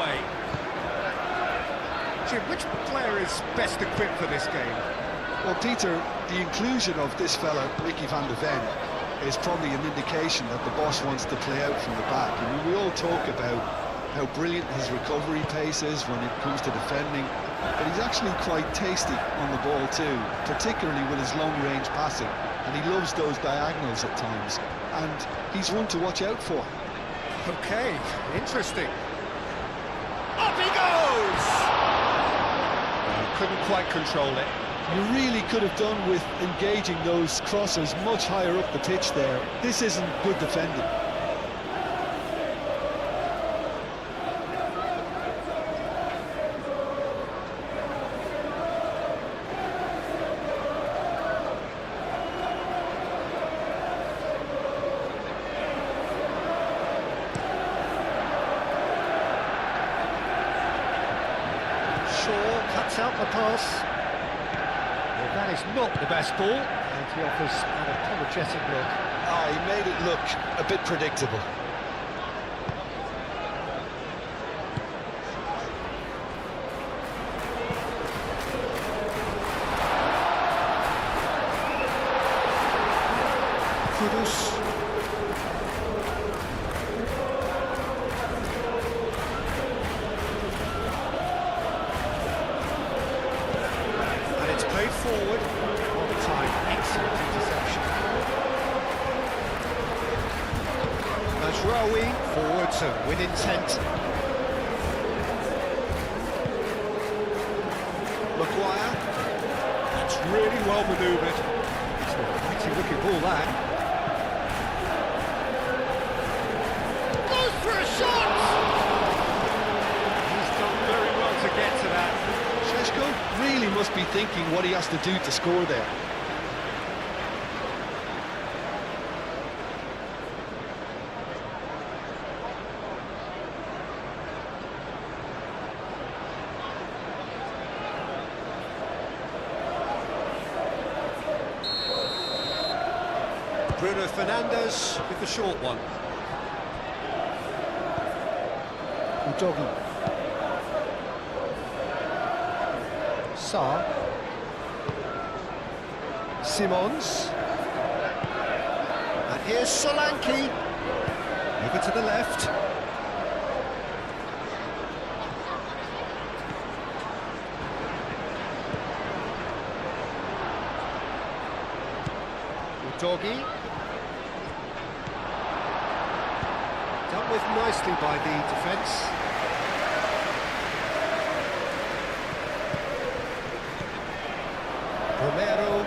away. Jim, which player is best equipped for this game? Well, Peter, the inclusion of this fella, Ricky van de Ven, is probably an indication that the boss wants to play out from the back. I mean, we all talk about how brilliant his recovery pace is when it comes to defending, but he's actually quite tasty on the ball too, particularly with his long-range passing, and he loves those diagonals at times, and he's one to watch out for. Okay, interesting. Up he goes! Couldn't quite control it. You really could have done with engaging those crossers much higher up the pitch there. This isn't good defending. Shaw cuts out the pass. Well, that is not the best ball, and he offers an apologetic look. Ah, he made it look a bit predictable. Kudus. Played forward, all the time, excellent interception. Mazraoui forwards and with intent. Maguire, that's really well manoeuvred. It's a mighty looking ball, that. Goes for a shot! He's done very well to get to that. Really must be thinking what he has to do to score there. Bruno Fernandes with the short one. Udogi. Sarr. Simons. And here's Solanke. Over to the left. Udogi. Dealt with nicely by the defence. Romero,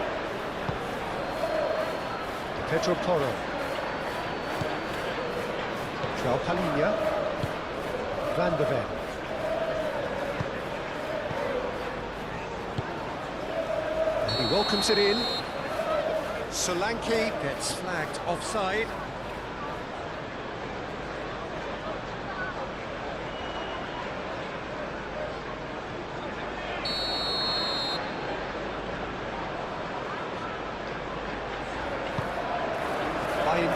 Pedro Porro, João Palhinha, Van de Ven. And he welcomes it in. Solanke gets flagged offside.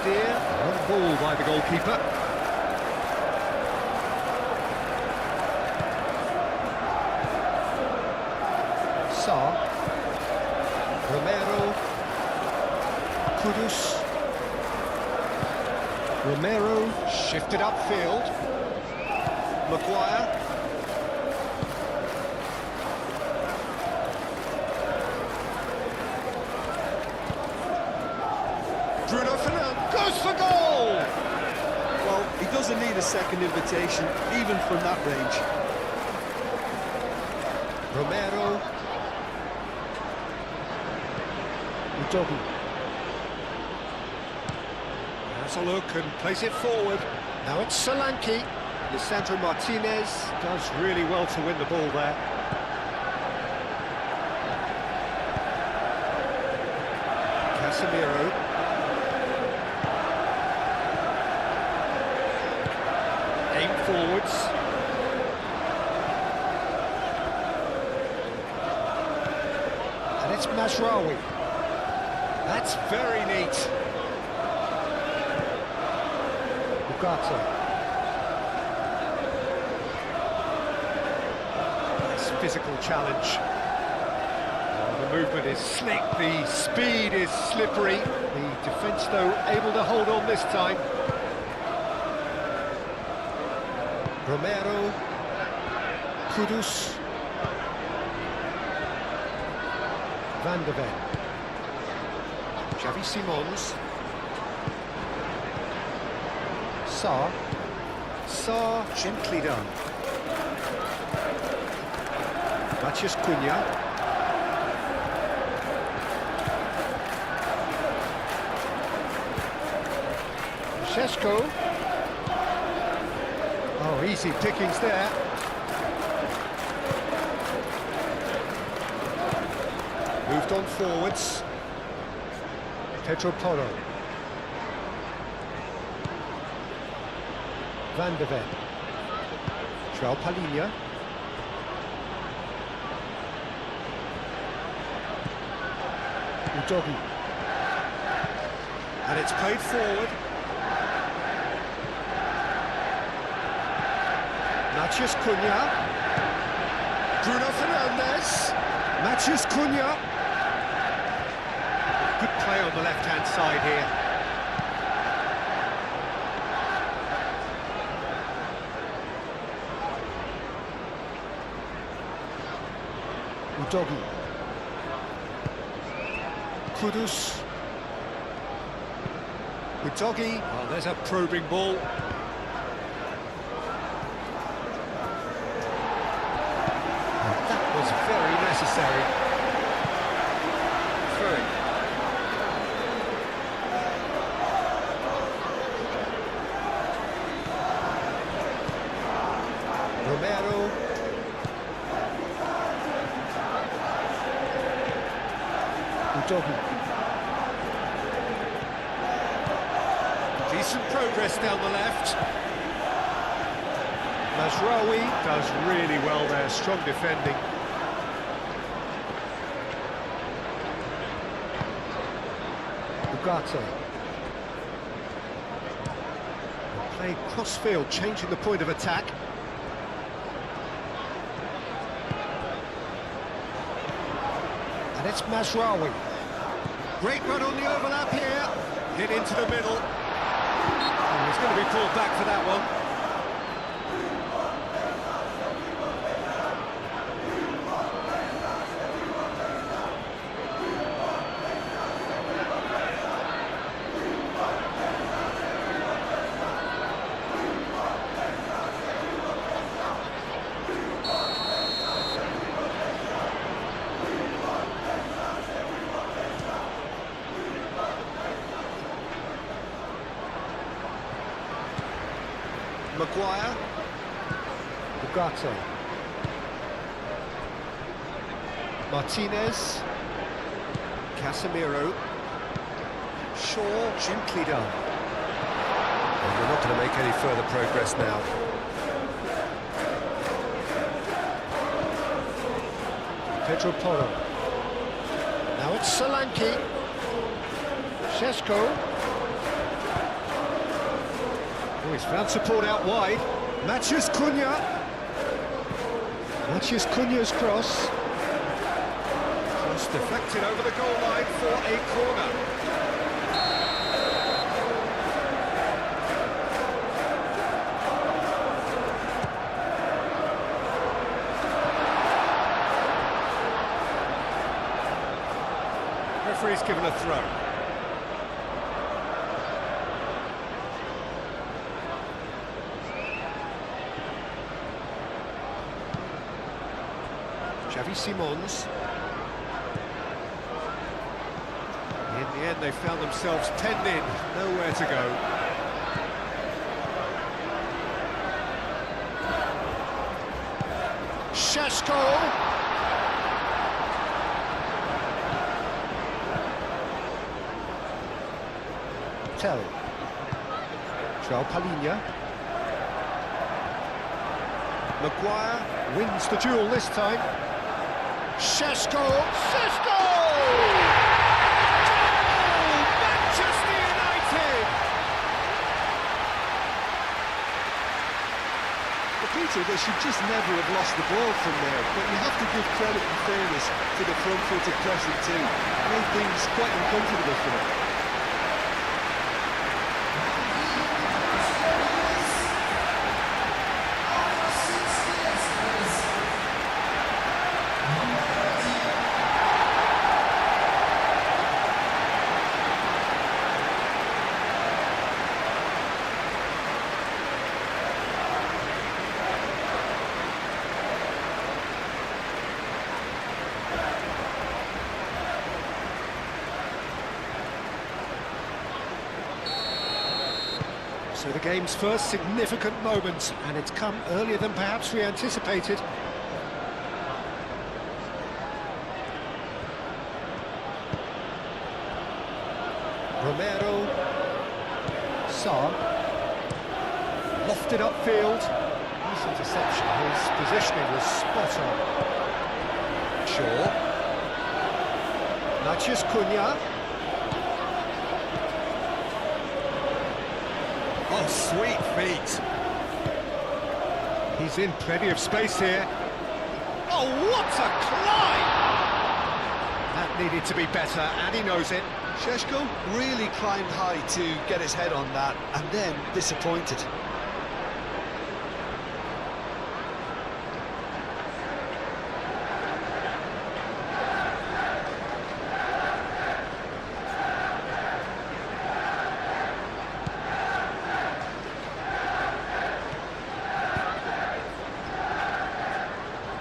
Dear, on ball by the goalkeeper. Sarr. Romero. Kudus. Romero shifted upfield. Maguire. Bruno Fernandes goes for goal! Well, he doesn't need a second invitation, even from that range. Romero. Udogi. Has a look and plays it forward. Now it's Solanke. Lisandro Martinez does really well to win the ball there. Casemiro. Aim forwards. And it's Mazraoui. That's very neat. Ugarte. physical challenge. The movement is slick, the speed is slippery. The defence, though, able to hold on this time. Romero, Kudus, Van de Ven, Xavi Simons, Sarr, gently done. Matheus Cunha. Šeško. Oh, easy pickings there. Moved on forwards. Pedro Porro. Van de Ven. João Palhinha. Udogi. And it's played forward. Matheus Cunha. Bruno Fernandes. Matheus Cunha. Good play on the left-hand side here. Udogi. Kudus. Udogi. Oh, there's a probing ball. That was very necessary. Through. Romero. Udogi. Decent progress down the left. Mazraoui does really well there, strong defending. Ugarte. Play cross-field, changing the point of attack. And it's Mazraoui. Great run on the overlap here. Hit into the middle. And he's going to be pulled back for that one. Maguire. Ugarte. Martinez. Casemiro. Shaw, gently done. And we're not going to make any further progress now. Pedro Porro. Now it's Solanke. Šeško. Oh, he's found support out wide. Matheus Cunha. Matheus Cunha's cross. Cross deflected over the goal line for a corner. Referee's given a throw. Xavi Simons. In the end, they found themselves penned in, nowhere to go. Šeško. Terry. João Palhinha. Maguire wins the duel this time. Šeško! Šeško! Oh, Manchester United! The Peter, they should just never have lost the ball from there, but you have to give credit and fairness to the front-footed pressing too. Made things quite uncomfortable for them. So the game's first significant moment, and it's come earlier than perhaps we anticipated. Romero, Saab, lofted upfield. Nice interception, his positioning was spot on. Shaw, Matheus Cunha. Oh, sweet feet. He's in plenty of space here. Oh, what a climb! That needed to be better, and he knows it. Šeško really climbed high to get his head on that, and then disappointed.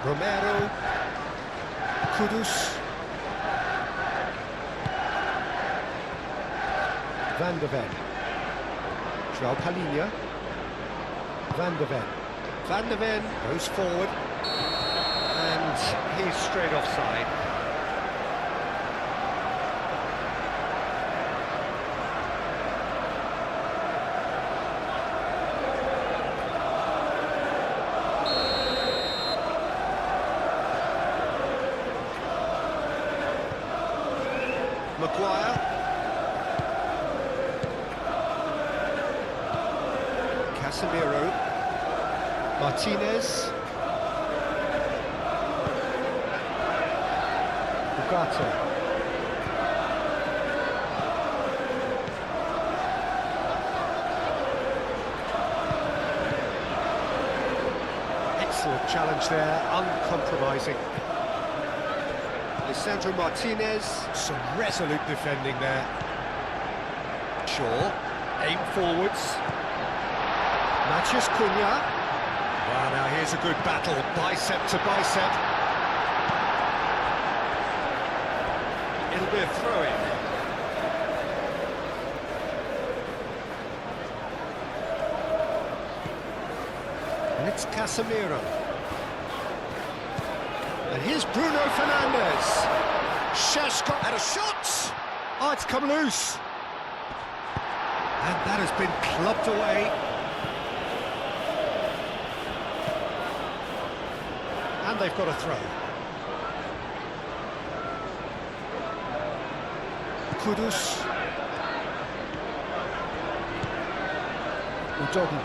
Romero, Kudus, Van de Ven, João Palhinha, Van de Ven. Van de Ven goes forward, and he's straight offside. Maguire, Casemiro, Martinez, Ugarte, excellent challenge there, uncompromising. Lisandro Martinez, some resolute defending there. Shaw, aim forwards. Matheus Cunha. Wow, now here's a good battle, bicep to bicep. It'll be a throw-in. And it's Casemiro. And here's Bruno Fernandes. Šeško had a shot. Oh, it's come loose. And that has been clubbed away. And they've got a throw. Kudus. Udogi.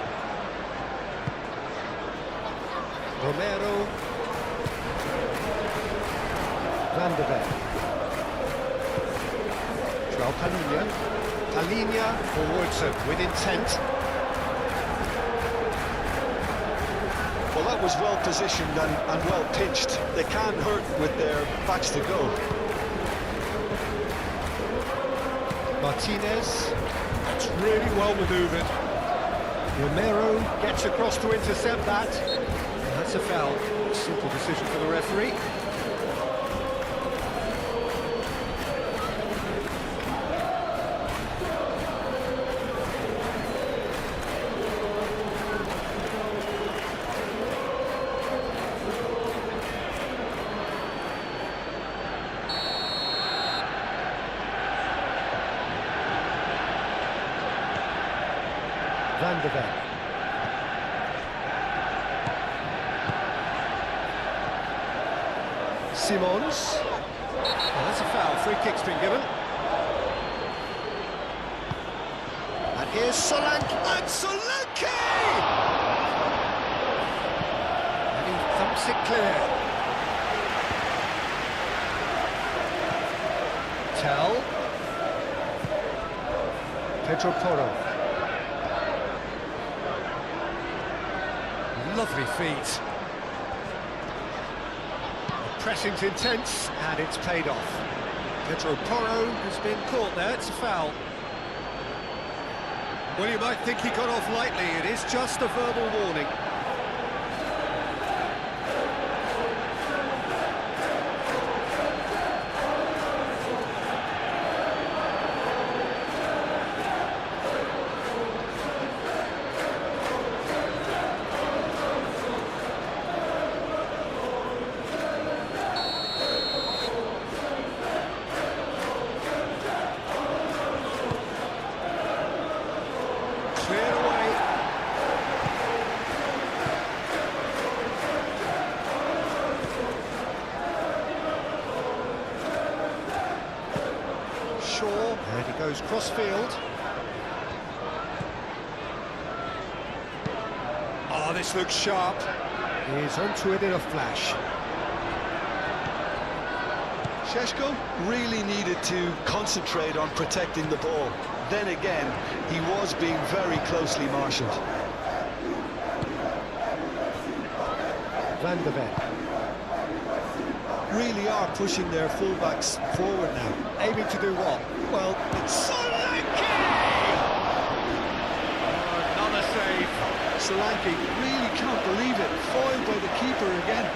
Romero. Van de Ven. João Palhinha. Palhinha forwards with intent. Well, that was well positioned and well pitched. They can't hurt with their backs to go. Martinez. That's really well manoeuvred. Romero gets across to intercept that. And that's a foul. Simple decision for the referee. Van de Ven. Simons. Oh, that's a foul. Free kick's been given. And here's Solanke. And Solanke! Taps it clear. Tell. Pedro Porro. Lovely feet. The pressing's intense, and it's paid off. Pedro Porro has been caught there, it's a foul. Well, you might think he got off lightly, it is just a verbal warning. And he goes cross-field. Oh, this looks sharp. He's onto it in a flash. Šeško really needed to concentrate on protecting the ball. Then again, he was being very closely marshalled. Van de Ven. Really are pushing their fullbacks forward now. Aiming to do what? Well, it's Solanke! Oh, another save. Solanke really can't believe it. Foiled by the keeper again.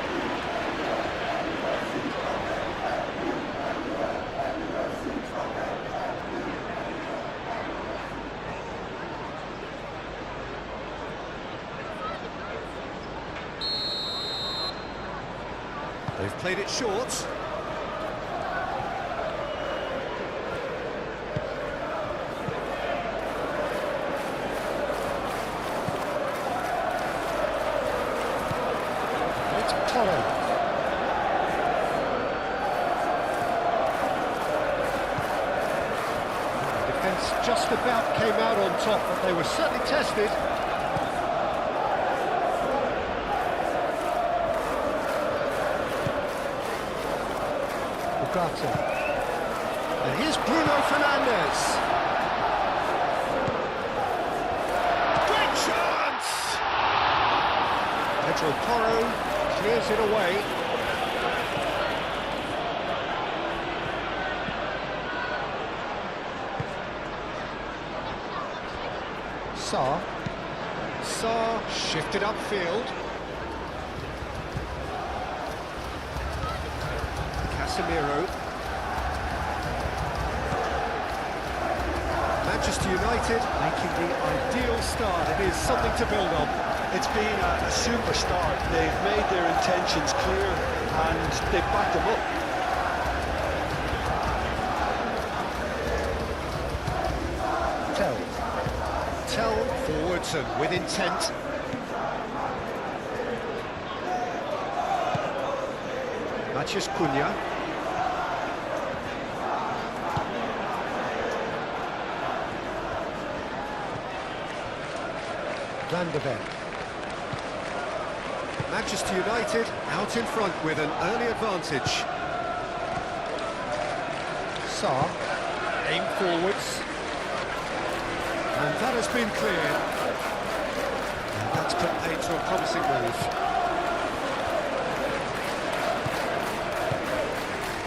They've played it short. It's Tottenham. The defence just about came out on top, but they were certainly tested. And here's Bruno Fernandes. Great chance! Pedro Porro clears it away. Sarr shifted upfield. Casemiro. Manchester United making the ideal start. It is something to build on. It's been a super start. They've made their intentions clear and they've backed them up. Tell forwards and with intent. Matheus Cunha. Van de Ven. Manchester United out in front with an early advantage. Sarr, aim forwards. And that has been cleared. And that's put paid to a promising move.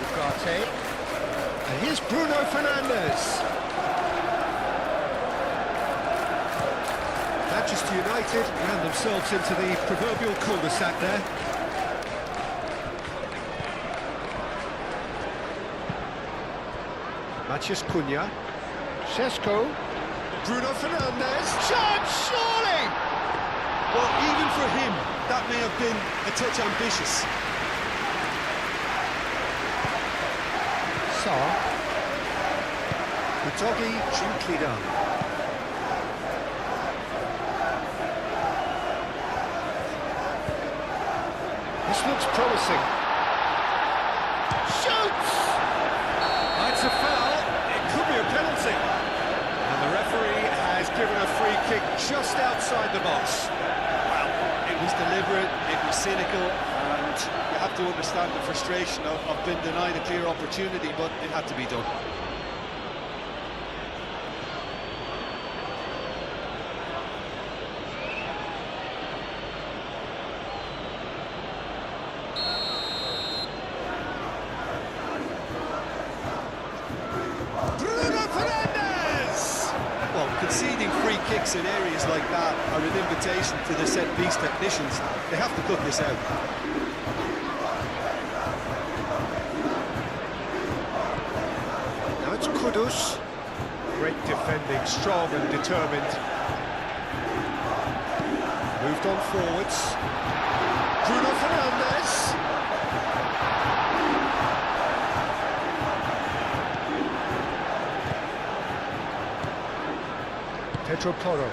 Ugarte. And here's Bruno Fernandes. Manchester United ran themselves into the proverbial cul-de-sac there. Matheus Cunha. Šeško. Bruno Fernandes. Chance, surely! Well, even for him, that may have been a touch ambitious. Sarr. Udogi gently done. This looks promising. Shoots! It's a foul. It could be a penalty. And the referee has given a free kick just outside the box. Well, it was deliberate, it was cynical, and you have to understand the frustration of being denied a clear opportunity, but it had to be done. Conceding free kicks in areas like that are an invitation to the set-piece technicians. They have to cut this out. Now it's Kudus. Great defending, strong and determined. Moved on forwards. Bruno Fernandes. Pedro Porro.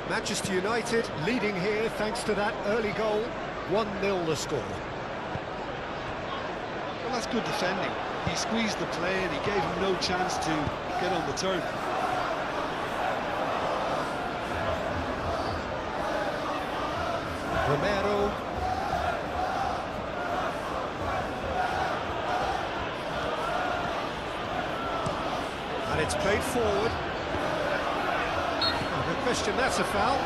Manchester United leading here thanks to that early goal. 1-0 the score. Well, that's good defending. He squeezed the play and he gave him no chance to get on the turn. Romero. And it's played forward. Oh, no question, that's a foul.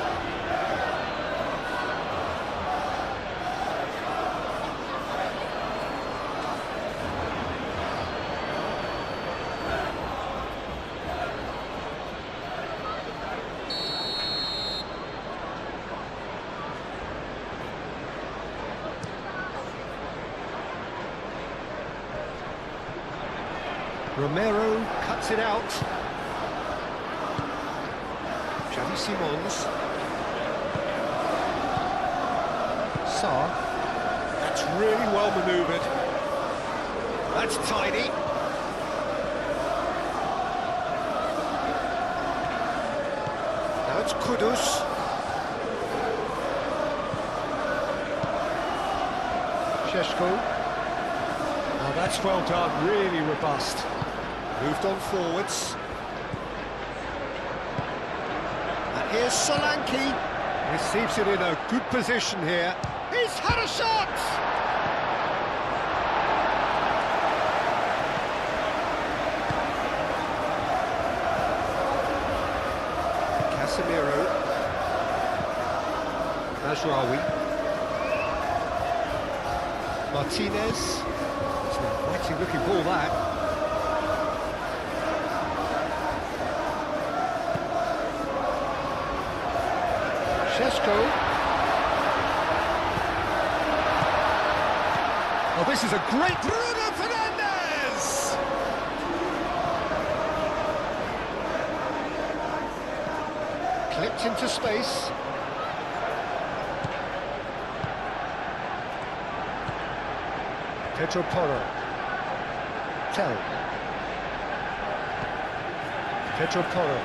Romero cuts it out. Xavi Simons. Sarr. That's really well manoeuvred. That's tidy. Now it's Kudus. Šeško. Oh, that's well done, really robust. Moved on forwards. And here's Solanke. Receives it in a good position here. He's had a shot! Casemiro. Mazraoui. Martinez. It's an inviting looking ball, that. Šeško. Oh, this is a great Bruno Fernandes! Clipped into space. Pedro Porro. Tell. Pedro Porro.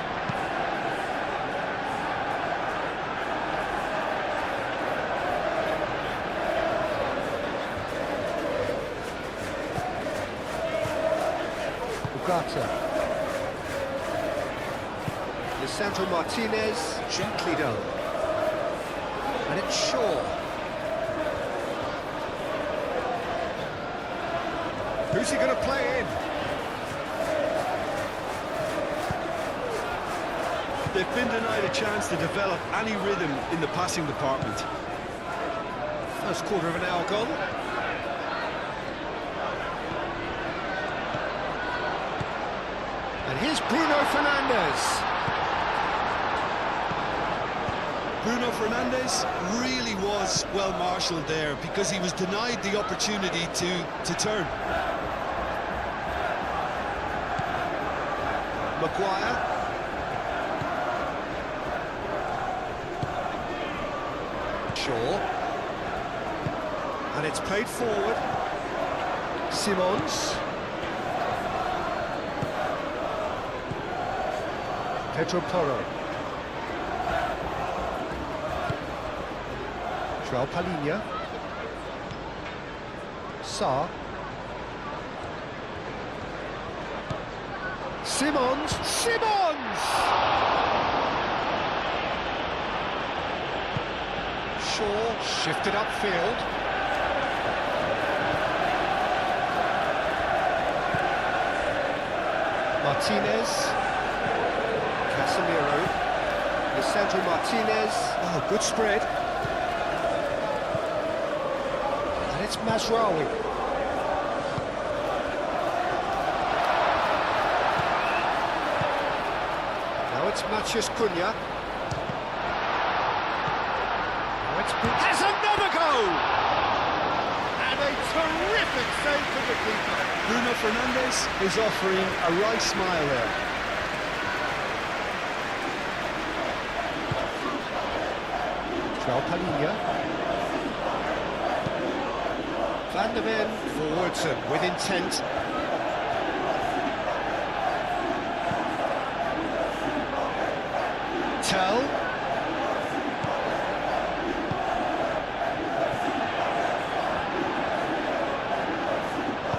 Lisandro Martinez, gently done. And it's Shaw. Who's he going to play in? They've been denied a chance to develop any rhythm in the passing department. First quarter of an hour gone. And here's Bruno Fernandes. Bruno Fernandes really was well marshalled there because he was denied the opportunity to turn. Maguire. Shaw. And it's played forward. Simons. Pedro Porro. João Palhinha. Sarr. Simons! Shaw shifted upfield. Martinez. Casemiro. Lisandro Martinez. Oh, good spread. And it's Mazraoui. Now it's Matheus Cunha. Now it's... Has another goal! And a terrific save from the keeper. Bruno Fernandes is offering a right smile there. Palinha. Van der Ven forwards and with intent. Tell.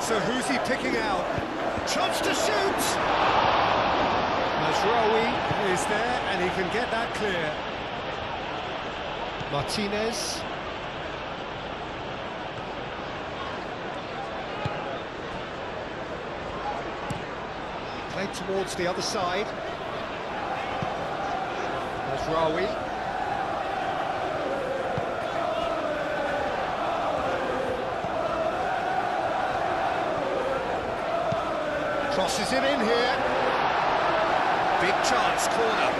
So who's he picking out? Chance to shoot! Mazraoui is there and he can get that clear. Martinez. Played towards the other side. Mazraoui. Crosses it in here. Big chance, corner.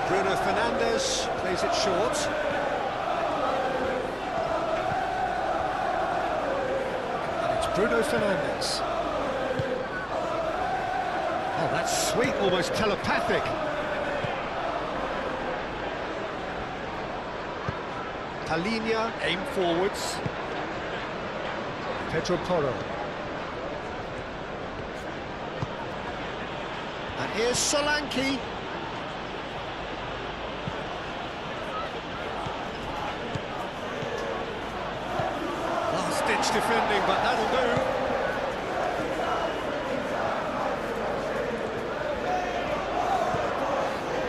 Bruno Fernandes plays it short. And it's Bruno Fernandes. Oh, that's sweet, almost telepathic. Palinha, aim forwards. Pedro Porro. And here's Solanke. Last-ditch defending, but that'll do.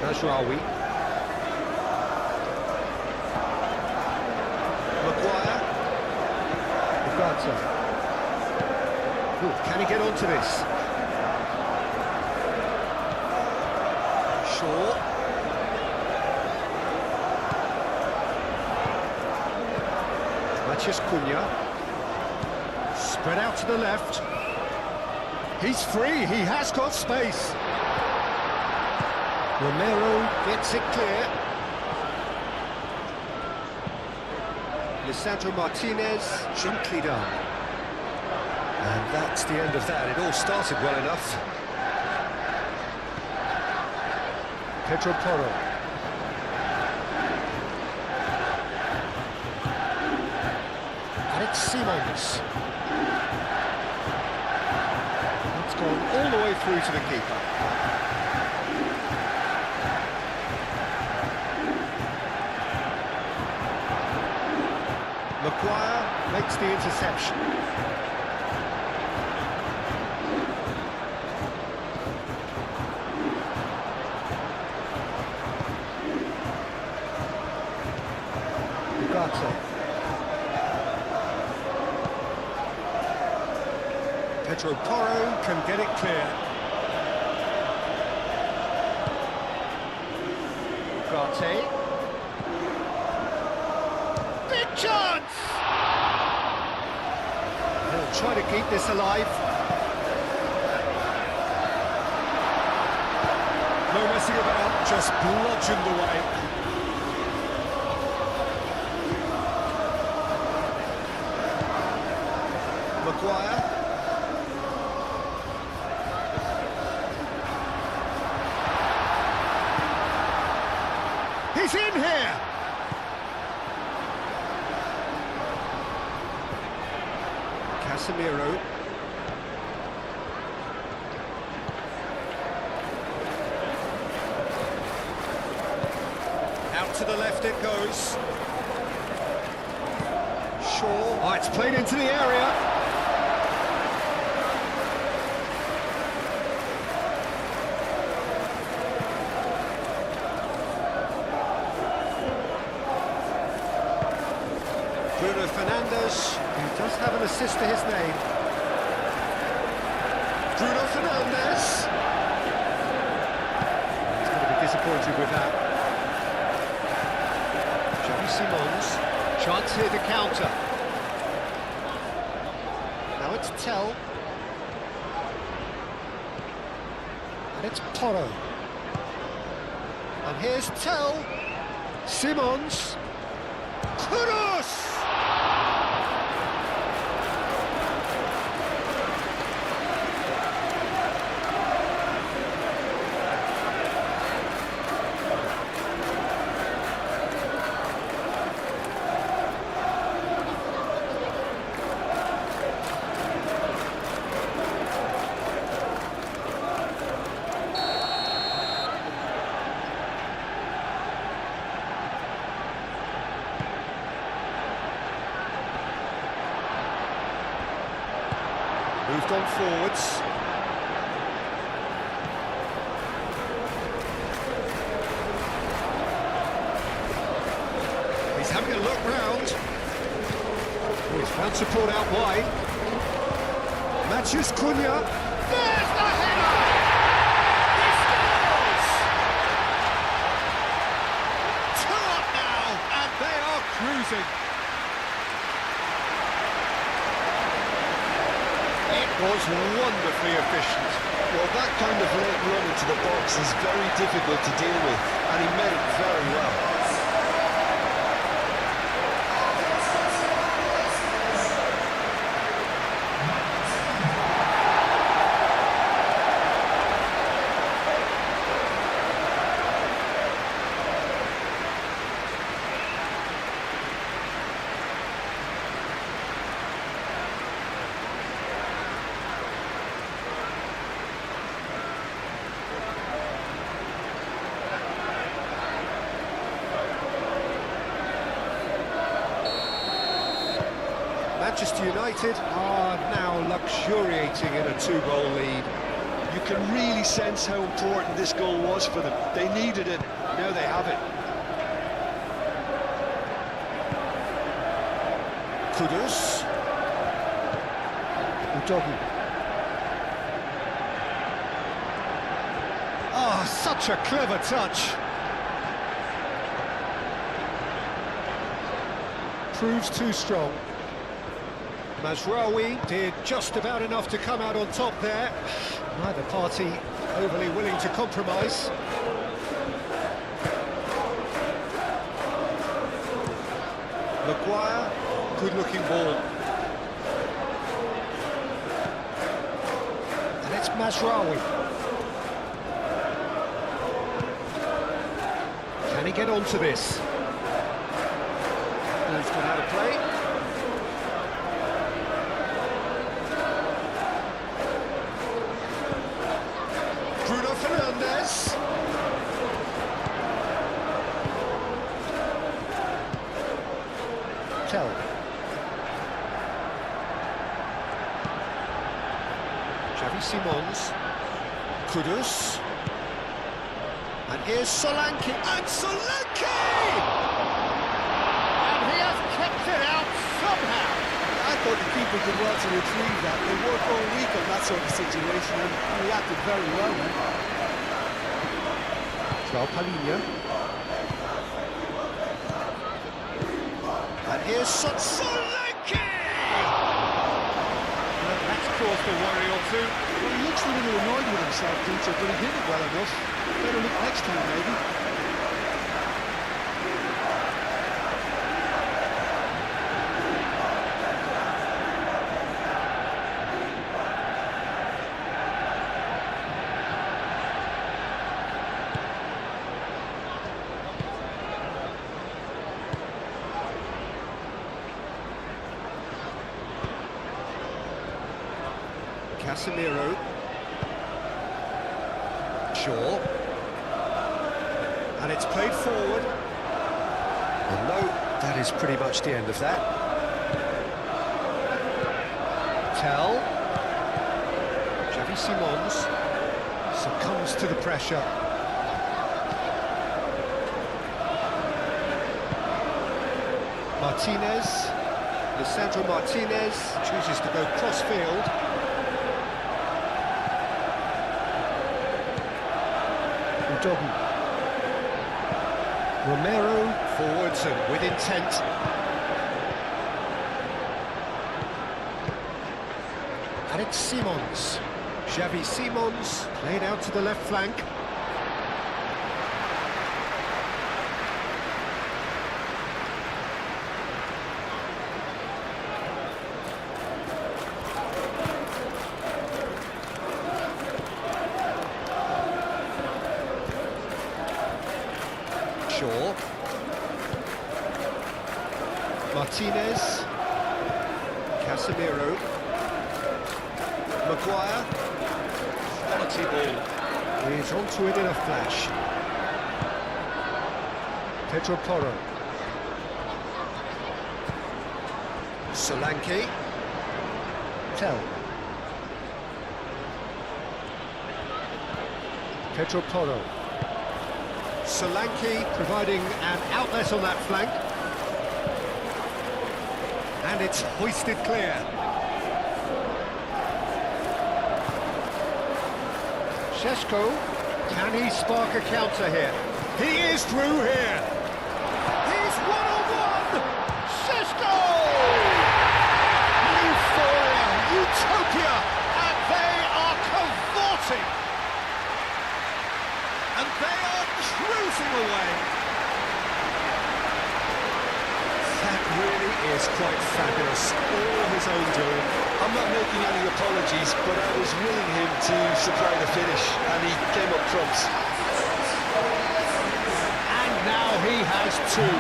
Mazraoui. Maguire. Ugarte. Can he get onto this? Shaw. Matheus Cunha. Spread out to the left. He's free, he has got space. Romero gets it clear. Lisandro Martinez, gently done. And that's the end of that. It all started well enough. Pedro Porro. And it's Simons. It's gone all the way through to the keeper. Maguire makes the interception. Ugarte. Pedro Porro can get it clear. Ugarte. Big chance! He'll try to keep this alive. No messing about, just bludgeoned away. Maguire. He's in here! Casemiro. Out to the left it goes. Shaw. Oh, it's played into the area. Fernandes, who does have an assist to his name. Bruno Fernandes. He's going to be disappointed with that. Xavi Simons, chance here to counter. Now it's Tell. And it's Porro. And here's Tell. Simons. Kudus! Moved on forwards. He's having a look round. Oh, he's found support out wide. Matheus Cunha. There's the header! He scores! 2 up now, and they are cruising. Was wonderfully efficient. Well, that kind of late run into the box is very difficult to deal with, and he made it very well. Manchester United are now luxuriating in a 2-goal lead. You can really sense how important this goal was for them. They needed it, now they have it. Kudus. Udogu. Oh, such a clever touch. Proves too strong. Mazraoui did just about enough to come out on top there. Neither party overly willing to compromise. Maguire, good-looking ball. And it's Mazraoui. Can he get onto this? And it's gone out of play. Bruno Fernandes. Tell. Xavi Simons. Kudus. And here's Solanke. And Solanke! And he has kept it out somehow. I thought the keeper did well to retrieve that. They work all week on that sort of situation and reacted very well, man. João Palhinha. And here's Solanke! Well, that's caused a worry or two. Well, he looks a little annoyed with himself, Peter, but he did it well enough. Better look next time, maybe. Casemiro. Shaw. And it's played forward. And no, that is pretty much the end of that. Tell. Xavi Simons succumbs to the pressure. Martinez. Lisandro Martinez chooses to go cross-field. Udogu. Romero forwards and with intent. And it's Simons. Xavi Simons played out to the left flank. Shaw. Martinez. Casemiro. Maguire. Quality ball. He's onto it in a flash. Pedro Porro. Solanke. Tell. Pedro Porro. Solanke providing an outlet on that flank. And it's hoisted clear. Šeško, can he spark a counter here? He is through here. He's one-on-one. Šeško! Euphoria, utopia, and they are cavorting. And they are cruising away. That really is quite fabulous, all his own doing. I'm not making any apologies, but I was willing him to supply the finish, and he came up trumps. And now he has two.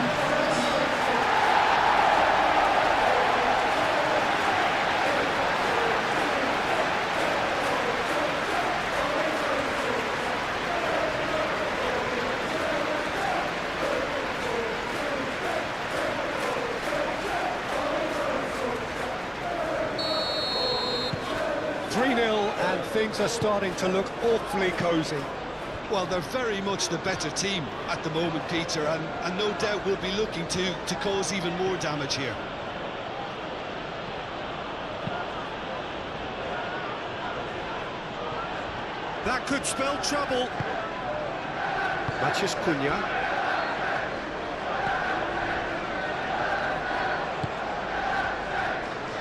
3-0, and things are starting to look awfully cosy. Well, they're very much the better team at the moment, Peter, and no doubt will be looking to cause even more damage here. That could spell trouble. Matheus Cunha.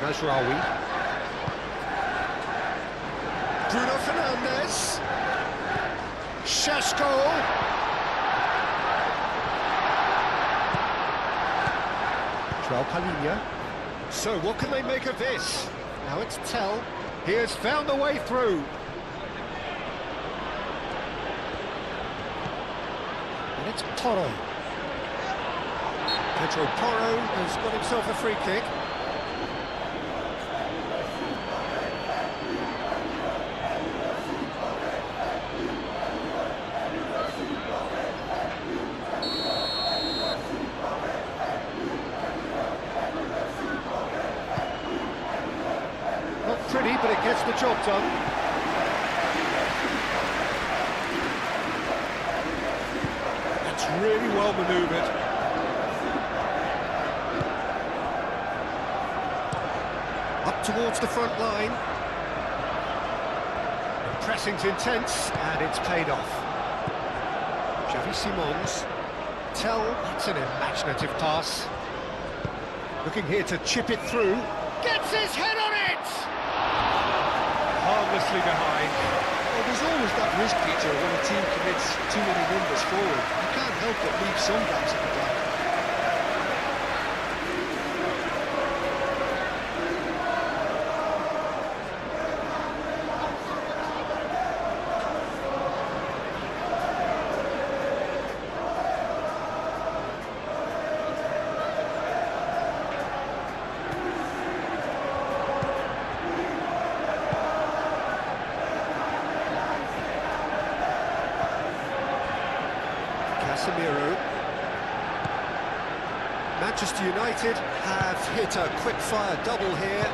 Mazraoui. Bruno Fernandes. Šeško. João Palhinha. So what can they make of this? Now it's Tell. He has found a way through. And it's Porro. Pedro Porro has got himself a free kick. Pretty, but it gets the job done. That's really well manoeuvred. Up towards the front line. The pressing's intense, and it's paid off. Xavi Simons. Tell, that's an imaginative pass. Looking here to chip it through. Gets his head on it! Harmlessly behind. Well, there's always that risk, Peter, when a team commits too many numbers forward. You can't help but leave some gaps at the back. Casemiro. Manchester United have hit a quick-fire double here.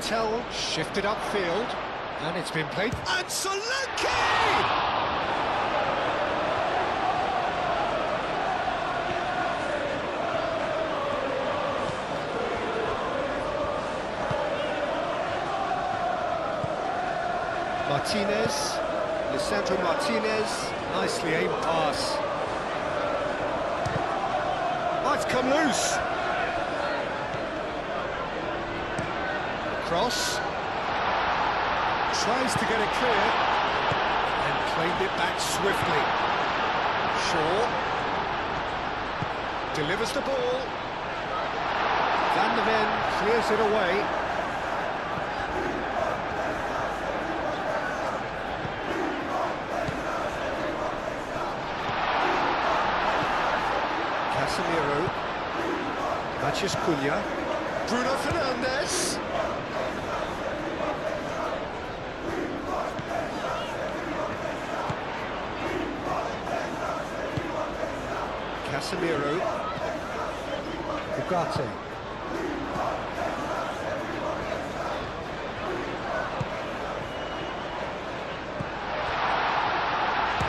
Tell shifted upfield, and it's been played. And Solanke! Martinez, Lisandro Martinez, nicely aimed pass. Oh, it's come loose. Cross. Tries to get it clear. And claimed it back swiftly. Shaw. Delivers the ball. Van der Ven clears it away. Casemiro, Matheus Cunha, Bruno Fernandes. Casemiro, Ugarte.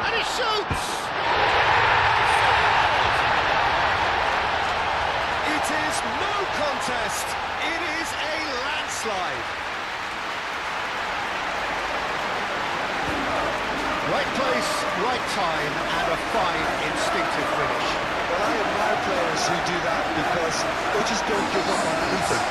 And he shoots! It is no contest. It is a landslide. Right place, right time, and a fine instinctive finish. Well, I admire players who do that because they just don't give up on anything.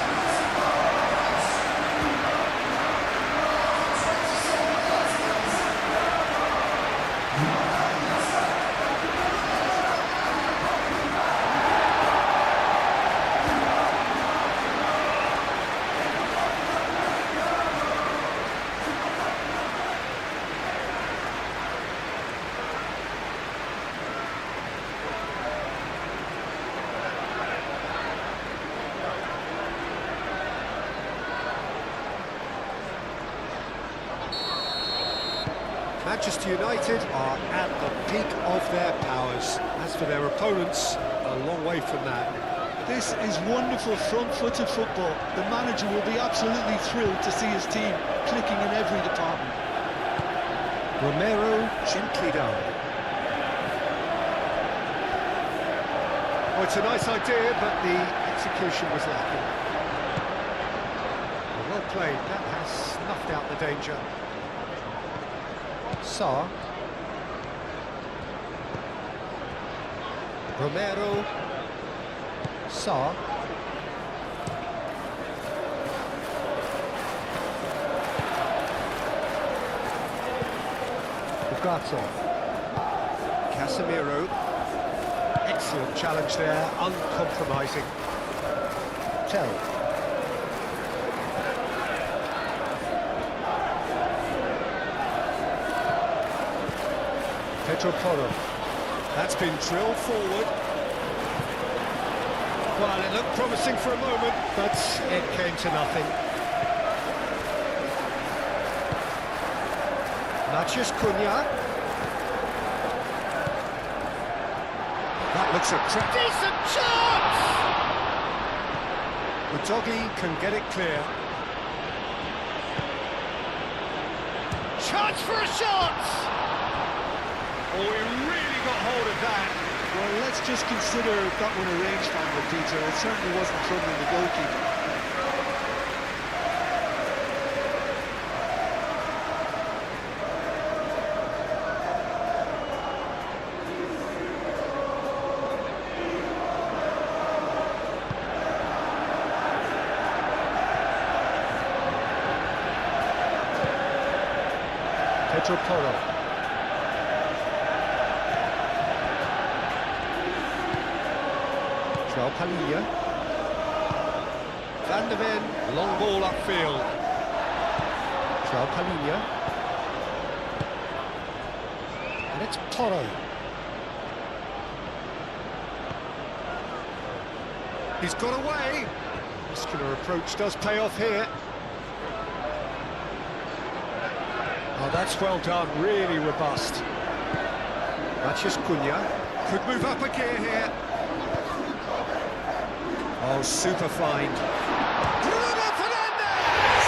Manchester United are at the peak of their powers. As for their opponents, a long way from that. This is wonderful front-footed football. The manager will be absolutely thrilled to see his team clicking in every department. Romero gently down. Oh, it's a nice idea, but the execution was lacking. Well played, that has snuffed out the danger. Sarr. Romero. Sarr. Ugarte. Casemiro. Excellent challenge there, uncompromising. Tell. Pedro Porro. That's been drilled forward. Well, it looked promising for a moment, but it came to nothing. Matheus Cunha. That looks a decent chance! The doggy can get it clear. Chance for a shot! Oh, he really got hold of that. Well, let's just consider that one a rangefinder, Peter. It certainly wasn't troubling the goalkeeper. Pedro Porro. Palhinha. Van der Ven, long ball upfield. Palhinha. And it's Porro. He's got away. Muscular approach does pay off here. Oh, that's well done, really robust. Matheus Cunha could move up a gear here. Oh, super fine. Bruno Fernandes!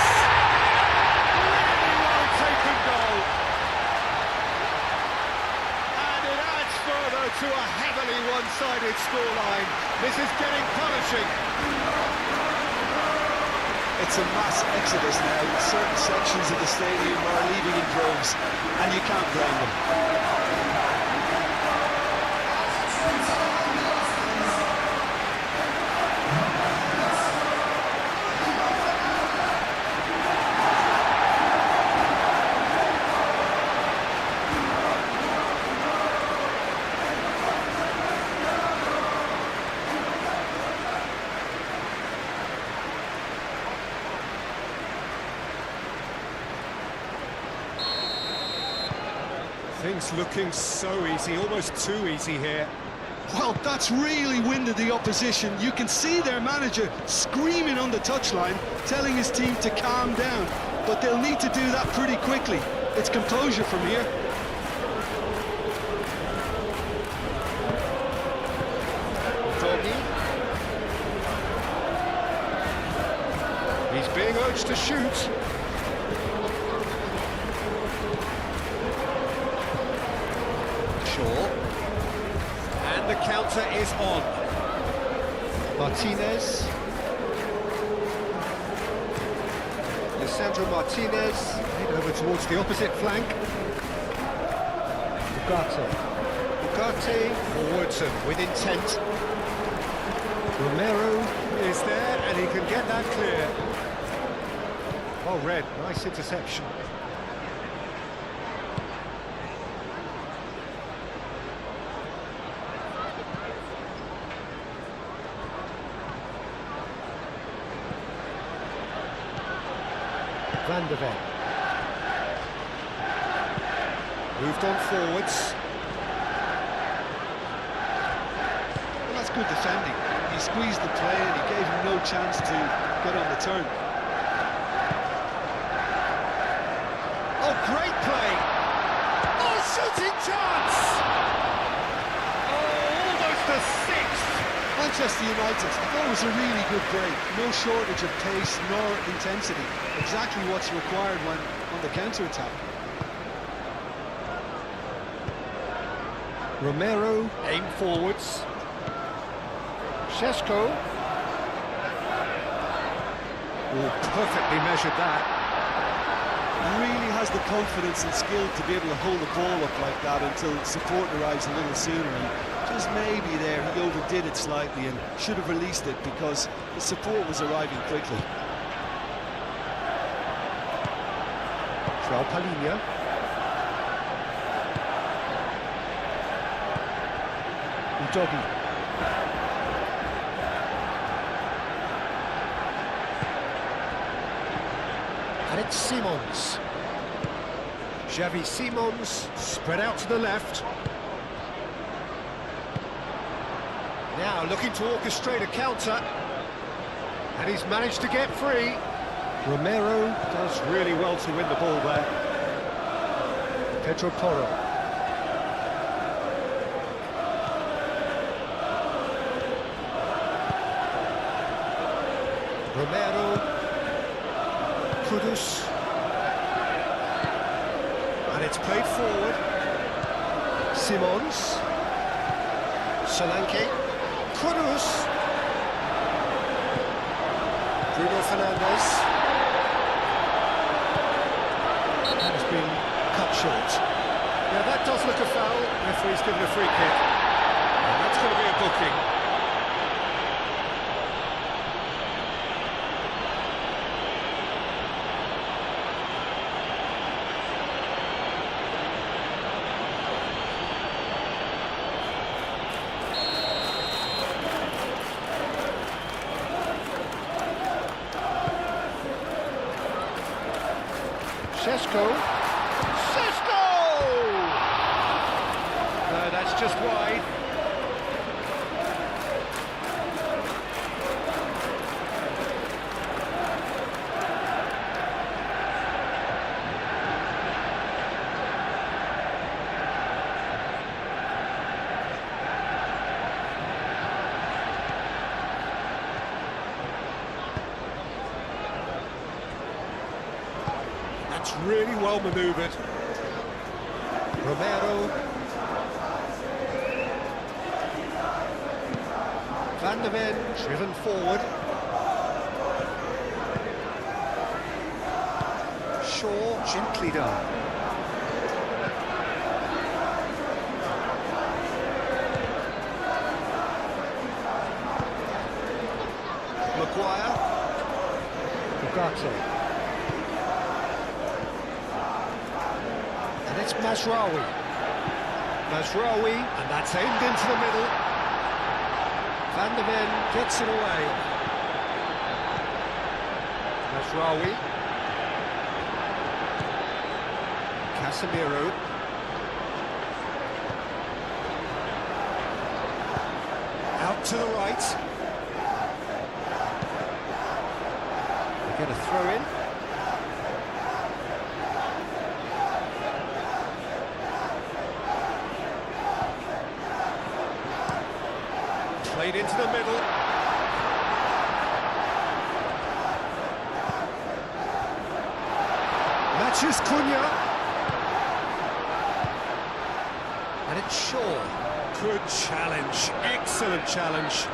Really well taken goal. And it adds further to a heavily one-sided scoreline. This is getting punishing. It's a mass exodus now. Certain sections of the stadium are leaving in droves, and you can't blame them. Things looking so easy, almost too easy here. Well, that's really winded the opposition. You can see their manager screaming on the touchline, telling his team to calm down. But they'll need to do that pretty quickly. It's composure from here. Doggy. He's being urged to shoot. And the counter is on. Martinez. Lisandro Martinez. Head over towards the opposite flank. Ugarte. Ugarte forwards and with intent. Romero is there and he can get that clear. Well read, nice interception. Van de Ven. Moved on forwards. Well, that's good defending. He squeezed the play and he gave him no chance to get on the turn. Oh, great play! Oh, shooting chance! Oh, almost a sixth! Manchester United, I thought it was a really good break. No shortage of pace nor intensity. Exactly what's required when on the counter-attack. Romero, aim forwards. Šeško. Oh, perfectly measured that. He really has the confidence and skill to be able to hold the ball up like that until support arrives a little sooner. And just maybe there he overdid it slightly and should have released it because the support was arriving quickly. João Palhinha. Udogi. And it's Simons. Xavi Simons spread out to the left. Now looking to orchestrate a counter. And he's managed to get free. Romero does really well to win the ball there. Pedro Porro. Romero. Kudus. And it's played forward. Simons. Solanke. Kudus. Bruno Fernandes. Has been cut short. Now that does look a foul. Referee's given a free kick. And that's going to be a booking. Šeško. Šeško! No, that's just wide. Really well manoeuvred. Romero. Van de Ven driven forward. Shaw, gently done. Maguire. Ugarte. And it's Mazraoui. Mazraoui, and that's aimed into the middle. Van der Ven gets it away. Mazraoui. Casemiro. Out to the right. They get a throw in. Played into the middle. Matches Cunha. And it's Shaw. Good challenge, excellent challenge.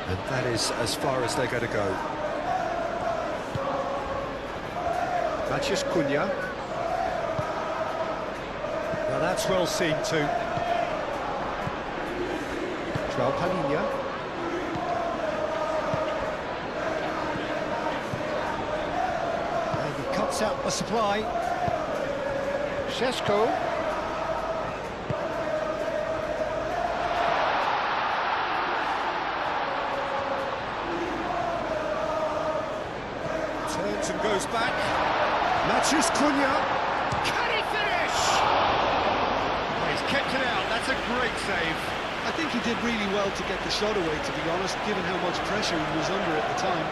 And that is as far as they're going to go. Matches Cunha. Now that's well seen too. João Palhinha. And he cuts out the supply. Šeško. Turns and goes back. Matches Cunha. Can he finish? Oh, he's kept it out. That's a great save. I think he did really well to get the shot away, to be honest, given how much pressure he was under at the time.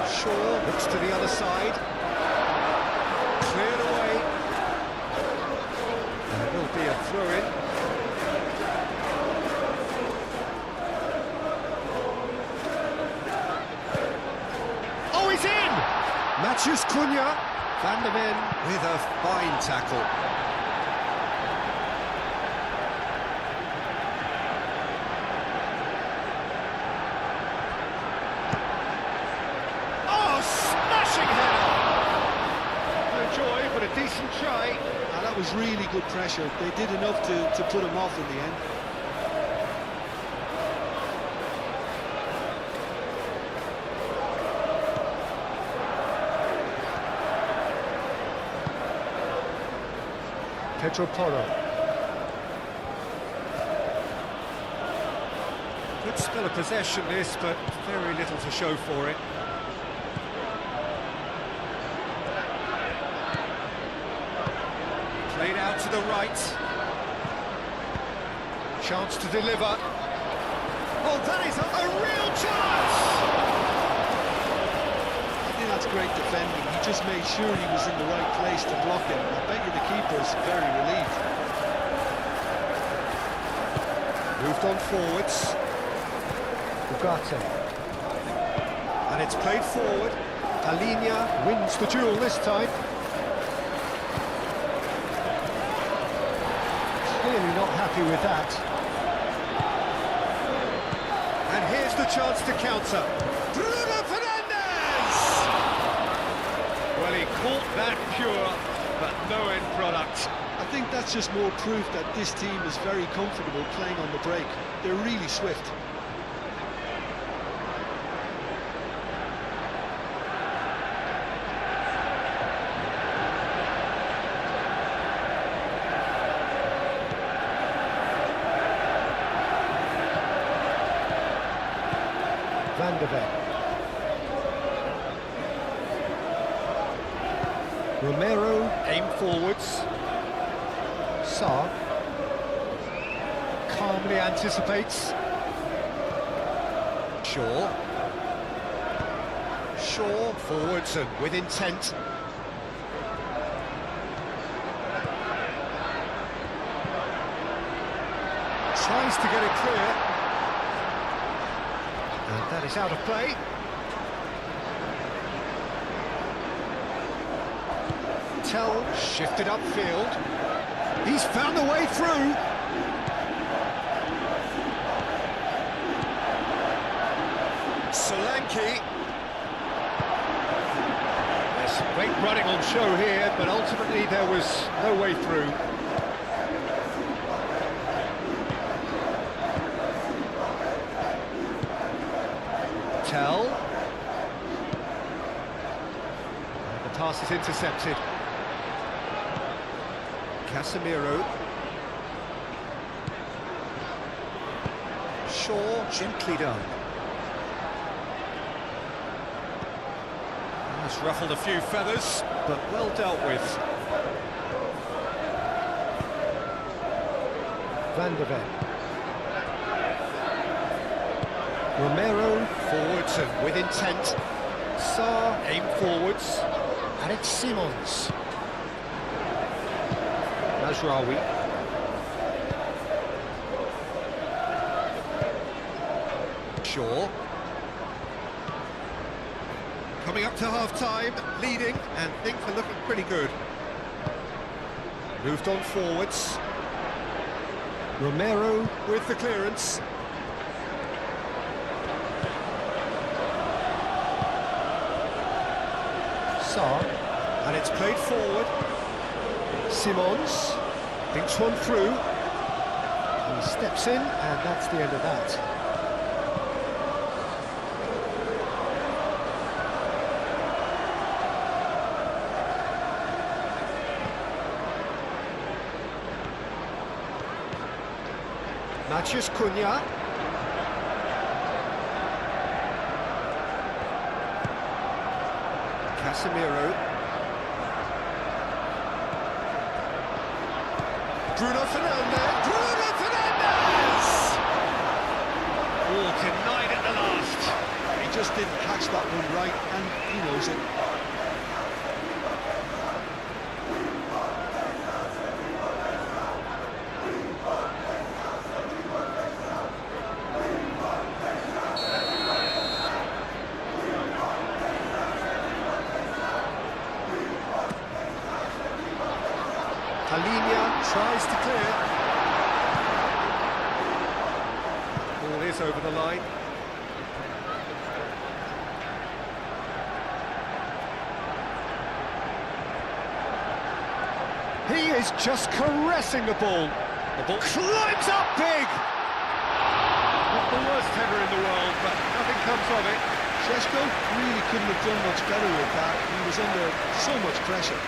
Shaw looks to the other side. Cleared away. And it will be a throw-in. Oh, he's in! Matches Cunha. Van der Ven with a fine tackle. But a decent try. And that was really good pressure. They did enough to put him off in the end. Pedro Porro. Good spell of possession this, but very little to show for it. Played out to the right. Chance to deliver. Oh, that is a real chance! I think that's great defending. He just made sure he was in the right place to block it. I bet you the keeper's very relieved. Moved on forwards. Ugarte. And it's played forward. Palhinha wins the duel this time. Clearly not happy with that. And here's the chance to counter. Bruno Fernandes! Well, he caught that pure, but no end product. I think that's just more proof that this team is very comfortable playing on the break. They're really swift. Van der Ven. Romero, aim forwards. Sarr calmly anticipates. Shaw forwards and with intent. Tries to get it clear. And that is out of play. Tell shifted upfield. He's found a way through. Solanke. There's some great running on show here, but ultimately there was no way through. Tell. And the pass is intercepted. Casemiro. Shaw, gently done. It's ruffled a few feathers, but well dealt with. Van de Ven. Romero, forwards and with intent. Sarr, aim forwards. And it's Simons. Mazraoui. Shaw. Coming up to half-time, leading, and things are looking pretty good. Moved on forwards. Romero with the clearance. Sarr, and it's played forward. Simons thinks one through. He steps in, and that's the end of that. Matheus Cunha. Casemiro. Bruno Fernandes! Oh, denied at the last. He just didn't catch that one right, and he knows it. Alinia tries to clear. Ball is over the line. He is just caressing the ball. The ball climbs up big. Not the worst header in the world, but nothing comes of it. Šeško really couldn't have done much better with that. He was under so much pressure.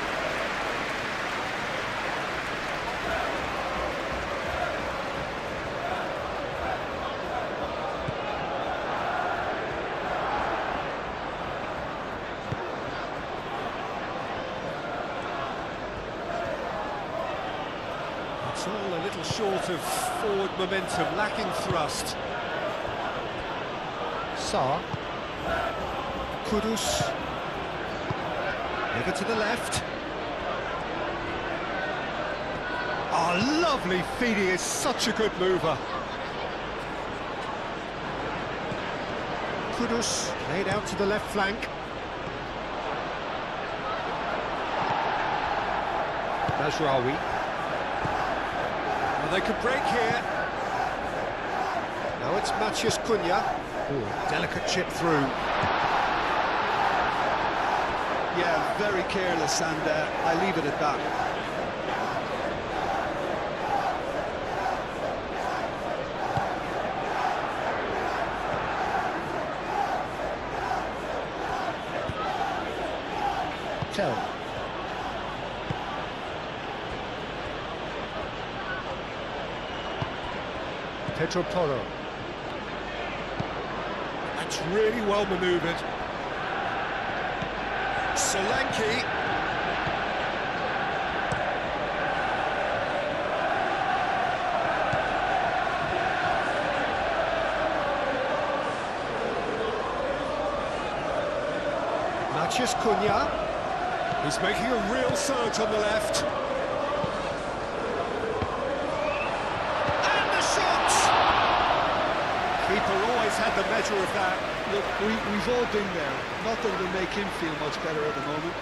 It's all a little short of forward momentum, lacking thrust. Sarr. Kudus. Over to the left. Oh, lovely feed, he is such a good mover. Kudus laid out to the left flank. Mazraoui. Well, they could break here. Now it's Matheus Cunha. Ooh, delicate chip through. Yeah, very careless, and I leave it at that. Tell. Pedro Porro. That's really well manoeuvred. Solanke. Matheus Cunha. He's making a real surge on the left. And the shot! Keeper always had the measure of that. Look, we've all been there. Not that it'll make him feel much better at the moment.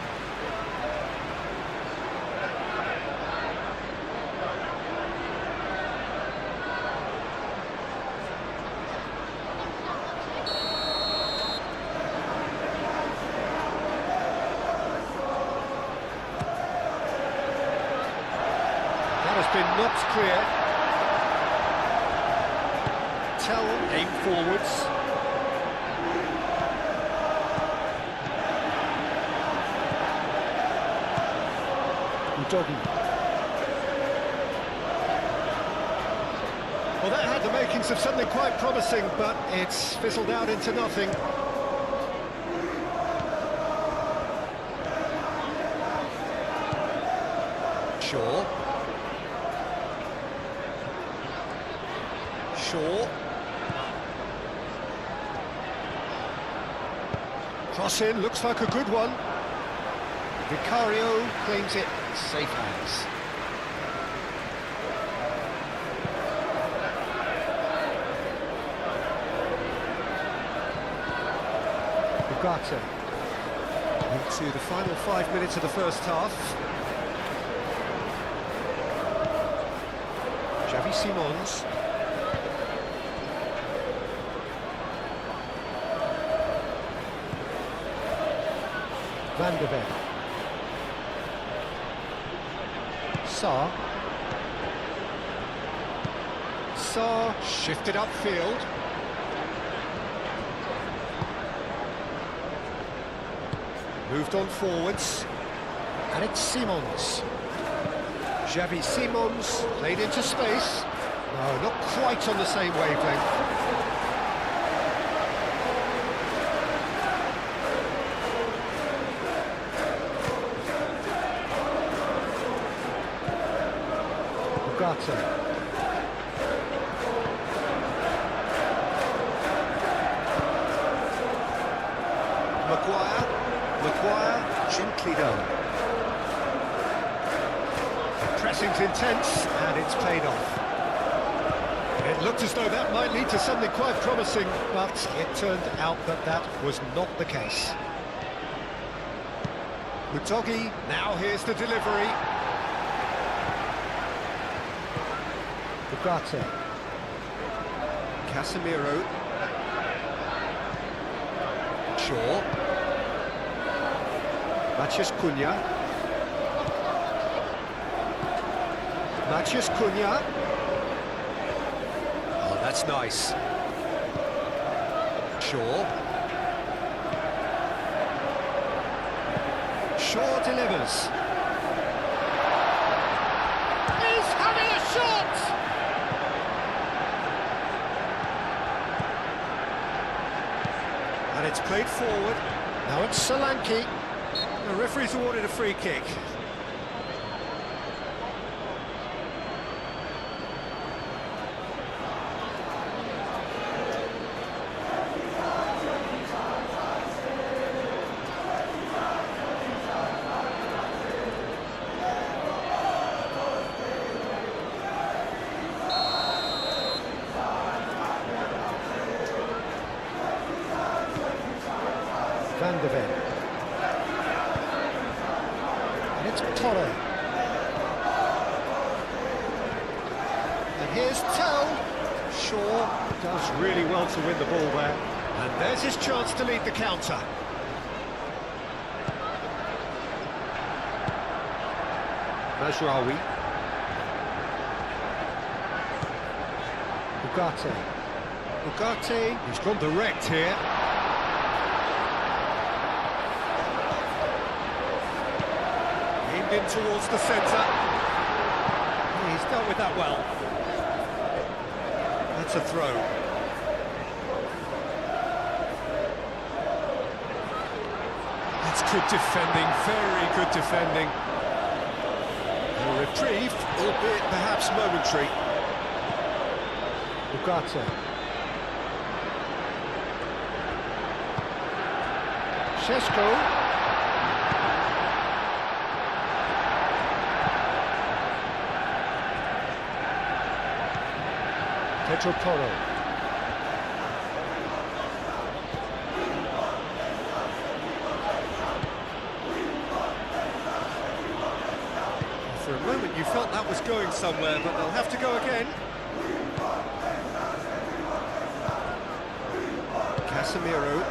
That has been knocked clear. Tell aim forwards. Doggy. Well, that had the makings of something quite promising, but it's fizzled out into nothing. Shaw. Cross in, looks like a good one. Vicario claims it, safe hands. Ugarte. Into the final 5 minutes of the first half. Xavi Simons. Van de Ven. Sarr shifted upfield. Moved on forwards. And it's Simons. Xavi Simons played into space. No, not quite on the same wavelength. Maguire, gently done. The pressing's intense, and it's paid off. It looked as though that might lead to something quite promising, but it turned out that that was not the case. Udogie, now here's the delivery. Ugarte. Casemiro. Shaw. Matheus Cunha. Matheus Cunha. Oh, that's nice. Shaw. Shaw delivers. He's having a shot! And it's played forward. Now it's Solanke. The referee's awarded a free kick. Van de Ven. And it's Torre. And here's Tell. Shaw does really well to win the ball there. And there's his chance to lead the counter. Mazraoui. Ugarte, he's gone direct here. Aimed in towards the centre. He's dealt with that well. That's a throw. That's good defending, very good defending. A reprieve, albeit perhaps momentary. Ugarte. Šeško. Pedro Porro. For a moment you felt that was going somewhere, but they'll have to go again. Casemiro.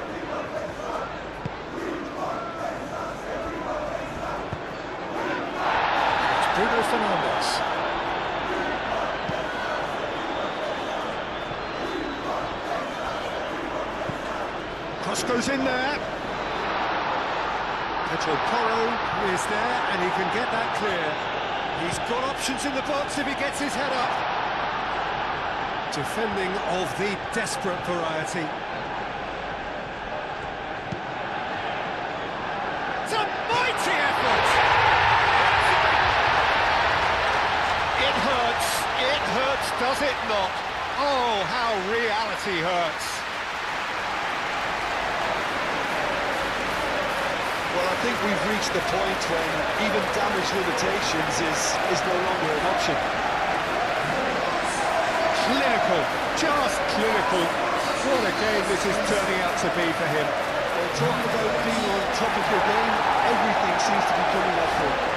It's Bruno Fernandes. Cross goes in there. Pedro Porro is there and he can get that clear. He's got options in the box if he gets his head up. Defending of the desperate variety. It's a mighty effort! It hurts, does it not? Oh, how reality hurts. Well, I think we've reached the point when even damage limitations is no longer an option. Clinical, just clinical. What a game this is turning out to be for him. Well, talking about being on top of your game, everything seems to be coming off for him.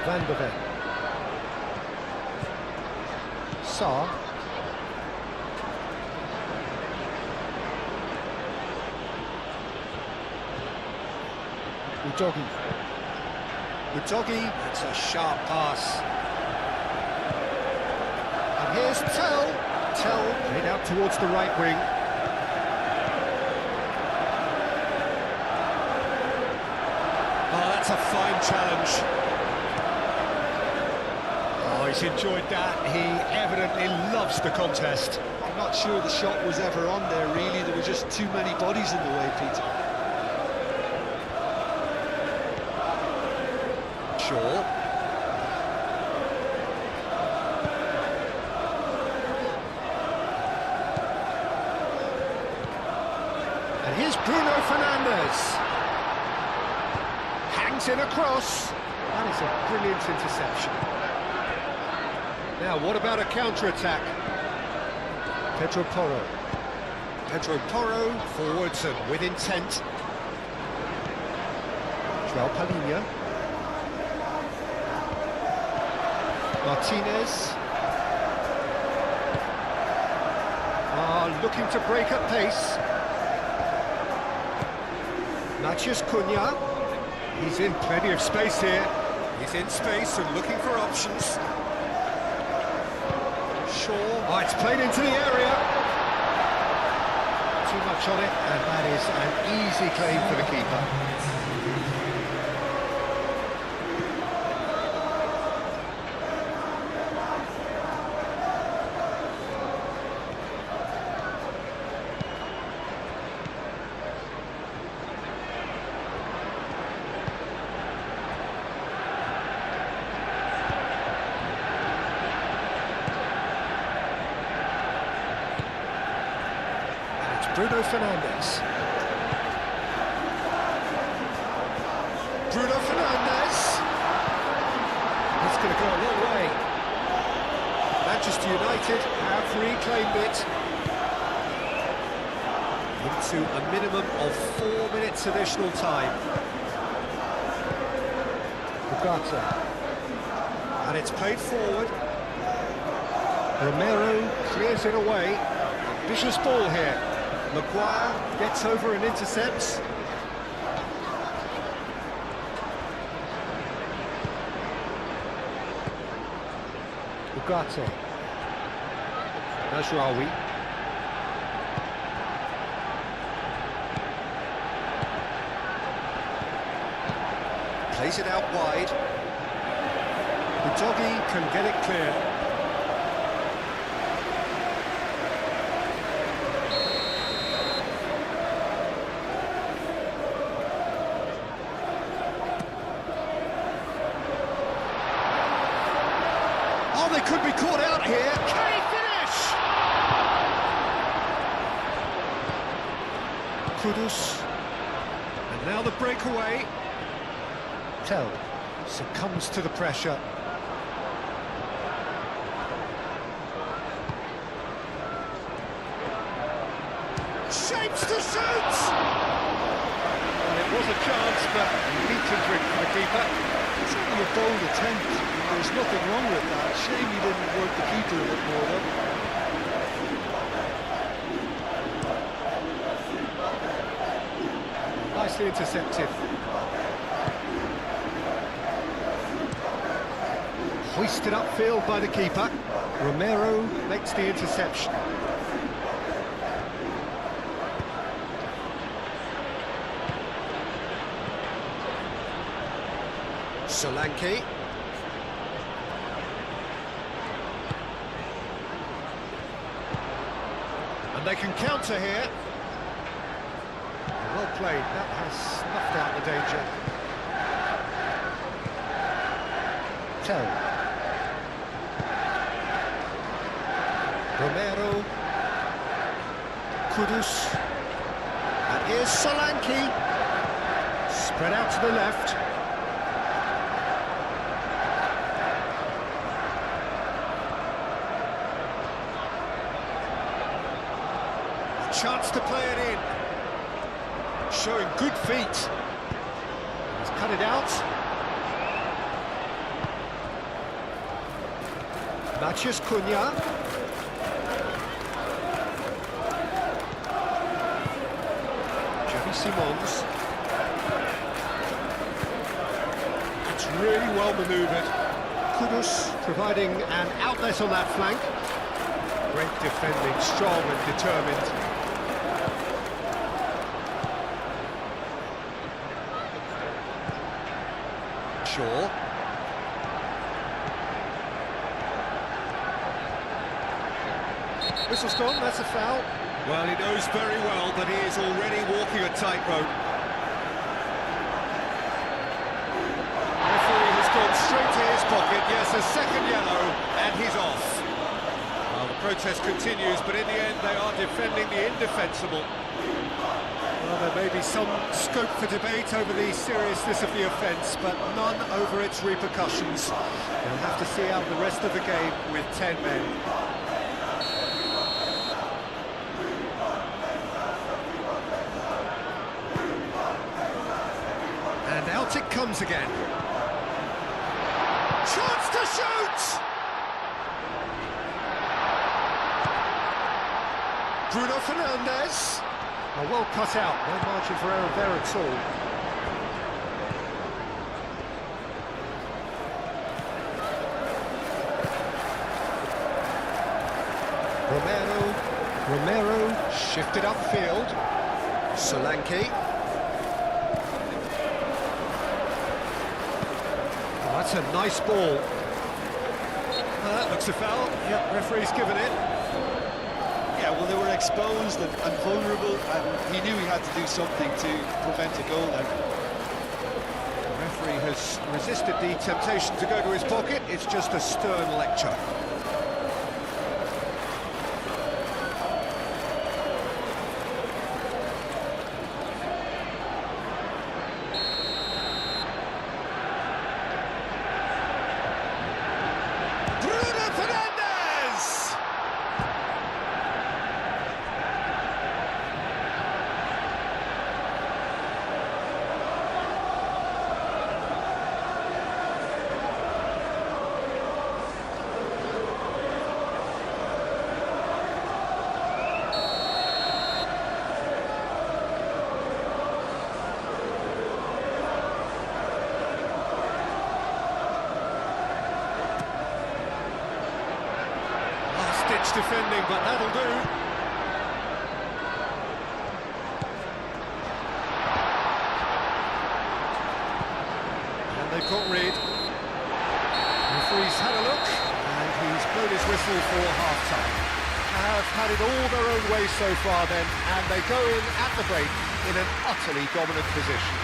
Van de Ven. Sarr. Udogi. That's a sharp pass. And here's Tell. Played out towards the right wing. Oh, that's a fine challenge. Oh, he's enjoyed that. He evidently loves the contest. I'm not sure the shot was ever on there, really. There were just too many bodies in the way, Peter. Shaw. And here's Bruno Fernandes. Hangs in across. That is a brilliant interception. Now, what about a counter-attack? Pedro Porro forwards and with intent. João Palhinha. Martinez. Looking to break at pace. Matheus Cunha. He's in plenty of space here. He's in space and looking for options. Shaw. Oh, it's played into the area. Too much on it, and that is an easy claim for the keeper. Bruno Fernandes. It's going to go a long way. Manchester United have reclaimed it. Into a minimum of 4 minutes additional time. Ugarte. And it's played forward. Romero clears it away. Vicious ball here. Maguire gets over and intercepts. Ugarte. Najraoui. Plays it out wide. Udogi can get it clear. Kudus. And now the breakaway. Tell succumbs to the pressure. Shapes to shoot! And it was a chance, but he beat it for the keeper. It's only a bold attempt. There's nothing wrong with that. Shame he didn't work the keeper a bit more, though. Nicely intercepted. Hoisted upfield by the keeper. Romero makes the interception. Solanke. And they can counter here. Well played, that has snuffed out the danger. Tell. Romero. Kudus. And here's Solanke. Spread out to the left. Chance to play it in. Showing good feet. He's cut it out. Mathias Cunha. Xavi Simons. It's really well manoeuvred. Kudus providing an outlet on that flank. Great defending, strong and determined. Shaw. Whistle's gone, that's a foul. Well, he knows very well that he is already walking a tightrope. Referee has gone straight to his pocket. Yes, a second yellow, and he's off. Well, the protest continues, but in the end they are defending the indefensible. Well, there may be some scope for debate over the seriousness of the offence, but none over its repercussions. They'll have to see out the rest of the game with 10 men. And out it comes again. Chance to shoot! Bruno Fernandes. Oh, well cut out, no margin for error there at all. Romero shifted upfield. Solanke. Oh, that's a nice ball. That looks a foul. Yep, referee's given it. Yeah, well, they were exposed and vulnerable, and he knew he had to do something to prevent a goal then. The referee has resisted the temptation to go to his pocket. It's just a stern lecture. Defending, but that'll do. And they've got rid. Referee's had a look, and he's blown his whistle for half-time. Have had it all their own way so far then, and they go in at the break in an utterly dominant position.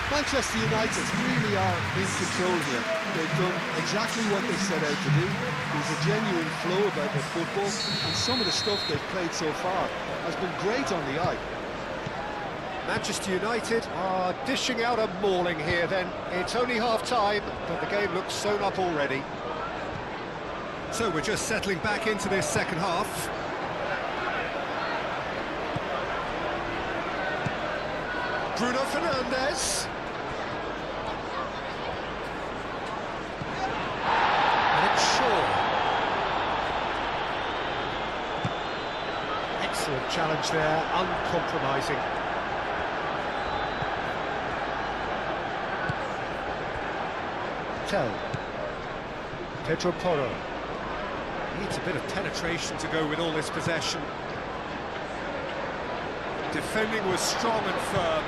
Manchester United really are in control here. They've done exactly what they set out to do. There's a genuine flow about their football, and some of the stuff they've played so far has been great on the eye. Manchester United are dishing out a mauling here then. It's only half-time, but the game looks sewn up already. So we're just settling back into this second half. Bruno Fernandes. And it's Shaw. Excellent challenge there, uncompromising. Pedro Porro. Needs a bit of penetration to go with all this possession. Defending was strong and firm.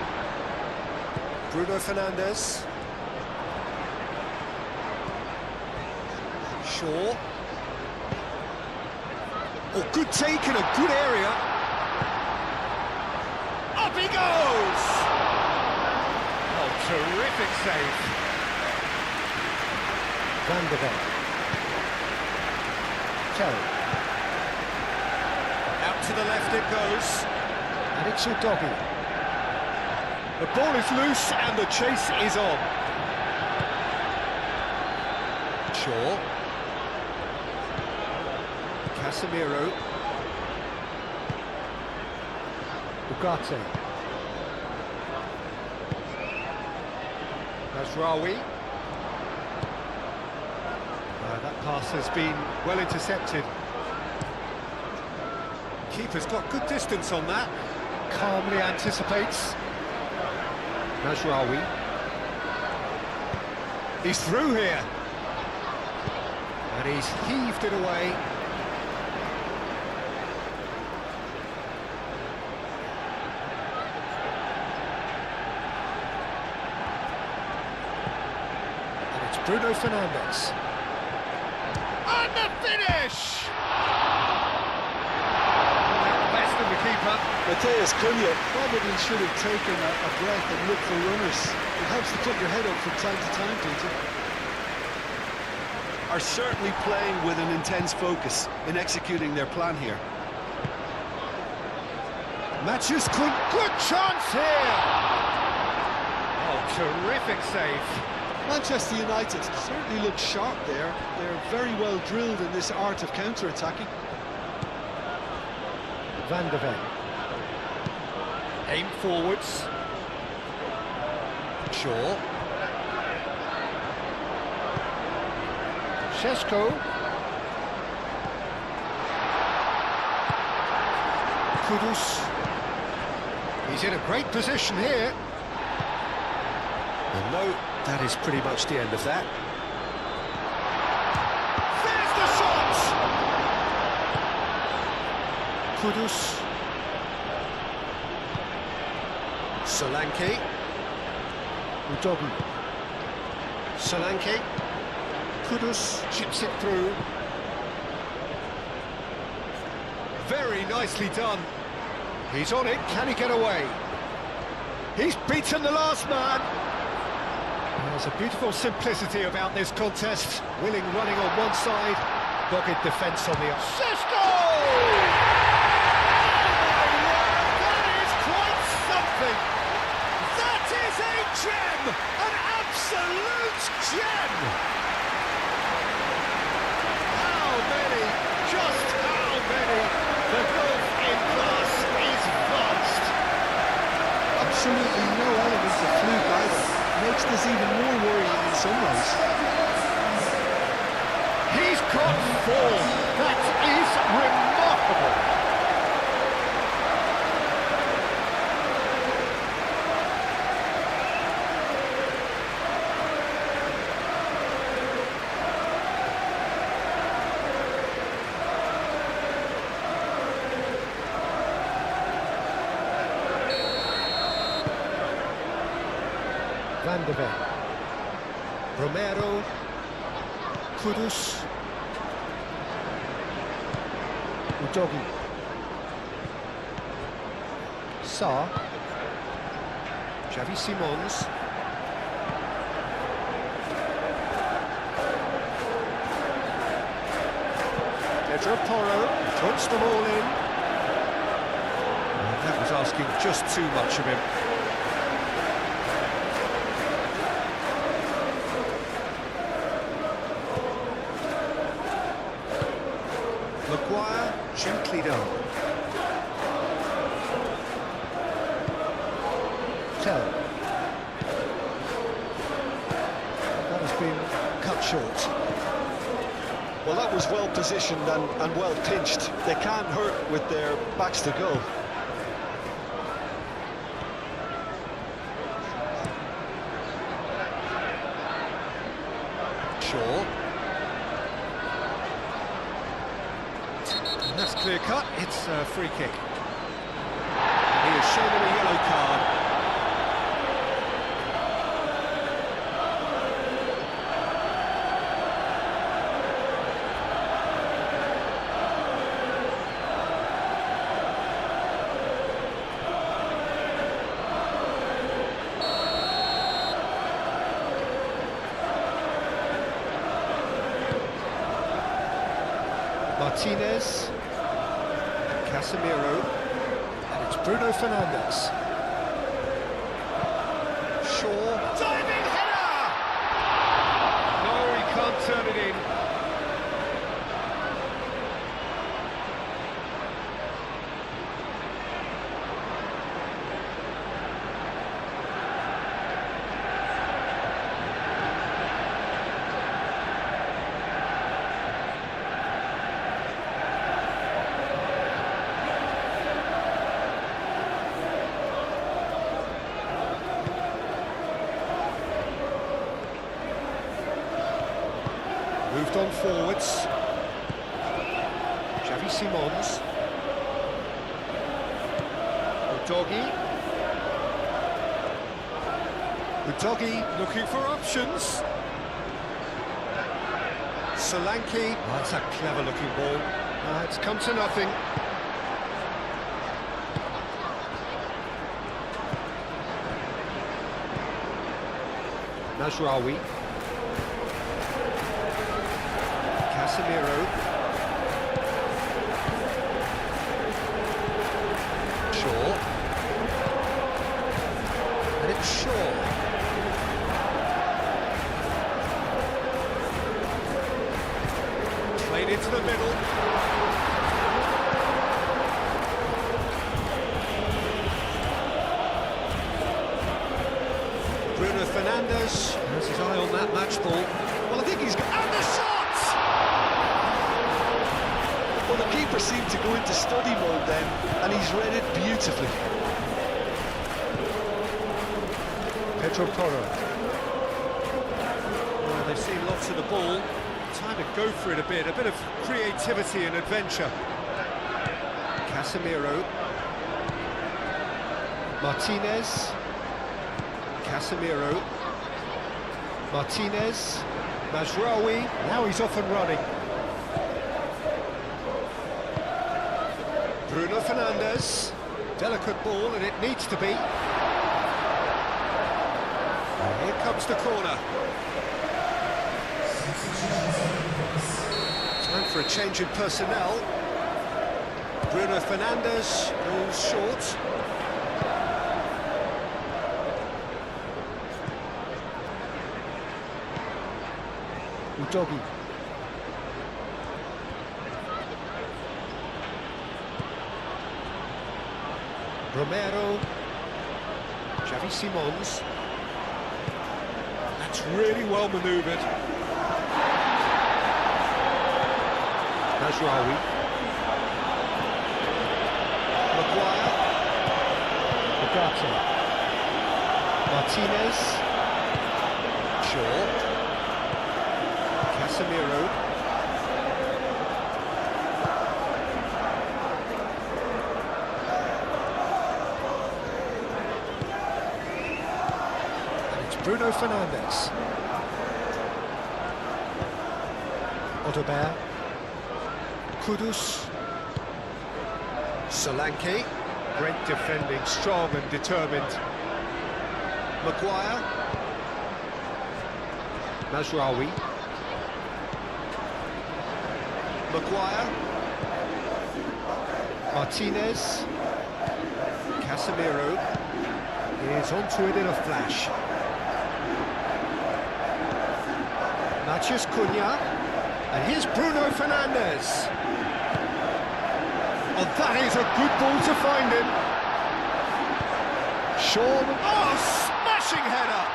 Bruno Fernandes. Shaw. Oh, good take in a good area. Up he goes! Oh, terrific save. Van de Ven. Out to the left it goes. And it's Udogi. The ball is loose and the chase is on. Shaw. Casemiro. Ugarte. Mazraoui. That pass has been well intercepted. Keeper's got good distance on that. Calmly anticipates. Mazraoui. He's through here. And he's heaved it away. And it's Bruno Fernandes. And the finish! Best of the keeper. Matheus Cunha probably should have taken a breath and looked for runners. It helps to put your head up from time to time, Peter. Are certainly playing with an intense focus in executing their plan here. Matches good chance here! Oh, terrific save. Manchester United certainly look sharp there. They're very well drilled in this art of counter-attacking. Van de Ven. Aim forwards. Shaw. Šeško. Kudus. He's in a great position here. And no, that is pretty much the end of that. There's the shot! Kudus. Solanke. Udogi. Solanke. Kudus chips it through. Very nicely done. He's on it, can he get away? He's beaten the last man. There's a beautiful simplicity about this contest. Willing running on one side, dogged defence on the other. Šeško! That is quite something! That is a gem! An absolute gem! How many? Just how many? The gulf in class is vast. Absolutely no elements of fluke either. Makes this even more worrying in some ways. He's got form. That is remarkable. Van de Ven. Romero. Kudus. Udogi. Sarr. Xavi Simons. Pedro Porro puts them all in. That was asking just too much of him. Maguire, gently done. Tell. That has been cut short. Well, that was well positioned and well pinched. They can't hurt with their backs to goal. Shaw. And that's clear cut. It's a free kick. And he has shown them a yellow card. Martinez, Casemiro, and it's Bruno Fernandes. Shaw, diving header! No, he can't turn it in. Moved on forwards. Xavi Simons. Udogi. Udogi looking for options. Solanke. Oh, that's a clever looking ball. It's come to nothing. Mazraoui. Casemiro. Shaw. And it's Shaw. Played into the middle. Bruno Fernandes has his eye on that match ball. Well, I think he's got... And the shot! Well, the keeper seemed to go into study mode then, and he's read it beautifully. Pedro Porro. Well, they've seen lots of the ball. Time to go for it a bit of creativity and adventure. Casemiro. Martinez. Casemiro. Martinez. Mazraoui. Now he's off and running. Bruno Fernandes. Delicate ball, and it needs to be. And here comes the corner. Time for a change in personnel. Bruno Fernandes goes short. Udogi. Romero. Xavi Simons. That's really well manoeuvred. Mazraoui. Maguire. Bogata. Martinez. Shaw. Casemiro. And it's Bruno Fernandes. Odobert. Kudus. Solanke. Great defending, strong and determined. Maguire. Mazraoui. Maguire. Martinez. Casemiro is onto it in a flash. Matheus Cunha, and here's Bruno Fernandes. Oh, that is a good ball to find him. Sean, oh, smashing header!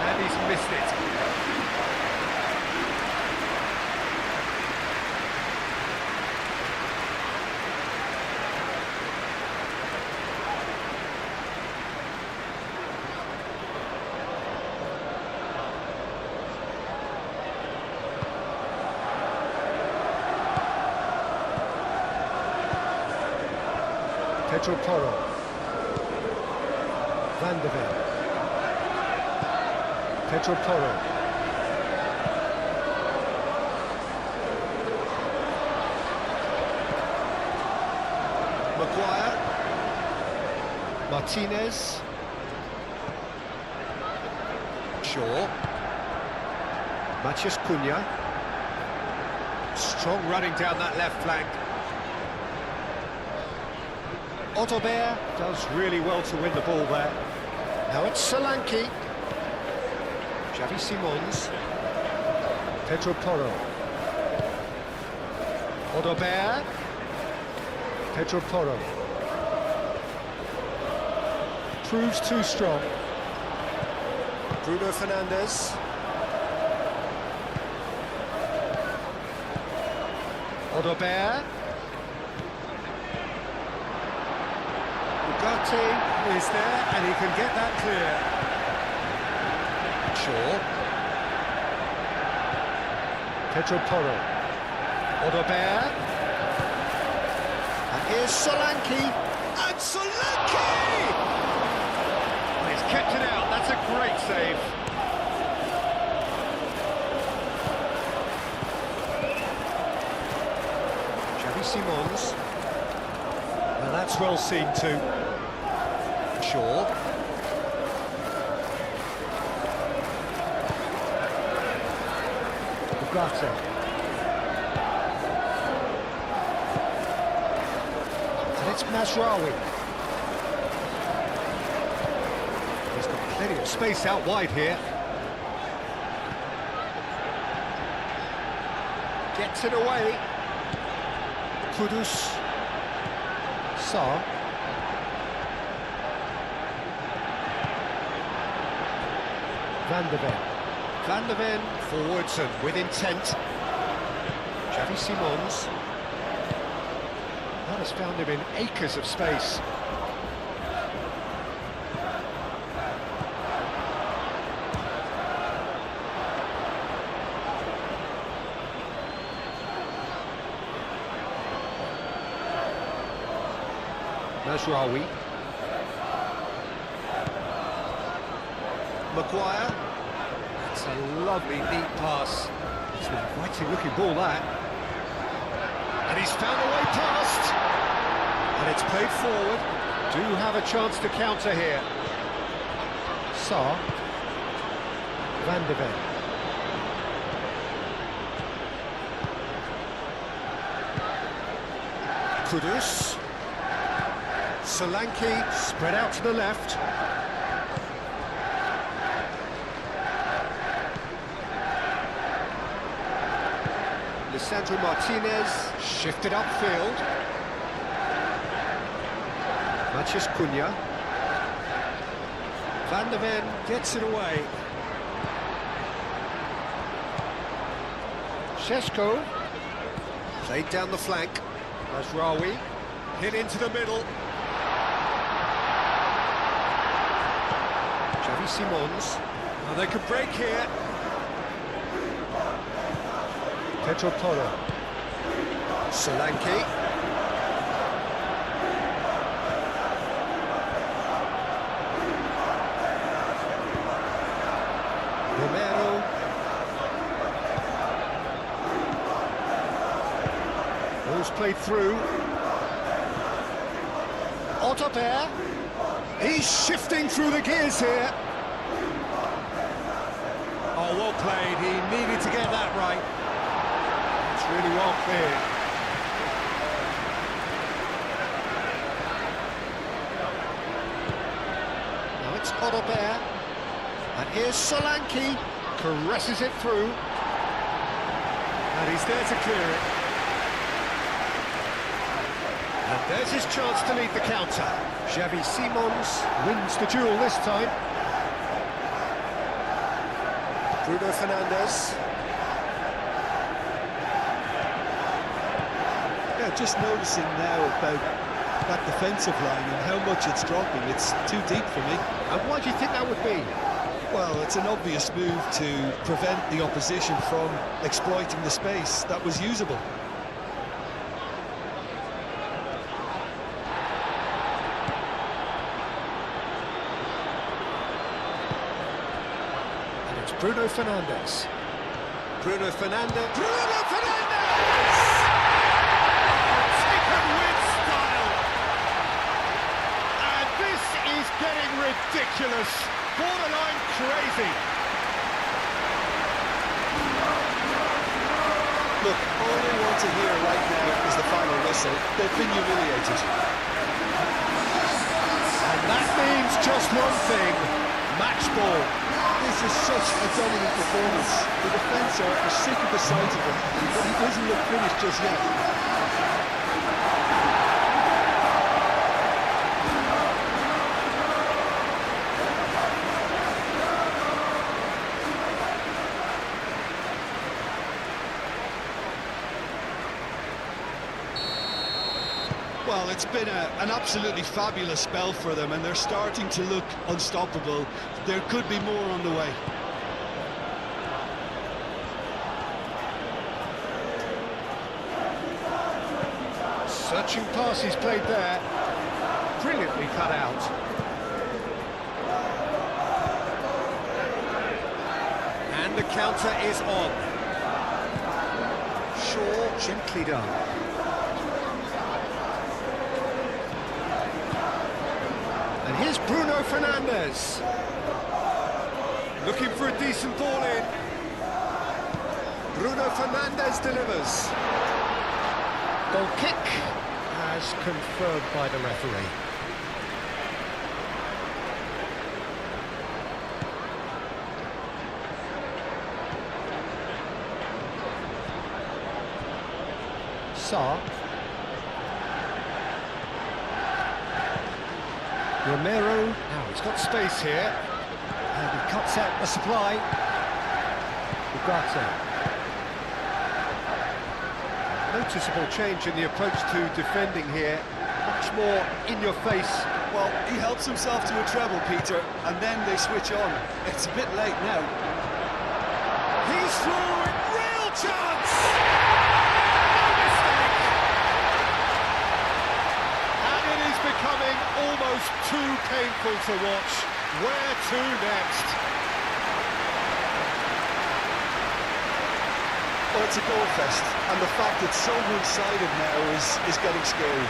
And he's missed it. Pedro Porro, Van de Ven, Pedro Porro, Maguire, Martinez, Shaw, Matheus Cunha, strong running down that left flank. Otobert does really well to win the ball there. Now it's Solanke. Xavi Simons. Pedro Porro. Otobert. Pedro Porro. Proves too strong. Bruno Fernandes. Otobert. Ugarte is there, and he can get that clear. Shaw. Pedro Porro. Otobert. And here's Solanke. And Solanke! And he's kept it out. That's a great save. Xavi Simons. Well, that's well seen too. Shaw. Ugarte. And it's Mazraoui. He's got plenty of space out wide here. Gets it away. Kudus. Sarr. Van de Ven. Van de Ven forwards and with intent. Xavi Simons. That has found him in acres of space. Mazraoui. Maguire. That's a lovely, neat pass. It's an inviting looking ball, that. And he's found a way past. And it's played forward. Do have a chance to counter here. Sarr. Van de Ven. Kudus. Solanke spread out to the left. Lisandro Martinez shifted upfield. Matheus Cunha. Van de Ven gets it away. Šeško played down the flank. Mazraoui hit into the middle. Xavi Simons. Oh, they could break here. Pedro Porro. Solanke. Romero. Ball's played through. Otobert. He's shifting through the gears here. Oh, well played. He needed to get that right. It's really well cleared. Odobert. And here's Solanke, caresses it through. And he's there to clear it. And there's his chance to lead the counter. Xavi Simons wins the duel this time. Bruno Fernandes. Yeah, just noticing now about that defensive line and how much it's dropping. It's too deep for me. And why do you think that would be? Well, it's an obvious move to prevent the opposition from exploiting the space that was usable. And it's Bruno Fernandes. Bruno Fernandes. Bruno Fernandes! Taken with style. And this is getting ridiculous. Borderline crazy. Look, all they want to hear right now is the final whistle. They've been humiliated. And that means just one thing, match ball. This is such a dominant performance. The defence are sick of the sight of him, but he doesn't look finished just yet. Well, it's been an absolutely fabulous spell for them, and they're starting to look unstoppable. There could be more on the way. Searching pass he's played there. Brilliantly cut out. And the counter is on. Shaw, gently done. And here's Bruno Fernandes. Looking for a decent ball in. Bruno Fernandes delivers. Goal kick as confirmed by the referee. Sarr. Romero, now he's got space here, and he cuts out the supply. Ugarte. Noticeable change in the approach to defending here, much more in your face. Well, he helps himself to a treble, Peter, and then they switch on. It's a bit late now. He's through, real chance! No mistake! And it is becoming almost too painful to watch. Where to next? Well, it's a goal fest, and the fact it's so one-sided now is getting scary.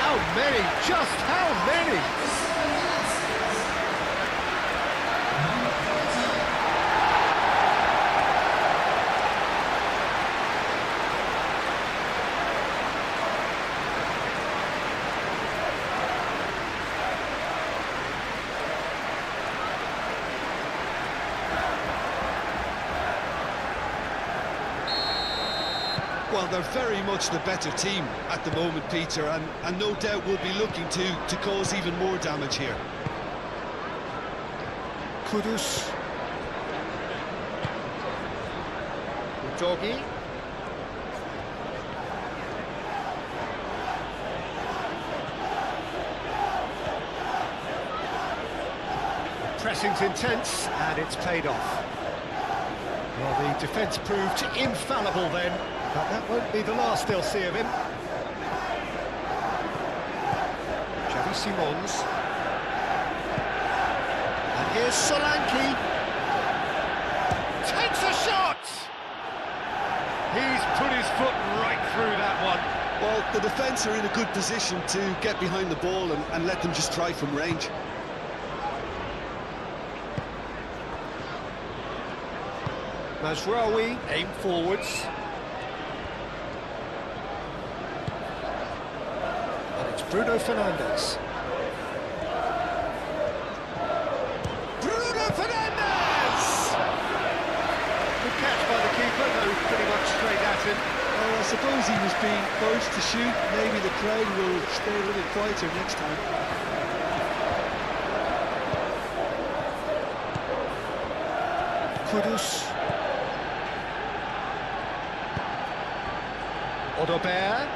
How many? Just how many? Well, they're very much the better team at the moment, Peter, and no doubt will be looking to cause even more damage here. Kudus. Udogi. Pressing's intense, and it's paid off. Well, the defence proved infallible then, but that won't be the last they'll see of him. Xavi Simons. And here's Solanke. Takes a shot! He's put his foot right through that one. Well, the defence are in a good position to get behind the ball and let them just try from range. Mazraoui aim forwards. And it's Bruno Fernandes. suppose he was being urged to shoot. Maybe the crowd will stay a little quieter next time. Kudus. Odobert.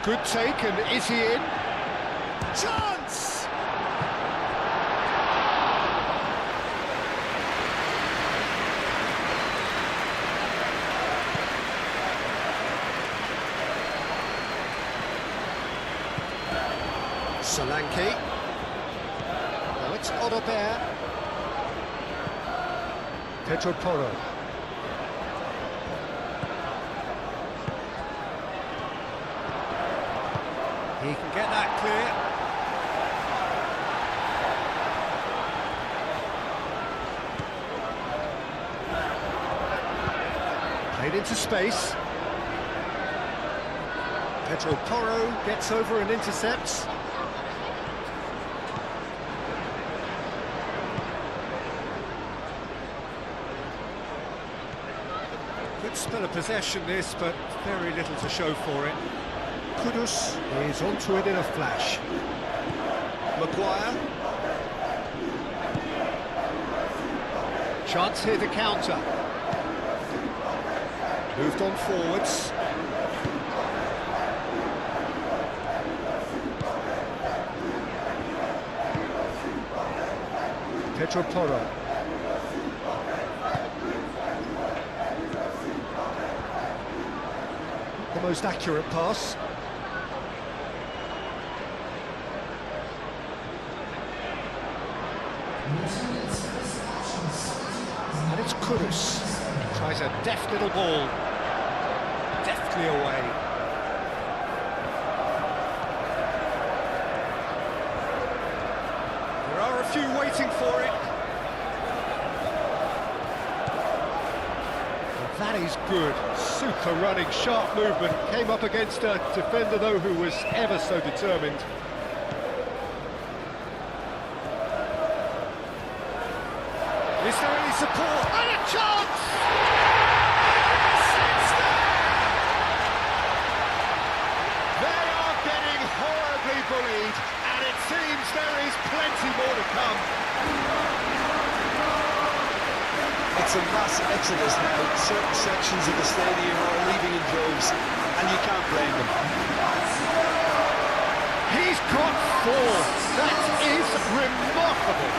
Good take, and is he in? Chance! Solanke. Now it's Odobert. Pedro Porro. He can get that clear. Played into space. Pedro Porro gets over and intercepts. Good spell of possession this, but very little to show for it. Kudus is onto it in a flash. Maguire. Chance here to counter. Moved on forwards. Pedro Porro. The most accurate pass. And it's Kudus. Tries a deft little ball. Deftly away. There are a few waiting for it. And that is good. Super running, sharp movement. Came up against a defender, though, who was ever so determined. Is there any support? And a chance! It's there! They are getting horribly bullied, and it seems there is plenty more to come. It's a mass exodus now. Certain sections of the stadium are leaving in droves, and you can't blame them. He's got 4. That is remarkable.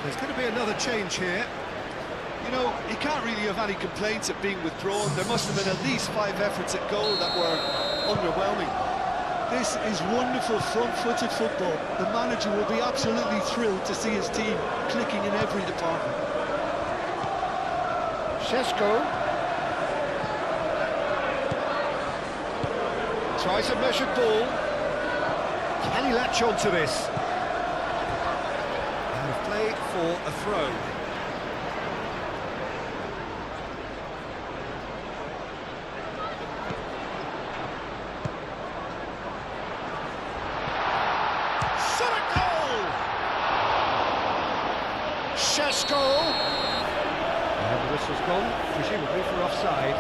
There's going to be another change here. You know, he can't really have any complaints at being withdrawn. There must have been at least 5 efforts at goal that were underwhelming. This is wonderful front-footed football. The manager will be absolutely thrilled to see his team clicking in every department. Šeško tries a measured ball. Can he latch on to this? Play for a throw. Shot a goal! Šeško! And the whistle's gone, presumably for offside.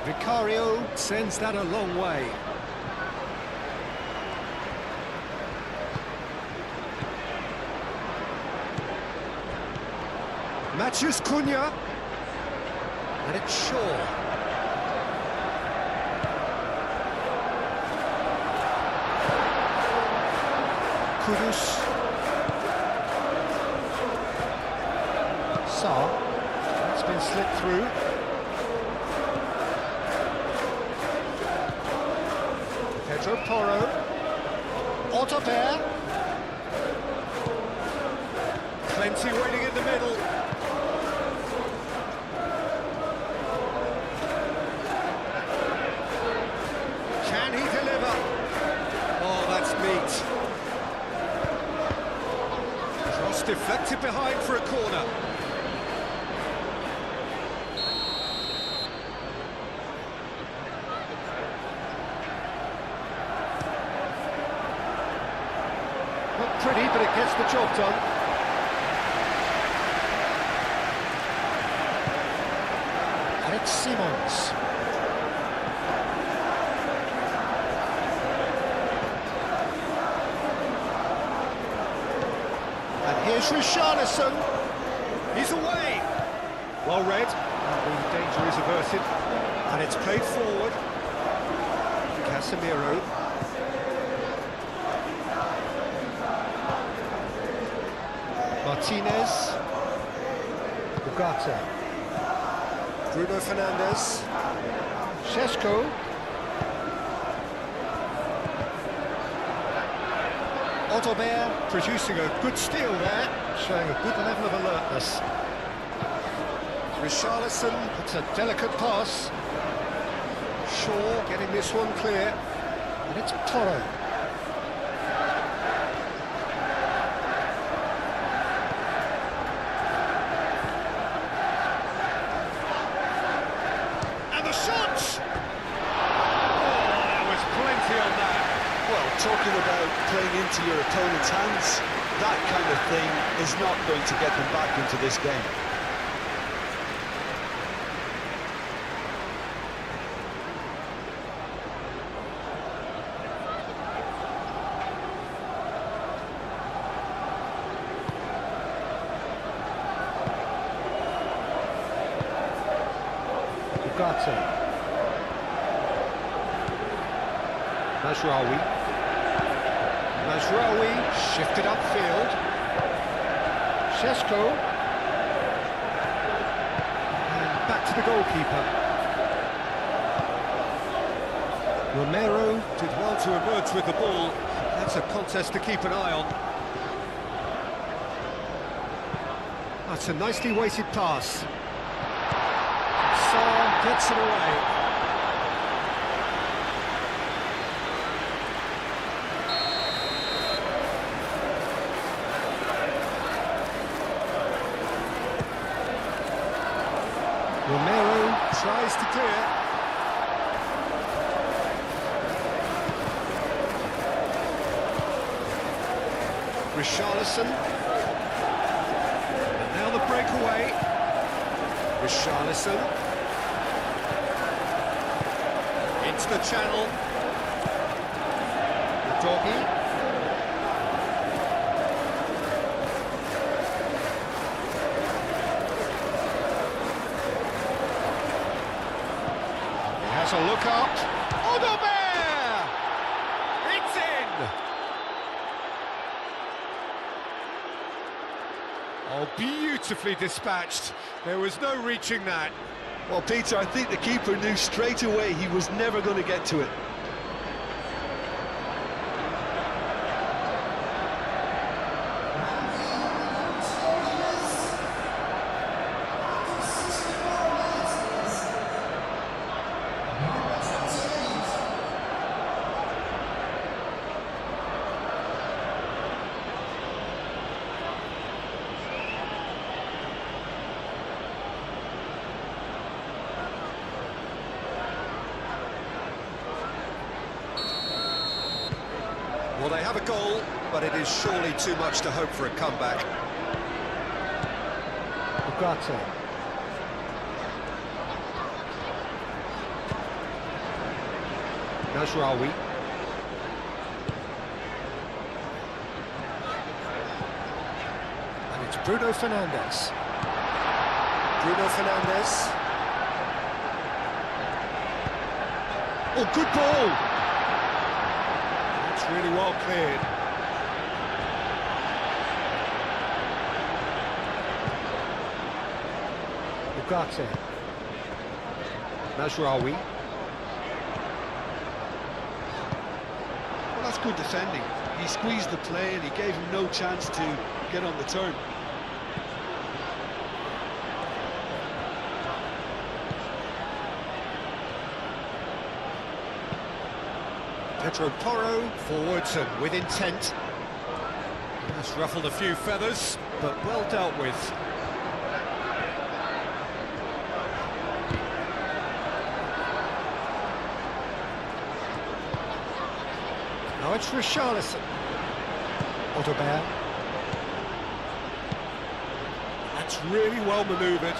Vicario sends that a long way. Matthews Cunha. And it's Shaw. Kudus. Sarr. It's been slipped through. Pedro Toro. Autobert. Plenty waiting in the middle. Can he deliver? Oh, that's meat. Cross deflected behind for a corner. Not pretty, but it gets the job done. And it's Simons. And here's Richarlison. He's away. Well read. The danger is averted. And it's played forward. Casemiro. Martinez. Ugarte. Bruno Fernandes. Šeško. Autobert producing a good steal there, showing a good level of alertness. Richarlison, it's a delicate pass. Shaw getting this one clear. And it's Toro. Talking about playing into your opponent's hands, that kind of thing is not going to get them back into this game. Ugarte. Mazraoui. Mazraoui shifted upfield. Šeško. And back to the goalkeeper. Romero did well to emerge with the ball. That's a contest to keep an eye on. That's a nicely weighted pass. Sarr gets it away. Romero tries to clear. Richarlison. And now the breakaway. Richarlison. Into the channel. The doggy. A look up. Autobert! It's in! Oh, beautifully dispatched. There was no reaching that. Well, Peter, I think the keeper knew straight away he was never going to get to it. Well, they have a goal, but it is surely too much to hope for a comeback. Ugarte. Mazraoui. And it's Bruno Fernandes. Bruno Fernandes. Oh, good ball! Really well cleared. Ugarte. Mazraoui. that's good defending. He squeezed the play and he gave him no chance to get on the turn. Pedro Porro forwards and with intent. That's ruffled a few feathers, but well dealt with. Now it's Richarlison. Audebert. That's really well manoeuvred.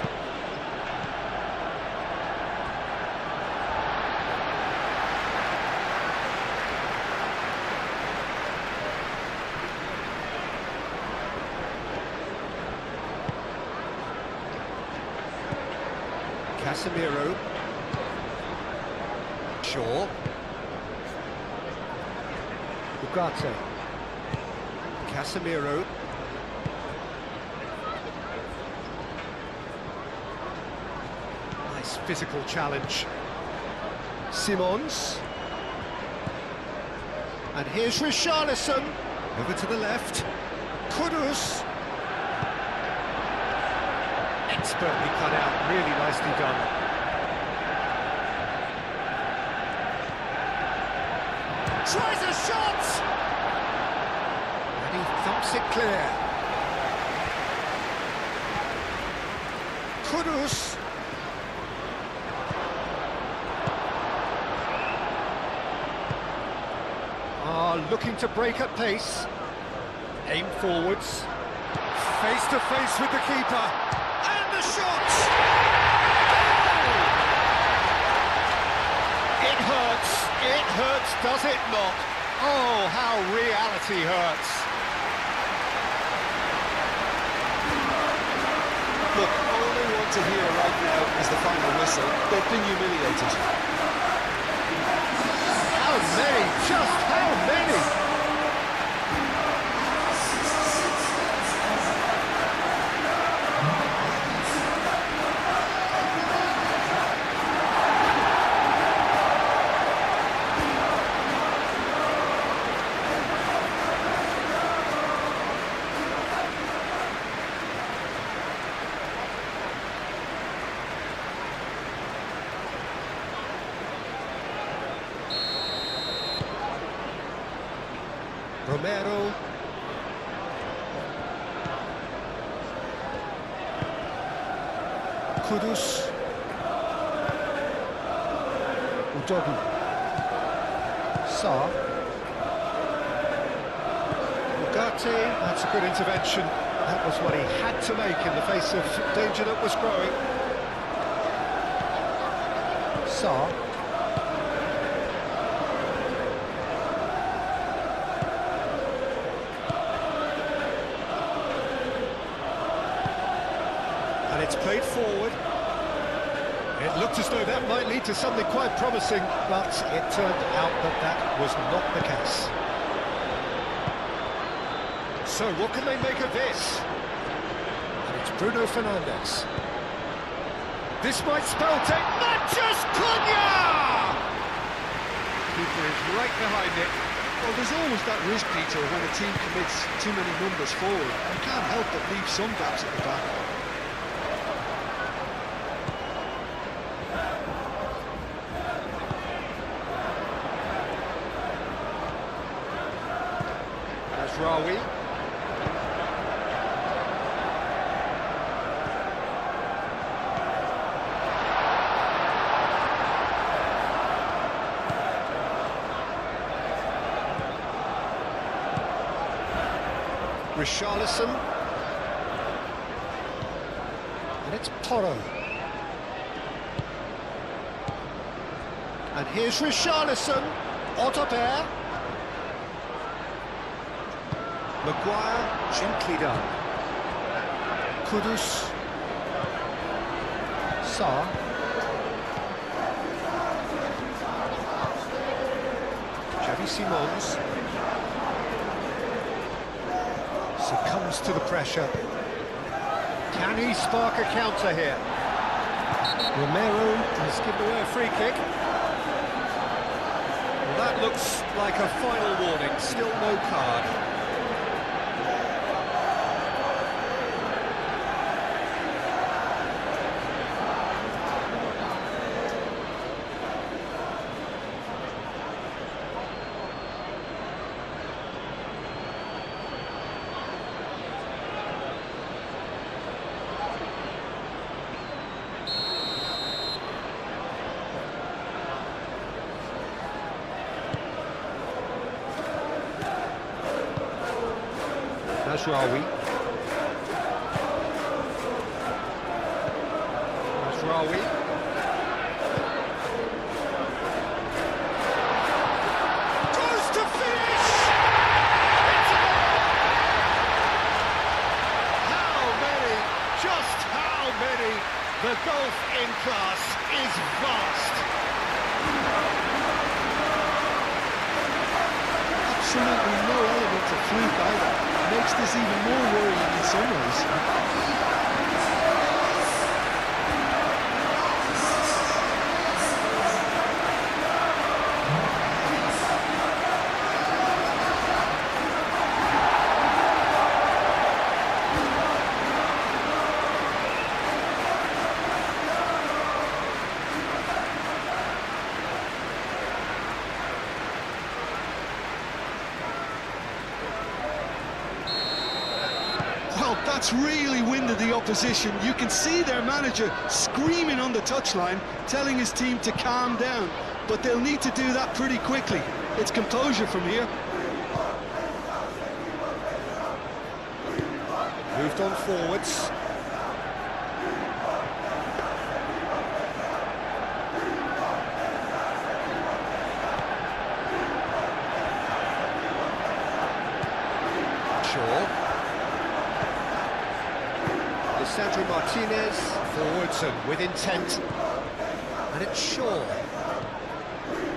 Casemiro. Shaw. Ugarte. Casemiro. Nice physical challenge. Simons. And here's Richarlison. Over to the left. Kudus. Expertly cut out, really nicely done. Tries a shot! And he thumps it clear. Kudus. Looking to break at pace. Aim forwards. Face to face with the keeper. And the shot! It hurts, does it not? Oh, how reality hurts. Look, all they want to hear right now is the final whistle. They've been humiliated. How many? Just how many? Romero. Kudus. Udogu. Sarr. Ugarte, that's a good intervention. That was what he had to make in the face of danger that was growing. Sarr. And it's played forward. It looked as though that might lead to something quite promising, but it turned out that that was not the case. So what can they make of this? And it's Bruno Fernandes. This might spell Manchester Cunha! Keeper is right behind it. Well, there's always that risk, Peter, when a team commits too many numbers forward. You can't help but leave some gaps at the back. Rawi. Richarlison. And it's Porro. And here's Richarlison. Audebert. Maguire, gently done. Kudus. Sarr. Xavi Simons. Succumbs to the pressure. Can he spark a counter here? Romero has given away a free kick. Well, that Looks like a final warning, still no card. Nasraoui. Goes to finish! It's a goal! How many? Just how many? The gulf in class is vast. Absolutely no element of fluke either. Makes this even more worrying in some ways. That's really winded the opposition. You can see their manager screaming on the touchline, telling his team to calm down, but they'll need to do that pretty quickly. It's composure from here. Moved on forwards. Sandro Martinez, forwards and with intent, and it's Shaw.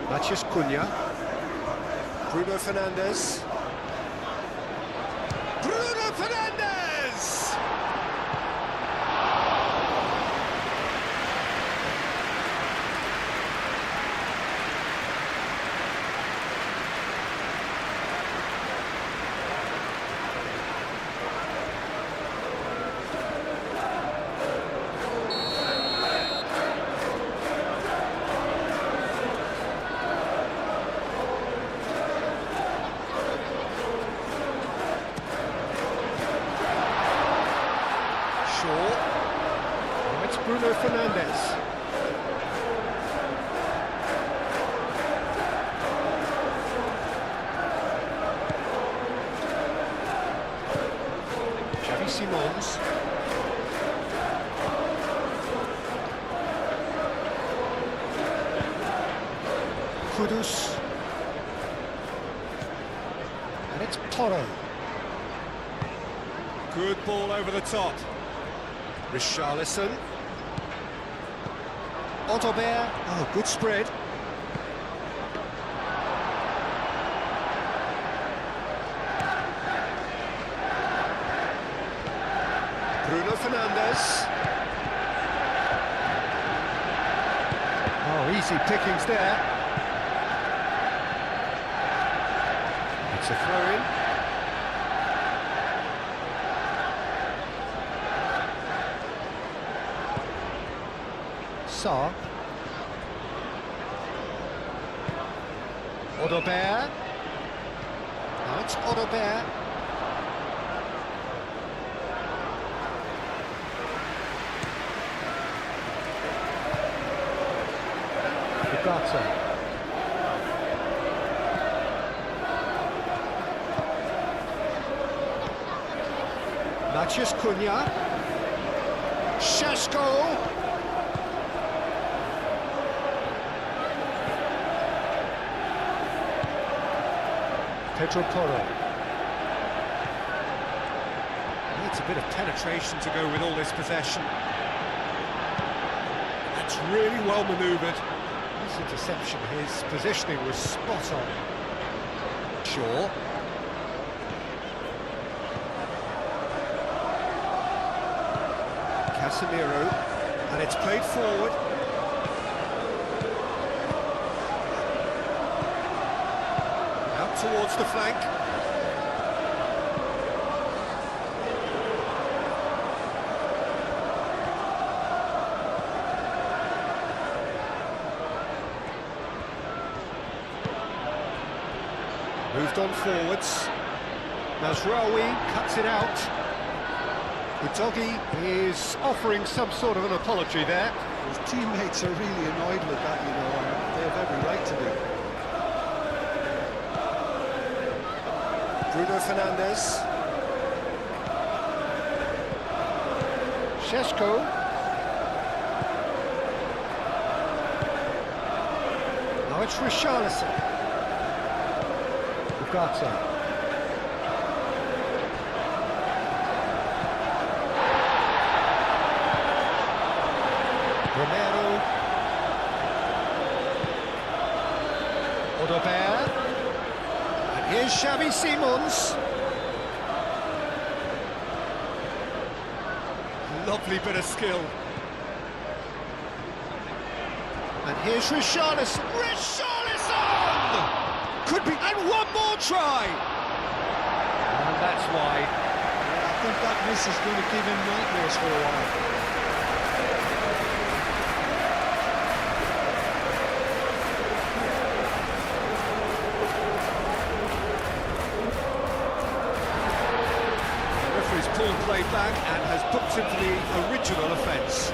Matheus Cunha, Bruno Fernandes. Bruno Fernandes! Oh, it's Bruno Fernandes. Xavi Simons. Kudus. And it's Toro. Good ball over the top. Richarlison. Otobert. Oh, good spread. Bruno Fernandes. Oh, easy pickings there. It's a throw-in. Sarr. Otobert. Now it's Otobert. Ugarte. Matheus Cunha. Šeško. Pedro Porro. Needs a bit of penetration to go with all this possession. That's really well manoeuvred. This interception, his positioning was spot on. Shaw. Casemiro. And it's played forward. towards the flank. Moved on forwards. Mazraoui cuts it out. Udogi is offering some sort of an apology there. His teammates are really annoyed with that, you know, and they have every right to be. Bruno Fernandes. Šeško. Now it's Richarlison. Ugarte. Romero. Odobert. And here's Xavi Simons. Lovely bit of skill. And here's Richarlison. Richarlison! Could be, and one more try! And that's wide. Yeah, I think that miss is going to give him nightmares for a while. Pulled play back and has booked him for the original offence.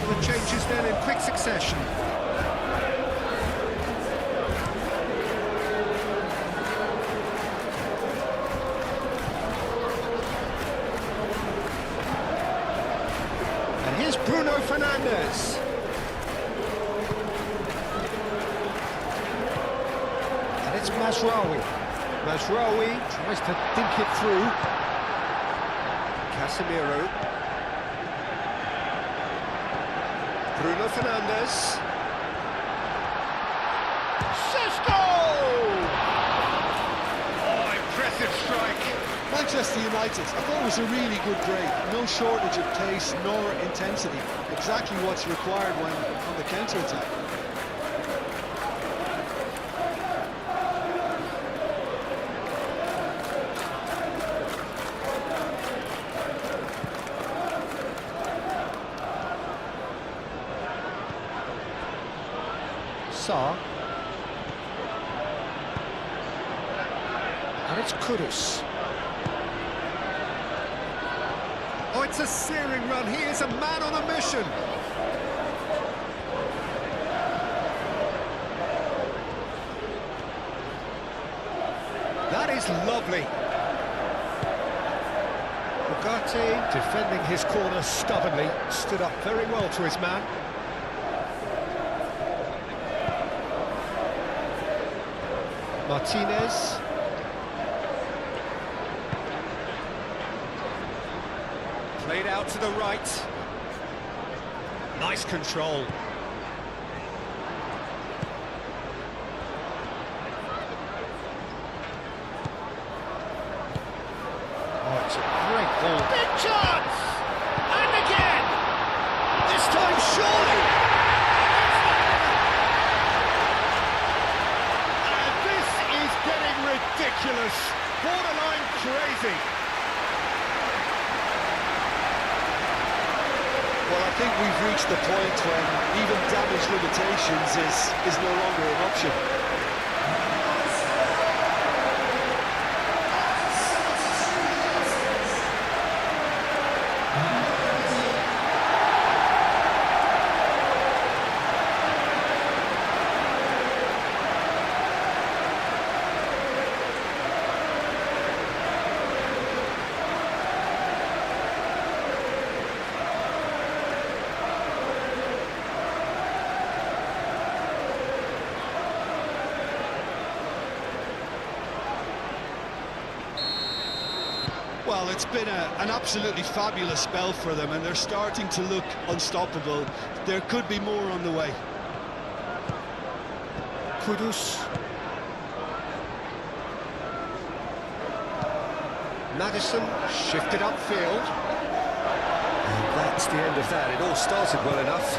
The changes then in quick succession. And here's Bruno Fernandes. It's Mazraoui. Mazraoui tries to dink it through. Casemiro. Bruno Fernandes. Šeško! Oh, impressive strike. Manchester United, I thought it was a really good break. No shortage of pace nor intensity. Exactly what's required when on the counter-attack. Sarr. And it's Kudus. Oh, it's a searing run. He is a man on a mission. That is lovely. Ugarte, defending his corner stubbornly, stood up very well to his man. Martinez. Played out to the right. Nice control. Oh, it's a great ball. Big chance! And again! This time surely! Ridiculous, borderline crazy. Well, I think we've reached the point when even damage limitations is no longer an option. Well, it's been an absolutely fabulous spell for them, and they're starting to look unstoppable. There could be more on the way. Kudus. Maddison shifted upfield. And that That's the end of that. It all started well enough.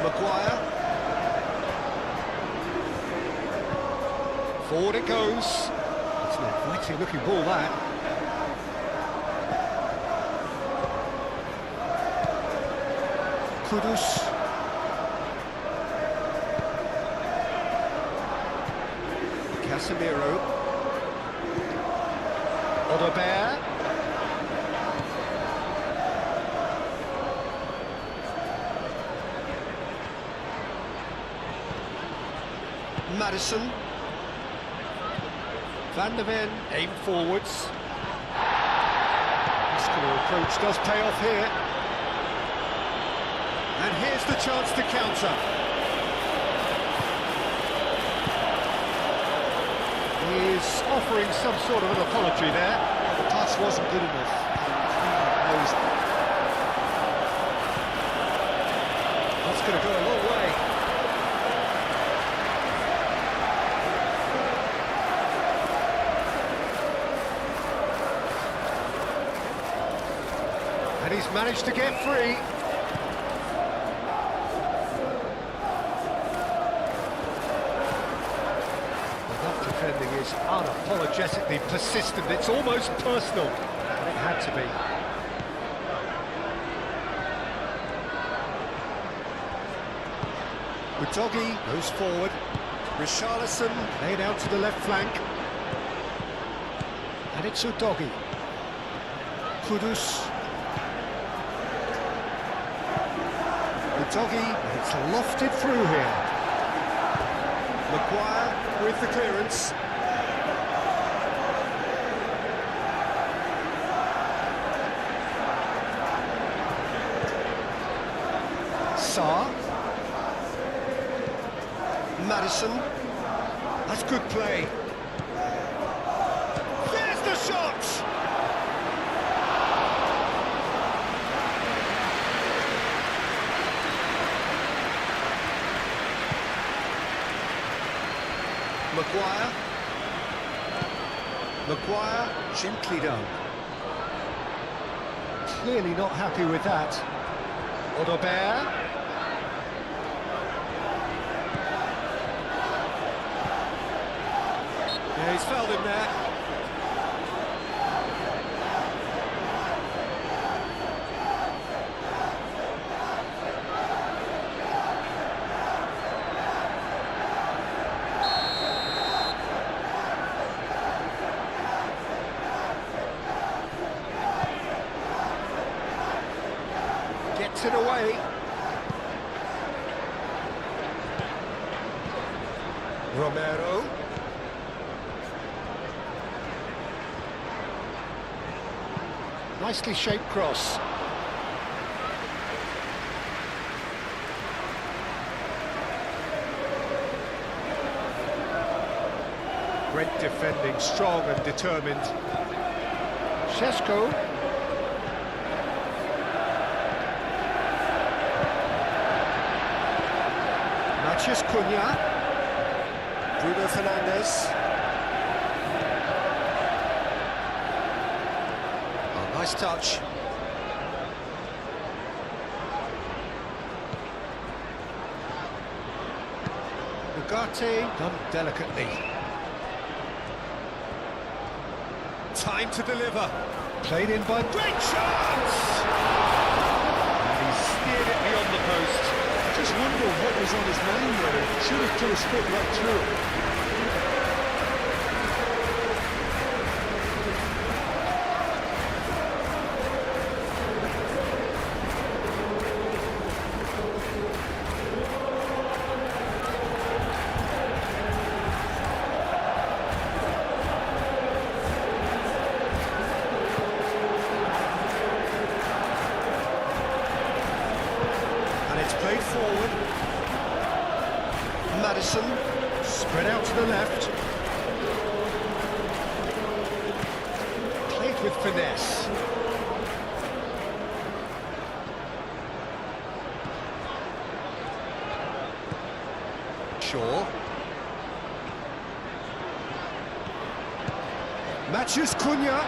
Maguire. Forward it goes. It's an inviting looking ball, that. Kudus. Casemiro. Odobert. Madison. Van der Ven, aim forwards. Muscular approach does pay off here. And here's the chance to counter. He's offering some sort of an apology there. The pass wasn't good enough. That's going to go a long way. And he's managed to get free. Defending is unapologetically persistent. It's almost personal, and it had to be. Udogie goes forward. Richarlison laid out to the left flank. And it's Udogie. Kudus. Udogie, it's lofted through here. Maguire with the clearance. Sarr. Madison. That's good play. There's the shot! Maguire, gently done. Clearly not happy with that. Odobert. Yeah, he's fouled him there. Gets it away. Romero. Nicely shaped cross. Great defending, strong and determined. Šeško. Matheus Cunha. Bruno Fernandes. Oh, nice touch. Ugarte done delicately. Time to deliver. Played in by... Great chance! And he steered it beyond the post. Just wonder what was on his mind there. Should have put his foot right through it. Played forward. Madison spread out to the left. Played with finesse. Shaw. Matheus Cunha.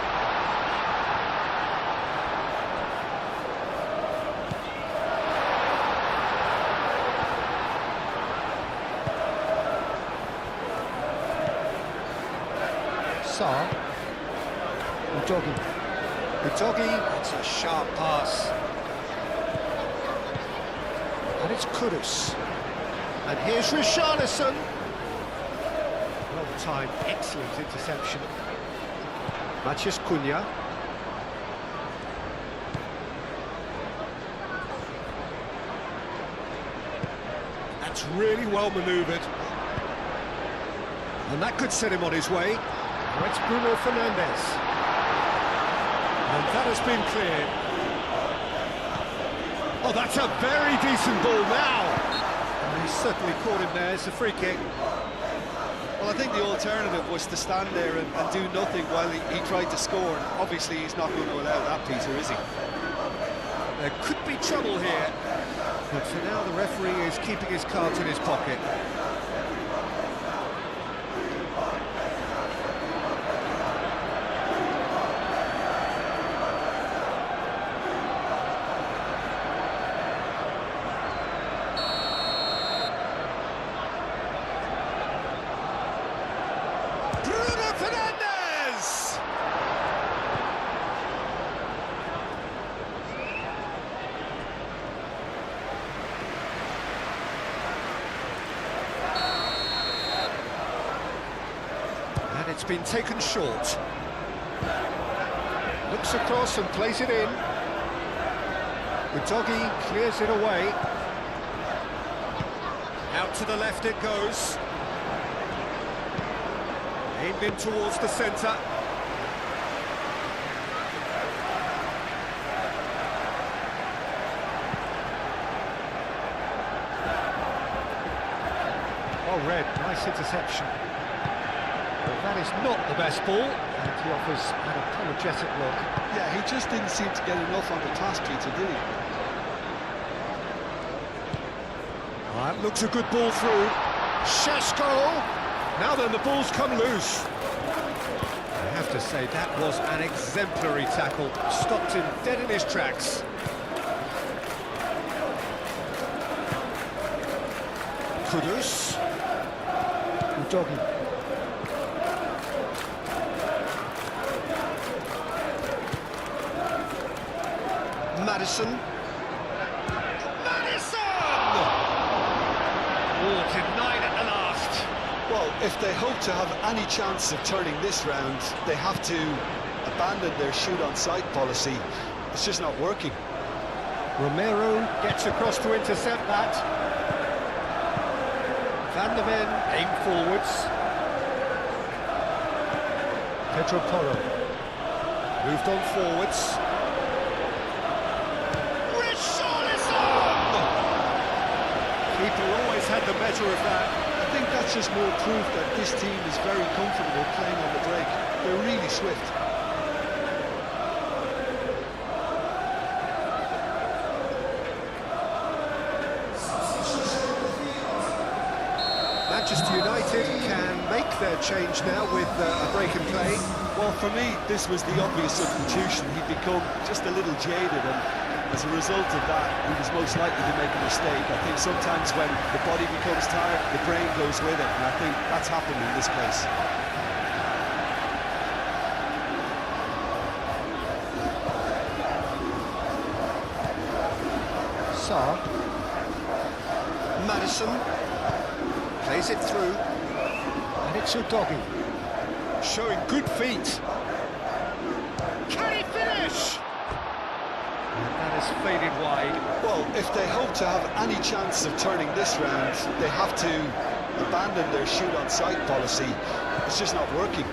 Sarr. Udogi. Udogi, that's a sharp pass. And it's Kudus. And here's Richarlison. Well timed, excellent interception. Matheus Cunha. That's really well manoeuvred. And that could set him on his way. Now it's Bruno Fernandes. And that has been cleared. Oh, that's a very decent ball now. And he's certainly caught him there. It's a free kick. Well, I think the alternative was to stand there and do nothing while he tried to score. And obviously, he's not going to allow that, Peter, is he? There could be trouble here. But for now, the referee is keeping his cards in his pocket. It's been taken short. Looks across and plays it in. Udogi clears it away. Out to the left it goes. Aimed in towards the centre. Oh, Red, nice interception. Well, that is not the best ball, and he offers an apologetic look. Yeah, he just didn't seem to get enough on the pass, Peter, did he? That looks a good ball through. Šeško! Now then, the ball's come loose. I have to say, that was an exemplary tackle. Stopped him dead in his tracks. Kudus. Udogi. Madison. Oh, denied at the last. Well, if they hope to have any chance of turning this round, they have to abandon their shoot-on-sight policy. It's just not working. Romero gets across to intercept that. Van der Ven aim forwards. Pedro Porro moved on forwards. Keeper always had the better of that. I think that's just more proof that this team is very comfortable playing on the break. They're really swift. Manchester United can make their change now with a break in play. Well, for me, this was the obvious substitution. He'd become just a little jaded, and as a result of that, he was most likely to make a mistake. I think sometimes when the body becomes tired, the brain goes with it, and I think that's happened in this case. Sarr. Madison. Plays it through. And it's Udogi. Showing good feet. Can he finish? That has faded wide. Well, if they hope to have any chance of turning this round, they have to abandon their shoot-on-sight policy. It's just not working.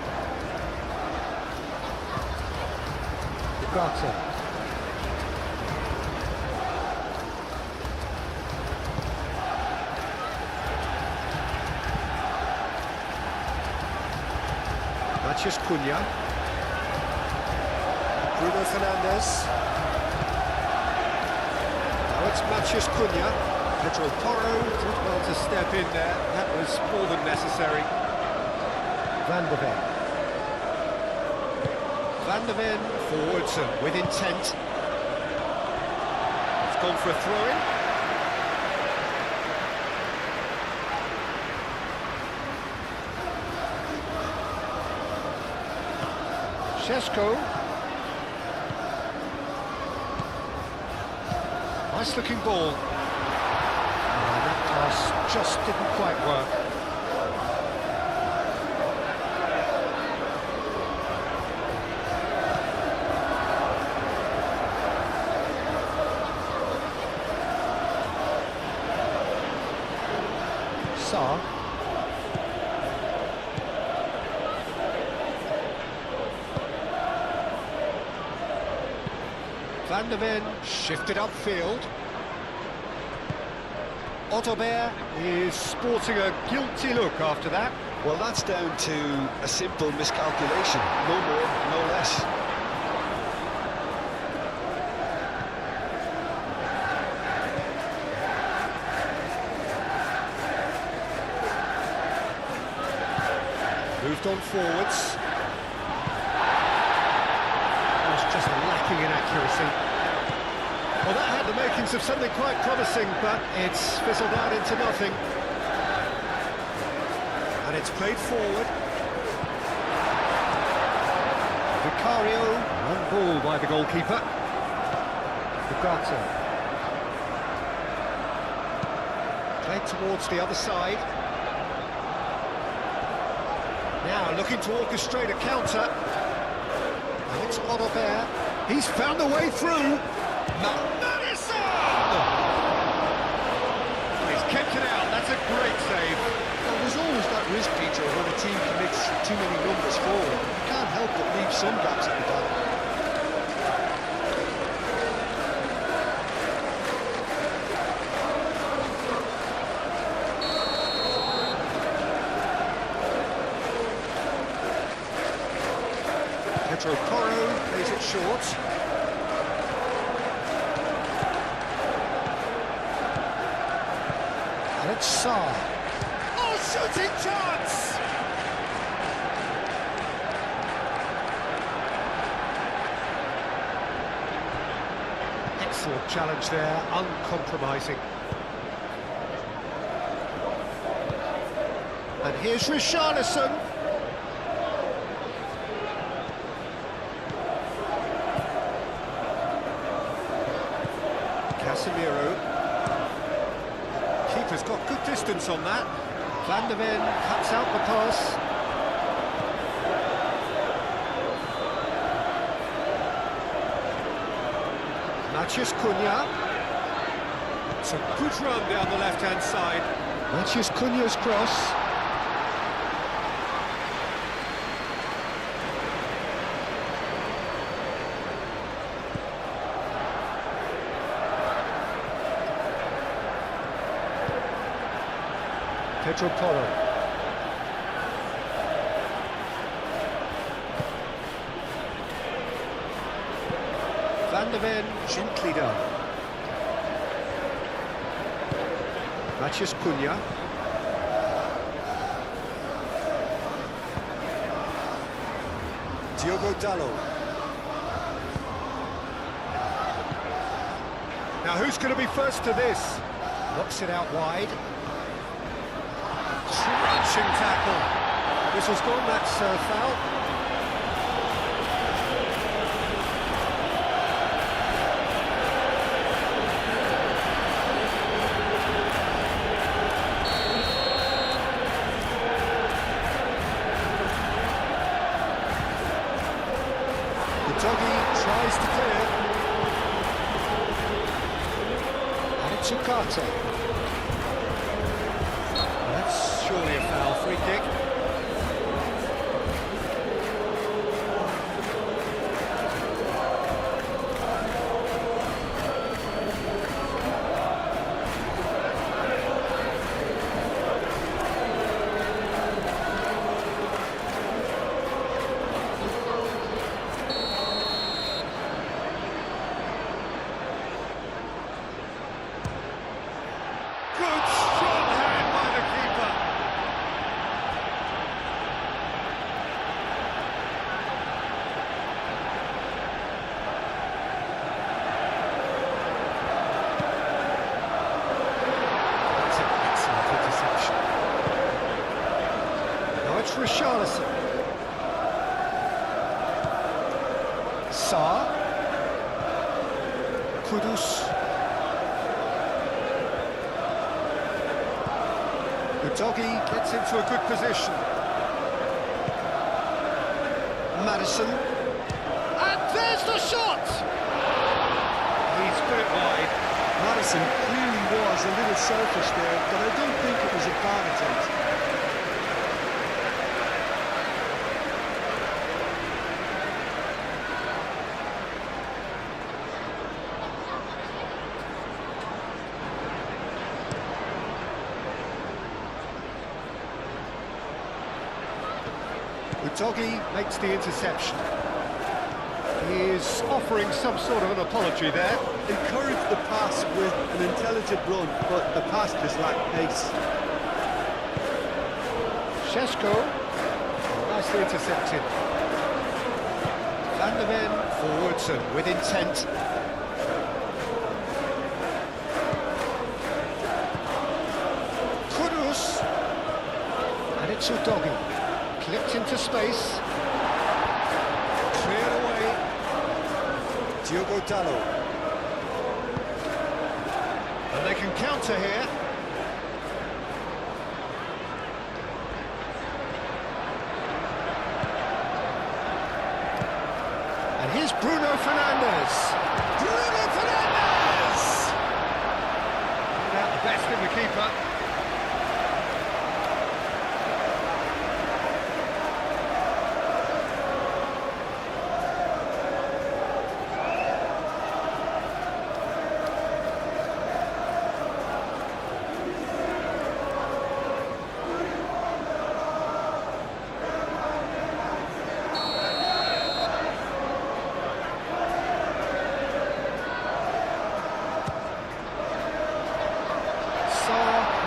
Ugarte. Matheus Cunha. Bruno Fernandes. Now it's Matheus Cunha. Pedro Porro did well to step in there. That was more than necessary. Van der Ven. Van der Ven forwards and with intent. It's gone for a throw-in. Šeško. Nice looking ball. That pass just didn't quite work. Sarr. Van der Ven shifted upfield. Ottober is sporting a guilty look after that. Well, that's down to a simple miscalculation, no more, no less. Moved on forwards. Was just lacking in accuracy. Well, that had the makings of something quite promising, but it's fizzled out into nothing. And it's played forward. Vicario, one ball by the goalkeeper. Bugatti. Played towards the other side. Now looking to orchestrate a counter. And it's Ottober. He's found a way through. He's kept it out. That's a great save. Well, there's always that risk, Peter, when a team commits too many numbers forward. You can't help but leave some gaps at the back. Pedro Porro plays it short. And it's Sarr. Oh, shooting chance! Excellent challenge there, uncompromising. And here's Richarlison. Casemiro. Keeper's got good distance on that. Van der Ven cuts out the pass. Matheus Cunha. It's a good run down the left-hand side. Matheus Cunha's cross. Pedro Porro. Van der Ven, gently done. Matheus Cunha. Diogo Dalot. Now who's going to be first to this? Knocks it out wide. Crunching tackle. Whistle's gone, that's foul. The doggy tries to clear. And it's Ugarte. Surely a foul, free kick. Good strong hand by the keeper. That's an excellent interception. Now it's Richarlison. Kudus. The doggy gets into a good position. Maddison. And there's the shot! He's put it wide. Maddison clearly was a little selfish there, but I don't think it was a bad attempt. Doggy makes the interception. He is offering some sort of an apology there. Encouraged the pass with an intelligent run, but the pass just lacked pace. Šeško, nicely intercepted. Van der Ven forwards and with intent. Kudus, and it's a doggy. Clipped into space. Cleared away. Diogo Dalot. And they can counter here. And here's Bruno Fernandes. Bruno Fernandes! Brought out the best in the keeper.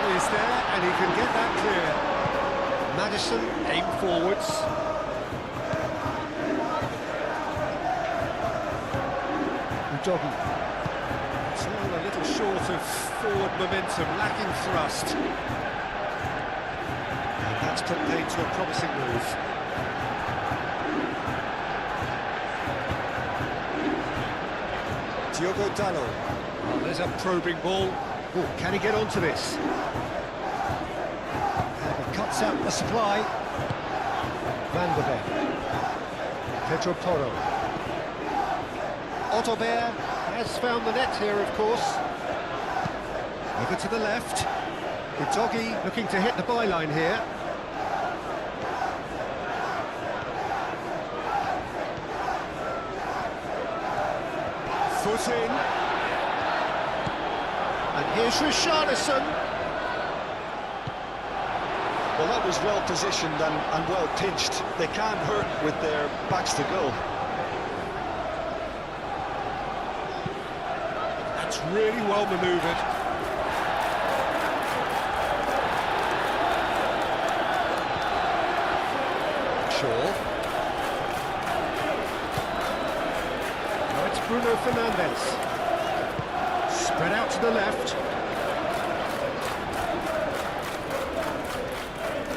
Is there, and he can get that clear. Maddison aim forwards. Udogi. It's all a little short of forward momentum, lacking thrust. And that's put paid to a promising move. Diogo Dalot. Oh, there's a probing ball. Oh, can he get onto this? And he cuts out the supply. Van der Ven. Pedro Porro. Ottober has found the net here, of course. Over to the left. Udogi looking to hit the byline here. Foot in. And here's Richarlison. Well, that was well positioned and well pinched. They can't hurt with their backs to goal. That's really well manoeuvred. Shaw. Now it's Bruno Fernandes. Spread out to the left.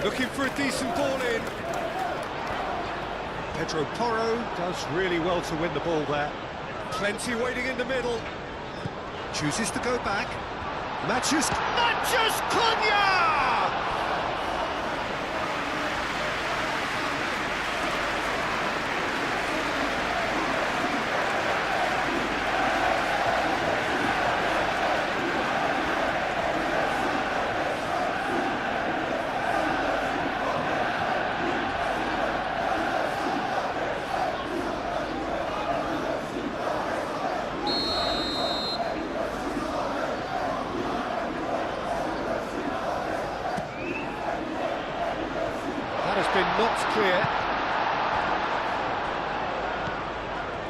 Looking for a decent ball in. Pedro Porro does really well to win the ball there. Plenty waiting in the middle. Chooses to go back. Matches Cunha! Been knocked clear.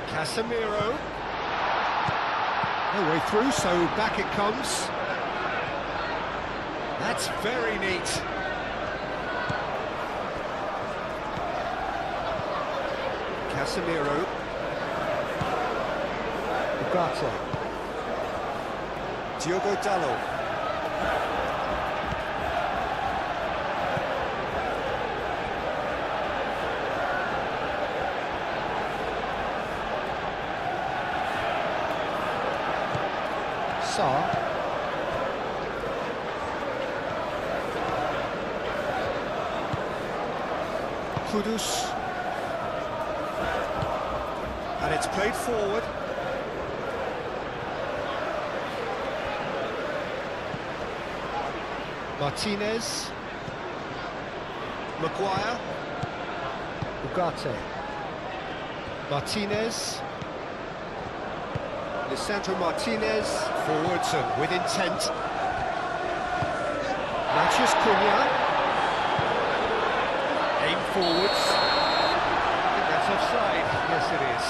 Casemiro. No way through, so back it comes. That's very neat. Casemiro. Ugarte. Diogo Dalot. Sarr. Kudus. And it's played forward. Martinez. Maguire. Ugarte. Martinez. Lisandro Martinez. Forwards and with intent. Matheus Cunha. Aim forwards. I think that's offside. Yes, it is.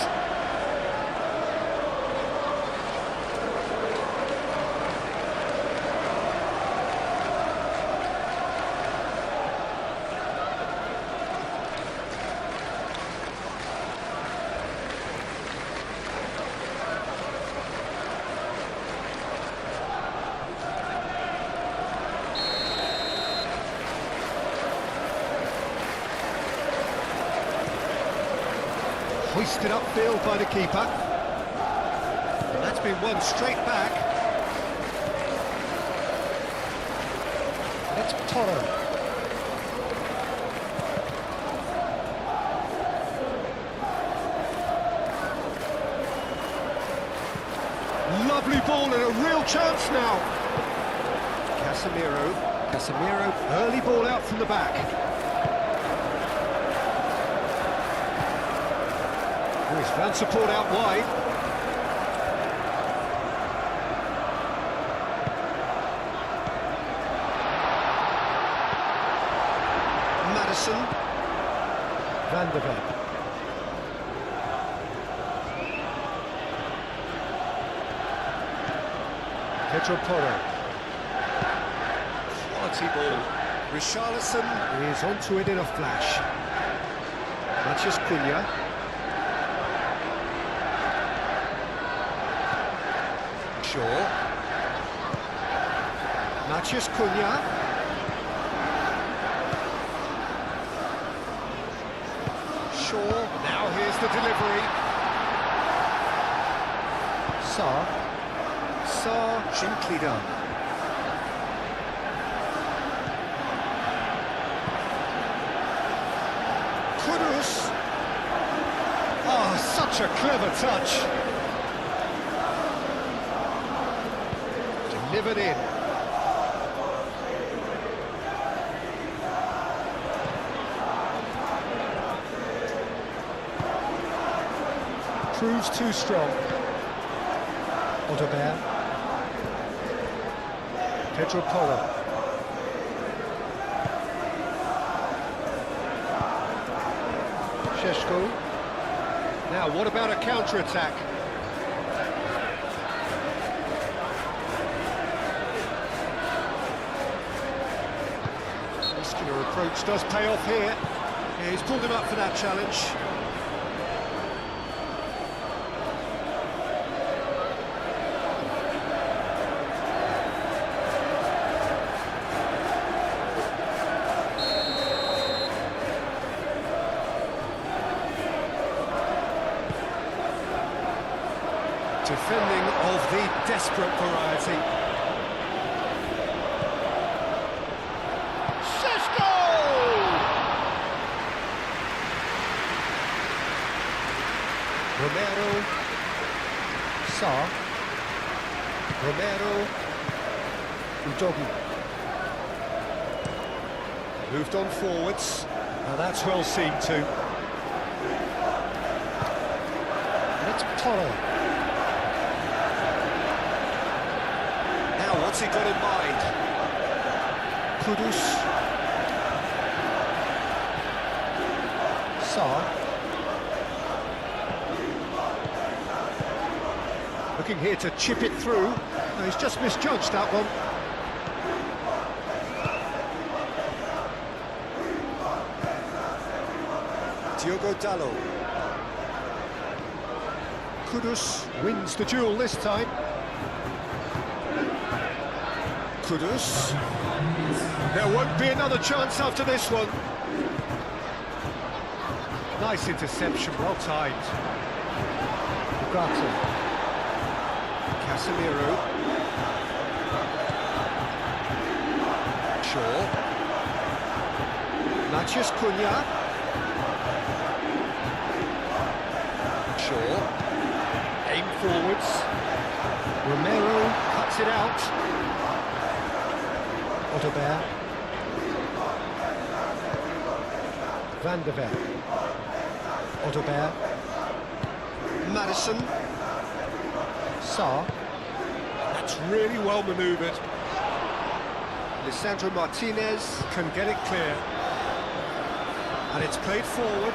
Hoisted upfield by the keeper. And that's been won straight back. It's Tottenham. Lovely ball and a real chance now. Casemiro, early ball out from the back. He's found support out wide. Madison. Van de Ven. Pedro Porro. Quality ball. Richarlison is onto it in a flash. Matheus Cunha. Shaw. Matheus Cunha. Shaw. Now here's the delivery. Sarr, gently done. Kudus. Oh, such a clever touch. Delivered in. Proves too strong. Odegaard. Pedro Porro. Šeško. Now, what about a counter-attack? Muscular approach does pay off here. Yeah, he's pulled him up for that challenge. Defending of the desperate variety. Šeško! Romero. Sarr. Romero. Udogi. Moved on forwards. Now that's well seen too. That's Porro. What's he got in mind? Kudus. Sarr. Looking here to chip it through. No, he's just misjudged that one. Diogo Dalot. Kudus wins the duel this time. Kudus. There won't be another chance after this one. Nice interception, well timed. Ugarte. Casemiro. Shaw. Matheus Cunha. Shaw. Aim forwards. Romero cuts it out. Ottobert. Van der Ven. Ottobert. Maddison. Sarr. That's really well manoeuvred. Lisandro Martinez can get it clear. And it's played forward.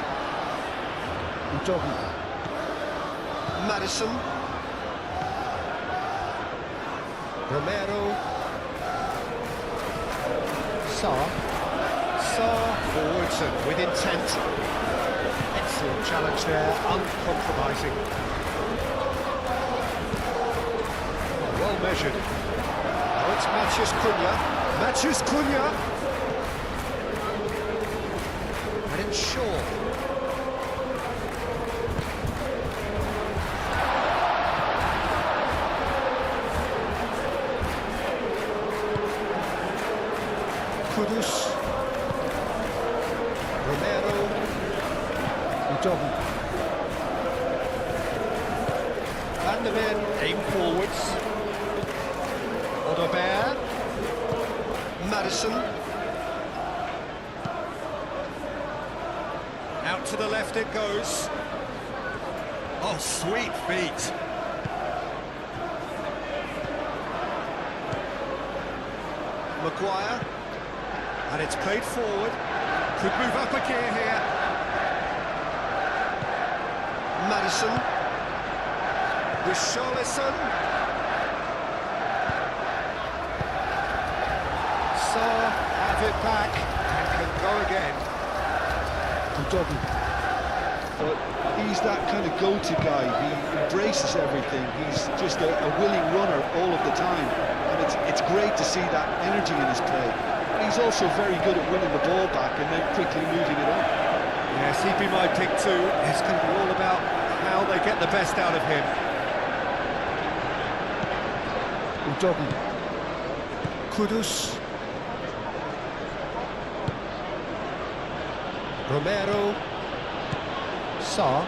Udogie. Maddison. Romero. Sarr. Sarr forwards and with intent. Excellent challenge there, uncompromising. Oh, well measured. Now it's Matheus Cunha. Matheus Cunha. And it's Shaw. Kudus. Romero. Udogie. Van der Ven, aim forwards. Ottobert. Maddison. Out to the left it goes. Oh, sweet feet. Maguire. And it's played forward. Could move up a gear here. Maddison. Richarlison. Sarr have it back and can go again. Udogie. But he's that kind of go-to guy. He embraces everything. He's just a willing runner all of the time. And it's great to see that energy in his play. He's also very good at winning the ball back and then quickly moving it on. Yes, he'd be my pick too. It's going to be all about how they get the best out of him. Udogie. Kudus. Romero. Sarr.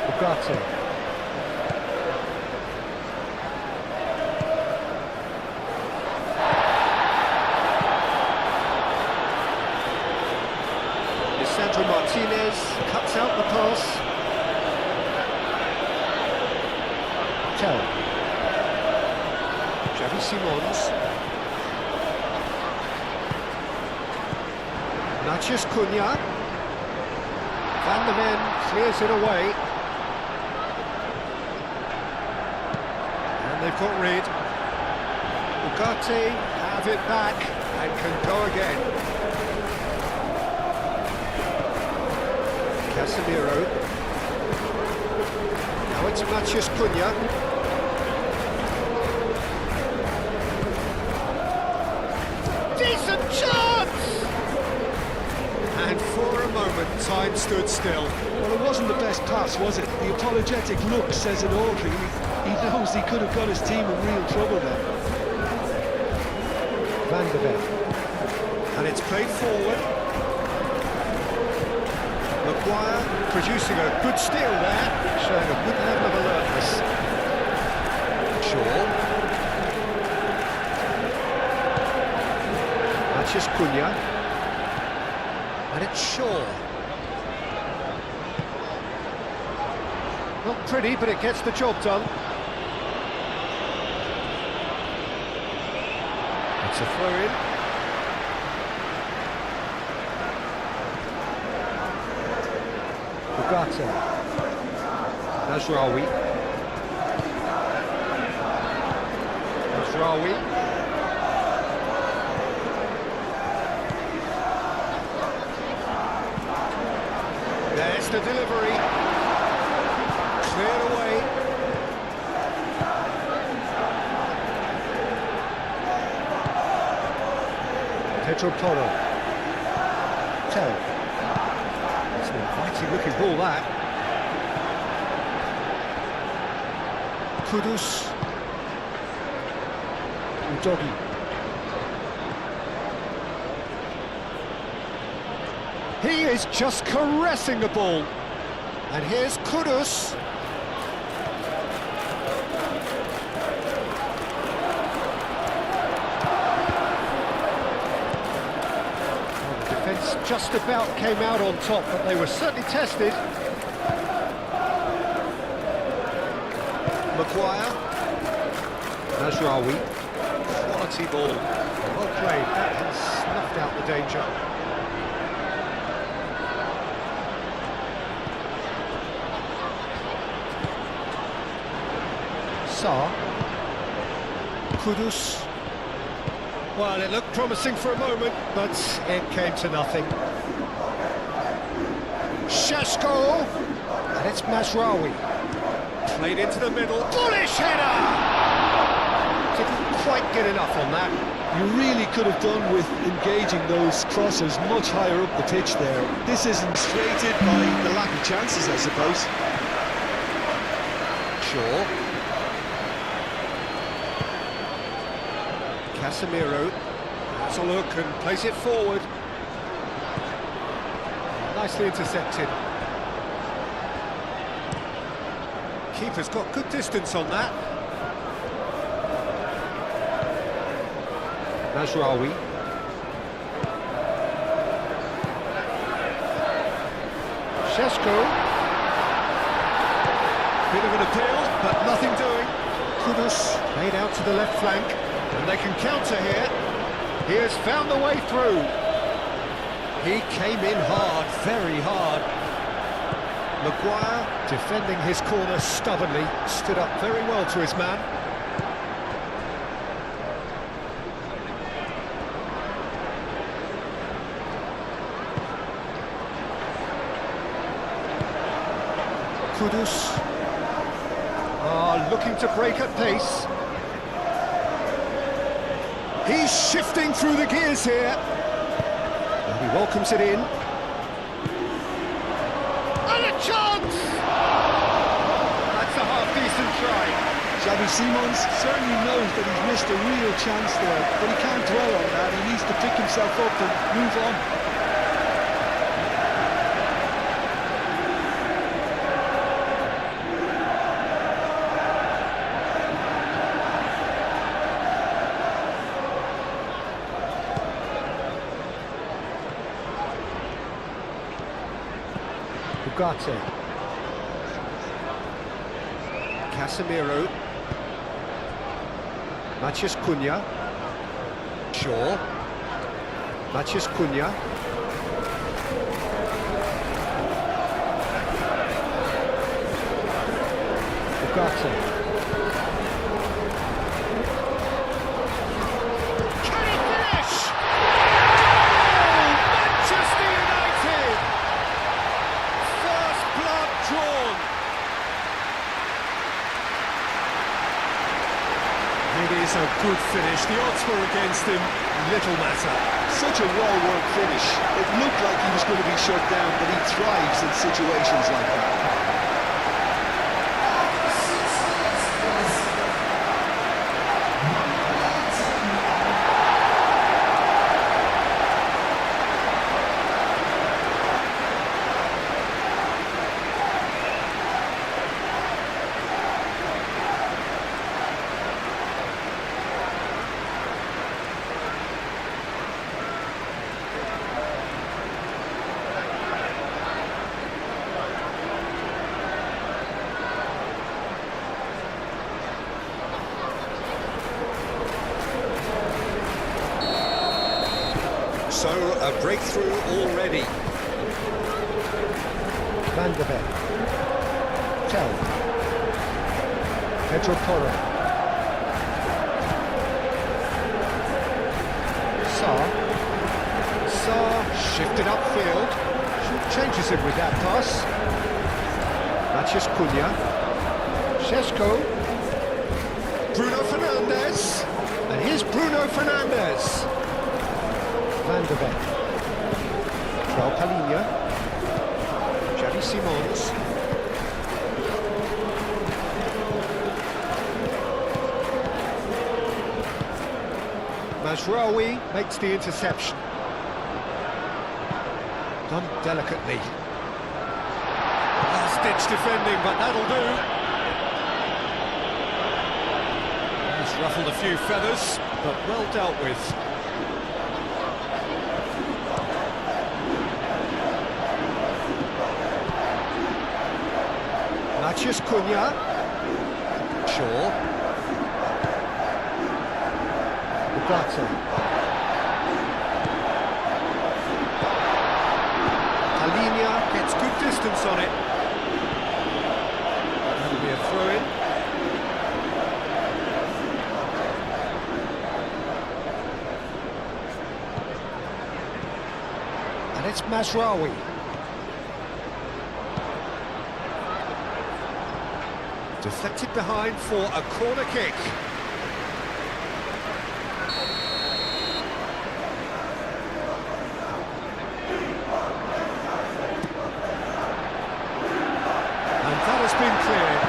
Ugarte. Lisandro Martinez cuts out the pass. Tell. Xavi Simons. Matheus Cunha. Van der Ven clears it away. And they've got rid. Ugarte have it back and can go again. Casemiro. Now it's Matheus Cunha. Decent chance! And for a moment, time stood still. Well, it wasn't the best pass, was it? The apologetic look says it all, really. He knows he could have got his team in real trouble there. Van der Ven. And it's played forward. Maguire producing a good steal there, showing a good level of alertness. Shaw. Matheus Cunha. And it's Shaw. Not pretty, but it gets the job done. It's a throw-in. Ugarte. Nasraoui. There's the delivery. Cleared away. Pedro Porro. Tell. It's an inviting looking ball, that. Kudus. Udogi. He is just caressing the ball. And here's Kudus. Well, the defence just about came out on top, but they were certainly tested. Maguire. Mazraoui. Quality ball. Well played. That has snuffed out the danger. Sarr. Kudus. Well, it looked promising for a moment, but it came to nothing. Šeško. And it's Mazraoui. Played into the middle. Bullish header! Didn't quite get enough on that. You really could have done with engaging those crosses much higher up the pitch there. This is illustrated by the lack of chances, I suppose. Sure. Casemiro has a look and plays it forward. Nicely intercepted. Keeper's got good distance on that. Mazraoui. Šeško. Bit of an appeal, but nothing doing. Kudus made out to the left flank, and they can counter here. He has found the way through. He came in hard, very hard. Maguire, defending his corner stubbornly, stood up very well to his man. Kudus. Looking to break at pace. He's shifting through the gears here. And he welcomes it in. And a chance! That's a half-decent try. Xavi Simons certainly knows that he's missed a real chance there, but he can't dwell on that. He needs to pick himself up and move on. Ugarte. Casemiro. Matheus Cunha. Shaw. Matheus Cunha. Ugarte. It is a good finish. The odds were against him. Little matter. Such a well-worked finish. It looked like he was going to be shut down, but he thrives in situations like that. So, a breakthrough already. Van de Beek. Tel. Pedro Porro. Sarr shifted upfield. Changes him with that pass. Matheus Cunha. Šeško. Bruno Fernandes. And here's Bruno Fernandes. Van de Beek. João Palhinha. Xavi Simons. Mazraoui makes the interception. Done delicately. Last-ditch defending, but that'll do. He's ruffled a few feathers, but well dealt with. Matheus Cunha. Shaw. Ugarte. Talinia gets good distance on it. That'll be a throw-in. And it's Mazraoui. Deflected behind for a corner kick. And that has been cleared.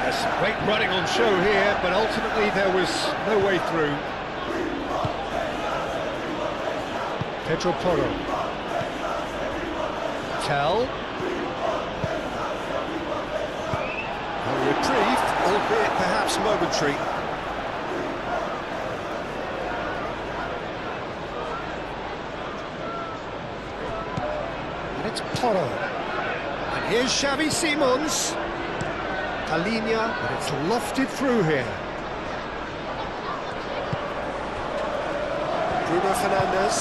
There's some great running on show here, but ultimately there was no way through. Pedro Porro. Tell. A reprieve, albeit perhaps momentary. And it's Porro. And here's Xavi Simons. Talinia, but it's lofted through here. Bruno Fernandes.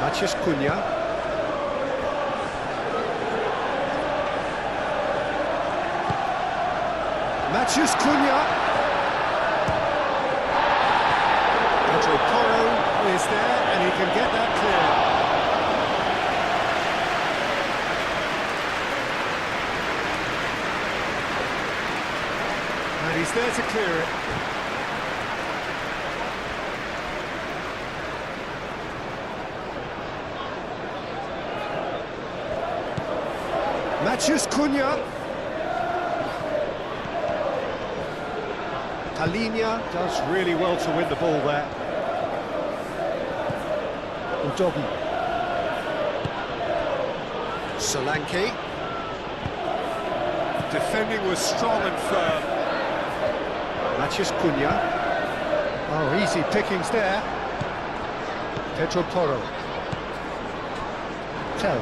Matheus Cunha. Matheus Cunha. Pedro Porro is there, and he can get that clear. And he's there to clear it. Matheus Cunha. Talinia does really well to win the ball there. Udogi. Solanke. Defending was strong and firm. Matheus Cunha. Oh, easy pickings there. Pedro Porro. Tell.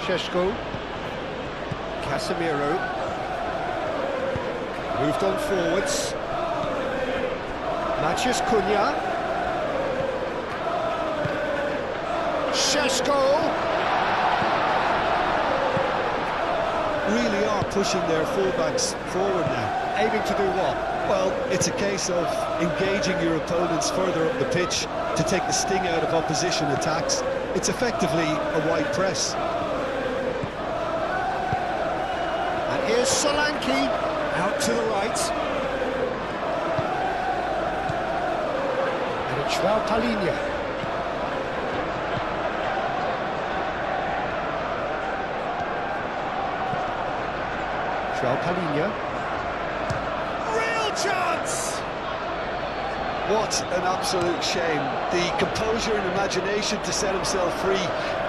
Šeško. Casemiro. Moved on forwards. Matheus Cunha. Šeško. Really are pushing their fullbacks forward now. Aiming to do what? Well, it's a case of engaging your opponents further up the pitch to take the sting out of opposition attacks. It's effectively a wide press. Here's Solanke, out to the right. And it's João Talinia. João Talinia. Real chance! What an absolute shame. The composure and imagination to set himself free.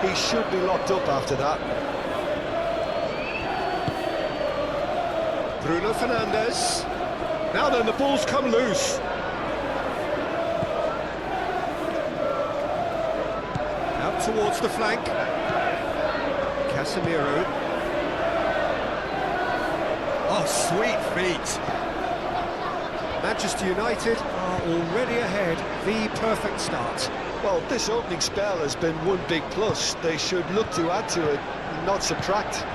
He should be locked up after that. Bruno Fernandes. Now then, the ball's come loose. Out towards the flank. Casemiro. Oh, sweet feet. Manchester United are already ahead. The perfect start. Well, this opening spell has been one big plus. They should look to add to it, not subtract.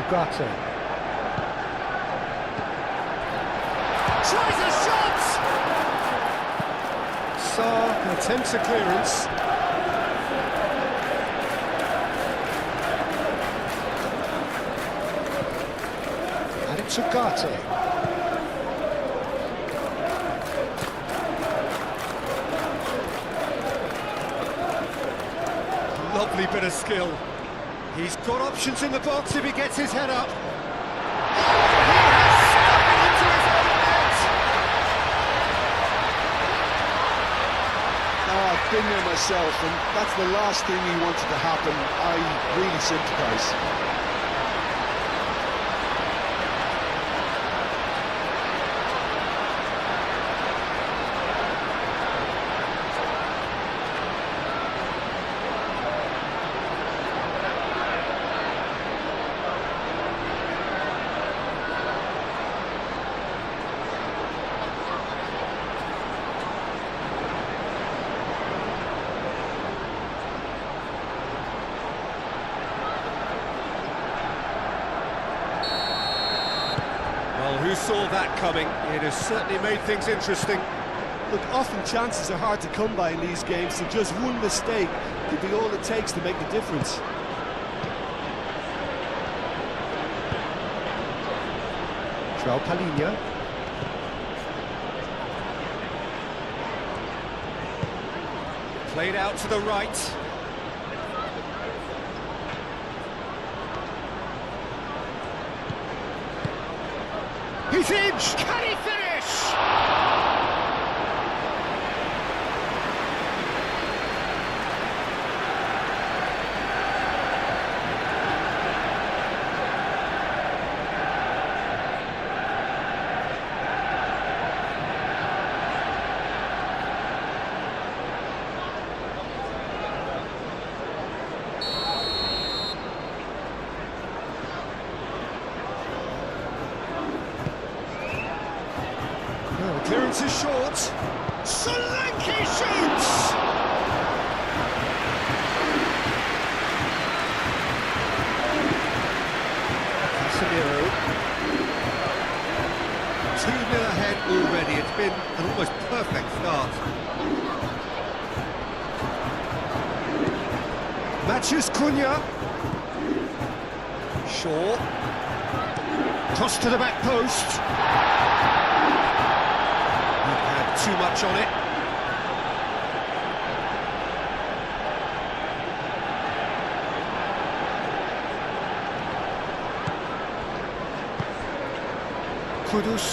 Ugarte. Tries a shot! Sarr attempts a clearance. And it's Ugarte. lovely bit of skill. He's got options in the box if he gets his head up. I've been there myself, and that's the last thing he wanted to happen. I really sympathise. Who saw that coming? It has certainly made things interesting. Look, often chances are hard to come by in these games, so just one mistake could be all it takes to make the difference. João Palhinha. Played out to the right. He's in! Can he finish? Clearance is short. Solanke shoots! Casemiro. 2-0 ahead already. It's been an almost perfect start. Matches Cunha. Shaw. Toss to the back post. Too much on it. Kudus.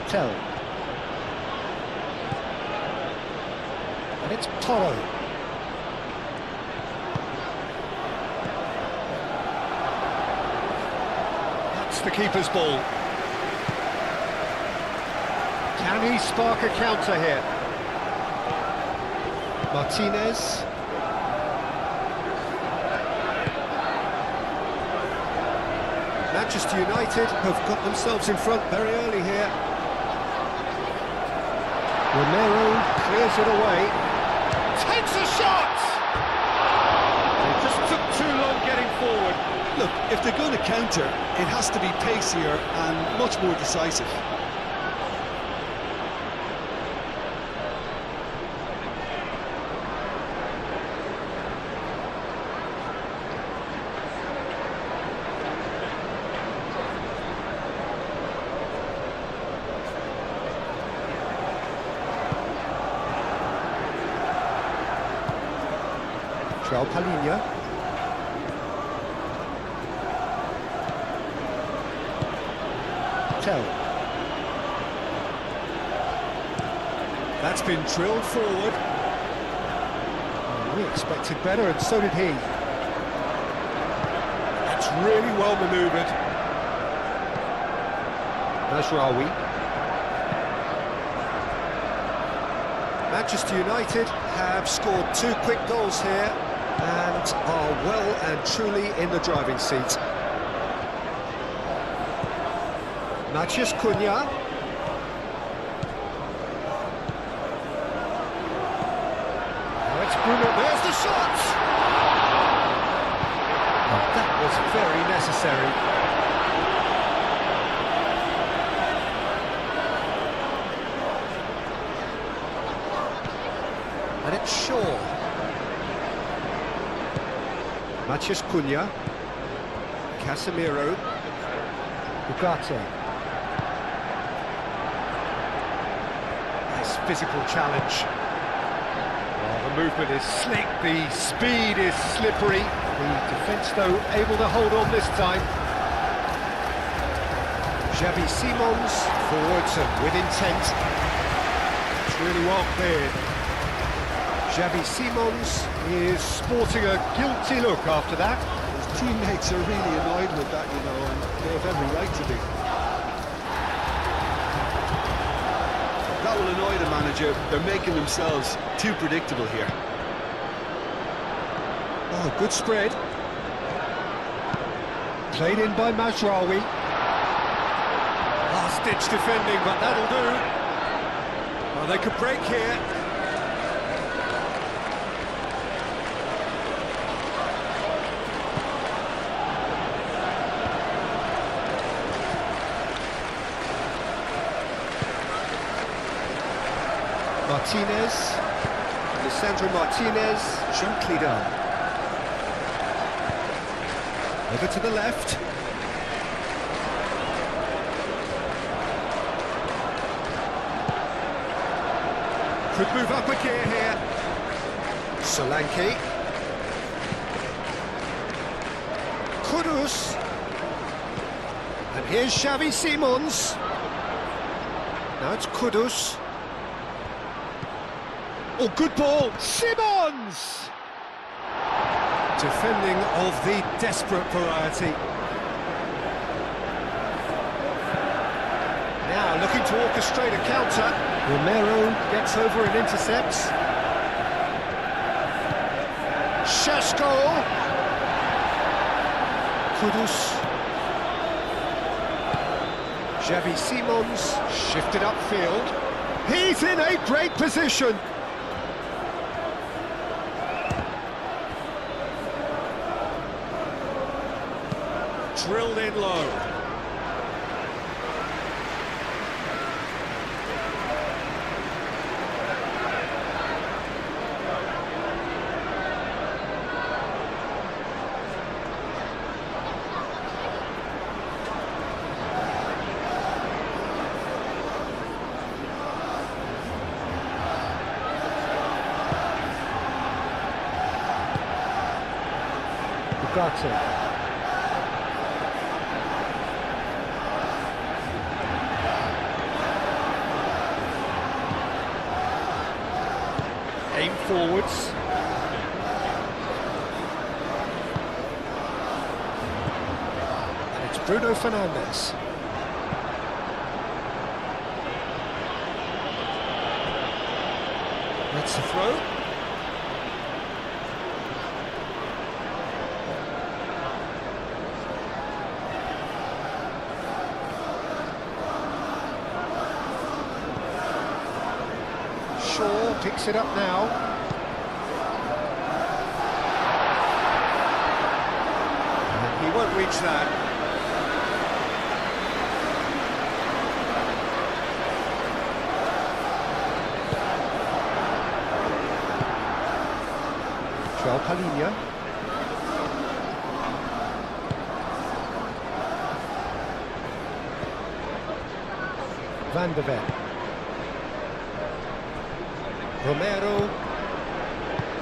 Tell. And it's Toro. The keeper's ball. Can he spark a counter here? Martinez. Manchester United have got themselves in front very early here. Romero clears it away. Takes a shot! It just took too long getting forward. Look, if they're going to counter, it has to be pacier and much more decisive. João Palhinha. That's been drilled forward. We expected better, and so did he. That's really well manoeuvred. Mazraoui. Manchester United have scored 2 quick goals here and are well and truly in the driving seat. Matheus Cunha. Now it's Bruno. There's the shot! Oh, that was very necessary. And it's Shaw. Matheus Cunha. Casemiro. Ugarte. physical challenge. Well, the movement is slick, the speed is slippery. The defence, though, able to hold on this time. Xavi Simons forwards and with intent. It's really well cleared. Xavi Simons is sporting a guilty look after that. His teammates are really annoyed with that, you know, and they have every right to be. That will annoy the manager. They're making themselves too predictable here. Oh, good spread. Played in by Mazraoui. Last-ditch defending, but that'll do. Well, they could break here. Martinez, Lisandro Martinez, gently done. Over to the left. Could move up a gear here. Solanke. Kudus. And here's Xavi Simons. Now it's Kudus. Oh, good ball, Simons! Defending of the desperate variety. Now looking to orchestrate a counter. Romero gets over and intercepts. Šaško. Kudus. Xavi Simons shifted upfield. He's in a great position. Drilled in low. Ugarte. Aim forwards. And it's Bruno Fernandes. That's the throw. Shaw picks it up now. And he won't reach that. João Palhinha. Van de Ven. Romero,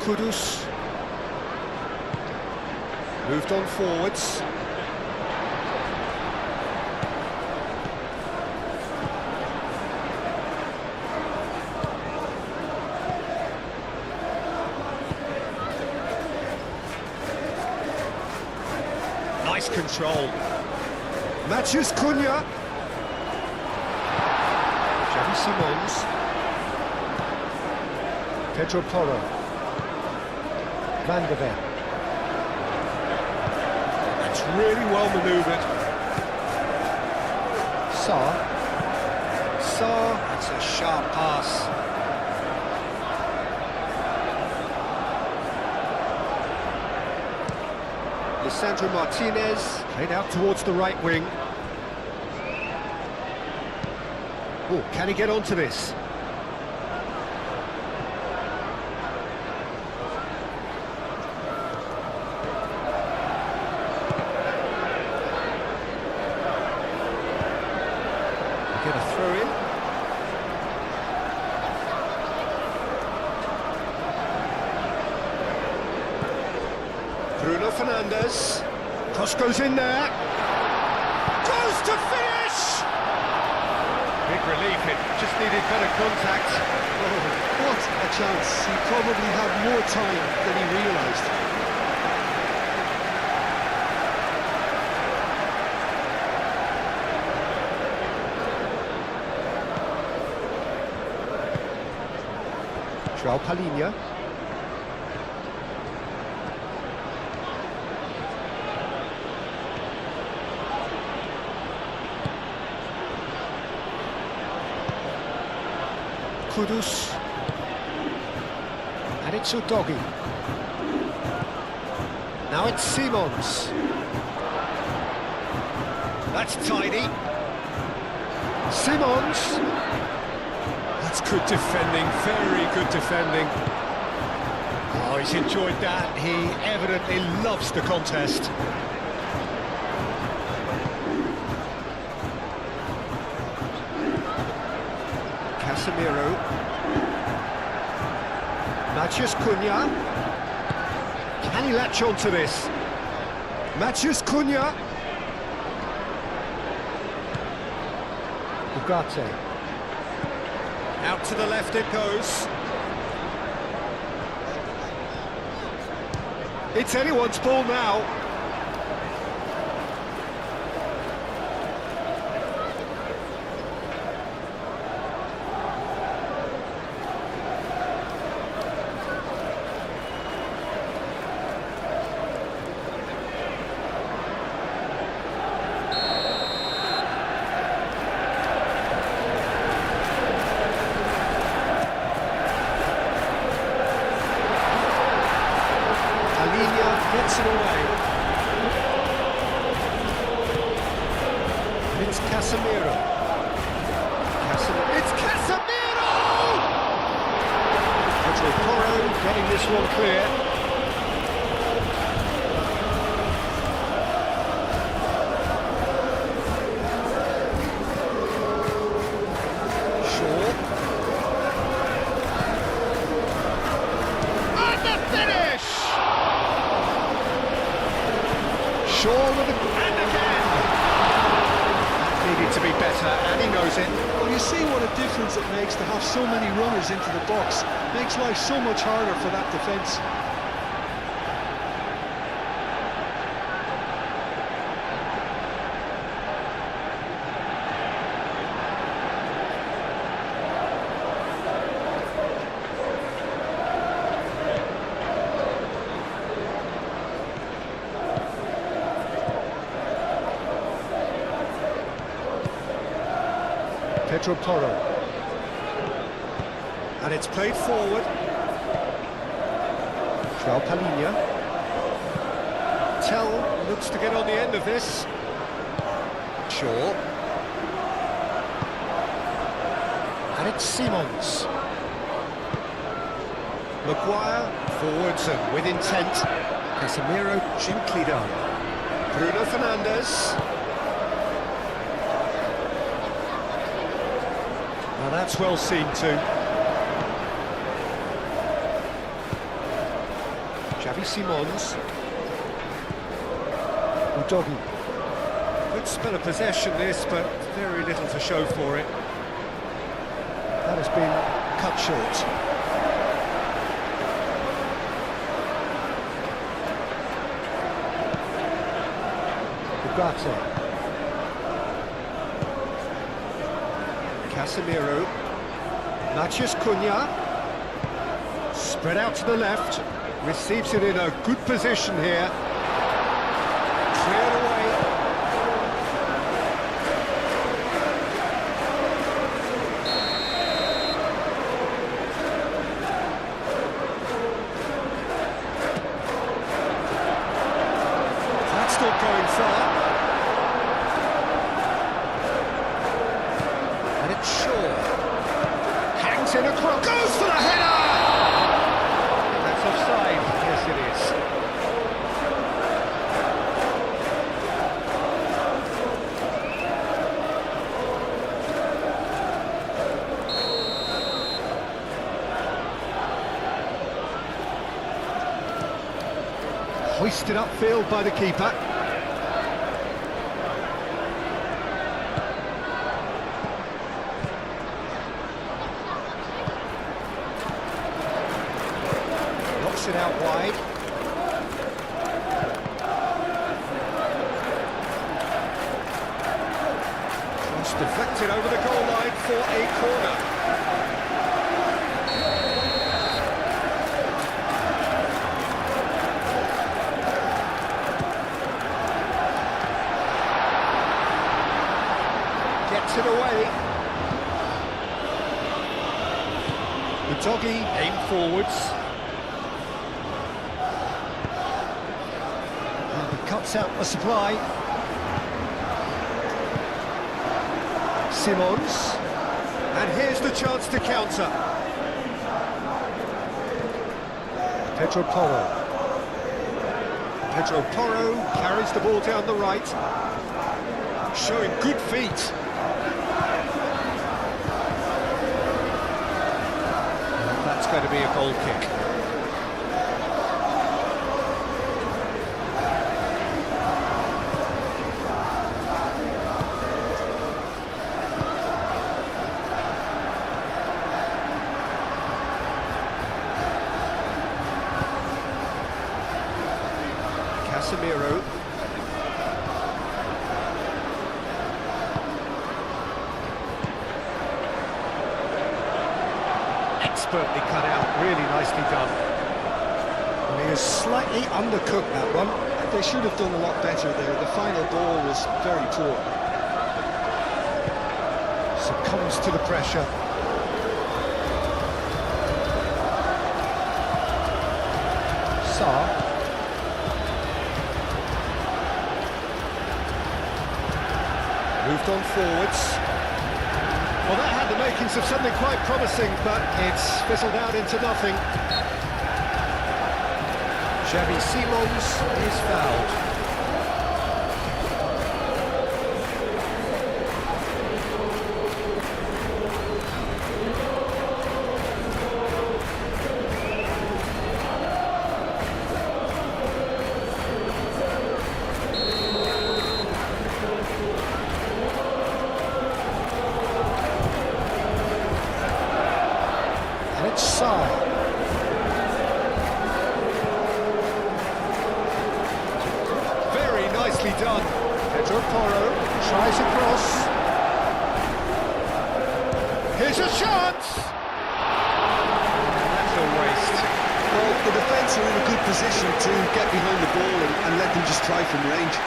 Kudus, moved on forwards. Nice control. Matthews Cunha. Xavi Simons. Pedro Porro. Van de Ven. That's really well manoeuvred. Sarr. That's a sharp pass. Lisandro Martinez played out towards the right wing. Oh, can he get onto this? Get a throw in. Bruno Fernandes. Cross goes in there. Goes to finish! Big relief, it just needed better contact. Oh, what a chance. He probably had more time than he realised. João Palhinha. Kudus. And it's Udogi. Now it's Simons. That's tidy. Simons. That's good defending, very good defending. Oh, he's enjoyed that. He evidently loves the contest. Casemiro. Matheus Cunha. Can he latch onto this? Matheus Cunha. Ugarte. Out to the left it goes. It's anyone's ball now. Gets it away. It's Casemiro. It's Casemiro! Pedro Porro getting this one clear. Shaw. And the finish! Shaw with and again! Needed to be better, and he knows it. Well, you see what a difference it makes to have so many runners into the box. Makes life so much harder for that defence. Pedro Porro. And it's played forward. João Palhinha. Tell looks to get on the end of this. Shaw. And it's Simons. Maguire forwards and with intent. Casemiro gently done. Bruno Fernandes. Now that's well seen too. Xavi Simons. Udogi. Good spell of possession this, but very little to show for it. That has been cut short. Ugarte. Casemiro. Matheus Cunha. Spread out to the left. Receives it in a good position here. Cleared away. That's not going far. And it's Shaw. Hangs in across. Goes for the header! That's offside. Yes, it is. Hoisted upfield by the keeper. Knocks it out wide. Cross deflected over the goal line for a corner. Gets it away. The doggy aimed forwards. And he cuts out the supply. Simons. And here's the chance to counter. Pedro Porro carries the ball down the right. Showing good feet. That's going to be a goal kick. Casemiro. Expertly cut out, really nicely done. And he has slightly undercooked that one. They should have done a lot better there. The final ball was very poor. Succumbs to the pressure. Sarr. Moved on forwards. Well, that had the makings of something quite promising, but it's fizzled out into nothing. Xavi Simons is fouled. Sarr. Very nicely done. Pedro Porro tries across. Here's a chance! That's a waste. Well, the defence are in a good position to get behind the ball and let them just try from range.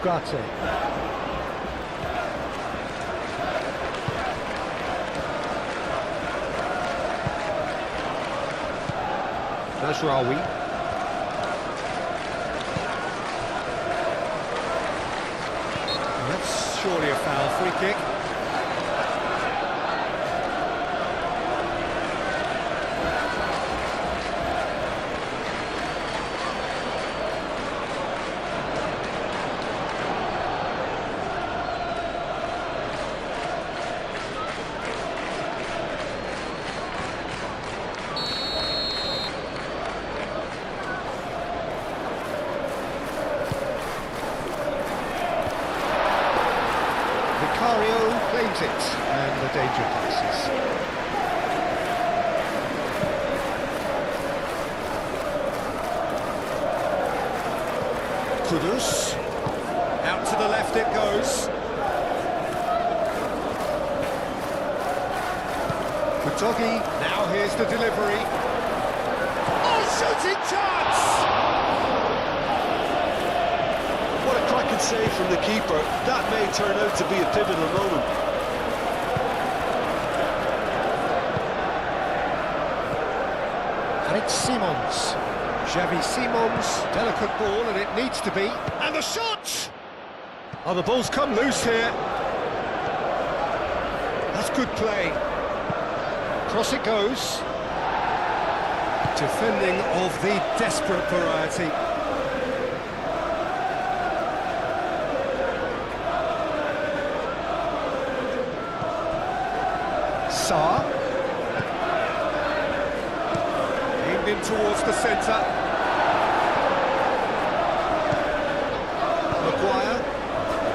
Ugarte. Mazraoui. That's surely a foul. Free kick. Claims it, and the danger passes. Kudus. Out to the left it goes. Kutogi, now here's the delivery. Oh, shooting chance! What a cracking save from the keeper. That may turn out to be a pivotal moment. And it's Simons. Xavi Simons, delicate ball, and it needs to be. And the shot! Oh, the ball's come loose here. That's good play. Cross it goes. Defending of the desperate variety. Sarr. Aimed in towards the centre. Maguire.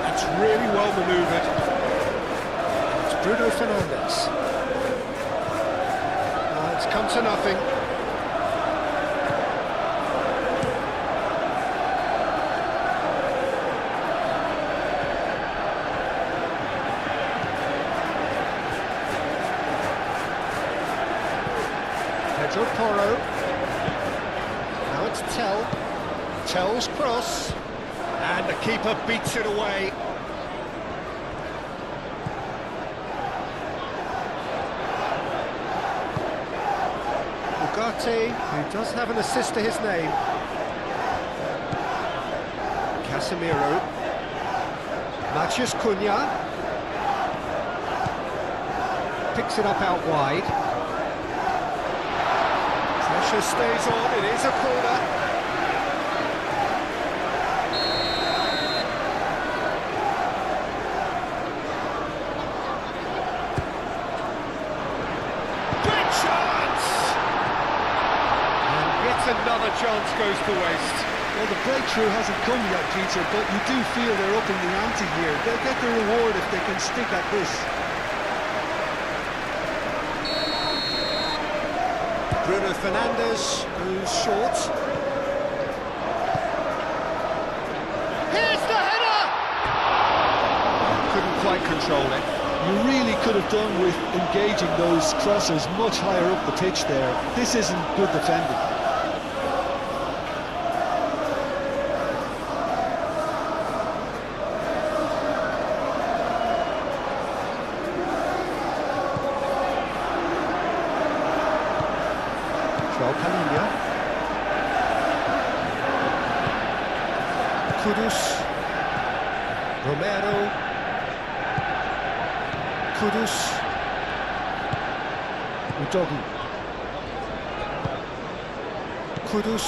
That's really well manoeuvred. It's Bruno Fernandes. It's come to nothing. Pedro Porro. Now it's Tell. Tell's cross. And the keeper beats it away. Ugarte, who does have an assist to his name. Casemiro. Matheus Cunha. Picks it up out wide. Pressure stays on, it is a corner. Big chance! And yet another chance goes to waste. Well, the breakthrough hasn't come yet, Peter, but you do feel they're upping the ante here. They'll get the reward if they can stick at this. Bruno Fernandes, who's short. Here's the header! Couldn't quite control it. You really could have done with engaging those crosses much higher up the pitch there. This isn't good defending. Kudus, Romero, Kudus, Udogi, Kudus,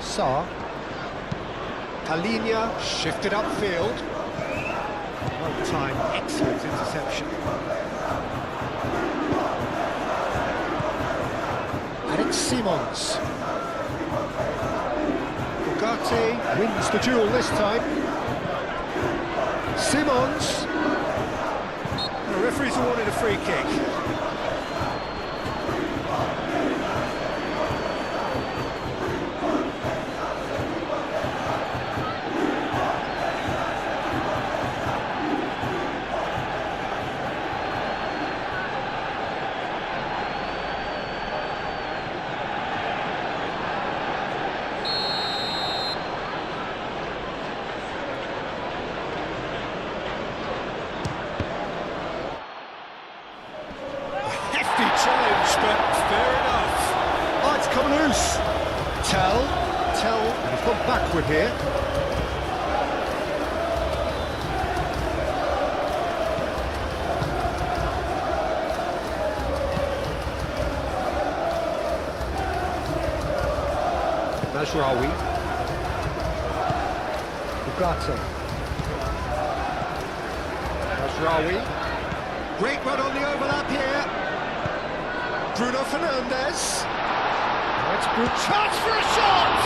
Sarr, Palhinha shifted upfield. One time, excellent interception. And it's Simons. Ugarte wins the duel this time. Simons. The referee's awarded a free kick. Challenge, but fair enough. Oh, it's come loose. Tell, and he's gone backward here. Mazraoui. Ugarte. Mazraoui. Great run on the overlap here. Bruno Fernandes. It's good chance for a shot!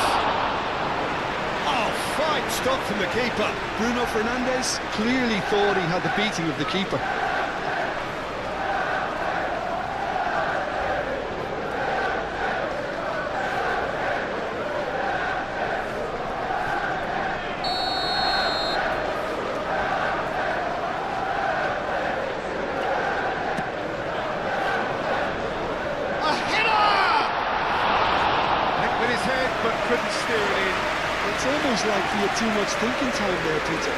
Oh, fine stop from the keeper. Bruno Fernandes clearly thought he had the beating of the keeper. But couldn't steer it in. It's almost like he had too much thinking time there, Peter.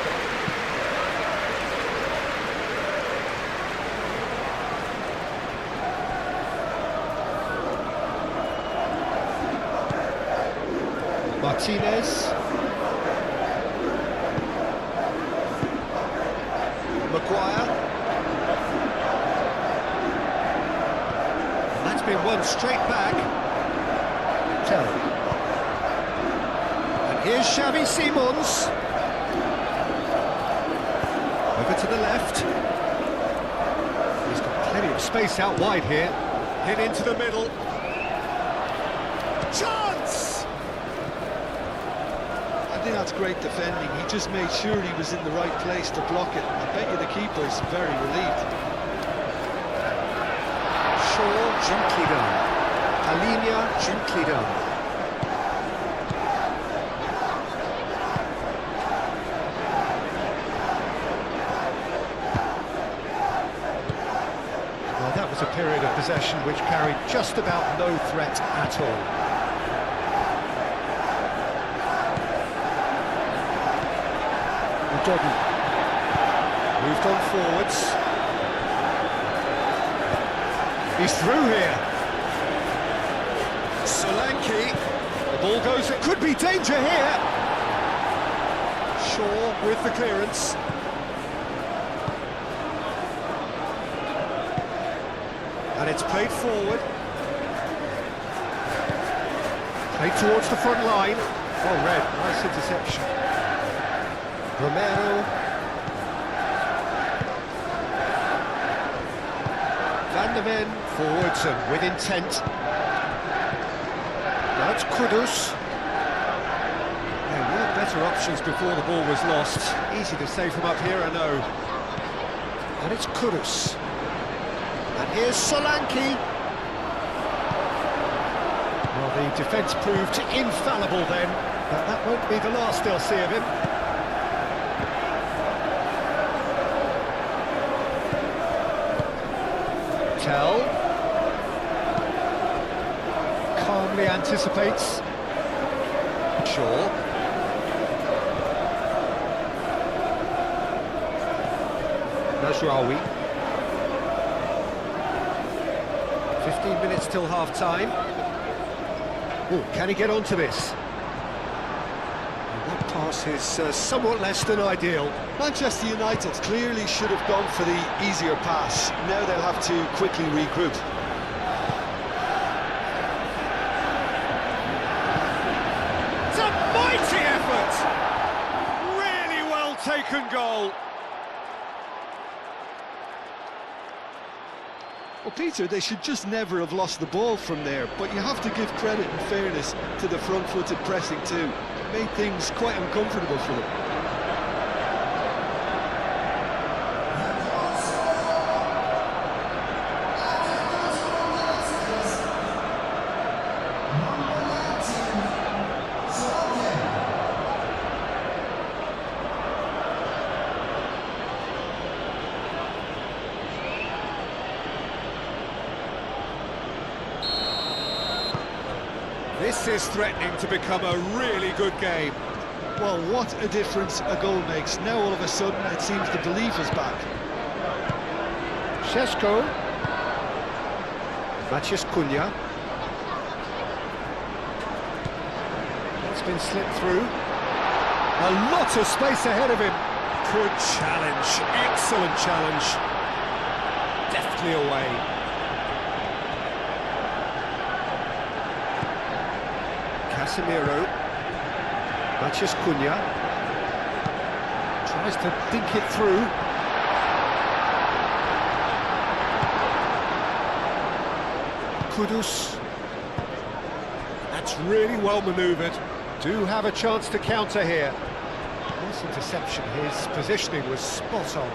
Martinez. Maguire. It's been won straight back. Tell. And here's Xavi Simons. Over to the left. He's got plenty of space out wide here. Hit into the middle. Chance! I think that's great defending. He just made sure he was in the right place to block it. I bet you the keeper's very relieved. Shaw, gently done. Alinia, gently done. Well, that was a period of possession which carried just about no threat at all. Doggy. Moved on forwards. He's through here. Solanke. The ball goes, it could be danger here. Shaw with the clearance. And it's played forward. Played towards the front line. Oh, red, nice interception. Romero. Van der Ven, forwards and with intent. Now it's Kudus. There were better options before the ball was lost. Easy to say from up here, I know. And it's Kudus. And here's Solanke. Well, the defence proved infallible then, but that won't be the last they'll see of him. Tell. Calmly anticipates. Shaw. Najraoui. 15 minutes till half-time. Oh, can he get onto this? That pass is somewhat less than ideal. Manchester United clearly should have gone for the easier pass. Now they'll have to quickly regroup. It's a mighty effort! Really well taken goal. Well, Peter, they should just never have lost the ball from there, but you have to give credit and fairness to the front-footed pressing too. It made things quite uncomfortable for them. This is threatening to become a really good game. Well, what a difference a goal makes. Now all of a sudden it seems the belief is back. Šeško. Maciej Cunha. It's been slipped through. A lot of space ahead of him. Good challenge, excellent challenge. Deftly away. Casemiro. Maciej Cunha. Tries to dink it through. Kudus. That's really well manoeuvred. Do have a chance to counter here. Nice interception. His positioning was spot on.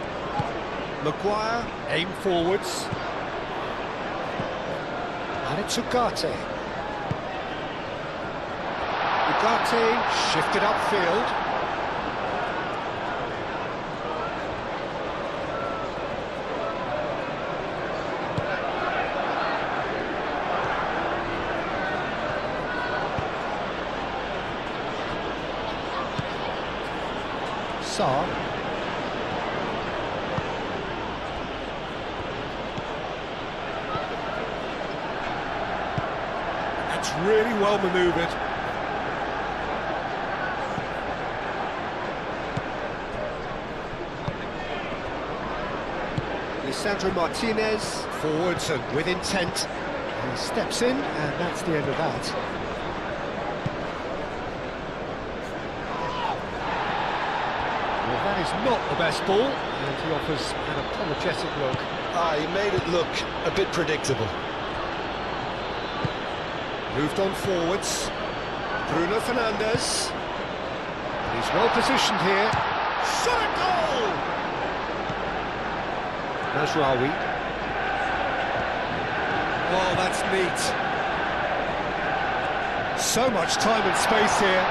Maguire, aim forwards. And it's Ugarte. Ugarte shifted upfield. Sarr. That's really well manoeuvred. Lisandro Martinez, forwards and with intent. He steps in, and that's the end of that. Well, that is not the best ball, and he offers an apologetic look. He made it look a bit predictable. Moved on forwards. Bruno Fernandes. He's well positioned here. Shot a goal! Mazraoui. Oh, that's neat. So much time and space here.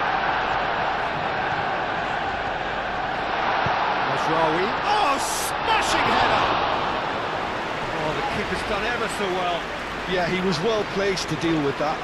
Mazraoui. Oh, smashing header! Oh, the keeper's done ever so well. Yeah, he was well placed to deal with that.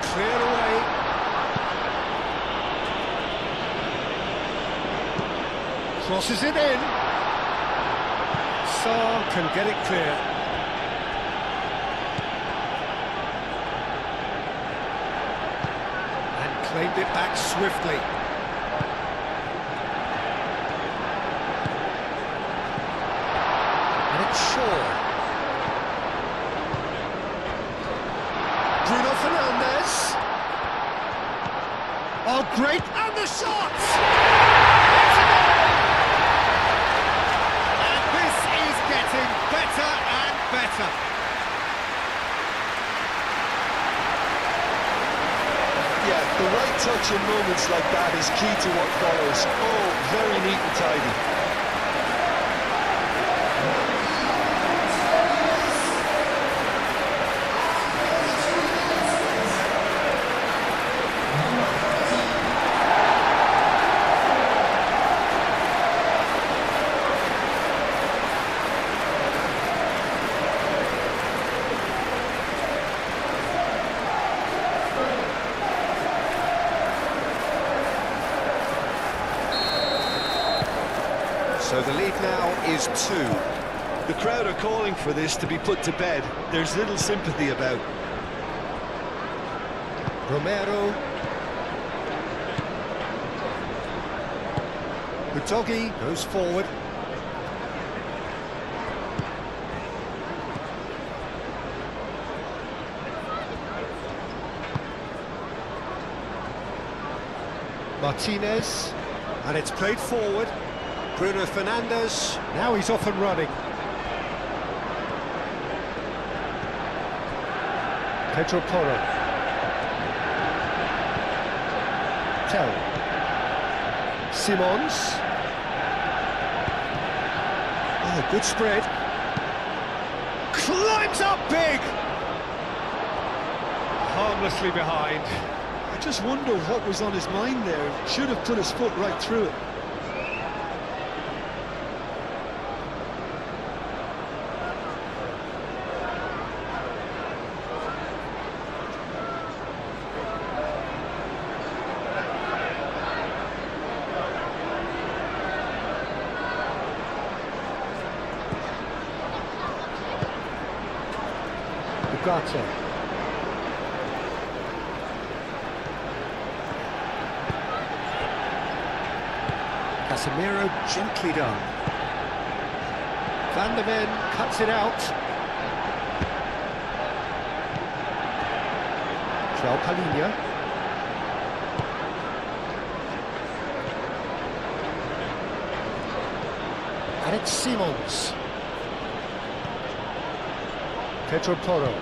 Clear away. Crosses it in. Sarr can get it clear. And claimed it back swiftly. And it's Shaw. Bruno Fernandes. Oh, great! And the shot! And this is getting better and better. Yeah, the right touch in moments like that is key to what follows. Oh, very neat and tidy. So the lead now is 2. The crowd are calling for this to be put to bed. There's little sympathy about. Romero. Udogi goes forward. Martinez. And it's played forward. Bruno Fernandes. Now he's off and running. Pedro Porro. Tell. Simons. Oh, good spread. Climbs up big! Harmlessly behind. I just wonder what was on his mind there. Should have put his foot right through it. Ugarte. Casemiro gently done. Van der Ven cuts it out. João Palhinha. And it's Simons. Pedro Porro.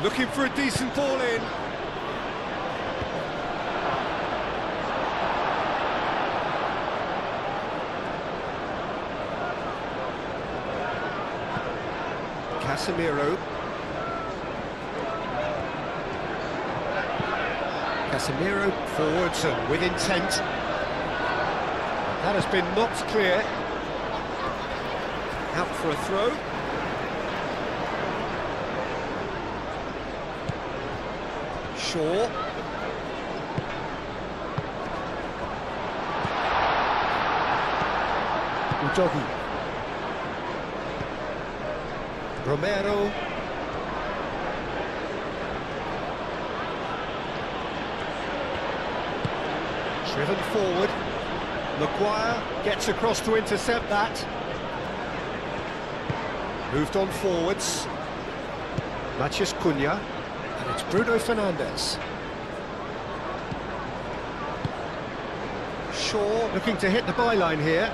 Looking for a decent ball in. Casemiro. Casemiro forwards and with intent. That has been knocked clear. Out for a throw. Shaw. Doggy. Romero. Driven forward. Maguire gets across to intercept that. Moved on forwards. Matheus Cunha. And it's Bruno Fernandes. Shaw looking to hit the byline here.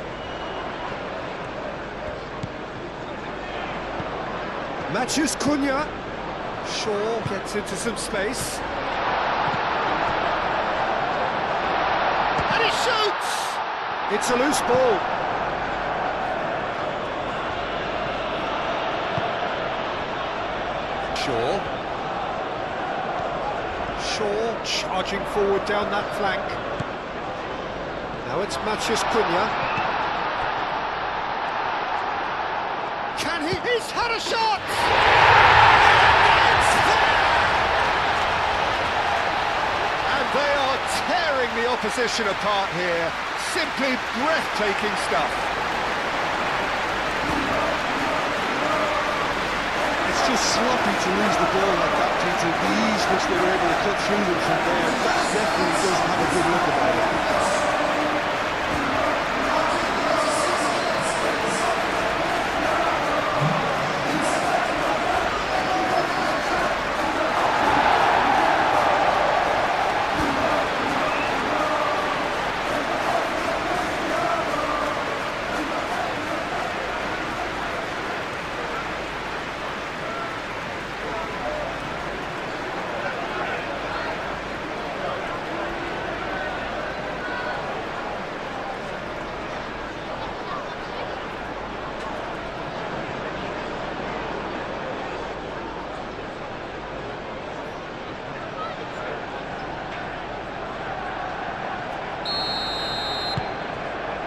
Matheus Cunha. Shaw gets into some space. And he shoots! It's a loose ball. Shaw charging forward down that flank. Now it's Matheus Cunha. Can he? He's had a shot! It's there! And they are tearing the opposition apart here. Simply breathtaking stuff. It's just sloppy to lose the ball like that, Peter. The ease which they were able to cut through them from there, that definitely doesn't have a good look about it.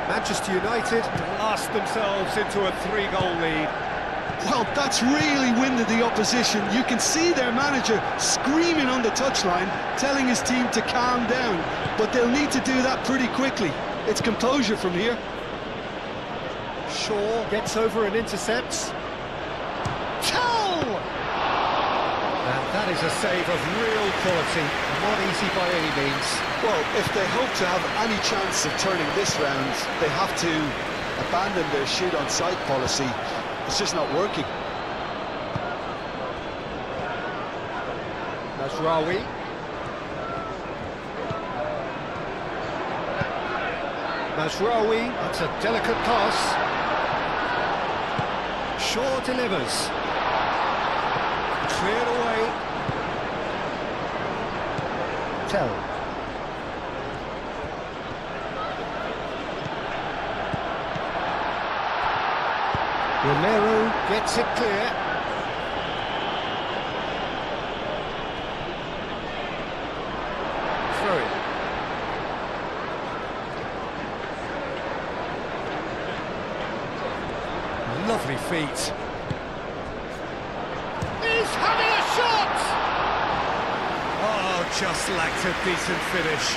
Manchester United blast themselves into a 3-goal lead. Well, that's really winded the opposition. You can see their manager screaming on the touchline, telling his team to calm down. But they'll need to do that pretty quickly. It's composure from here. Shaw gets over and intercepts. Tell! And that is a save of real quality, not easy by any means. Well, if they hope to have any chance of turning this round, they have to abandon their shoot-on-sight policy. It's just not working. Mazraoui. Mazraoui, that's a delicate pass. Shaw delivers. Cleared away. Tell. Romero gets it clear. Throw it. Lovely feet. He's having a shot! Oh, just lacked a decent finish.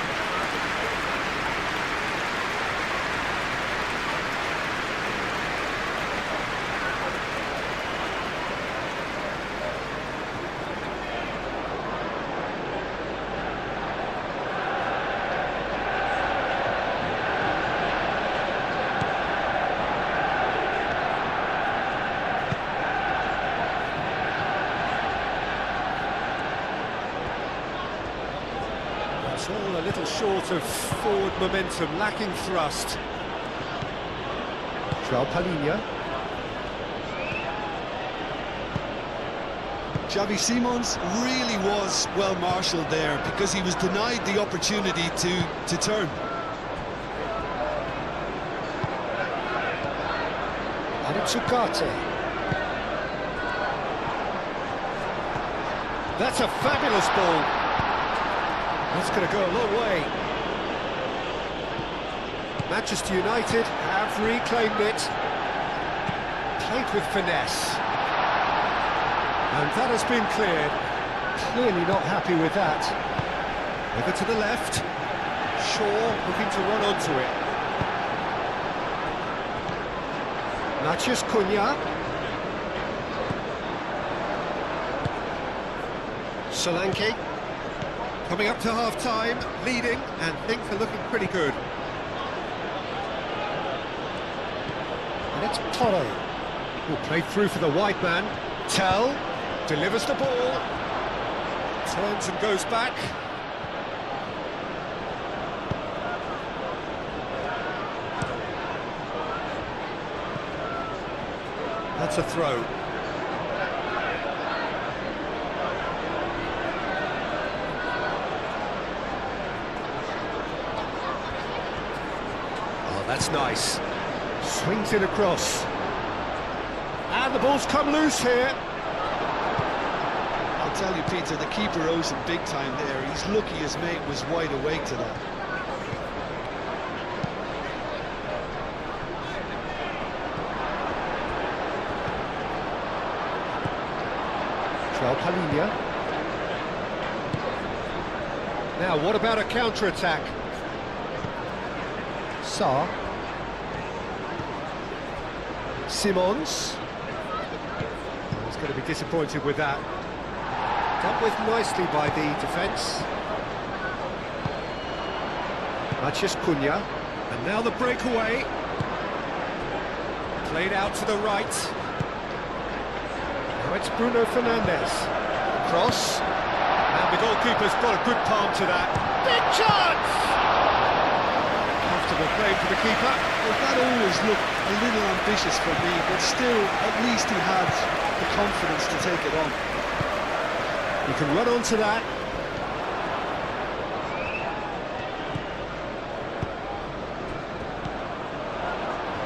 It's all a little short of forward momentum, lacking thrust. João Palhinha. Xavi Simons really was well marshalled there because he was denied the opportunity to turn. And it's Ugarte. That's a fabulous ball. That's going to go a long way. Manchester United have reclaimed it. Played with finesse. And that has been cleared. Clearly not happy with that. Over to the left. Shaw looking to run onto it. Matheus Cunha. Solanke. Coming up to half-time, leading, and things are looking pretty good. And it's Toro. Will play through for the wide man. Tell delivers the ball. Turns and goes back. That's a throw. Oh, that's nice. Swings it across. And the ball's come loose here. I'll tell you, Peter, the keeper owes him big time there. He's lucky his mate was wide awake to that. Palhinha. Now, what about a counter-attack? Sarr. Simons. He's going to be disappointed with that. Dealt with nicely by the defence. Matheus Cunha. And now the breakaway. Played out to the right. Now it's Bruno Fernandes. Cross. And the goalkeeper's got a good palm to that. Big chance! Comfortable play for the keeper. Well, that always looked a little ambitious for me, but still, at least he had the confidence to take it on. You can run onto that.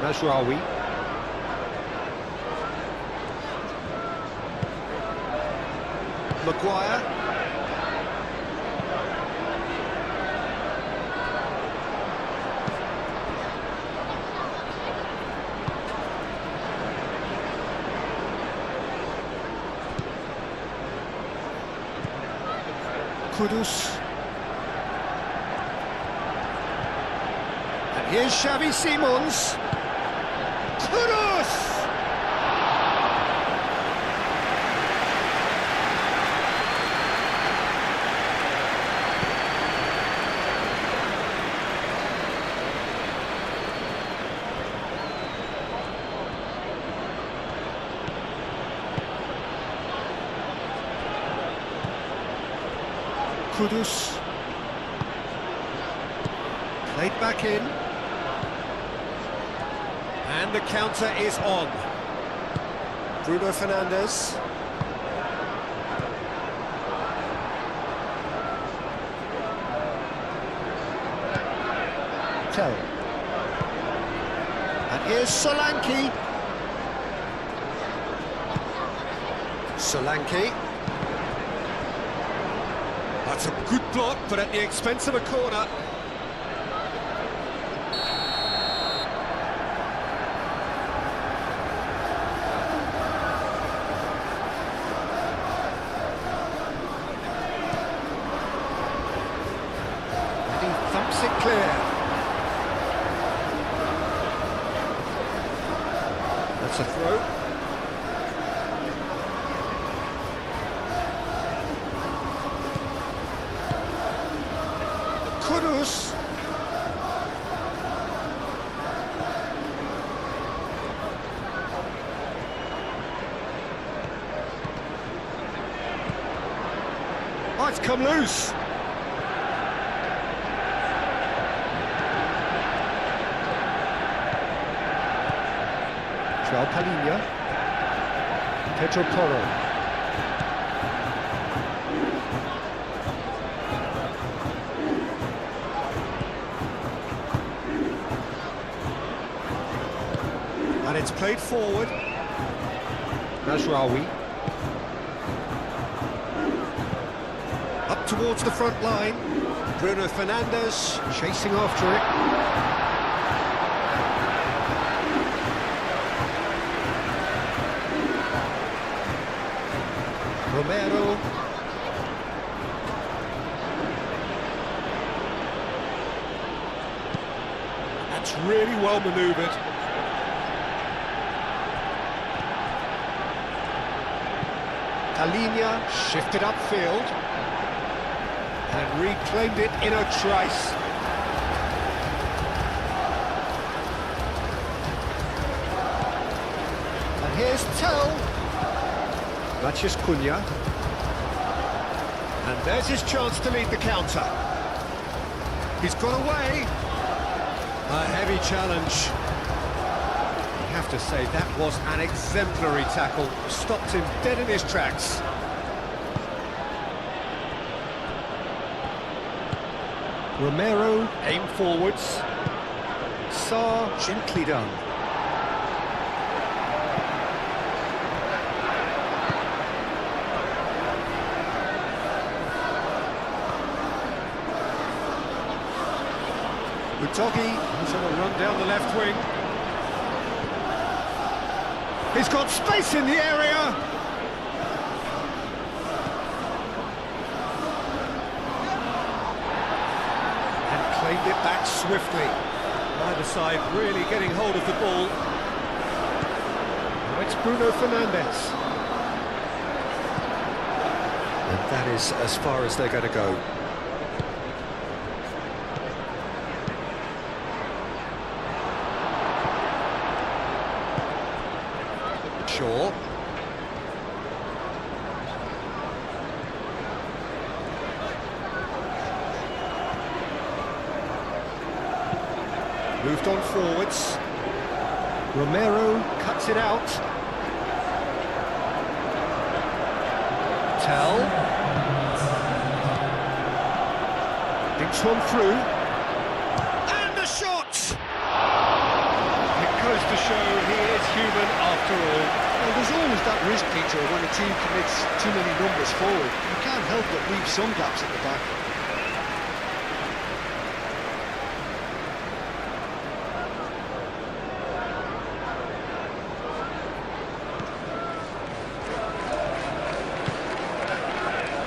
Mazraoui. Maguire. Kudus. And here's Xavi Simons. Kudus! Kudus. Played back in. And the counter is on. Bruno Fernandes. Tell. And here's Solanke. Solanke. That's a good block, but at the expense of a corner. And he thumps it clear. That's a throw. Kudus. Oh, it's come loose. Palhinha. Pedro Porro. And it's played forward. Mazraoui. Up towards the front line. Bruno Fernandes Chasing after it. Romero. That's really well manoeuvred. Palhinha shifted upfield and reclaimed it in a trice. And here's Tell. Matheus Cunha. And there's his chance to lead the counter. He's got away. A heavy challenge. I have to say, that was an exemplary tackle. Stopped him dead in his tracks. Romero aimed forwards. Sarr gently done. Utogi, he's on a run down the left wing. He's got space in the area. And claimed it back swiftly. Either side really getting hold of the ball. Now it's Bruno Fernandes. And that is as far as they're going to go. Shaw. Moved on forwards. Romero cuts it out. Tell. Dinks one through. And the shot! It goes to show he is human after all. Well, there's always that risk, Peter, when a team commits too many numbers forward. You can't help but leave some gaps at the back.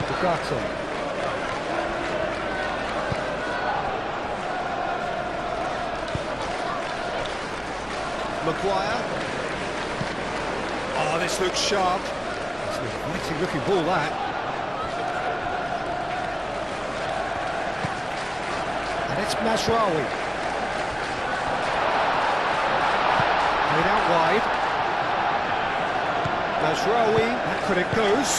Dugato. Maguire. Oh, this looks sharp. It's a mighty looking ball, that. And it's Mazraoui. Played out wide. Mazraoui, back when it goes.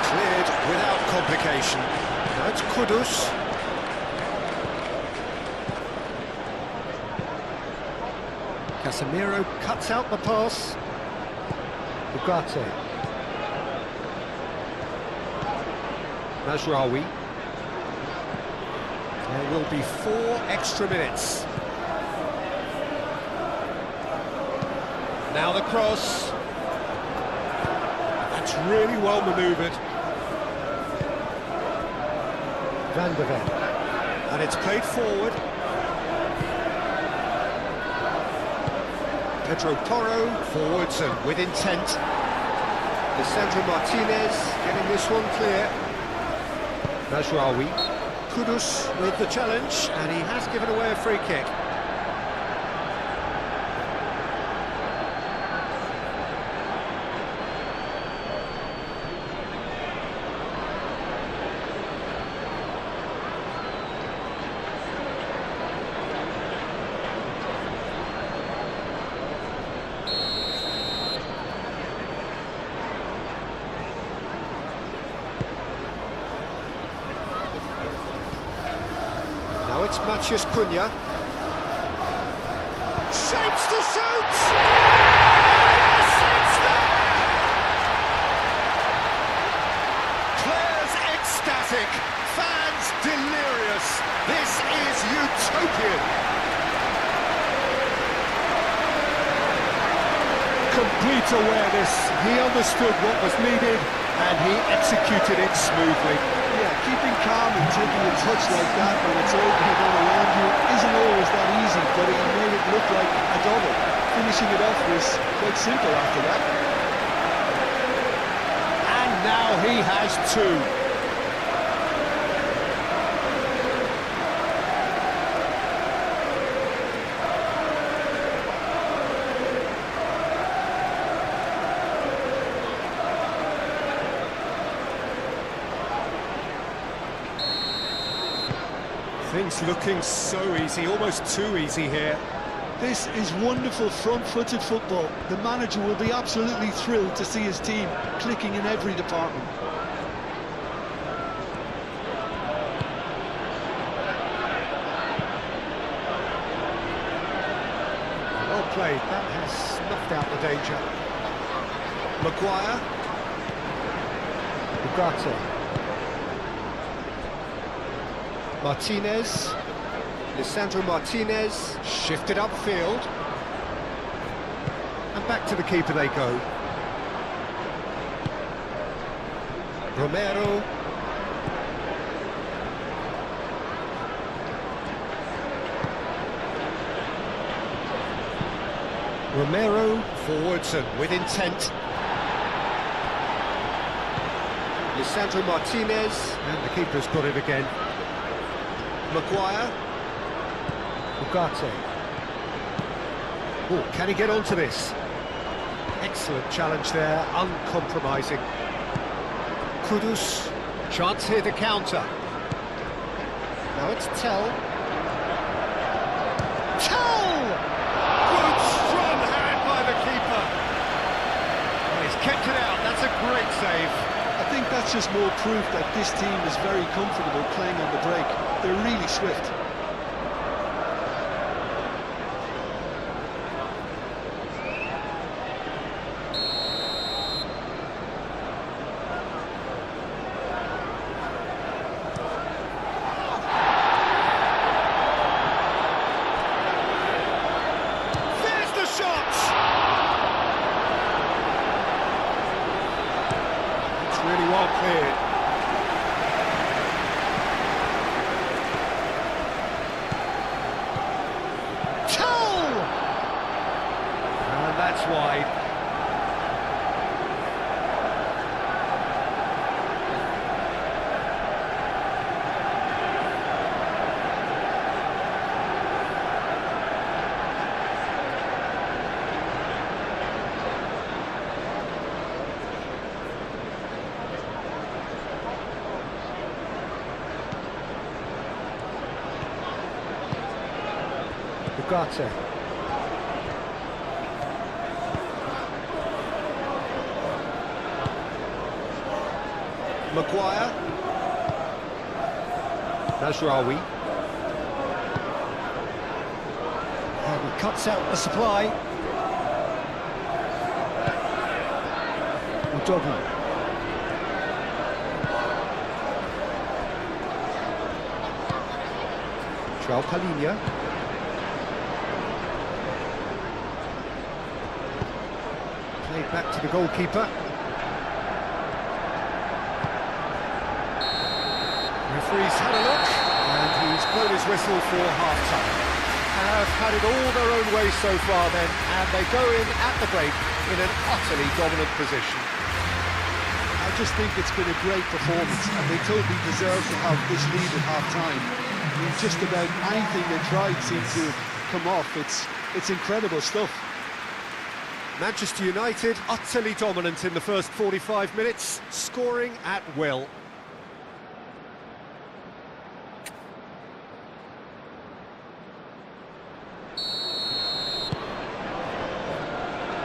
Cleared without complication. Now it's Kudus. Casemiro cuts out the pass. Ugarte. Mazraoui. There will be 4 extra minutes. Now the cross. That's really well manoeuvred. Van de Ven. And it's played forward. Pedro Porro, forwards and with intent. Lisandro Martinez getting this one clear. Mazraoui. Kudus with the challenge, and he has given away a free kick. Now it's Matheus Cunha. Shapes to shoot! Yes, it's there! Players ecstatic, fans delirious. This is utopian. Complete awareness. He understood what was needed and he executed it smoothly. Yeah, keeping calm and taking a touch like that when it's all going on around you isn't always that easy, but he made it look like a double. Finishing it off was quite simple after that. And now he has 2. Things looking so easy, almost too easy here. This is wonderful front-footed football. The manager will be absolutely thrilled to see his team clicking in every department. Well played, that has snuffed out the danger. Maguire. Ugarte. Martinez. Lisandro Martinez. Shifted upfield. And back to the keeper they go. Romero. Romero forwards and with intent. Lisandro Martinez, and the keeper's got it again. Maguire. Ugarte. Oh, can he get onto this? Excellent challenge there, uncompromising. Kudus, chance here to counter. Now it's Tell. Good strong hand by the keeper. Oh, he's kept it out, that's a great save. I think that's just more proof that this team is very comfortable playing on the break. They're really swift. There's the shot! It's really well cleared. And that's wide. Ugarte. Maguire. Nasraoui. And he cuts out the supply. Udogi. João Palhinha. Played back to the goalkeeper. Referee's had a look, and he's blown his whistle for half-time. Have had it all their own way so far then, and they go in at the break in an utterly dominant position. I just think it's been a great performance, and they totally deserve to have this lead at half-time. I mean, just about anything they tried seemed to come off. It's incredible stuff. Manchester United utterly dominant in the first 45 minutes, scoring at will.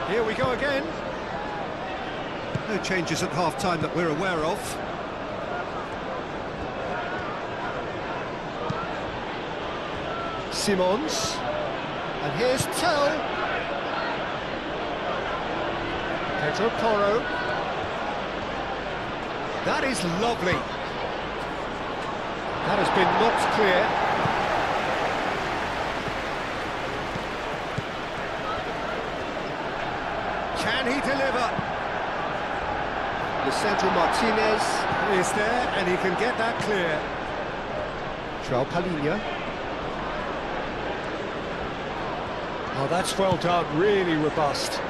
Here we go again. No changes at half-time that we're aware of. Simons. And here's Tell. Pedro Porro. That is lovely. That has been knocked clear. Can he deliver? Lisandro Martinez is there, and he can get that clear. João Palhinha. Oh, that's well done, really robust.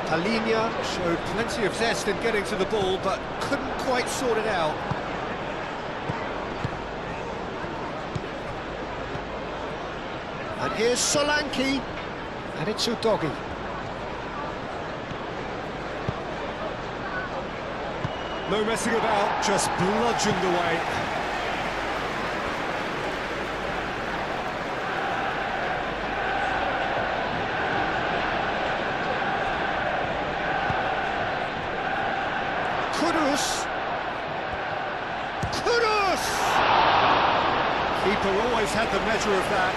Palhinha showed plenty of zest in getting to the ball, but couldn't quite sort it out. And here's Solanke, and it's Udogi. No messing about, just bludgeoned away. Kudus! Kudus! Keeper always had the measure of that.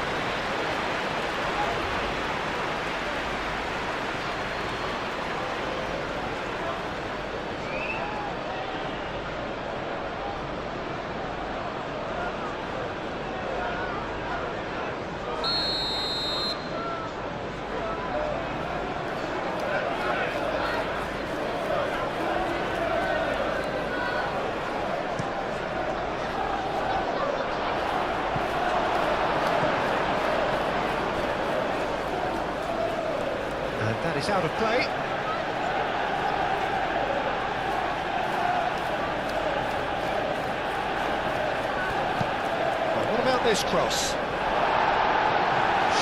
That is out of play. Well, what about this cross?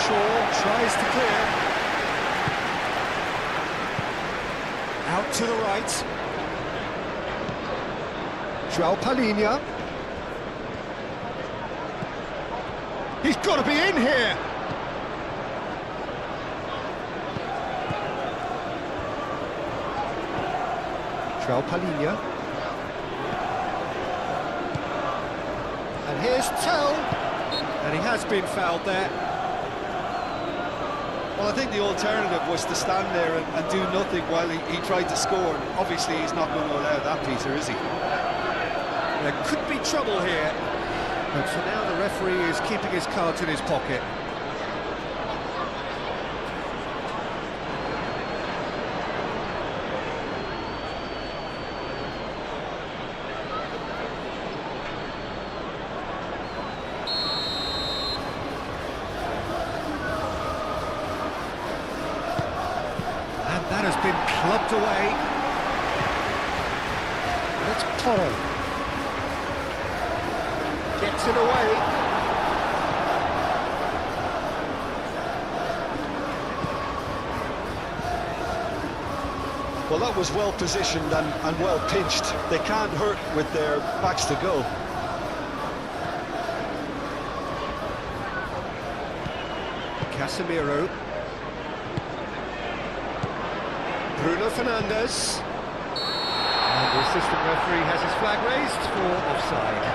Shaw tries to clear. Out to the right. João Palhinha. He's got to be in here! João Palhinha. And here's Tell. And he has been fouled there. Well, I think the alternative was to stand there and do nothing while he tried to score. And obviously, he's not going to allow that, Peter, is he? There could be trouble here. But for now, the referee is keeping his cards in his pocket. That has been clubbed away. It's Toro. Gets it away. Well, that was well positioned and well pitched. They can't hurt with their backs to goal. Casemiro. Bruno Fernandes. And the assistant referee has his flag raised for offside.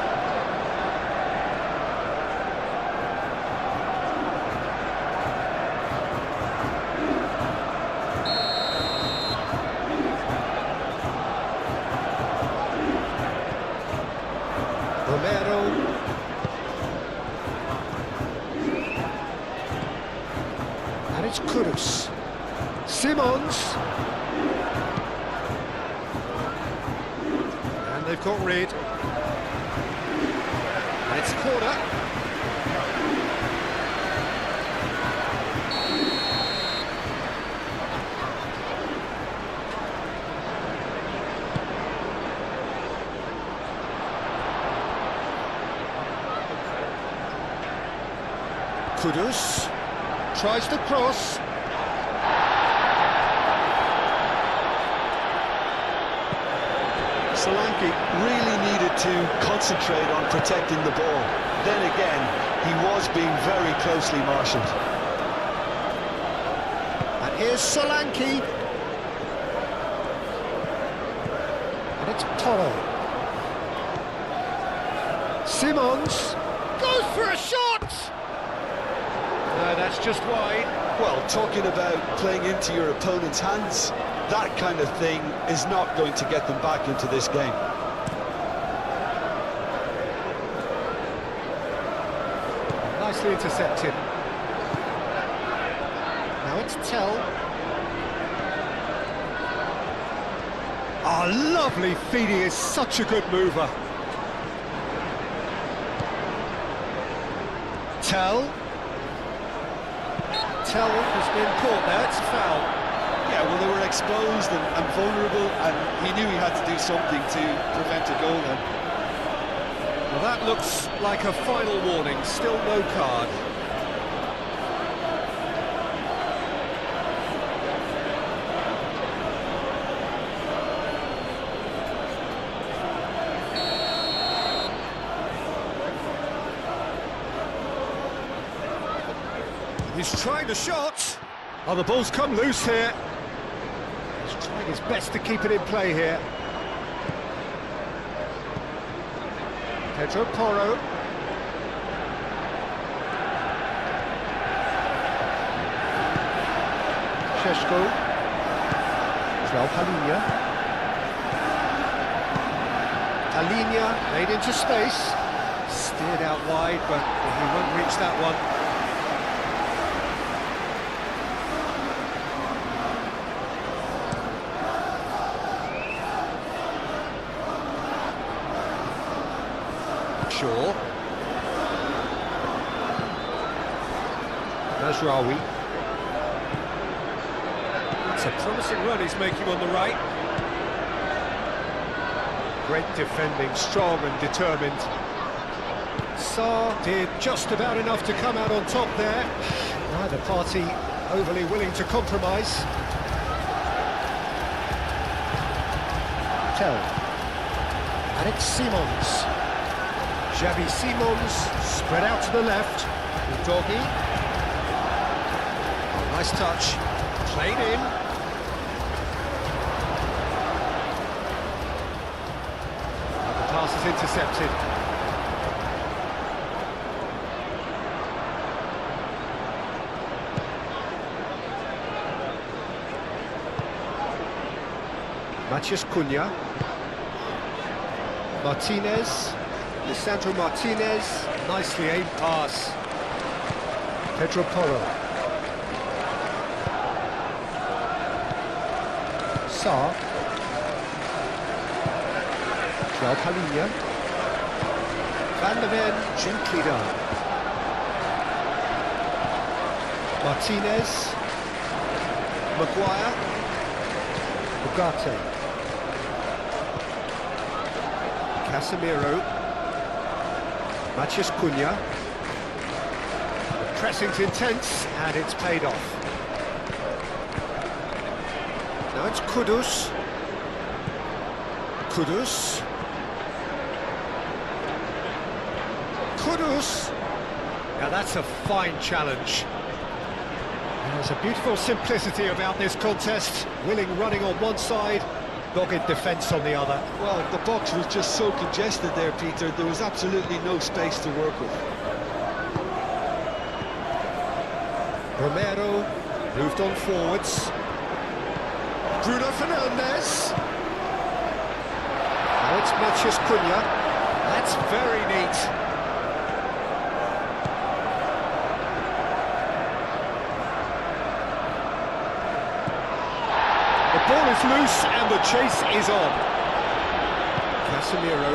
Romero. And it's Kudus. Simons. And they've got rid. And it's a corner. Kudus tries to cross. Solanke really needed to concentrate on protecting the ball. Then again, he was being very closely marshalled. And here's Solanke. And it's Toro. Simons goes for a shot! No, that's just wide. Well, talking about playing into your opponent's hands, that kind of thing is not going to get them back into this game. Nicely intercepted. Now it's Tell. Oh, lovely feed, he is such a good mover. Tell. Tell has been caught there, it's a foul. Yeah, well, they were exposed and vulnerable, and he knew he had to do something to prevent a goal then. Well, that looks like a final warning, still no card. He's trying the shot. Oh, the ball's come loose here. He's trying his best to keep it in play here. Pedro Porro. Šeško. João Palhinha. Palhinha made into space. Steered out wide, but he won't reach that one. Shaw. Mazraoui. It's a promising run he's making on the right. Great defending, strong and determined. Sarr did just about enough to come out on top there. Neither party overly willing to compromise. Tell. And it's Simons. Xavi Simons spread out to the left. Doggy. Oh, nice touch. Played in. And the pass is intercepted. Matheus Cunha. Martinez. Lisandro Martinez, nicely aimed pass. Pedro Porro. Sarr. João Palhinha. Van der Ven, gently done. Martinez. Maguire. Ugarte. Casemiro. Matheus Cunha. The pressing's intense and it's paid off. Now it's Kudus. Kudus. Kudus. Now that's a fine challenge. There's a beautiful simplicity about this contest. Willing running on one side, dogged defence on the other. Well, the box was just so congested there, Peter. There was absolutely no space to work with. Romero moved on forwards. Bruno Fernandes. Now it's Matheus Cunha. That's very neat. The ball is loose and the chase is on. Casemiro.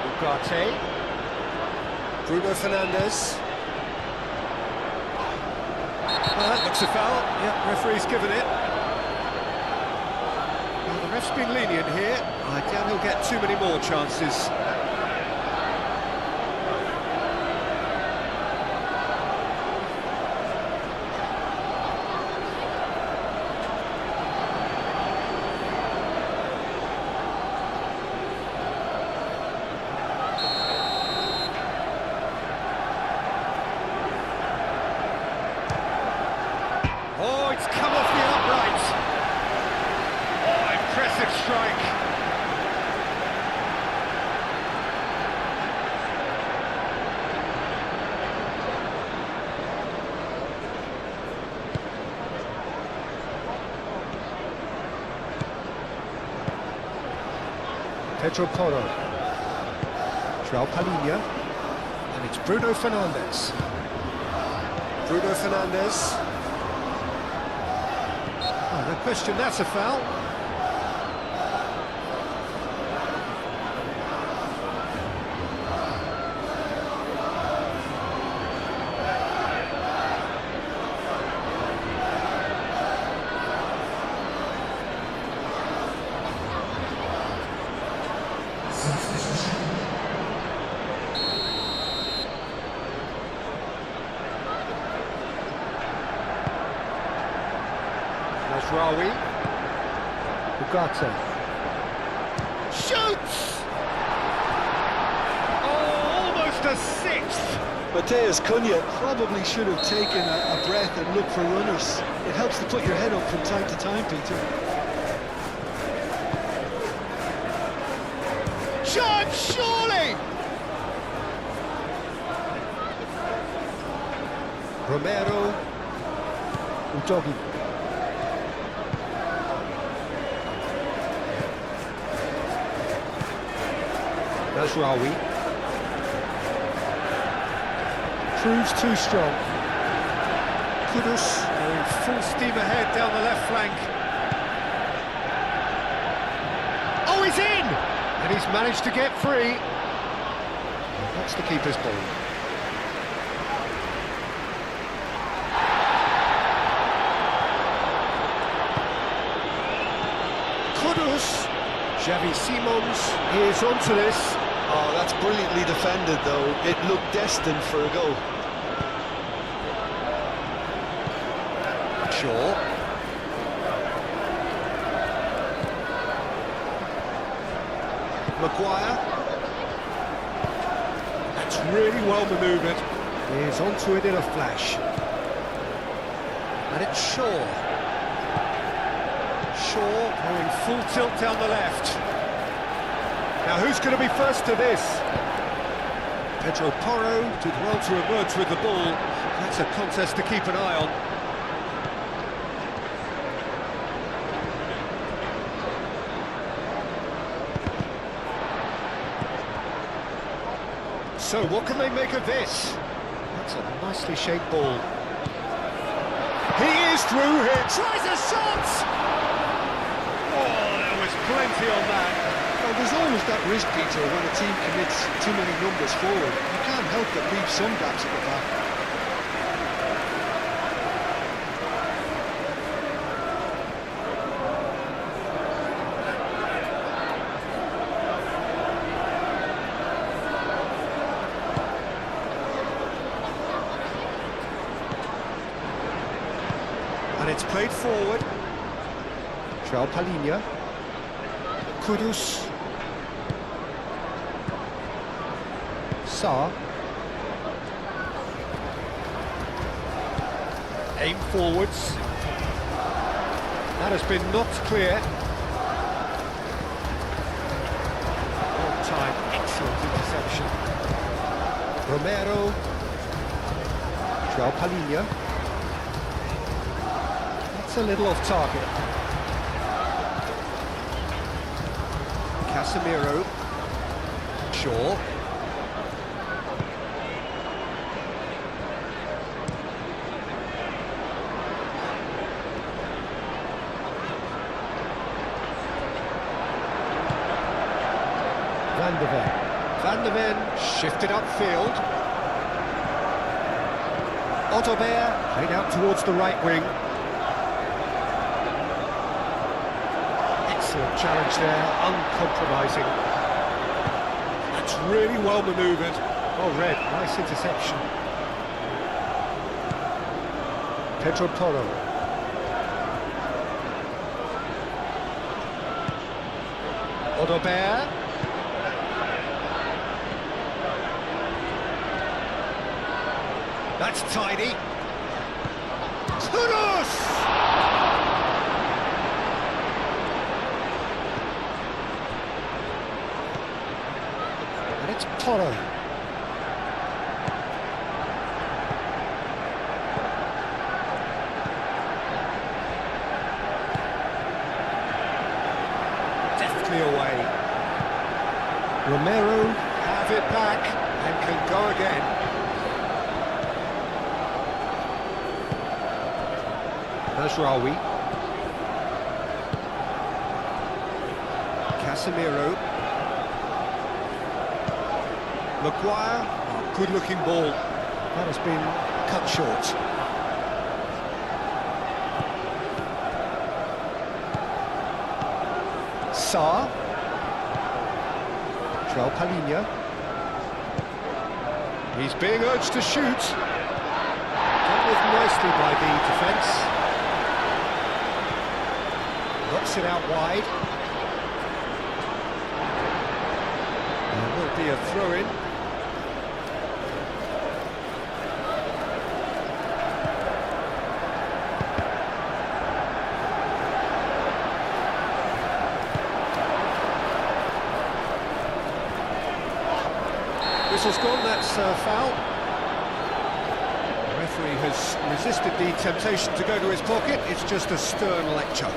Ugarte. Bruno Fernandes. That looks a foul. Yeah, referee's given it. Well, the ref's been lenient here. I doubt he'll get too many more chances. Oh, it's come off the upright. Oh, impressive strike. Pedro Porro. João Palhinha. And it's Bruno Fernandes. Bruno Fernandes. Oh, no question, that's a foul. Mazraoui. Ugarte. Shoots! Oh, almost a sixth! Matheus Cunha probably should have taken a breath and looked for runners. It helps to put your head up from time to time, Peter. Shot, surely! Romero. Udogi. Nasraoui. Proves too strong. Kudus going full steam ahead down the left flank. Oh, he's in! And he's managed to get free. That's the keeper's ball. Kudus. Xavi Simons is onto this. Oh, that's brilliantly defended, though. It looked destined for a goal. Shaw. Maguire. That's really well manoeuvred. He's onto it in a flash. And it's Shaw. Shaw going full tilt down the left. Now who's going to be first to this? Pedro Porro did well to emerge with the ball. That's a contest to keep an eye on. So what can they make of this? That's a nicely shaped ball. He is through here. Tries a shot! Oh, there was plenty on that. Well, there's always that risk, Peter, when a team commits too many numbers forward. You can't help but leave some gaps at the back. And it's played forward. João Palhinha. Kudus. Sarr. Aim forwards. That has been knocked clear. On time, excellent interception. Romero. João Palhinha. That's a little off target. Casemiro. Shaw. Van de Ven shifted upfield. Ottober played out towards the right wing. Excellent challenge there, uncompromising. That's really well manoeuvred. Well read, nice interception. Pedro Porro. Ottober. That's tidy. Kudus! And it's Porro. Deftly away. Romero have it back and can go again. Nasraoui. Casemiro. Maguire. Oh, good-looking ball. That has been cut short. Sarr. João Palhinha. He's being urged to shoot. That was nicely by the defence. Knocks it out wide. There will be a throw-in. Whistle's gone, that's foul. The referee has resisted the temptation to go to his pocket. It's just a stern lecture.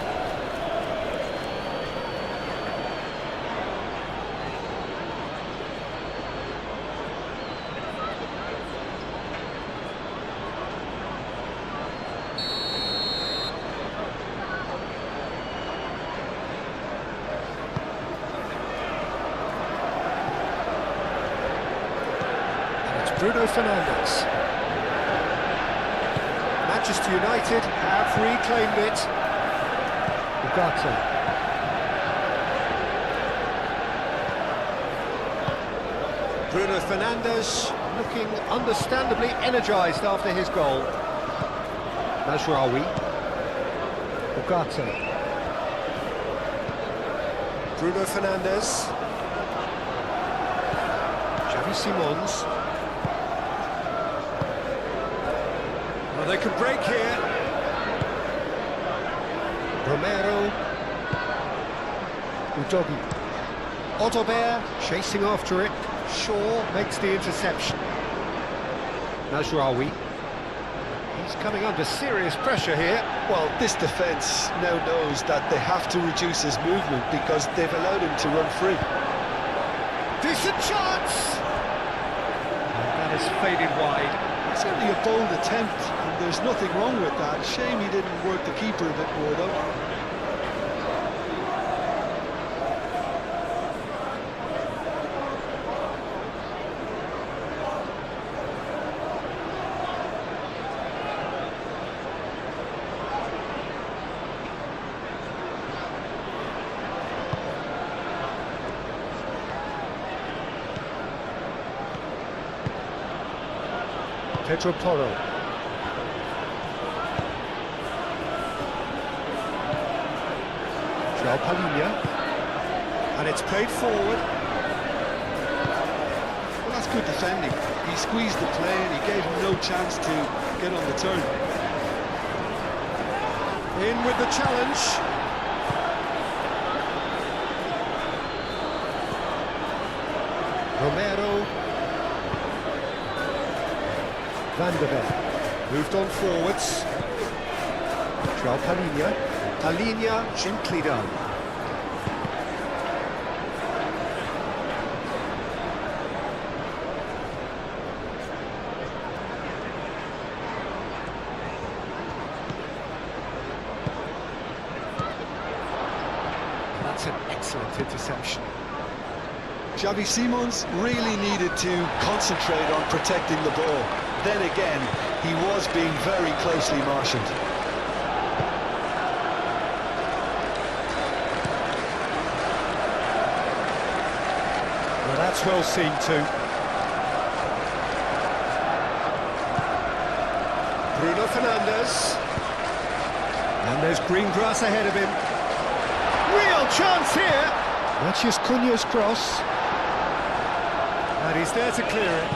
Bruno Fernandes. Manchester United have reclaimed it. Ugarte. Bruno Fernandes looking understandably energised after his goal. Mazraoui. Ugarte. Bruno Fernandes. Xavi Simons. They could break here. Romero. Udogi. Otobert chasing after it. Shaw makes the interception. Mazraoui. He's coming under serious pressure here. Well, this defence now knows that they have to reduce his movement because they've allowed him to run free. Decent chance! And that is faded wide. Certainly a bold attempt, and there's nothing wrong with that. Shame he didn't work the keeper a bit more, though. Pedro Porro. João Palhinha. And it's played forward. Well, that's good defending. He squeezed the play and he gave him no chance to get on the turn. In with the challenge. Romero. Van der Ven. Moved on forwards. João Palhinha. Palhinha gently done. That's an excellent interception. Xavi Simons really needed to concentrate on protecting the ball. Then again, he was being very closely marshalled. Well, that's well seen too. Bruno Fernandes. And there's green grass ahead of him. Real chance here! Mathias Cunha's cross. And he's there to clear it.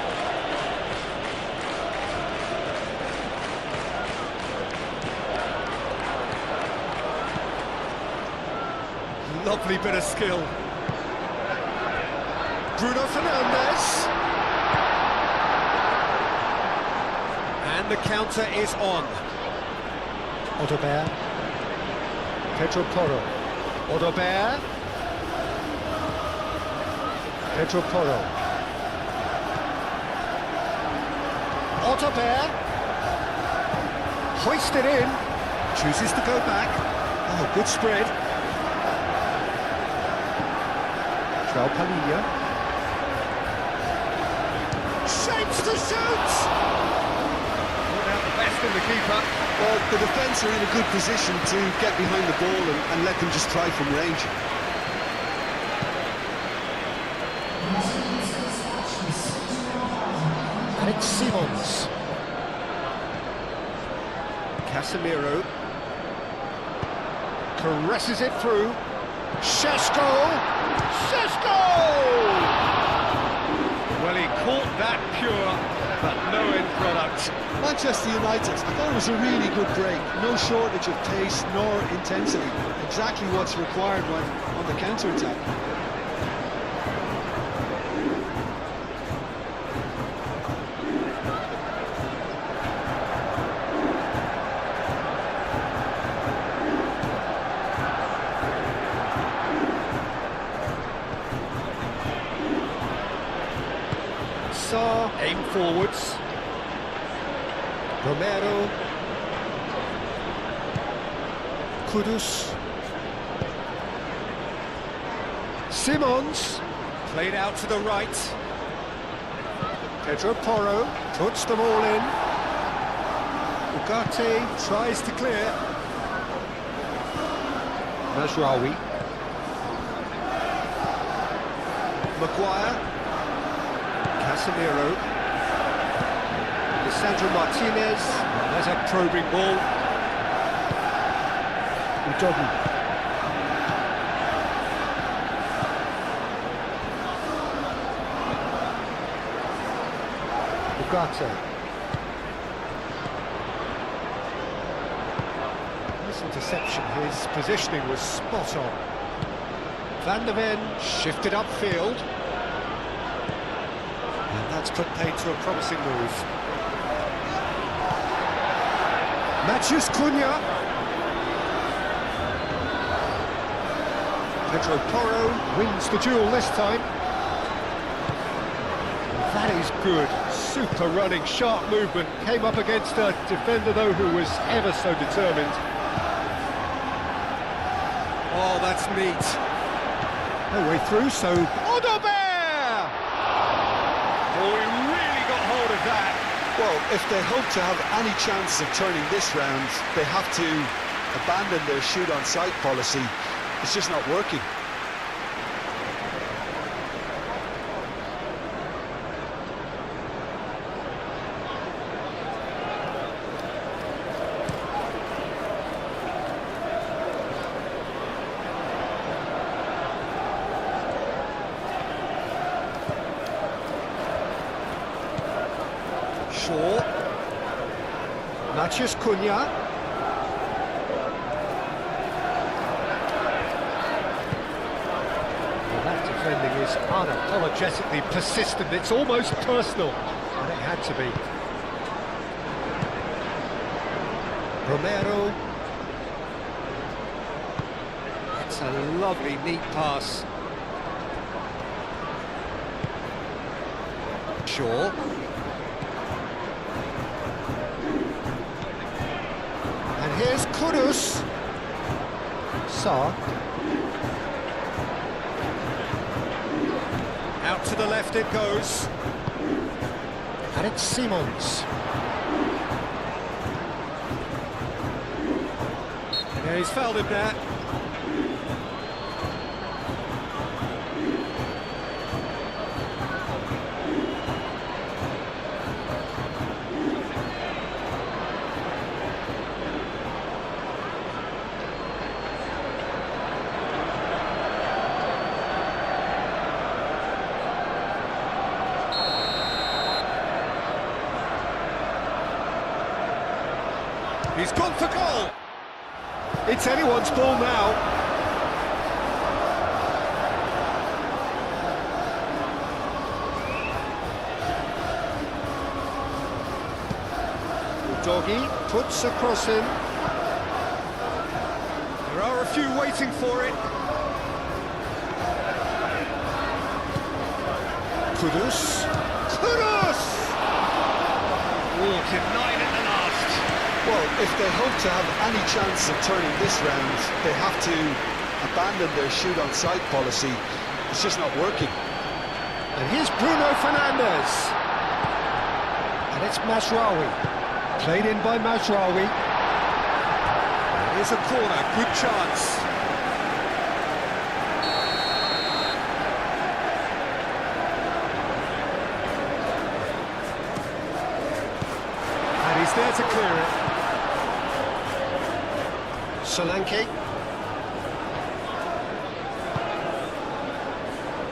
Lovely bit of skill. Bruno Fernandes. And the counter is on. Otobert. Pedro Porro. Otobert. Pedro Porro. Otobert. Hoisted in. Chooses to go back. Oh, good spread. João Palhinha. Shapes to shoot! Brought out the best in the keeper. Well, the defence are in a good position to get behind the ball and let them just try from range. And it's Simons. Casemiro. Caresses it through. Šeško! Šeško! Well, he caught that pure, but no end product. Manchester United, I thought it was a really good break. No shortage of pace nor intensity. Exactly what's required when on the counter-attack. Sarr, aim forwards. Romero. Kudus. Simons. Played out to the right. Pedro Porro puts them all in. Ugarte tries to clear. Mazraoui. Maguire. Casemiro. Lisandro Martinez. There's a probing ball. Udogie. Ugarte. Nice interception, his positioning was spot on. Van der Ven shifted upfield. And that's put paid to a promising move. Matheus Cunha. Pedro Porro wins the duel this time. That is good. Super running, sharp movement. Came up against a defender, though, who was ever so determined. Oh, that's neat. No way through, so... Odobert! Oh, he really got hold of that. Well, if they hope to have any chance of turning this round, they have to abandon their shoot-on-sight policy. It's just not working. Shaw. Matheus Cunha. Well, that defending is unapologetically persistent. It's almost personal, and it had to be. Romero. That's a lovely, neat pass. Shaw. Here's Kudus. Sarr. Out to the left it goes. And it's Simons. Yeah, he's fouled him there. He's gone for goal. It's anyone's ball now. Udogie puts across him. There are a few waiting for it. Kudus. Kudus! Oh, denied at the last. Well, if they hope to have any chance of turning this round, they have to abandon their shoot-on-sight policy. It's just not working. And here's Bruno Fernandes. And it's Mazraoui. Played in by Mazraoui. Here's a corner, good chance. And he's there to clear it. Solanke.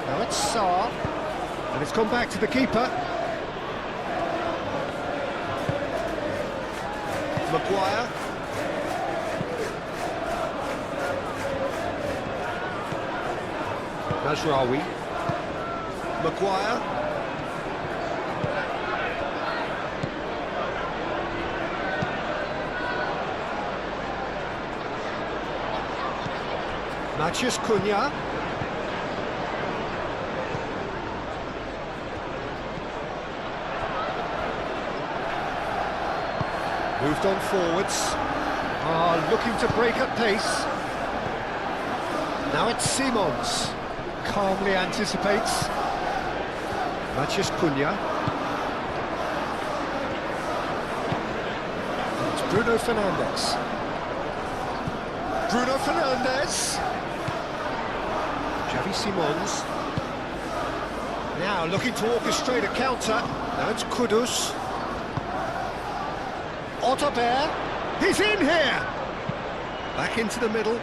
Now it's Sarr, and it's gone back to the keeper. Maguire. Mazraoui. Maguire. Matheus Cunha. Moved on forwards. Looking to break at pace. Now it's Simons. Calmly anticipates. Matheus Cunha. It's Bruno Fernandes. Bruno Fernandes. Xavi Simons. Now looking to orchestrate a counter. Now it's Kudus. Otterbeer. He's in here! Back into the middle.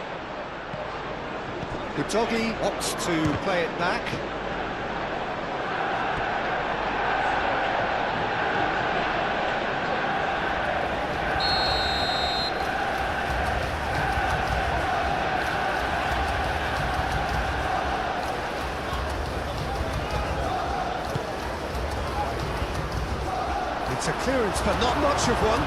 Udogie opts to play it back. It's a clearance, but not much of one.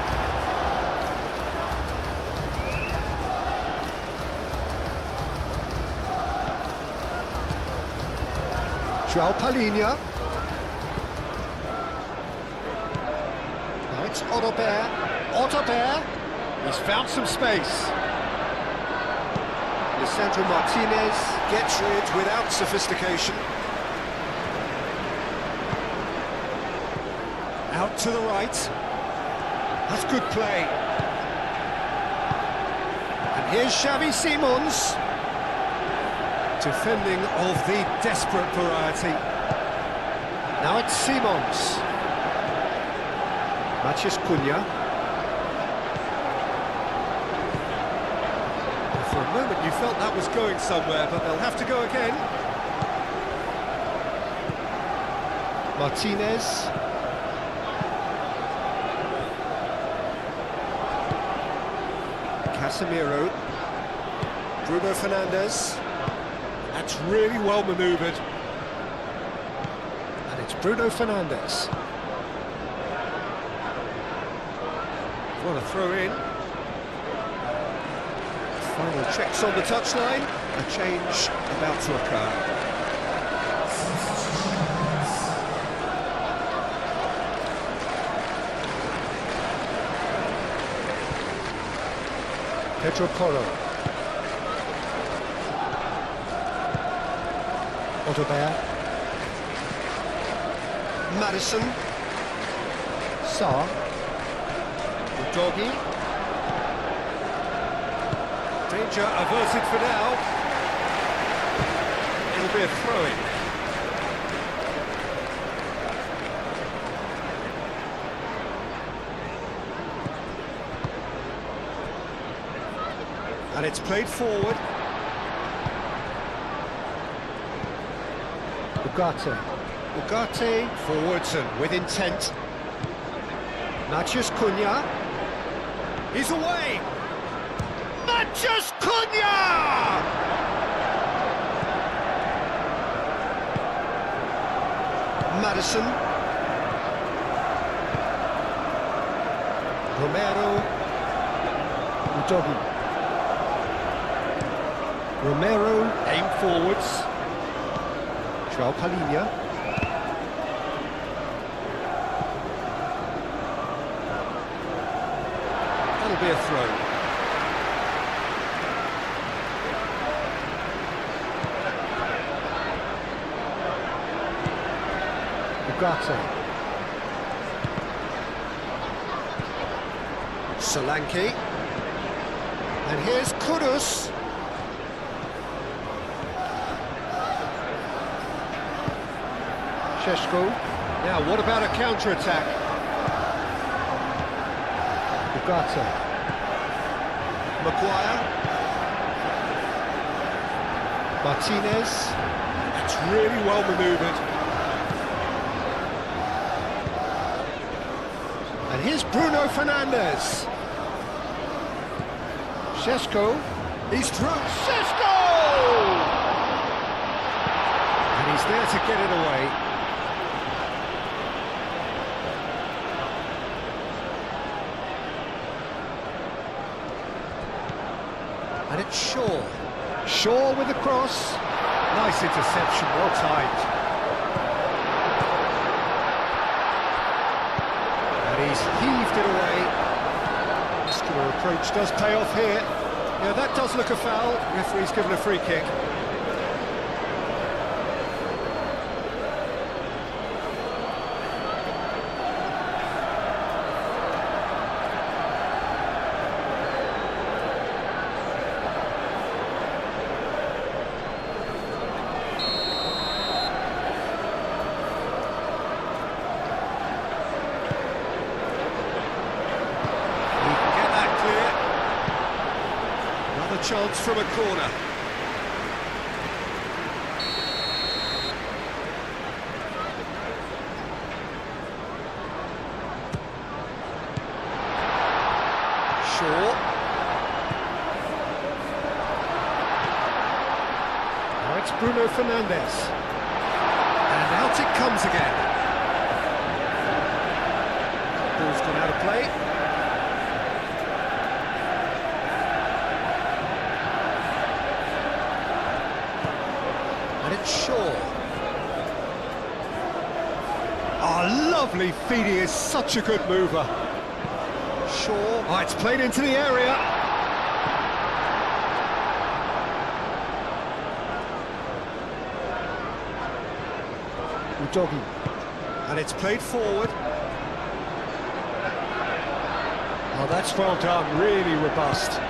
João Palhinha. Now it's Otterbeer. Otterbeer. He's found some space. Lisandro Martinez gets it without sophistication. Out to the right. That's good play. And here's Xavi Simons. Defending of the desperate variety. Now it's Simons. Matheus Cunha. For a moment you felt that was going somewhere, but they'll have to go again. Martinez. Casemiro. Bruno Fernandes. That's really well manoeuvred. And it's Bruno Fernandes. What a throw in. Final checks on the touchline. A change about to occur. Pedro Porro. Otterbeer. Madison. Sarr. Udogie. Danger averted for now. It'll be a throw-in. And it's played forward. Ugarte forwards and with intent. Matheus Cunha. He's away. Matheus Cunha! Madison. Romero. Udogie. Romero aim forwards. João Palhinha. That'll be a throw. Ugarte. Solanke. And here's Kudus. Šeško. Now, what about a counter-attack? Ugarte. Maguire. Martinez. That's really well manoeuvred. And here's Bruno Fernandes. Šeško. He's through. Šeško! And he's there to get it away. And it's Shaw. Shaw with the cross. Nice interception, well timed. And he's heaved it away. Muscular approach does pay off here. Yeah, that does look a foul. Referee's given a free kick. Chance from a corner. Shaw. Now it's Bruno Fernandes. And out it comes again. Ball's gone out of play. Shaw. Oh, lovely feed, he is such a good mover. Shaw. Oh, it's played into the area. Udogi. And it's played forward. Oh, that's well done, really robust.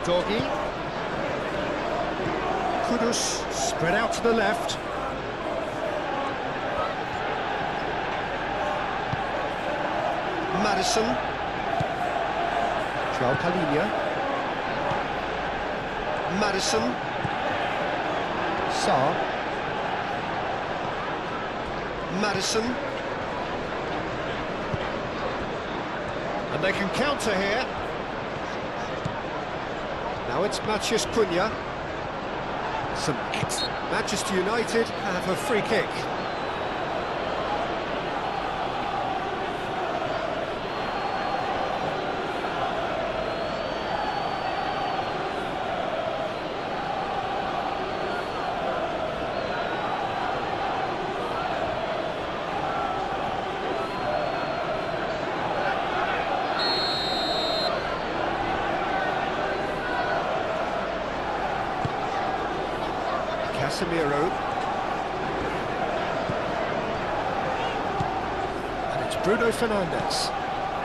Doggy. Kudus spread out to the left. Madison. João Palhinha. Madison. Sarr. Madison. And they can counter here. Now it's Matheus Cunha. Manchester United have a free kick. Casemiro. And it's Bruno Fernandes.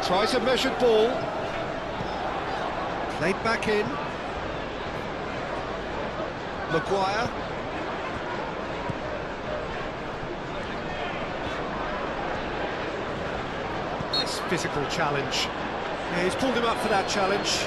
Tries a measured ball. Played back in. Maguire. Nice physical challenge. Yeah, he's pulled him up for that challenge.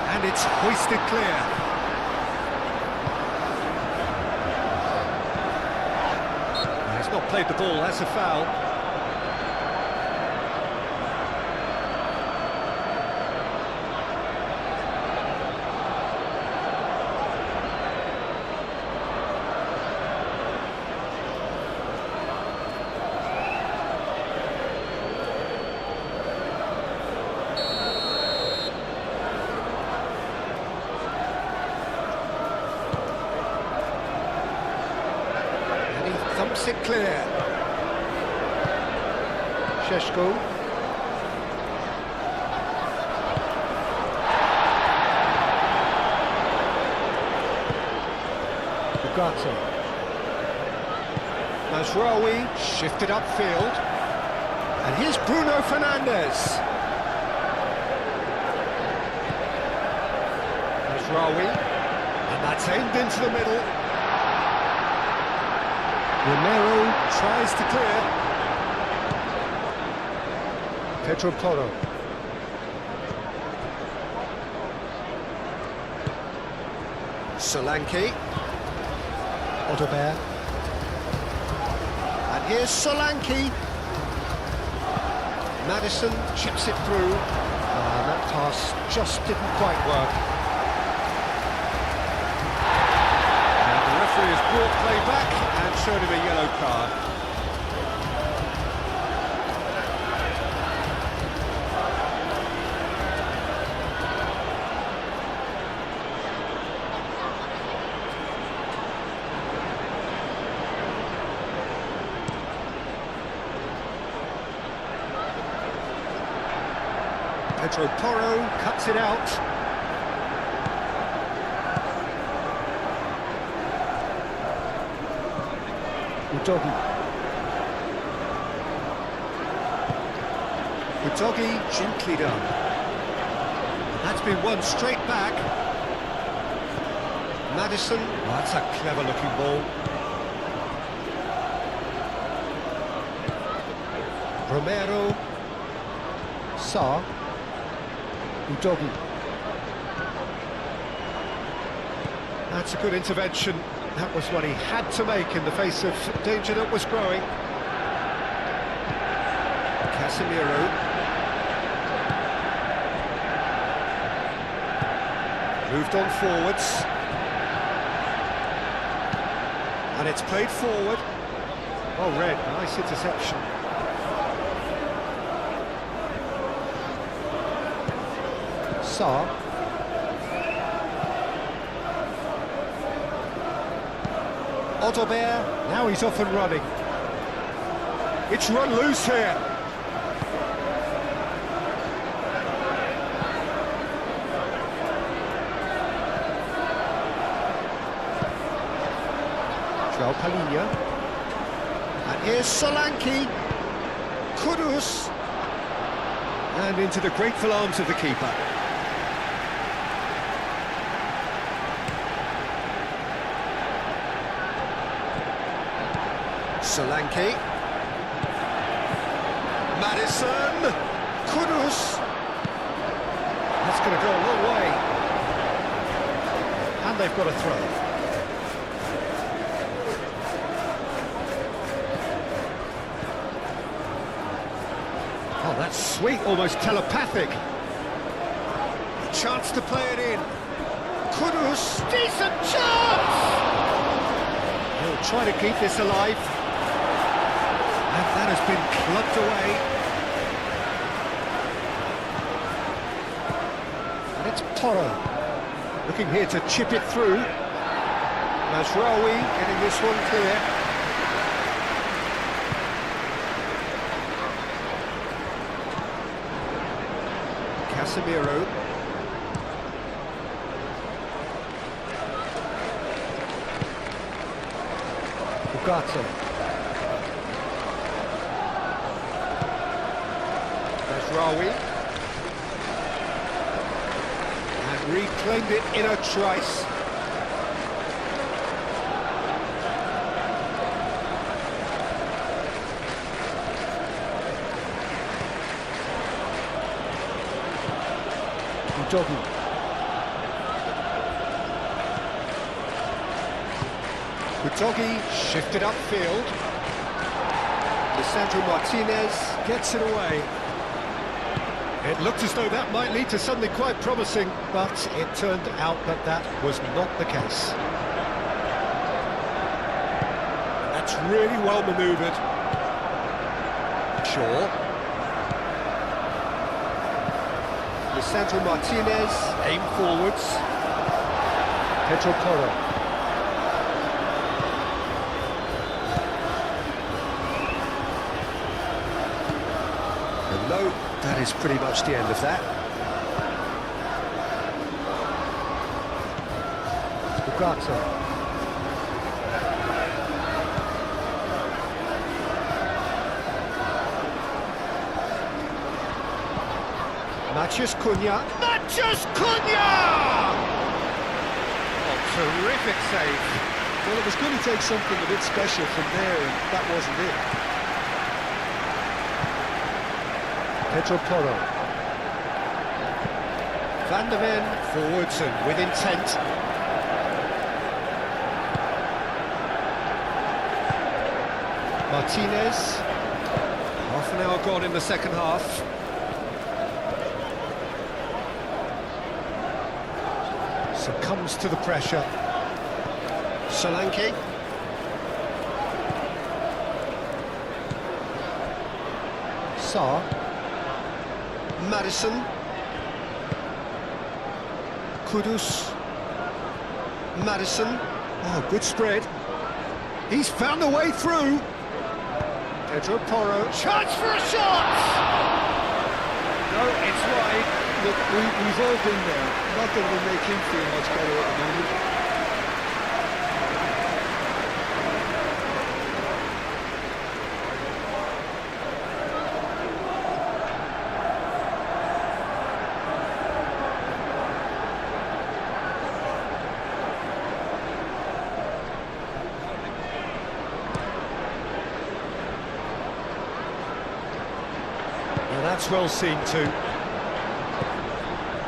And it's hoisted clear. He's not played the ball, that's a foul. Thumps it clear. Šeško. Ugarte. Mazraoui shifted upfield. And here's Bruno Fernandes. Mazraoui. And that's aimed into the middle. Romero tries to clear. Pedro Porro. Solanke. Odobert. And here's Solanke. Madison chips it through. And that pass just didn't quite work. brought play back and showed him a yellow card. Pedro Porro cuts it out. Udogi. Udogi gently done. And that's been won straight back. Maddison, oh, that's a clever looking ball. Romero. Sarr. Udogi. That's a good intervention. That was what he had to make in the face of danger that was growing. Casemiro. Moved on forwards. And it's played forward. Oh, Red, nice interception. Sarr. Odobert, now he's off and running. It's run loose here. João Palhinha. And here's Solanke. Kudus. And into the grateful arms of the keeper. Solanke. Maddison. Kudus. That's going to go a long way. And they've got a throw. Oh, that's sweet, almost telepathic. A chance to play it in. Kudus. Decent chance! He'll try to keep this alive. And that has been clubbed away. And it's Porro looking here to chip it through. Mazraoui getting this one clear. Casemiro. Ugarte. Mazraoui. And reclaimed it in a trice. Udogi. Udogi shifted upfield. Lisandro Martinez gets it away. It looked as though that might lead to something quite promising, but it turned out that that was not the case. That's really well manoeuvred. Shaw. Lisandro Martinez, aim forwards. Pedro Porro. And no, that is pretty much the end of that. Ugarte. Matheus Cunha. Matheus Cunha! Oh, terrific save. Well, it was going to take something a bit special from there, and that wasn't it. Pedro Porro. Van der Ven forwards and with intent. Martinez. Half an hour gone in the second half. Succumbs to the pressure. Solanke. Sarr. Madison. Kudus. Madison. Oh, good spread. He's found a way through. Pedro Porro. Chance for a shot! No, it's wide. Look, we've all been there. Not that it will make him feel much better at the moment. That's well seen too.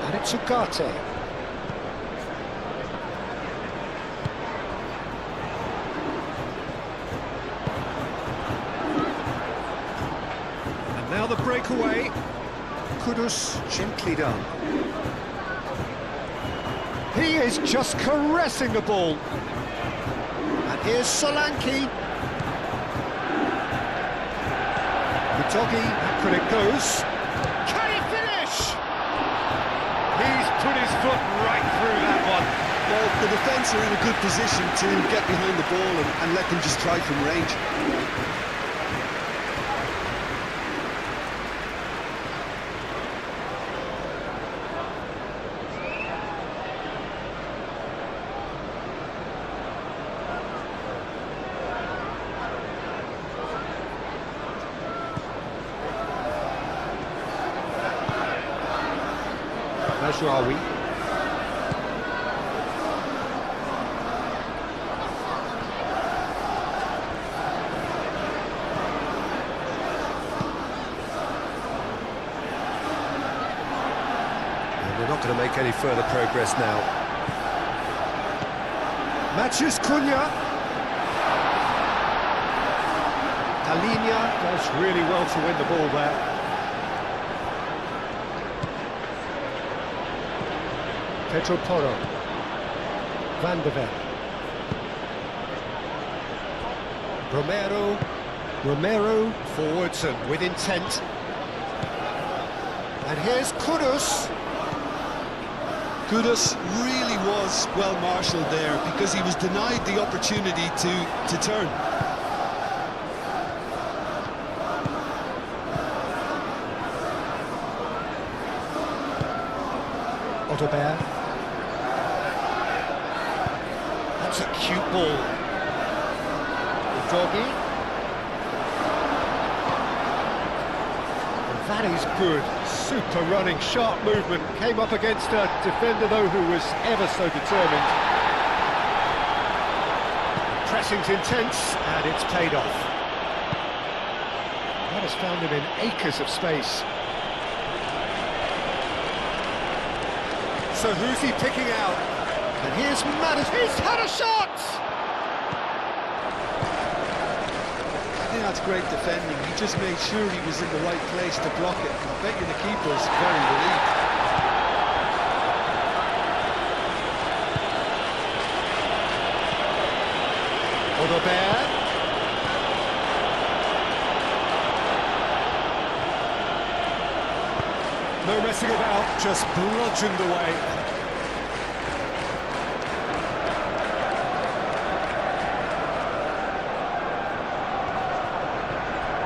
And it's Ugarte. And now the breakaway. Kudus, gently done. He is just caressing the ball. And here's Solanke. Doggy, back it goes. Can he finish? He's put his foot right through that one. Well, the defence are in a good position to get behind the ball and let them just try from range. Mazraoui. And they're not going to make any further progress now. Matches Cunha. Talinia does really well to win the ball there. Pedro Porro. Van de Ven. Romero forwards and with intent. And here's Kudus. Kudus really was well marshalled there because he was denied the opportunity to turn. Otterberg. That's a cute ball. Doggy. And that is good. Super running, sharp movement. Came up against a defender, though, who was ever so determined. Pressing's intense, and it's paid off. That has found him in acres of space. So who's he picking out? And here's Madison. He's had a shot! I think that's great defending. He just made sure he was in the right place to block it. I bet you the keeper's very relieved. Otterberg. No messing about, just bludgeoned away.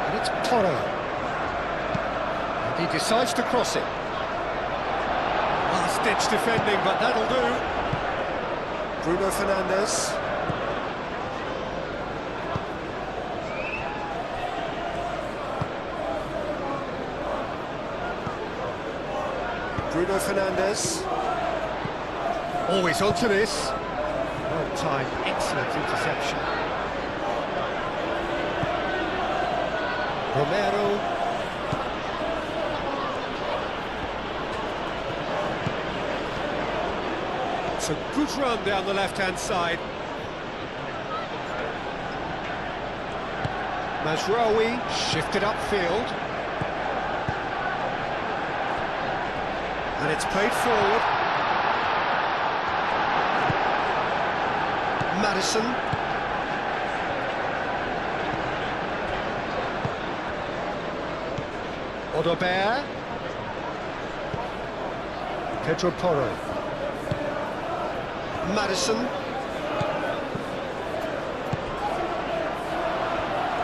And it's Porro. And he decides to cross it. Last-ditch defending, but that'll do. Bruno Fernandes. Bruno Fernandes. Always onto this. Well timed, excellent interception. Romero. It's a good run down the left-hand side. Mazraoui shifted upfield. And it's played forward. Madison. Odobert. Pedro Porro. Madison.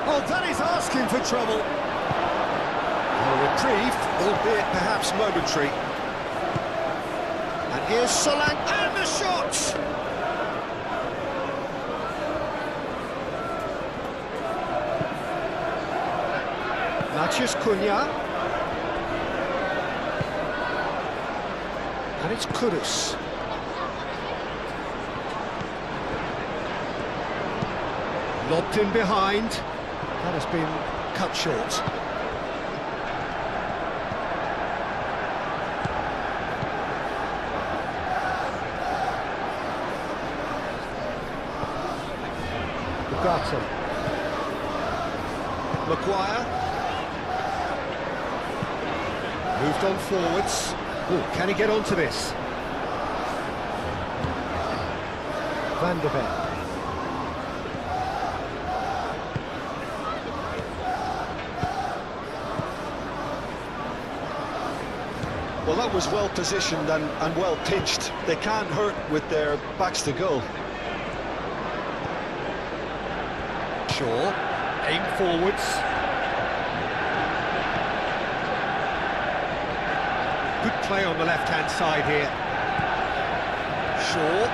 Oh, that is asking for trouble. A reprieve, albeit perhaps momentary. And here's Solanke, and the shot! Matheus Cunha. And it's Kudus. Lobbed in behind. That has been cut short. Ugarte. Maguire. Moved on forwards. Oh, can he get onto this? Van der Ven. Well, that was well positioned and well pitched. They can't hurt with their backs to goal. Shaw, aim forwards. Good play on the left-hand side here. Shaw.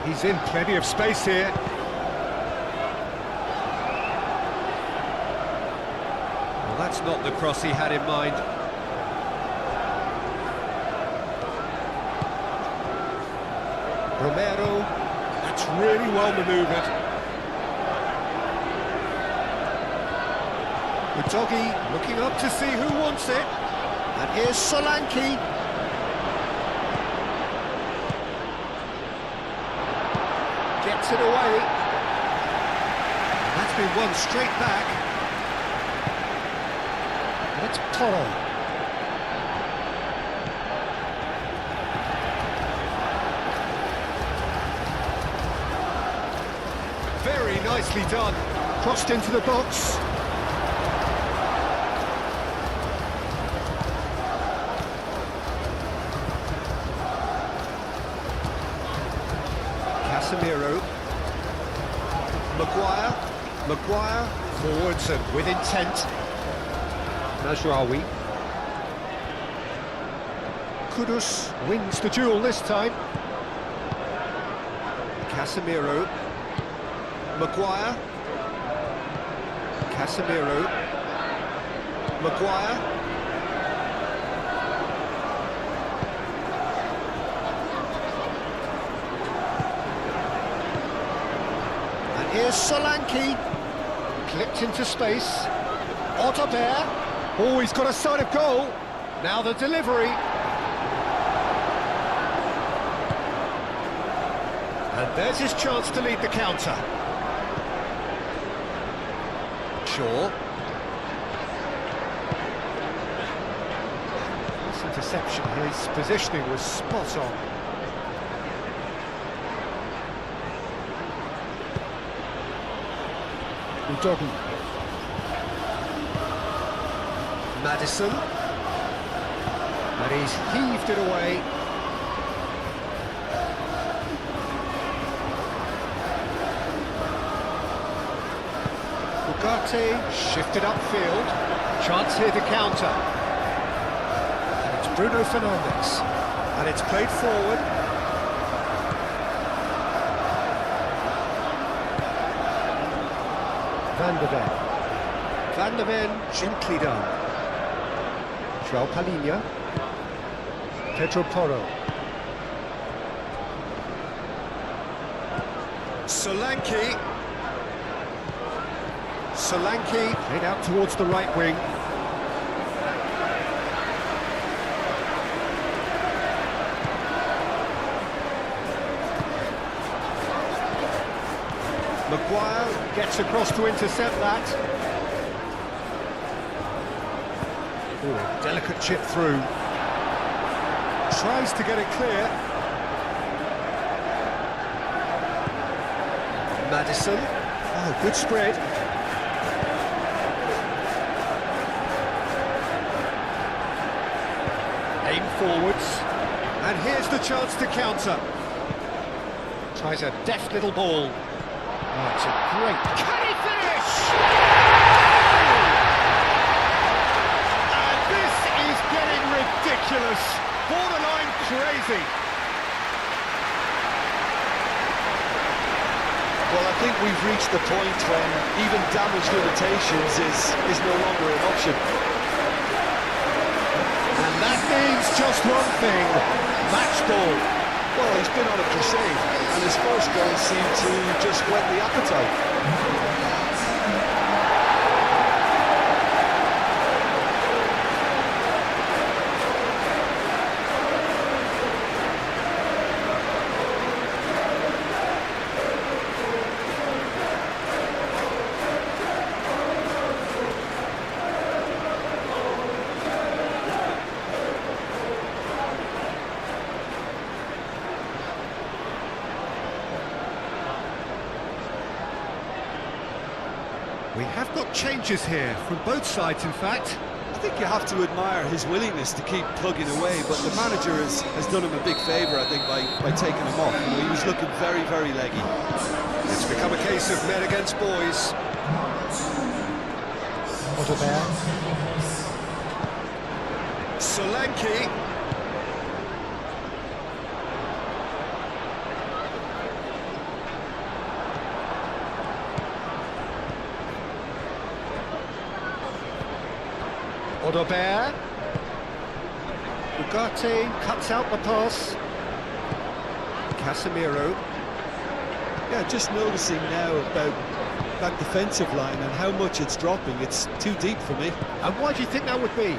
He's in plenty of space here. Well, that's not the cross he had in mind. Romero, that's really well manoeuvred. Udogi looking up to see who wants it. And here's Solanke. Gets it away. That's been won straight back. And it's Porro. Very nicely done. Crossed into the box. Casemiro. Maguire. Forwards and with intent. Mazraoui. Kudus wins the duel this time. Casemiro. Maguire. Casemiro. Maguire. And here's Solanke. Clipped into space. Odobert. Oh, he's got a sight of goal. Now the delivery. And there's his chance to lead the counter. Shaw. This interception, his positioning was spot on. Udogi. Madison. And he's heaved it away. Ugarte shifted upfield. Chance here to counter. And it's Bruno Fernandes. And it's played forward. Van der Ven. Van der Ven, gently done. João Palhinha. Pedro Porro. Solanke. Solanke played out towards the right wing. Maguire gets across to intercept that. Ooh, delicate chip through. Tries to get it clear. Maddison. Oh, good spread. Aim forwards. And here's the chance to counter. Tries a deft little ball. Oh, it's a great... Can he finish? And this is getting ridiculous. Borderline crazy. Well, I think we've reached the point when even damage limitations is no longer an option. And that means just one thing, match ball. Well, he's been on a crusade, and his first goal seemed to just whet the appetite. We have got changes here, from both sides in fact. I think you have to admire his willingness to keep plugging away, but the manager has done him a big favour, I think, by taking him off. You know, he was looking very, very leggy. It's become a case of men against boys. Solanke. Odobert. Ugarte cuts out the pass. Casemiro. Yeah, just noticing now about that defensive line and how much it's dropping. It's too deep for me. And why do you think that would be?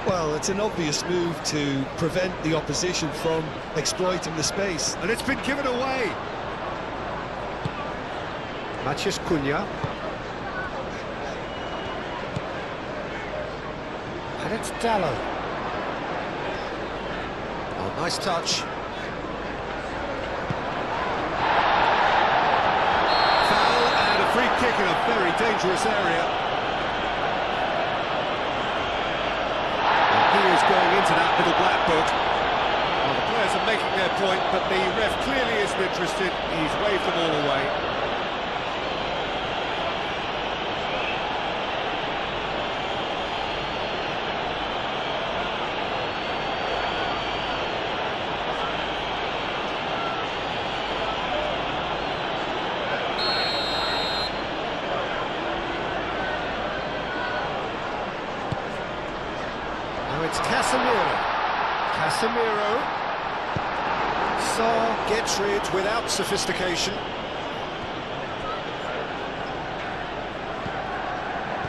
Well, it's an obvious move to prevent the opposition from exploiting the space. And it's been given away. Matheus Cunha. And it's Dalot. Oh, nice touch. Foul and a free kick in a very dangerous area. And he is going into that little black book. Well, the players are making their point, but the ref clearly isn't interested. He's waved them all away. It's Casemiro. Casemiro. Sarr gets rid without sophistication.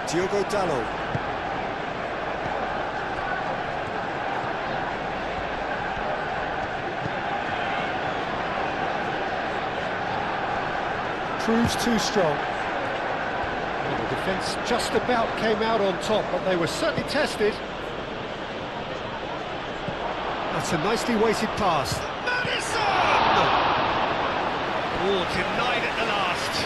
Diogo Dalot. Proves too strong. Well, the defence just about came out on top, but they were certainly tested. That's a nicely weighted pass. Maddison! Oh, denied at the last.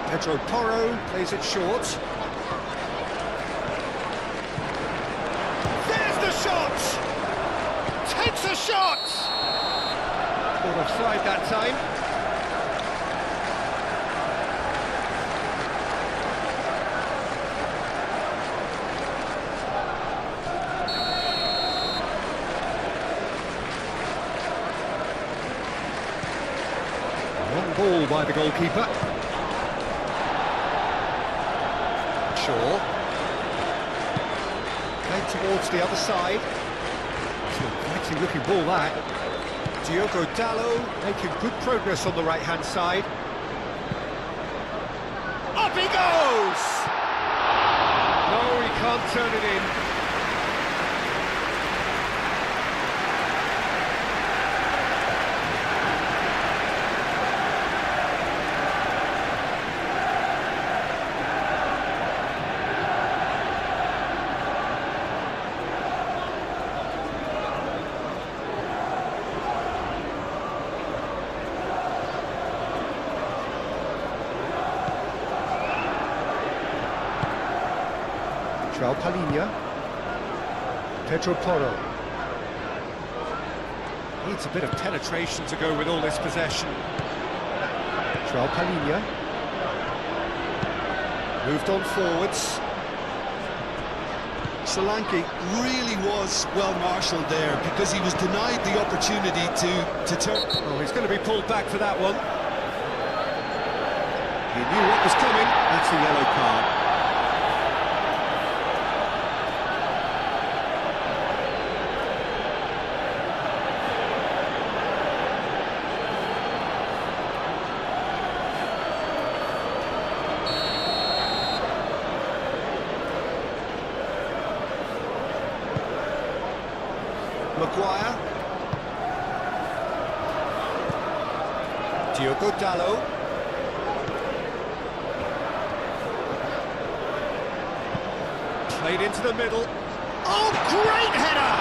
Pedro Porro plays it short. There's the shot! Takes a shot! Caught offside that time. Long ball by the goalkeeper. Shaw. Played towards the other side. It's a mighty looking ball that. Diogo Dalot making good progress on the right-hand side. Up he goes! No, he can't turn it in. João Palhinha. Pedro Porro. Needs a bit of penetration to go with all this possession. João Palhinha. Moved on forwards. Solanke really was well marshalled there because he was denied the opportunity to turn. Oh, he's going to be pulled back for that one. He knew what was coming. That's a yellow card. Maguire. Diogo Dalot. Played into the middle. Oh, great header!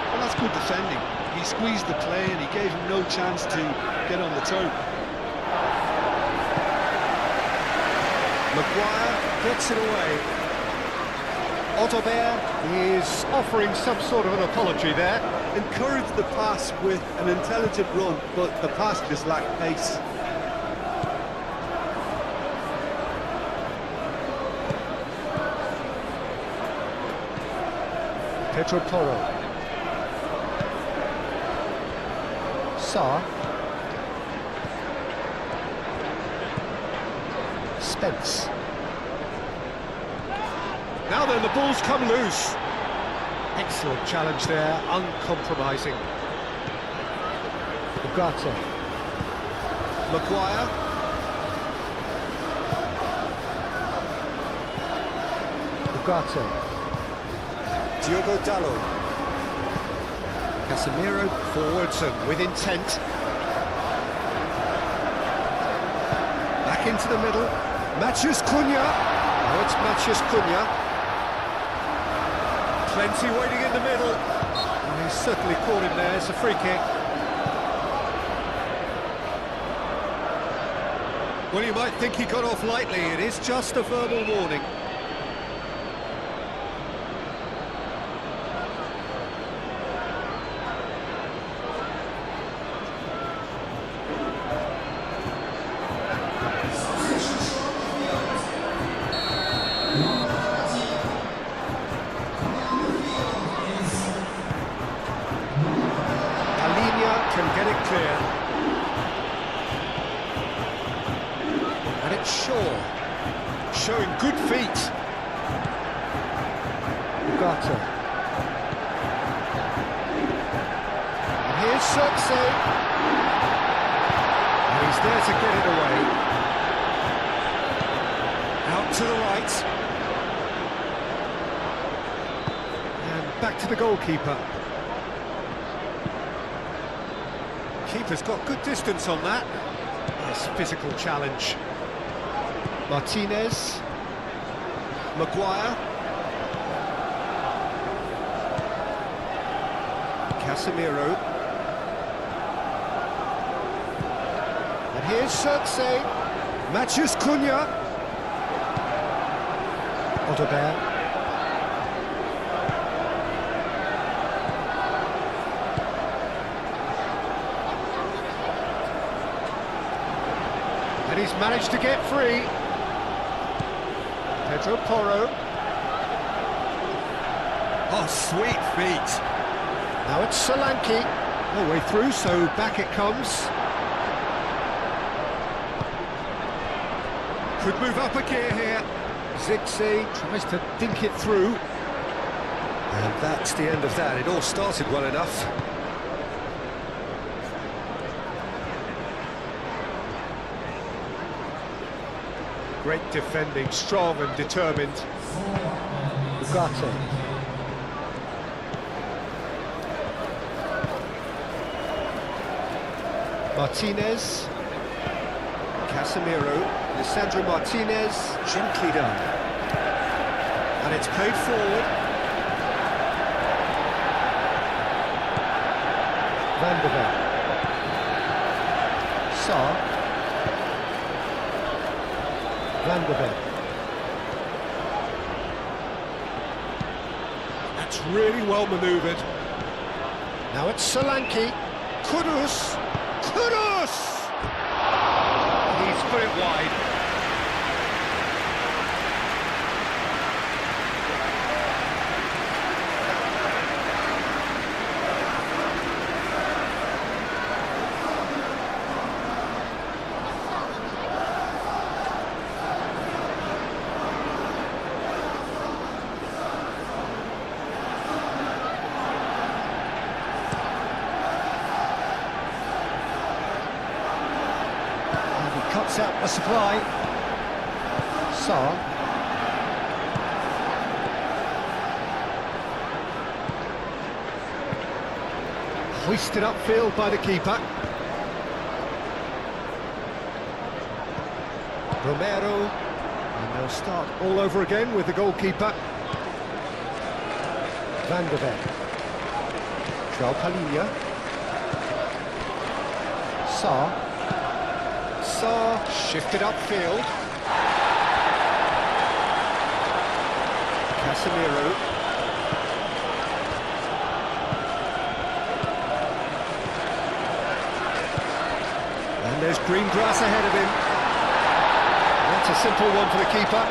Well, that's good defending. He squeezed the play and he gave him no chance to get on the turn. Maguire gets it away. Otobert is offering some sort of an apology there. Encouraged the pass with an intelligent run, but the pass just lacked pace. Pedro Porro. Sarr. Spence. Now then, the ball's come loose. Excellent challenge there, uncompromising. Ugarte. Maguire. Ugarte. Diogo Dalot. Casemiro forwards and with intent. Back into the middle. Matheus Cunha. Oh, it's Matheus Cunha. Plenty waiting in the middle. Oh, he's certainly caught him there. It's a free kick. Well, you might think he got off lightly. It is just a verbal warning. Can get it clear. And it's Shaw. Showing good feet. Ugarte. And here's Xerxes. And he's there to get it away. Out to the right. And back to the goalkeeper. Keeper's got good distance on that. Nice physical challenge. Martinez. Maguire. Casemiro. And here's Xerxes. Matheus Cunha. Otobert. And he's managed to get free. Pedro Porro. Oh, sweet feet. Now it's Solanke. All the way through, so back it comes. Could move up a gear here. Zirkzee tries to dink it through. And that's the end of that. It all started well enough. Great defending, strong and determined. Ugarte. Martinez. Casemiro. Lisandro Martinez. Gently done. And it's played forward. Van der Ven. Sarr. Van de Ven. That's really well manoeuvred. Now it's Solanke. Kudus! Kudus! He's put it wide. Cuts out the supply. Sarr. Hoisted upfield by the keeper. Romero. And they'll start all over again with the goalkeeper. Van de Ven. João Palhinha. Sarr. Sarr shifted upfield. Casemiro. And there's green grass ahead of him. That's a simple one for the keeper.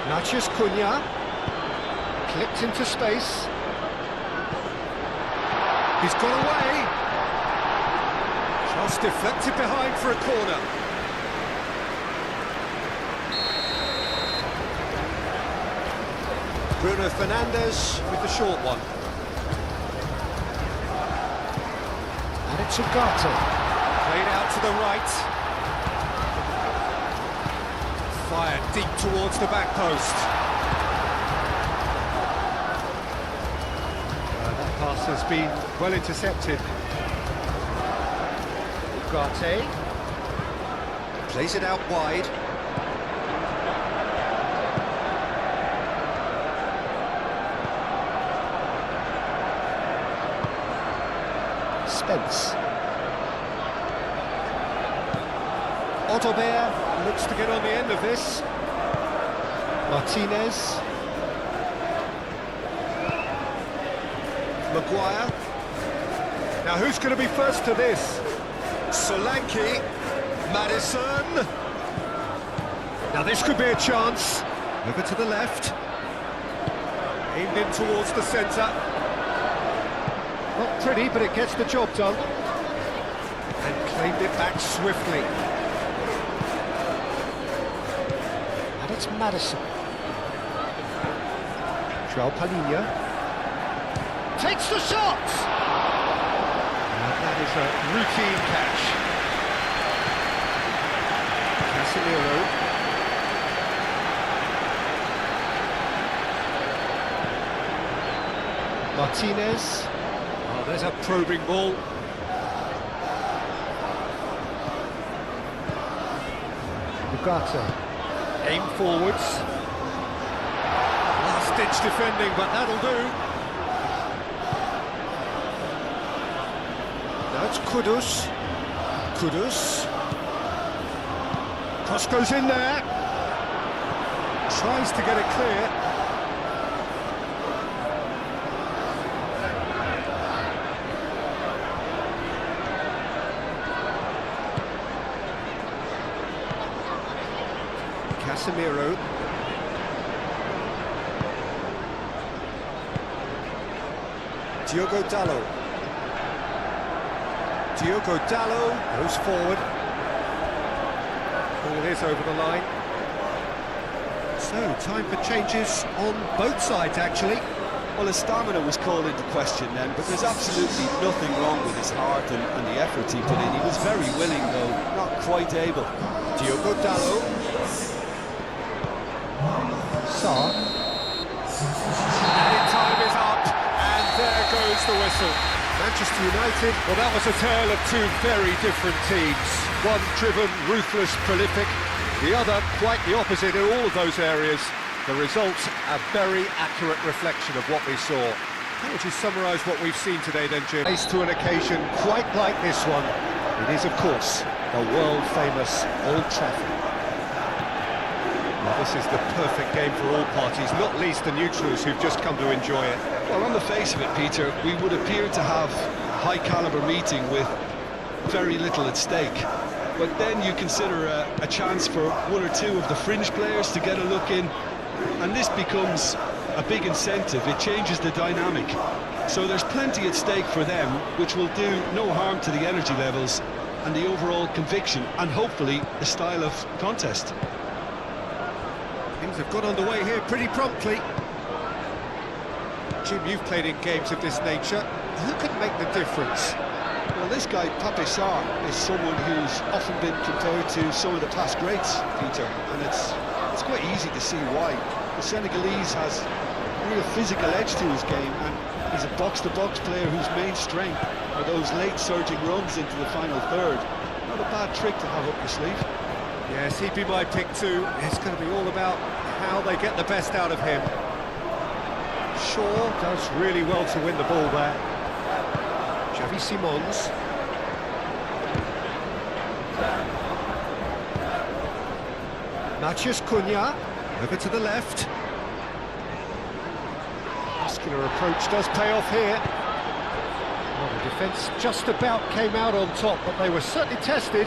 Natchez Cunha, clipped into space. He's gone away. Just deflected behind for a corner. Bruno Fernandes with the short one. And it's Ugarte. Played out to the right. Fired deep towards the back post. That pass has been well intercepted. Ugarte plays it out wide. Spence. Otobert looks to get on the end of this. Martinez. Maguire. Now who's going to be first to this? Solanke. Maddison. Now this could be a chance. Over to the left. Aimed in towards the centre. Not pretty, but it gets the job done. And claimed it back swiftly. It's Maddison. João Palhinha takes the shot! And that is a routine catch. Casemiro. Martinez. Oh, there's a probing ball. Ugarte. Aim forwards. Last-ditch defending, but that'll do. Now it's Kudus. Kudus. Cross goes in there. Tries to get it clear. Casemiro. Diogo Dalot. Diogo Dalot goes forward. Ball is over the line. So, time for changes on both sides, actually. Well, his stamina was called into question then, but there's absolutely nothing wrong with his heart and the efforts he put in. He was very willing, though, not quite able. Diogo Dalot. Sarr. Added time is up, and there goes the whistle. Manchester United. Well, that was a tale of two very different teams. One driven, ruthless, prolific. The other quite the opposite in all of those areas. The result's a very accurate reflection of what we saw. How would you summarise what we've seen today then, Jim? Race to an occasion quite like this one. It is, of course, the world-famous Old Trafford. Well, this is the perfect game for all parties, not least the neutrals who've just come to enjoy it. Well, on the face of it, Peter, we would appear to have a high-caliber meeting with very little at stake. But then you consider a chance for one or two of the fringe players to get a look in, and this becomes a big incentive. It changes the dynamic. So there's plenty at stake for them, which will do no harm to the energy levels and the overall conviction, and hopefully the style of contest. Things have got underway here pretty promptly. Jim, you've played in games of this nature. Who can make the difference? Well, this guy, Pape Sarr, is someone who's often been compared to some of the past greats, Peter, and it's quite easy to see why. The Senegalese has a real physical edge to his game, and he's a box-to-box player whose main strength are those late surging runs into the final third. Not a bad trick to have up your sleeve. Yes, he'd be my pick too. It's going to be all about how they get the best out of him. Shaw does really well to win the ball there. Xavi Simons. Matheus Cunha, over to the left. Muscular approach does pay off here. Well, the defence just about came out on top, but they were certainly tested.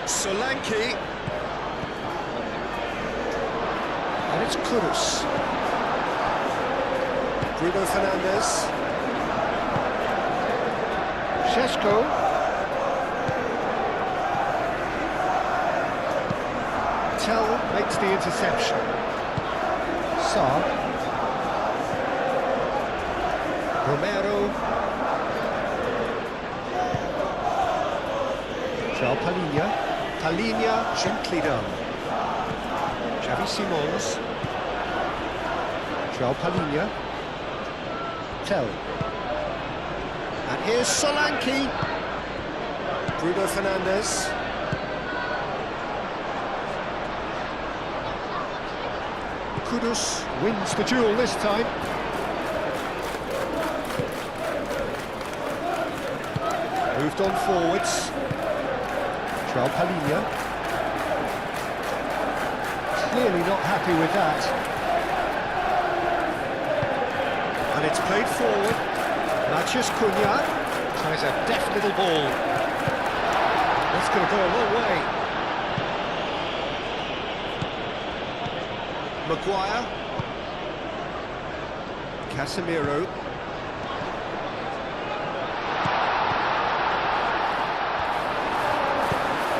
Solanke. And it's Kudus. Bruno Fernandes. Šeško. Tell makes the interception. Sarr. Romero. João Palhinha. Palhinha, gently done. Xavi Simons. João Palhinha. Tell. And here's Solanke. Bruno Fernandes. Kudus wins the duel this time. Moved on forwards. João Palhinha. Clearly not happy with that. And it's played forward. Matheus Cunha tries a deft little ball. That's going to go a long way. Maguire. Casemiro.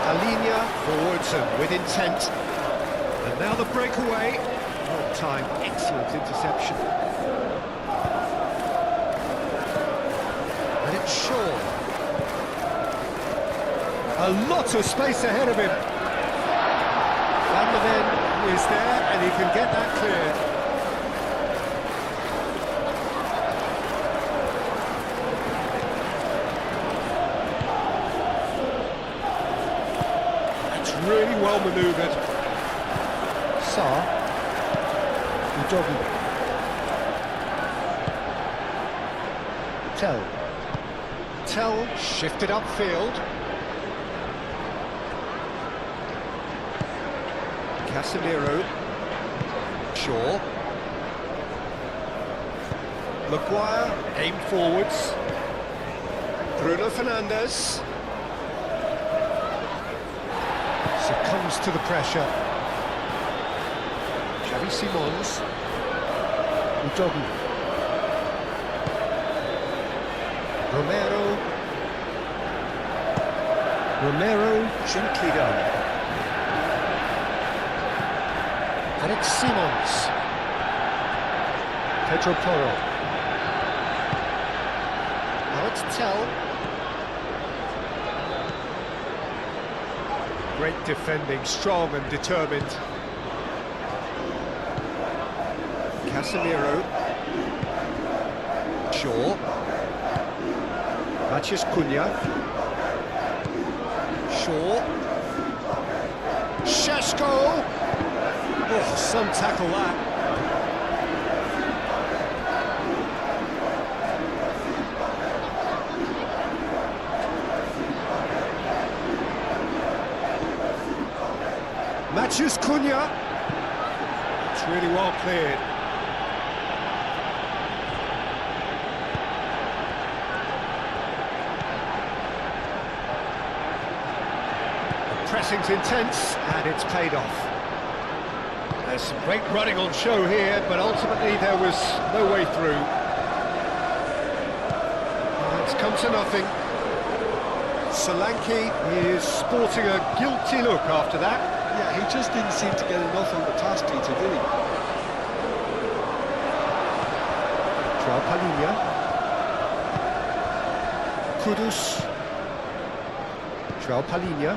Palhinha forwards and with intent. And now the breakaway. Well timed, excellent interception. And it's Shaw. A lot of space ahead of him. Van der Ven is there and he can get that clear. That's really well manoeuvred. Sarr. Udogi. Tell shifted upfield. Casemiro. Shaw. Maguire aimed forwards. Bruno Fernandes succumbs to the pressure. Xavi Simons. Udogi. Romero gently done. And it's Simons. Pedro Porro. Now it's Tell. Great defending, strong and determined. Casemiro. Shaw. Matheus Cunha. Shaw. Šeško! Oh, some tackle that. Matthews Cunha. It's really well cleared. The pressing's intense, and it's paid off. There's some great running on show here, but ultimately there was no way through. It's come to nothing. Solanke is sporting a guilty look after that. Yeah, he just didn't seem to get enough on the pass, Peter, did he? João Palhinha. Kudus. João Palhinha.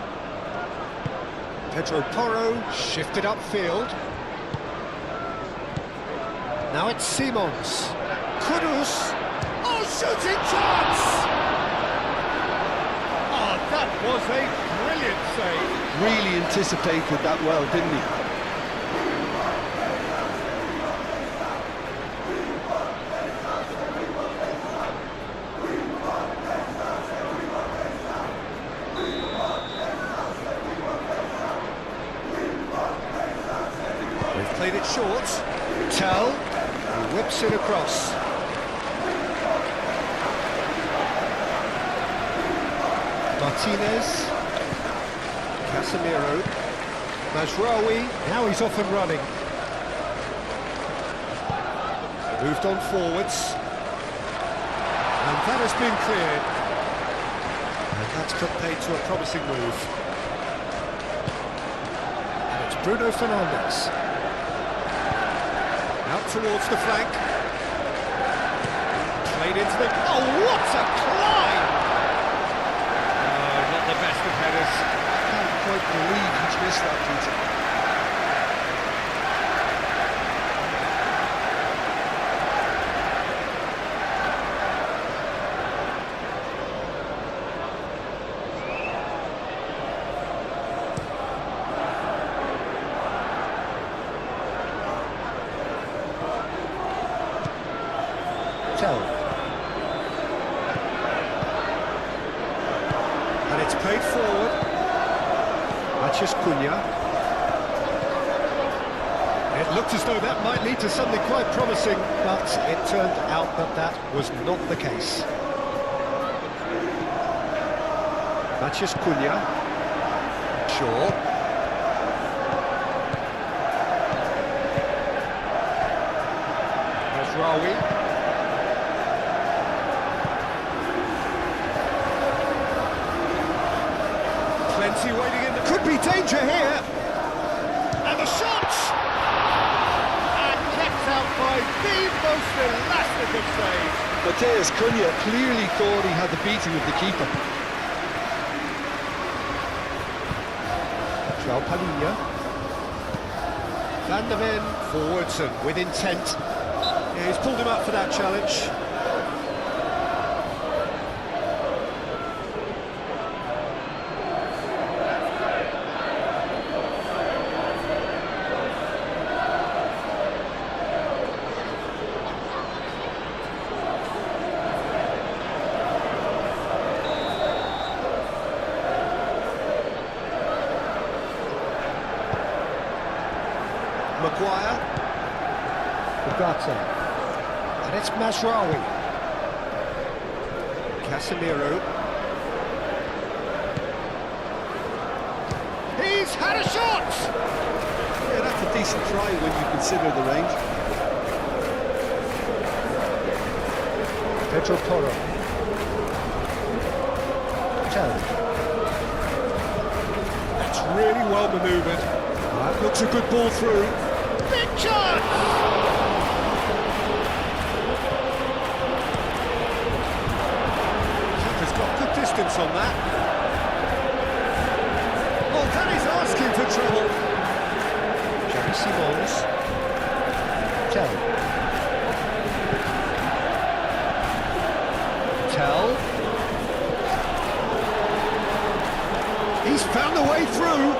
Pedro Porro shifted upfield. Now it's Simons. Kudus. Oh, shooting chance! Oh, that was a brilliant save. Really anticipated that well, didn't he? They've played it short. Tell. He whips it across. Martinez. Casemiro. Mazraoui. Now he's off and running. Moved on forwards. And that has been cleared. And that's put paid to a promising move. And it's Bruno Fernandes. Out towards the flank. Played into the... Oh, what a climb! Oh, not the best of headers. I can't quite believe he's missed that, Peter. Tell. And it's played forward. Matthews Cunha. It looked as though that might lead to something quite promising, but it turned out that that was not the case. Matthews Cunha. Shaw. Mazraoui. Plenty waiting in the... Could be danger here! And the shot! And kept out by the most elastic of saves. Matheus Cunha clearly thought he had the beating of the keeper. João Palhinha. Van der Ven forwards and with intent. Yeah, he's pulled him up for that challenge. Maguire. Ugarte. And it's Mazraoui. Casemiro. He's had a shot! Yeah, that's a decent try when you consider the range. Pedro Porro. Tell. That's really well manoeuvred. That looks a good ball through. Big chance! Keeper's got good distance on that. Well, that is asking for trouble. Xavi Simons. Tell. Tell. He's found the way through.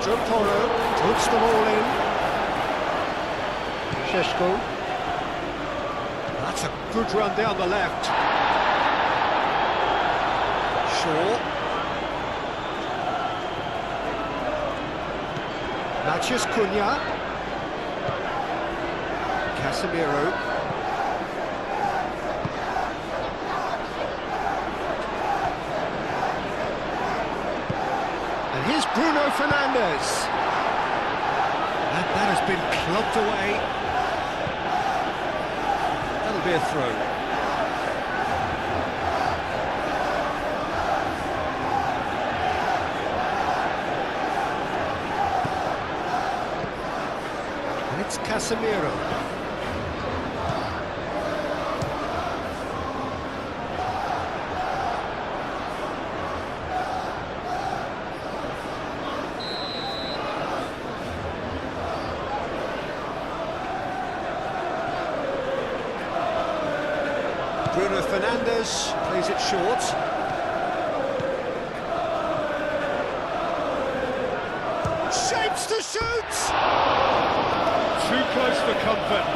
Pedro Porro puts them all in. Šeško. That's a good run down the left. Shaw. Matheus Cunha. Casemiro. And here's Bruno Fernandes. And that has been clubbed away. That'll be a throw. And it's Casemiro. Bruno Fernandes plays it short. Shapes to shoot! Too close for comfort.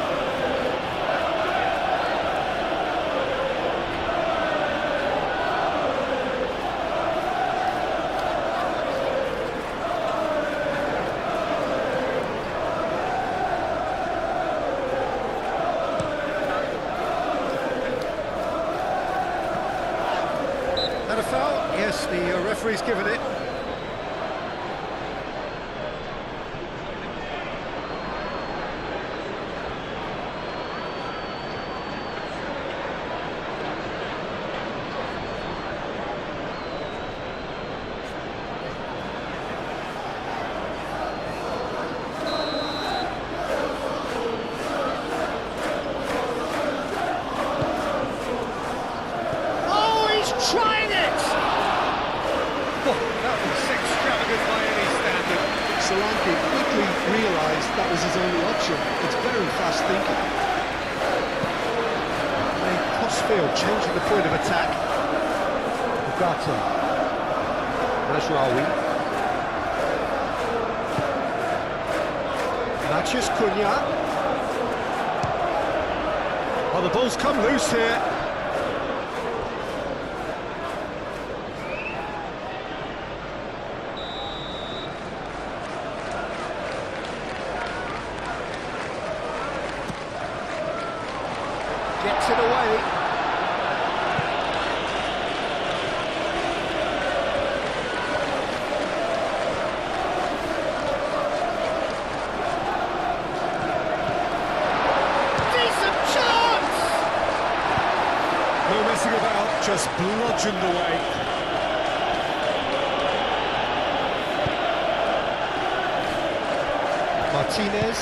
That a foul? Yes, the referee's given it. Trying it! Oh, that was extravagant by any standard. Solanke quickly realised that was his only option. It's very fast thinking. A crossfield changing the point of attack. Ugarte. Mazraoui. Matheus Cunha. Oh, the ball's come loose here. Gets it away. Decent chance! No messing about, just bludgeoned away. Martinez.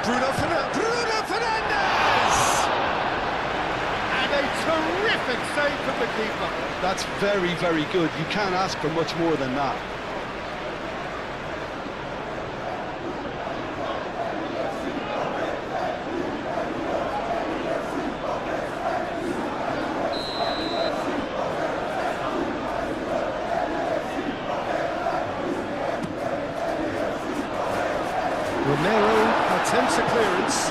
Bruno Fernandes! And a terrific save from the keeper. That's very, very good. You can't ask for much more than that. Romero attempts a clearance.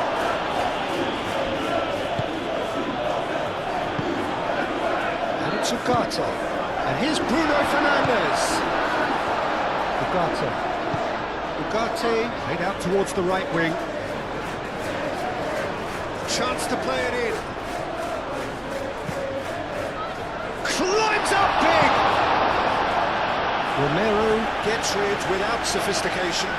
And it's Ugarte. And here's Bruno Fernandes. Ugarte played out towards the right wing. Chance to play it in. Climbs up big! Romero gets rid without sophistication.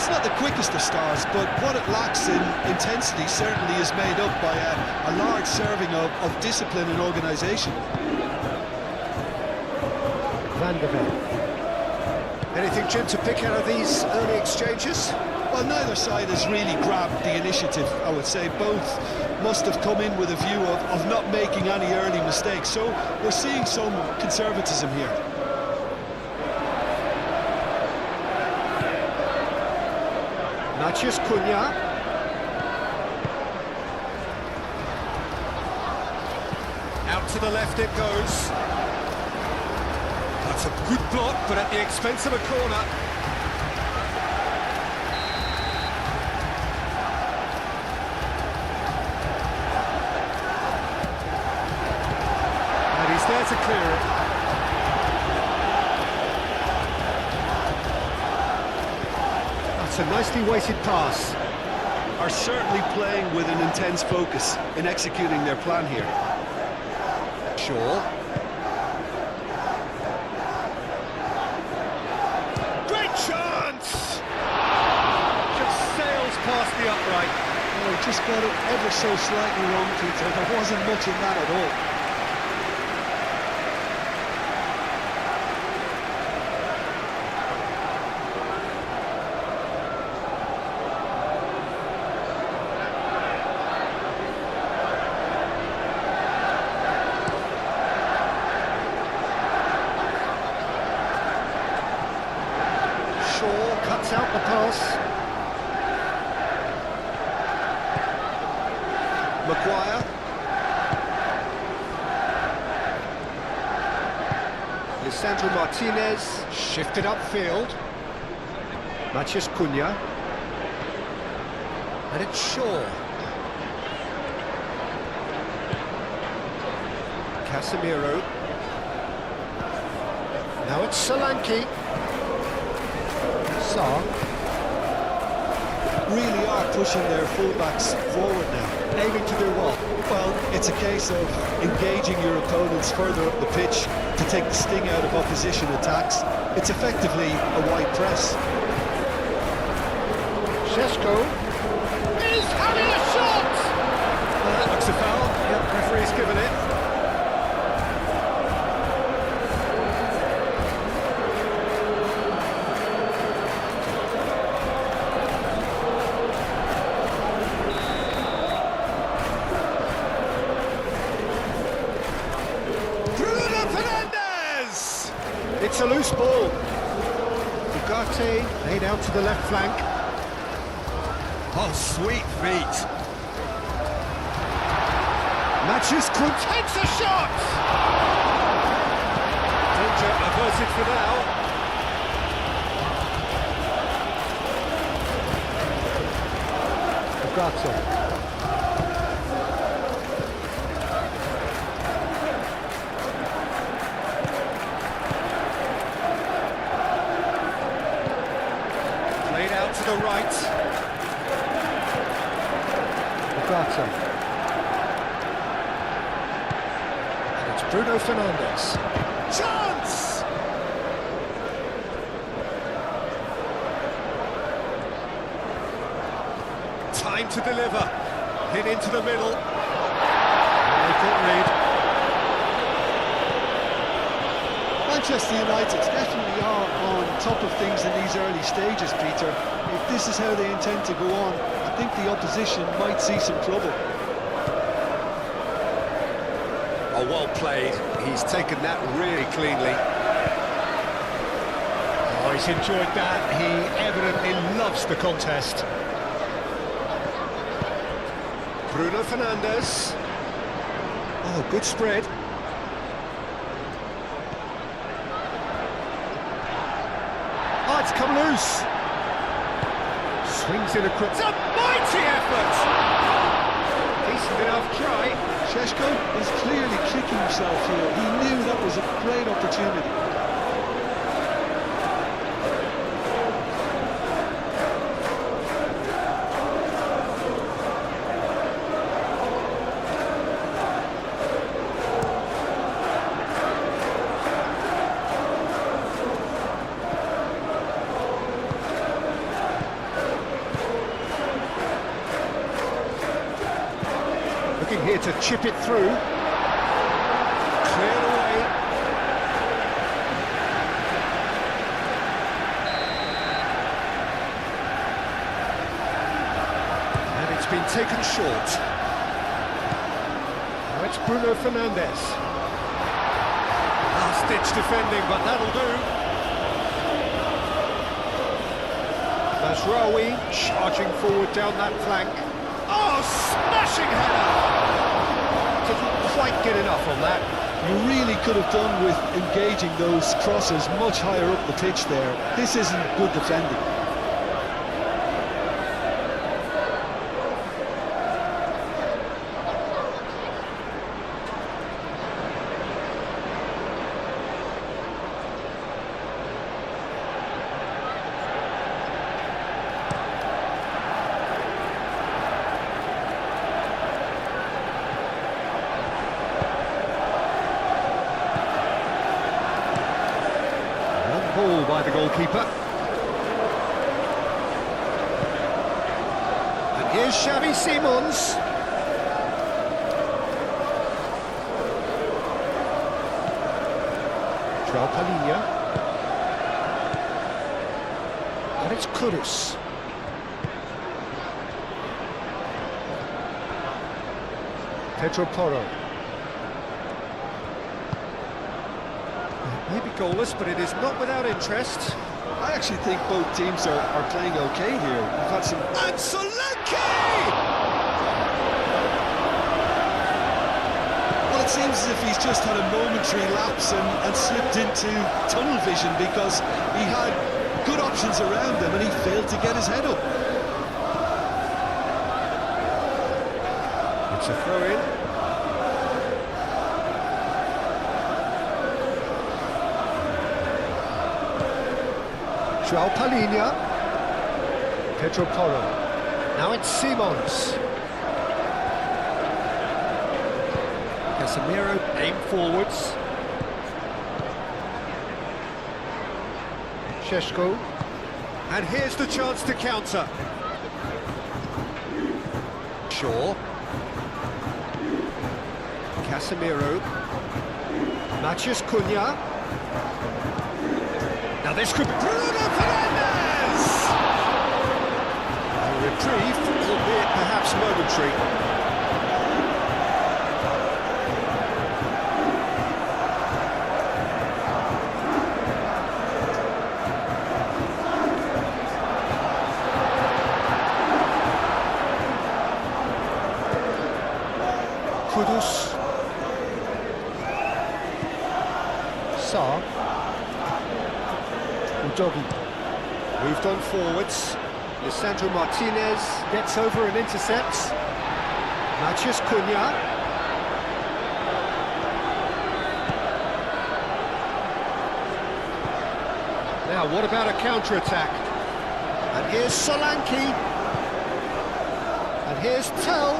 it's not the quickest of starts, but what it lacks in intensity certainly is made up by a large serving of discipline and organisation. Van der Ven. Anything, Jim, to pick out of these early exchanges? Well, neither side has really grabbed the initiative, I would say. Both must have come in with a view of not making any early mistakes, so we're seeing some conservatism here. Matheus Cunha. Out to the left it goes. That's a good block, but at the expense of a corner. And he's there to clear it. That's a nicely weighted pass. Are certainly playing with an intense focus in executing their plan here. Shaw. Great chance! Just sails past the upright. Oh, he just got it ever so slightly wrong, Peter. There wasn't much in that at all. Cuts out the pass. Maguire. Lisandro Martinez shifted upfield. Matheus Cunha. And it's Shaw. Casemiro. Now it's Solanke. Really are pushing their fullbacks forward now. Aiming to do what? Well, it's a case of engaging your opponents further up the pitch to take the sting out of opposition attacks. It's effectively a wide press. Šeško is having a shot! That looks a foul. Yep, referee's given it. It's a loose ball. Ugarte laid out to the left flank. Oh, sweet feet. Matheus Cunha takes a shot! Danger averted for now. Ugarte. To the right. Ugarte. And it's Bruno Fernandes. Chance! Time to deliver. Hit into the middle. They couldn't read. Manchester United definitely are on top of things in these early stages, Peter. If this is how they intend to go on, I think the opposition might see some trouble. Oh, well played. He's taken that really cleanly. Oh, he's enjoyed that. He evidently loves the contest. Bruno Fernandes. Oh, good spread. Oh, it's come loose. Swings in across. It's a mighty effort! Decent enough try. Šeško is clearly kicking himself here. He knew that was a great opportunity. here to chip it through. Cleared away. And it's been taken short. Now it's Bruno Fernandes. Last-ditch defending, but that'll do. Mazraoui charging forward down that flank. Oh, smashing header! Didn't quite get enough on that. You really could have done with engaging those crosses much higher up the pitch there. This isn't good defending. Ball by the goalkeeper. And here's Xavi Simons. João Palhinha. And it's Kudus. Pedro Porro. Maybe goalless, but it is not without interest. I actually think both teams are playing okay here. We've had some... And Solanke! Well, it seems as if he's just had a momentary lapse and slipped into tunnel vision, because he had good options around him and he failed to get his head up. It's a throw-in. João Palhinha. Pedro Porro. Now it's Simons. Casemiro aim forwards. Šeško. And here's the chance to counter. Shaw. Casemiro. Matheus Cunha. Now this could be Bruno Fernandes! A reprieve, albeit perhaps momentary. Kudus. Sarr. Udogi. Moved on forwards. Lisandro Martinez gets over and intercepts. Matheus Cunha. Now, what about a counter-attack? And here's Solanke. And here's Tell.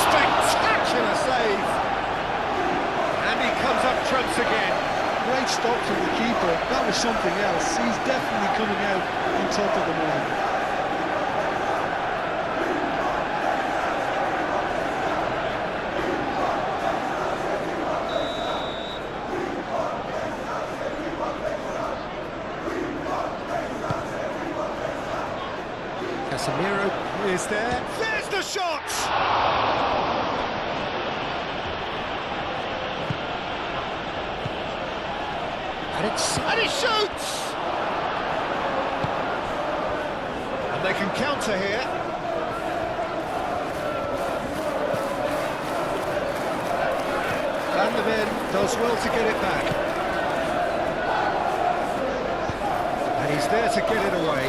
Spectacular save! And he comes up trumps again. Great stop from the keeper. That was something else. He's definitely coming out on top of the man. Casemiro is there. There's the shot! And he shoots! And they can counter here. Van der Ven does well to get it back. And he's there to get it away.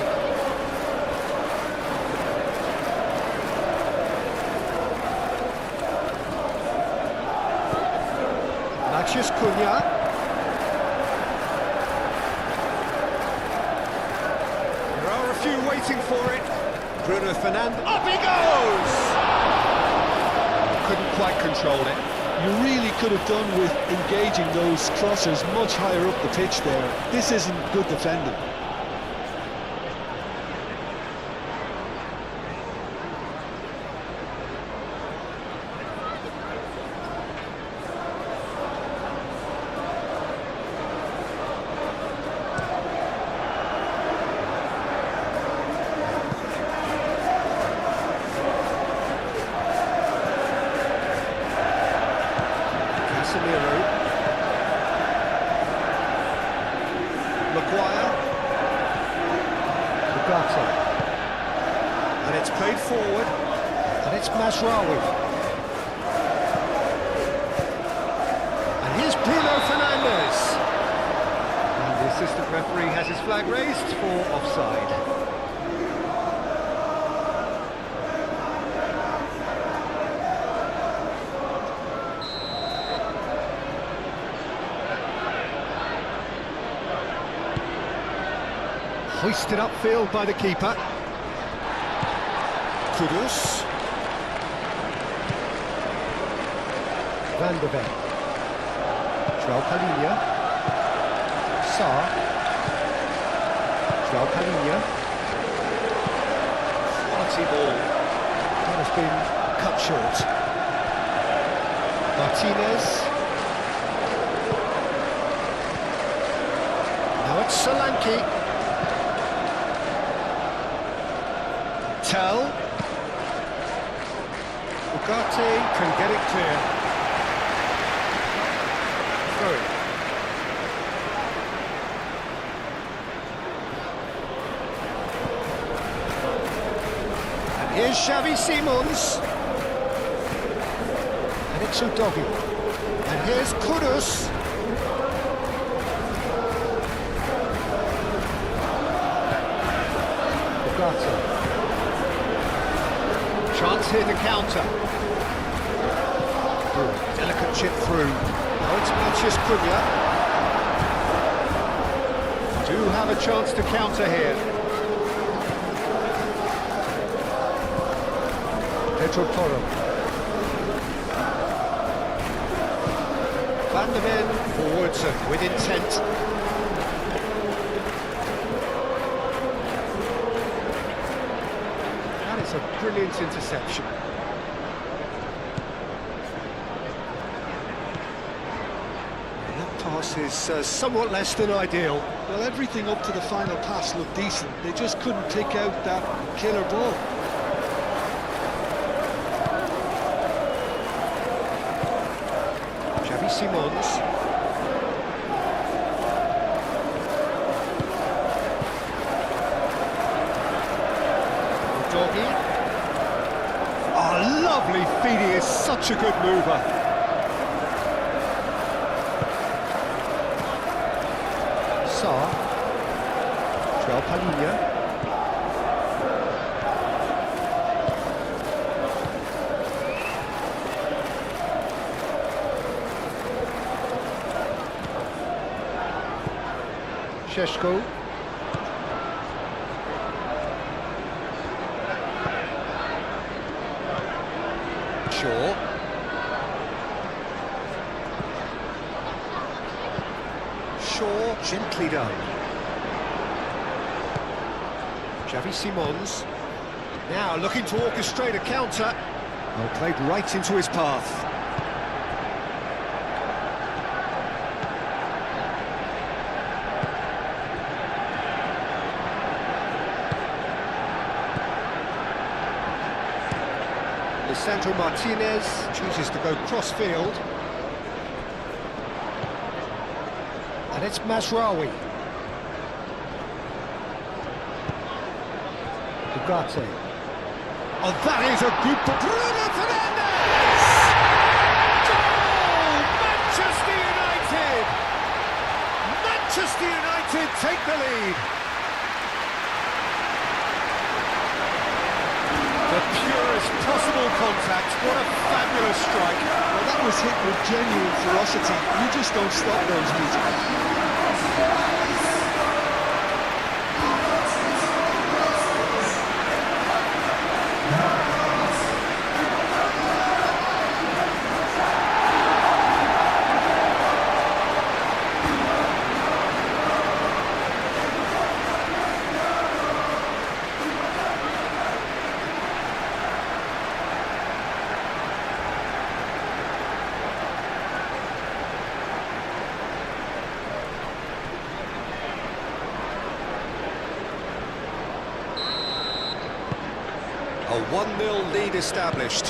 Matheus Cunha. Waiting for it. Bruno Fernandes. Up he goes! Couldn't quite control it. You really could have done with engaging those crosses much higher up the pitch there. This isn't good defending. Maguire. Ugarte. And it's played forward. And it's Mazraoui. And here's Bruno Fernandes. And the assistant referee has his flag raised for offside. Hoisted upfield by the keeper. Kudus. Van de Ven. João Palhinha. Sarr. João Palhinha. Quality ball. That has been cut short. Martinez. Now it's Solanke. Tell. Ugarte can get it clear. Through. And here's Xavi Simons. And it's Udogi. And here's Kudus. Ugarte. Chance here to counter. Ooh, delicate chip through. Now it's Matheus Cunha. Do have a chance to counter here. Pedro Porro. Van de Ven forwards and with intent. A brilliant interception. That pass is somewhat less than ideal. Well, everything up to the final pass looked decent. They just couldn't pick out that killer ball. Xavi Simons. Udogi. Oh, lovely feed, he is such a good mover. Sarr. João Palhinha. Šeško. Shaw, gently done. Xavi Simons, now looking to orchestrate a counter. Well, played right into his path. Lisandro Martinez chooses to go cross-field. And it's Mazraoui. Ugarte. Oh, that is a good ball. Bruno Fernandes! Goal! Manchester United! Manchester United take the lead. The purest possible contact. What a fabulous strike. Well, that was hit with genuine ferocity. You just don't stop those, Peter. A 1-0 lead established.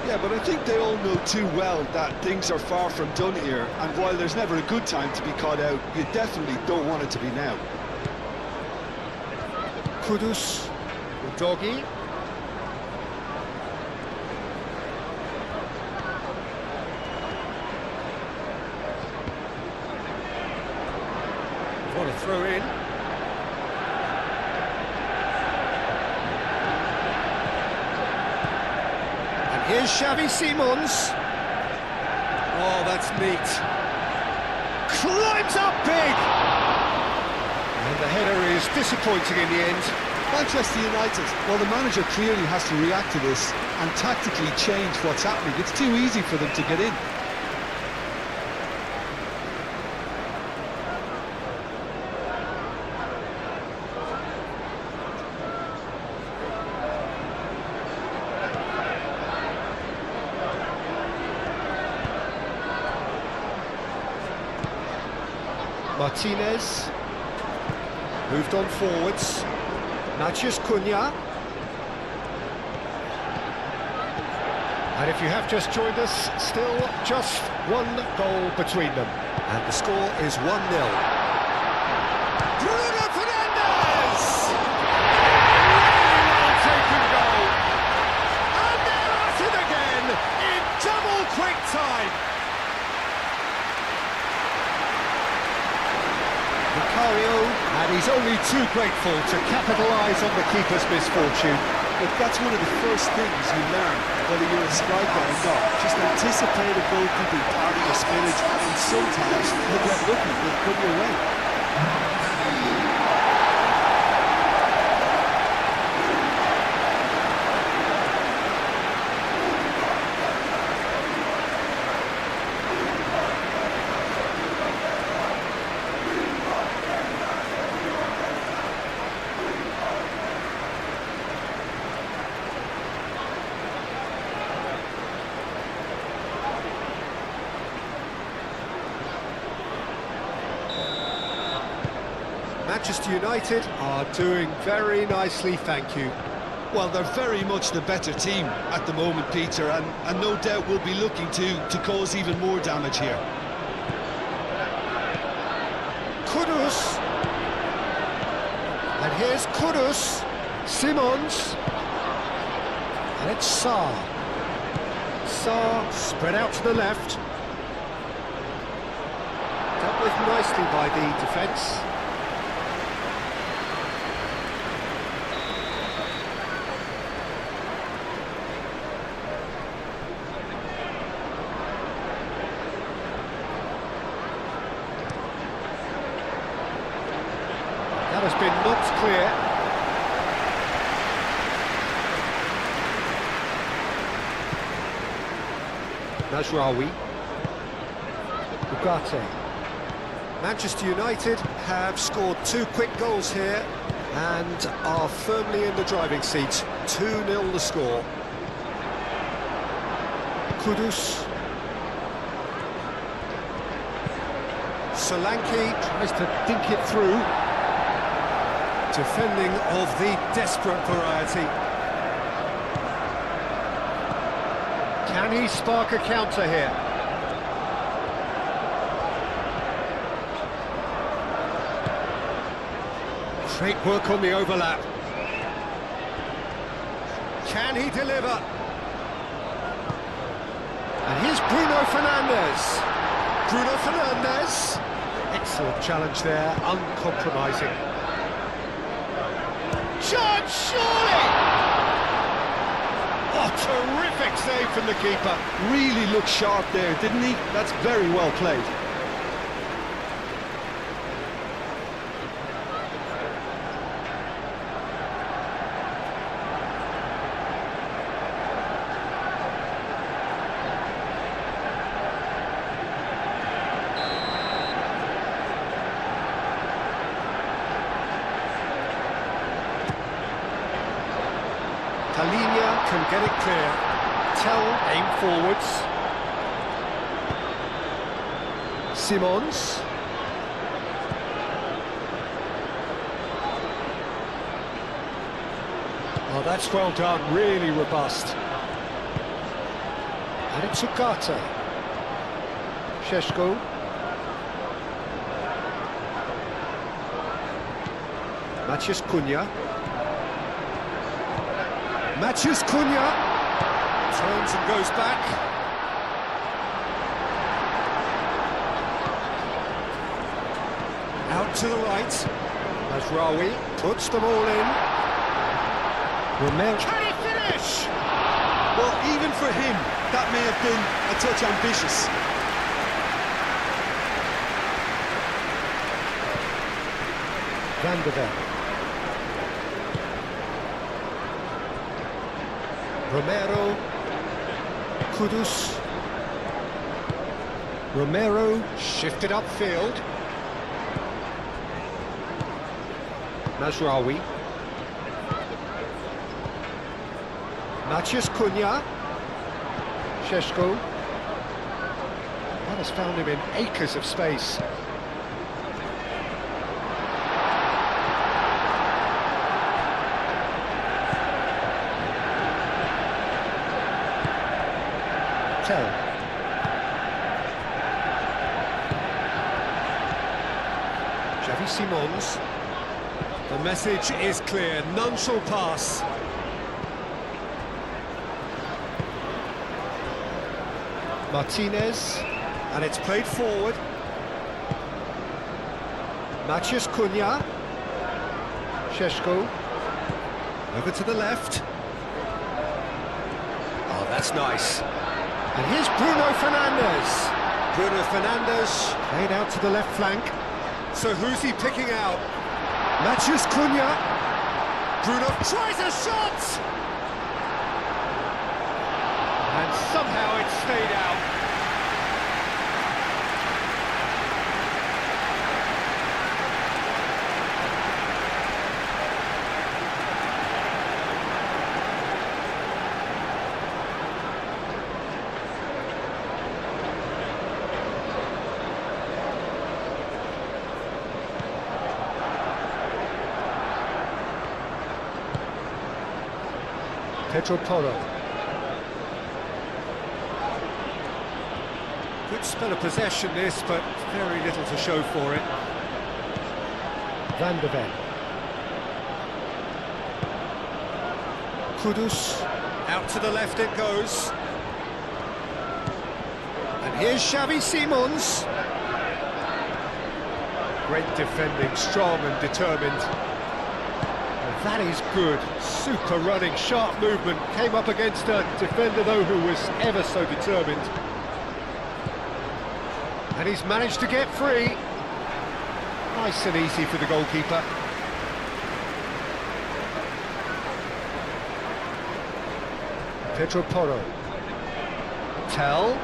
Yeah, but I think they all know too well that things are far from done here, and while there's never a good time to be caught out, you definitely don't want it to be now. Kudus, Udogi. What a throw in. And here's Xavi Simons. Oh, that's neat. Climbs up big! And the header is disappointing in the end. Manchester United, well, the manager clearly has to react to this and tactically change what's happening. It's too easy for them to get in. Martinez moved on forwards. Matheus Cunha. And if you have just joined us, still just one goal between them. And the score is 1-0. Bruno Fernandes! Really well taken goal. And they're at it again in double quick time. And he's only too grateful to capitalise on the keeper's misfortune. But that's one of the first things you learn, whether you're a striker or not. Just anticipate a goalkeeper parting your spinach, and sometimes you get lucky with come your way. Manchester United are doing very nicely, thank you. Well, they're very much the better team at the moment, Peter, and no doubt will be looking to cause even more damage here. Kudus. And here's Kudus. Simons. And it's Sarr. Sarr spread out to the left. Dealt with nicely by the defence. That has been knocked clear. Najraoui. Ugarte. Manchester United have scored 2 quick goals here and are firmly in the driving seat. 2-0 the score. Kudus. Solanke tries to dink it through. Defending of the desperate variety. Can he spark a counter here? Great work on the overlap. Can he deliver? And here's Bruno Fernandes. Bruno Fernandes. Excellent challenge there, uncompromising. Shot, surely! Oh, terrific save from the keeper. Really looked sharp there, didn't he? That's very well played. Talinia can get it clear. Tell aim forwards. Simons. Oh, that's well done, really robust. And it's Ugarte. Šeško. Matheus Cunha. Matheus Cunha. Turns and goes back. Out to the right. Mazraoui puts them all in. Romero. Can he finish? Well, even for him, that may have been a touch ambitious. Van de Ven. Romero. Kudus. Romero shifted upfield. Mazraoui. Matheus Cunha. Šeško. That has found him in acres of space. Tell. Xavi Simons. The message is clear, none shall pass. Martinez. And it's played forward. Matheus Cunha. Šeško. Over to the left. Oh, that's nice. And here's Bruno Fernandes. Bruno Fernandes. Played out to the left flank. So who's he picking out? Matheus Cunha. Bruno tries a shot! And somehow it stayed out. Pedro Porro. Good spell of possession this, but very little to show for it. Van de Ven. Kudus. Out to the left it goes. And here's Xavi Simons. Great defending, strong and determined. And that is good. Super running, sharp movement. Came up against a defender, though, who was ever so determined. And he's managed to get free. Nice and easy for the goalkeeper. Pedro Porro. Tell.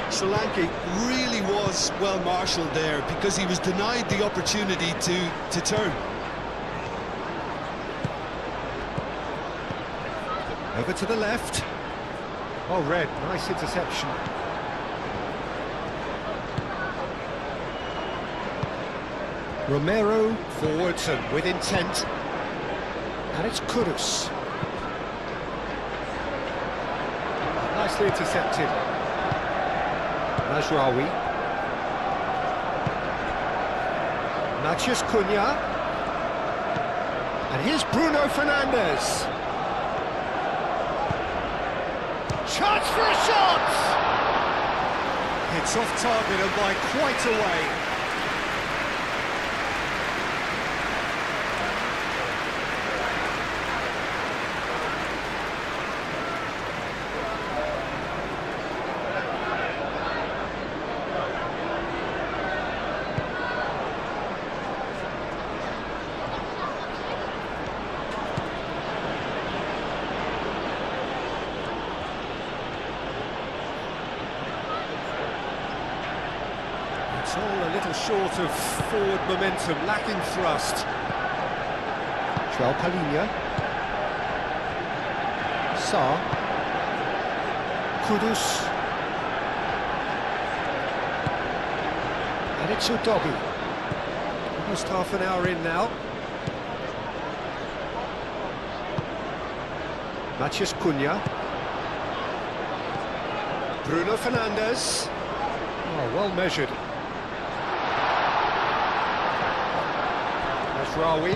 Solanke really was well marshalled there because he was denied the opportunity to turn. Over to the left. Oh, Red, nice interception. Romero forwards and with intent. And it's Kudus. Nicely intercepted. Mazraoui. Matheus Cunha. And here's Bruno Fernandes. Chance for a shot! It's off target and by quite a way. It's all a little short of forward momentum, lacking thrust. João Palhinha. Sarr. Kudus. And it's Udogi. Almost half an hour in now. Matheus Cunha. Bruno Fernandes. Oh, well measured. Rawi.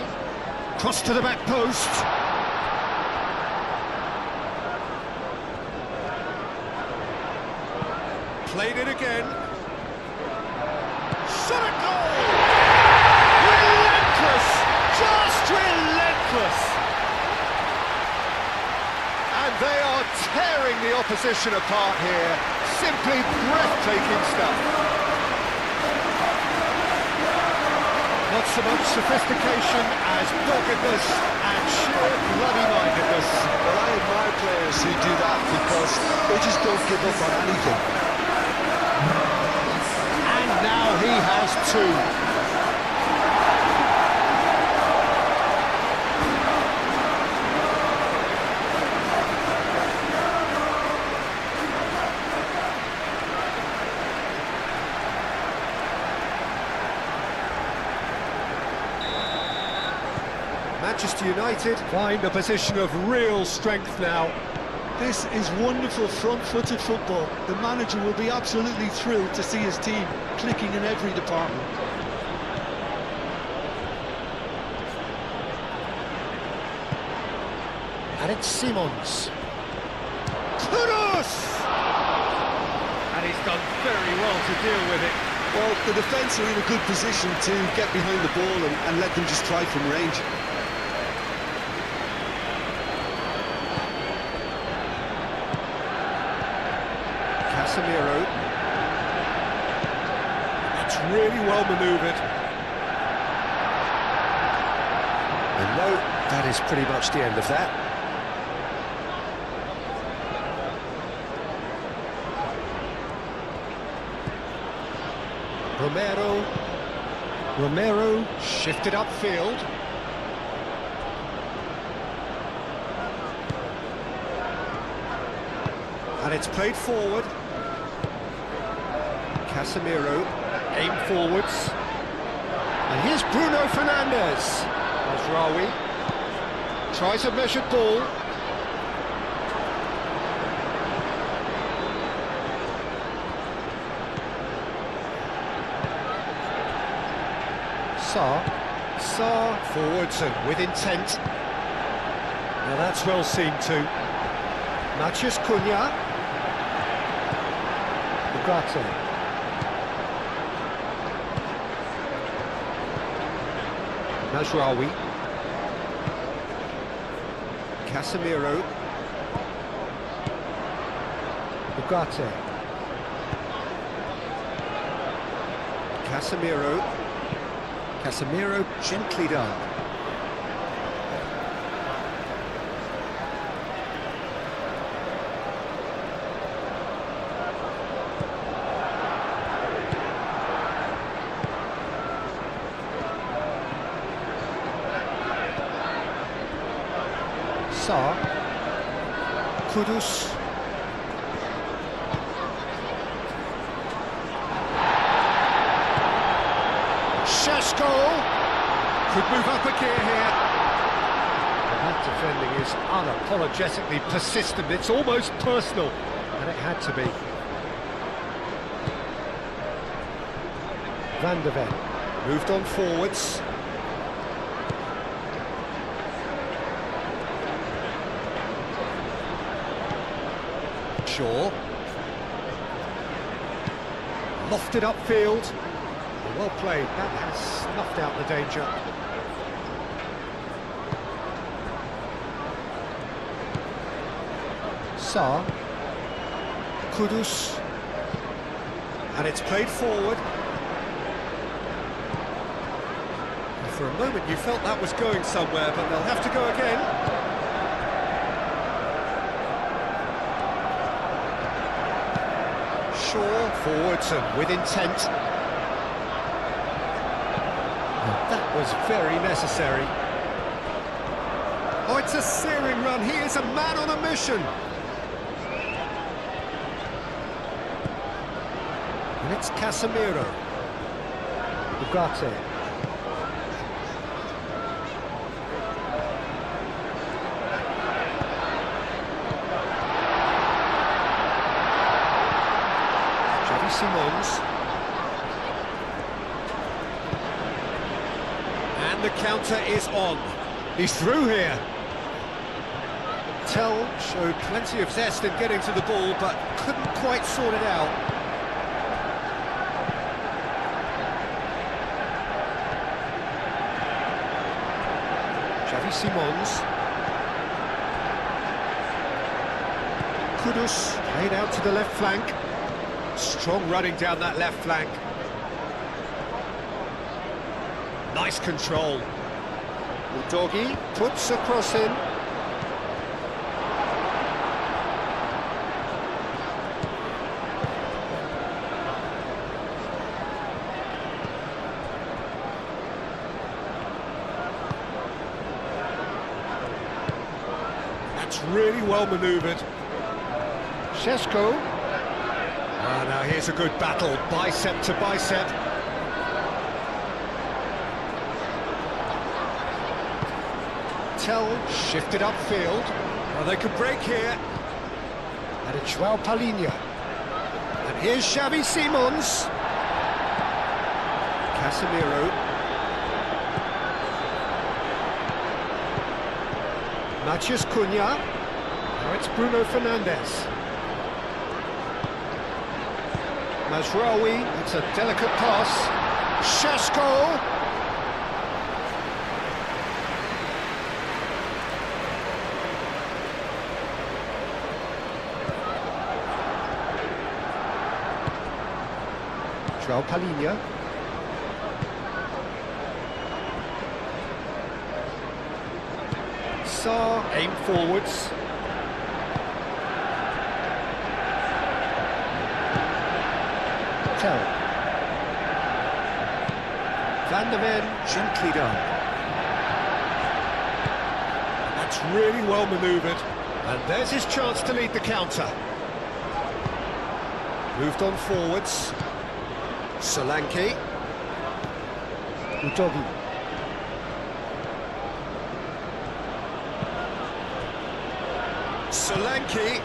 Cross to the back post. Played it again. Shot at goal! Relentless! Just relentless! And they are tearing the opposition apart here. Simply breathtaking stuff. Not so much sophistication as doggedness and sheer bloody-mindedness. Well, I admire players who do that because they just don't give up on anything. And now he has two. Manchester United find a position of real strength now. This is wonderful front-footed football. The manager will be absolutely thrilled to see his team clicking in every department. And it's Simons. Kudus! And he's done very well to deal with it. Well, the defence are in a good position to get behind the ball and let them just try from range. Casemiro. It's really well manoeuvred. And no, that is pretty much the end of that. Romero shifted upfield. And it's played forward. Casemiro, aim forwards. And here's Bruno Fernandes. Rawi tries a measured ball. Sarr forwards and with intent. Now that's well seen too. Matheus Cunha. Ugarte. Mazraoui. Casemiro. Ugarte. Casemiro gently done. Sarr. Kudus. Šeško could move up a gear here. That defending is unapologetically persistent. It's almost personal, and it had to be. Van de Ven moved on forwards. Shaw. Lofted upfield. Well played, that has snuffed out the danger. Sarr. Kudus. And it's played forward. And for a moment you felt that was going somewhere, but they'll have to go again. Shaw forwards and with intent. That was very necessary. Oh, it's a searing run. He is a man on a mission. And it's Casemiro. Ugarte. Xavi Simons. And the counter is on. He's through here. Tell showed plenty of zest in getting to the ball, but couldn't quite sort it out. Xavi Simons. Kudus played out to the left flank. Strong running down that left flank. Nice control. Udogi puts a cross in. That's really well manoeuvred. Šeško. Ah, now here's a good battle, bicep to bicep. Tell shifted upfield. Well, they could break here. And it's João Palhinha. And here's Xavi Simons. Casemiro. Matheus Cunha. Now it's Bruno Fernandes. Mazraoui, it's a delicate pass. Šeško. João Palhinha. Sarr, Aim forwards. Tell. Van der Ven, gently done. That's really well manoeuvred. And there's his chance to lead the counter. Moved on forwards. Solanke. Udogi. Solanke.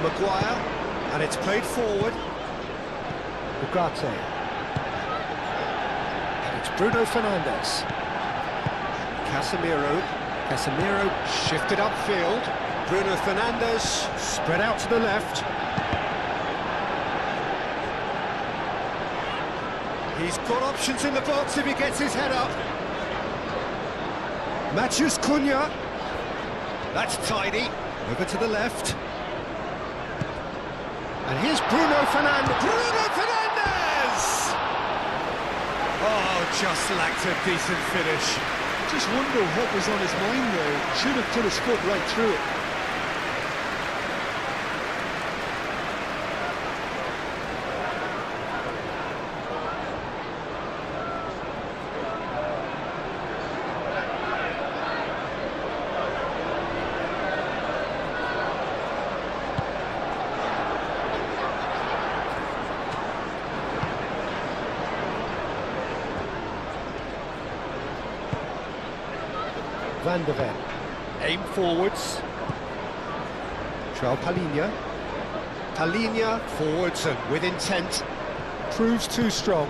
Maguire. And it's played forward. Ugarte. And it's Bruno Fernandes. Casemiro. Casemiro shifted upfield. Bruno Fernandes. Spread out to the left. He's got options in the box if he gets his head up. Matheus Cunha. That's tidy. Over to the left. And here's Bruno Fernandes. Bruno Fernandes! Oh, just lacked a decent finish. Just wonder what was on his mind there. Should have put his foot right through it. Van der Ven. Aim forwards. João Palhinha. Palhinha forwards and with intent. Proves too strong.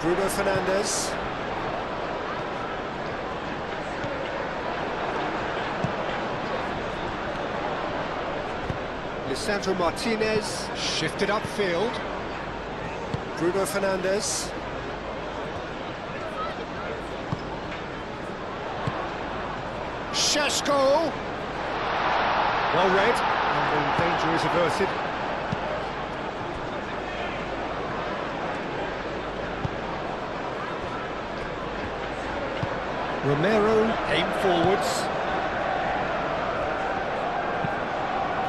Bruno Fernandes. Lisandro Martinez. Shifted upfield. Bruno Fernandes. Šeško. Well read. And the danger is averted. Romero. Aim forwards.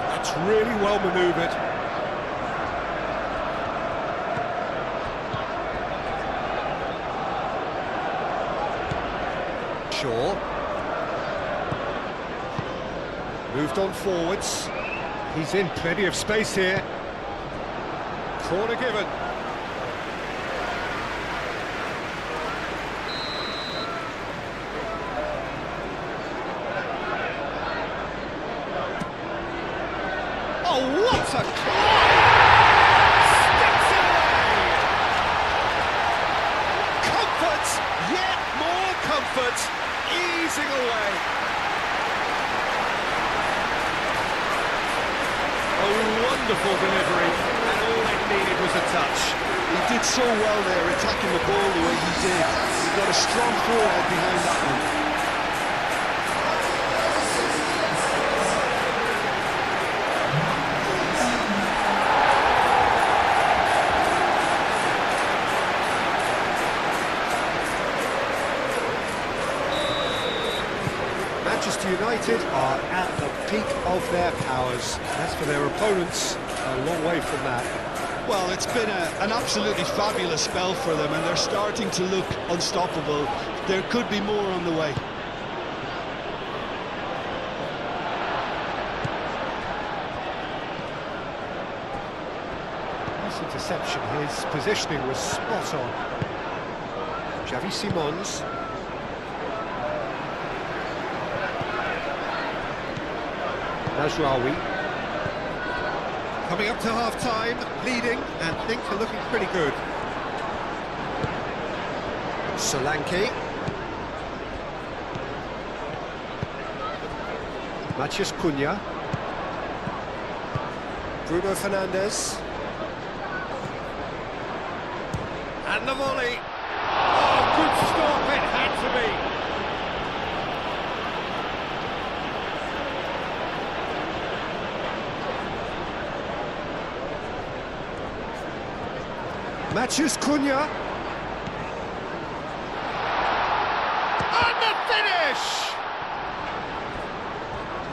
That's really well manoeuvred. Shaw. Moved on forwards. He's in plenty of space here. Corner given. Oh, what a class! Sticks it away! Comfort, yet more comfort, easing away. A wonderful delivery, and all it needed was a touch. He did so well there, attacking the ball the way he did. He got a strong forehead behind that one. Manchester United are at the peak of their powers. As for their opponents, a long way from that. Well, it's been an absolutely fabulous spell for them, and they're starting to look unstoppable. There could be more on the way. Nice interception. His positioning was spot on. Xavi Simons. Najraoui. Coming up to half-time, leading, and things are looking pretty good. Solanke. Matheus Cunha. Bruno Fernandes. And the volley. Oh, good stop, it had to be. Matheus Cunha. And the finish!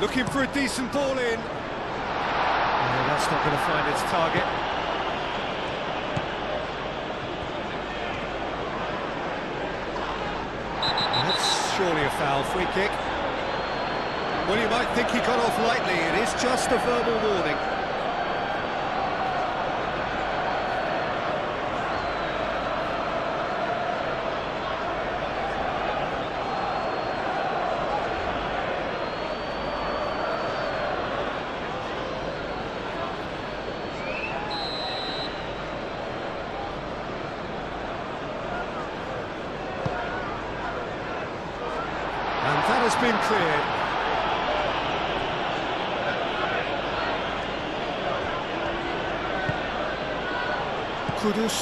Looking for a decent ball in. No, that's not going to find its target. That's surely a foul. Free kick. Well, you might think he got off lightly. It is just a verbal warning. And that has been cleared. Kudus.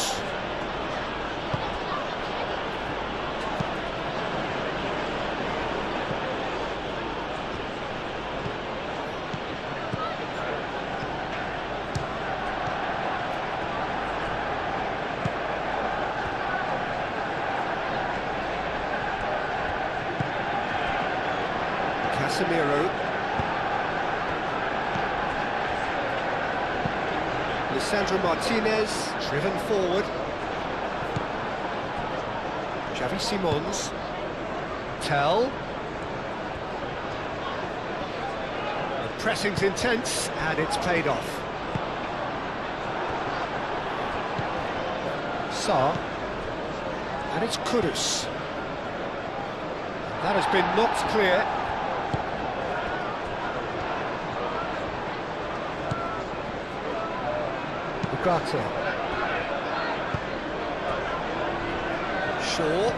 Casemiro. Lisandro Martinez, driven forward. Xavi Simons. Tell. The pressing's intense, and it's paid off. Sarr. And it's Kudus. That has been knocked clear. Ugarte. Shaw.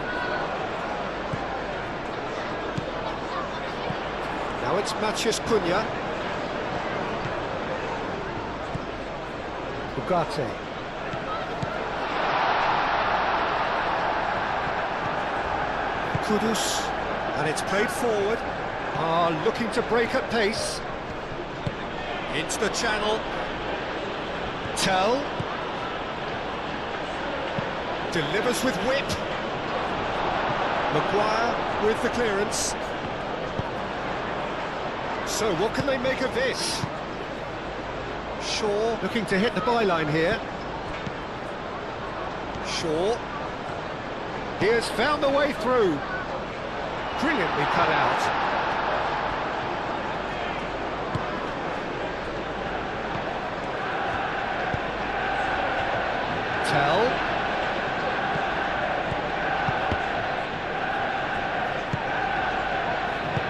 Now it's Matheus Cunha. Ugarte. Kudus. And it's played forward. Looking to break at pace. Into the channel. Tell. Delivers with whip. Maguire with the clearance. So what can they make of this? Shaw looking to hit the byline here. Shaw. He has found the way through. Brilliantly cut out. Tell.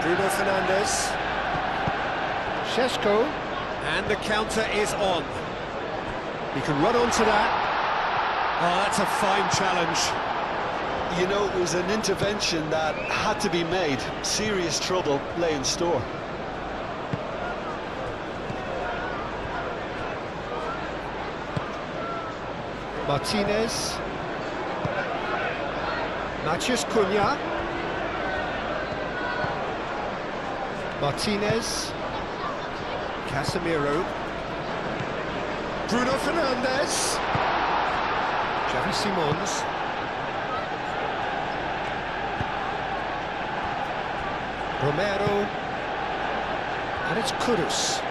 Bruno Fernandes. Šeško. And the counter is on. He can run onto that. Oh, that's a fine challenge. You know, it was an intervention that had to be made. Serious trouble lay in store. Martinez. Matheus Cunha. Martinez. Casemiro. Bruno Fernandes. Xavi Simons. Romero. And it's Kudus.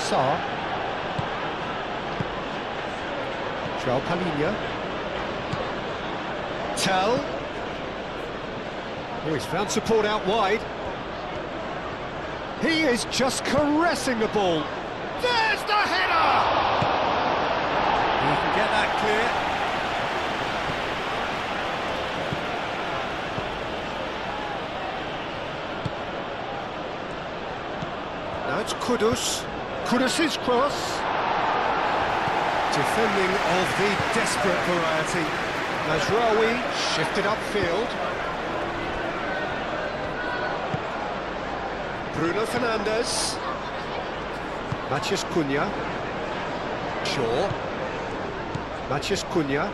Sarr. João Palhinha. Tell. Oh, he's found support out wide. He is just caressing the ball. There's the header! He can get that clear. Now it's Kudus. Kudus' cross. Defending of the desperate variety. Mazraoui shifted upfield. Bruno Fernandes. Matheus Cunha. Shaw. Matheus Cunha.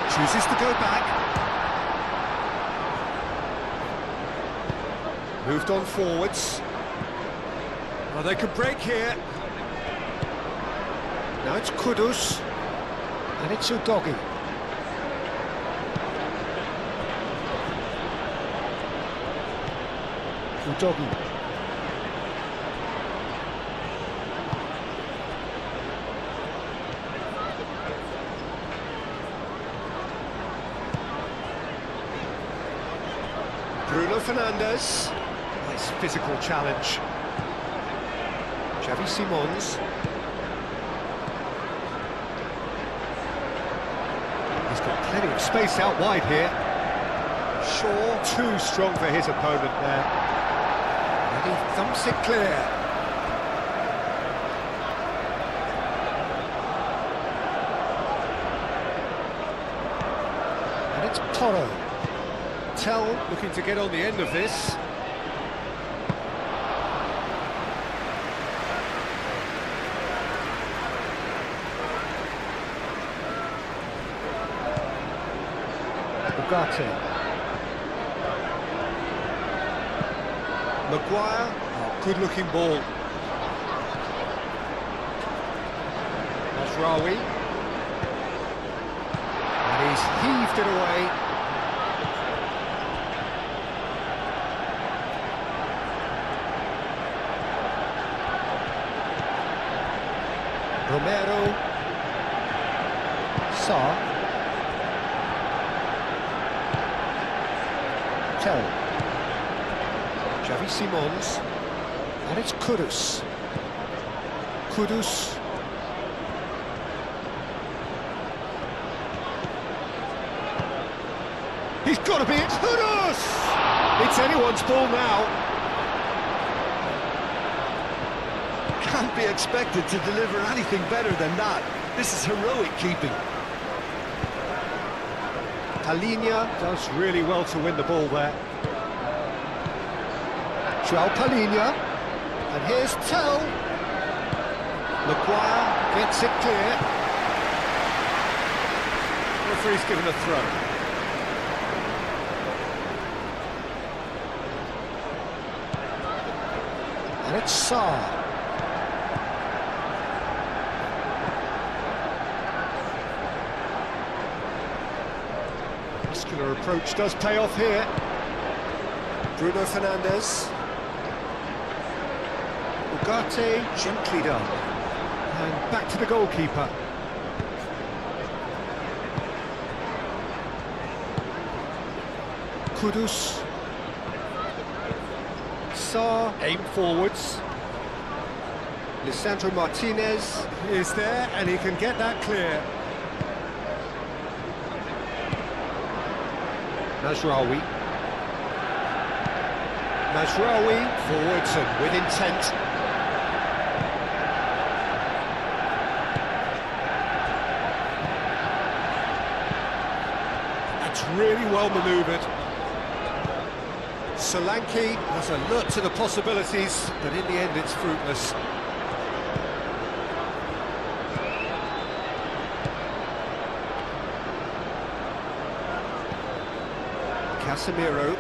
Chooses to go back. Moved on forwards. Well, they could break here. Now it's Kudus. And it's Udogi. Udogi. Bruno Fernandes. Nice physical challenge. Xavi Simons. He's got plenty of space out wide here. Shaw, too strong for his opponent there. And he thumps it clear. And it's Toro. Tell looking to get on the end of this. Ugarte. Maguire, oh, good-looking ball. Mazraoui. And he's heaved it away. Romero. Sarr. Tell. Xavi Simons. And it's Kudus. Kudus. He's got to be it. Kudus! It's anyone's ball now. Can't be expected to deliver anything better than that. This is heroic keeping. Palhinha does really well to win the ball there. João Palhinha. And here's Tell. Maguire gets it clear. Referee's given a throw. And it's Sarr. Muscular approach does pay off here. Bruno Fernandes. Ugarte, gently done. And back to the goalkeeper. Kudus. Sarr, aim forwards. Lisandro Martinez Is there, and he can get that clear. Mazraoui. Mazraoui, forwards and with intent. That's really well manoeuvred. Solanke has a look to the possibilities, but in the end it's fruitless. Casemiro.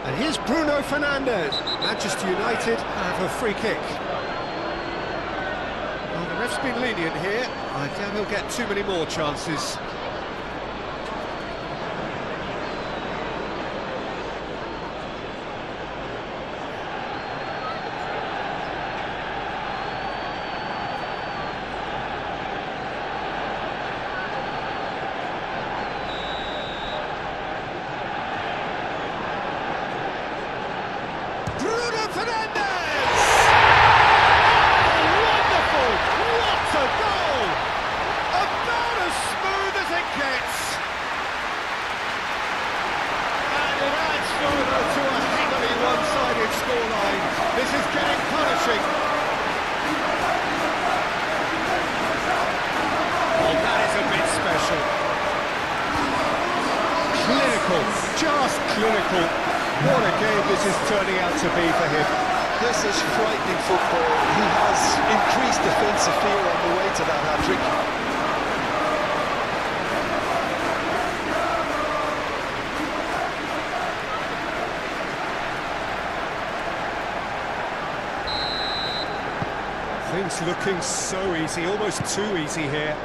And here's Bruno Fernandes. Manchester United have a free kick. Well, the ref's been lenient here. I doubt he'll get too many more chances. This is getting punishing. Oh, that is a bit special. Clinical, just clinical. What a game this is turning out to be for him. This is frightening football. He has increased defensive fear on the way to that hat-trick. Things looking so easy, almost too easy here.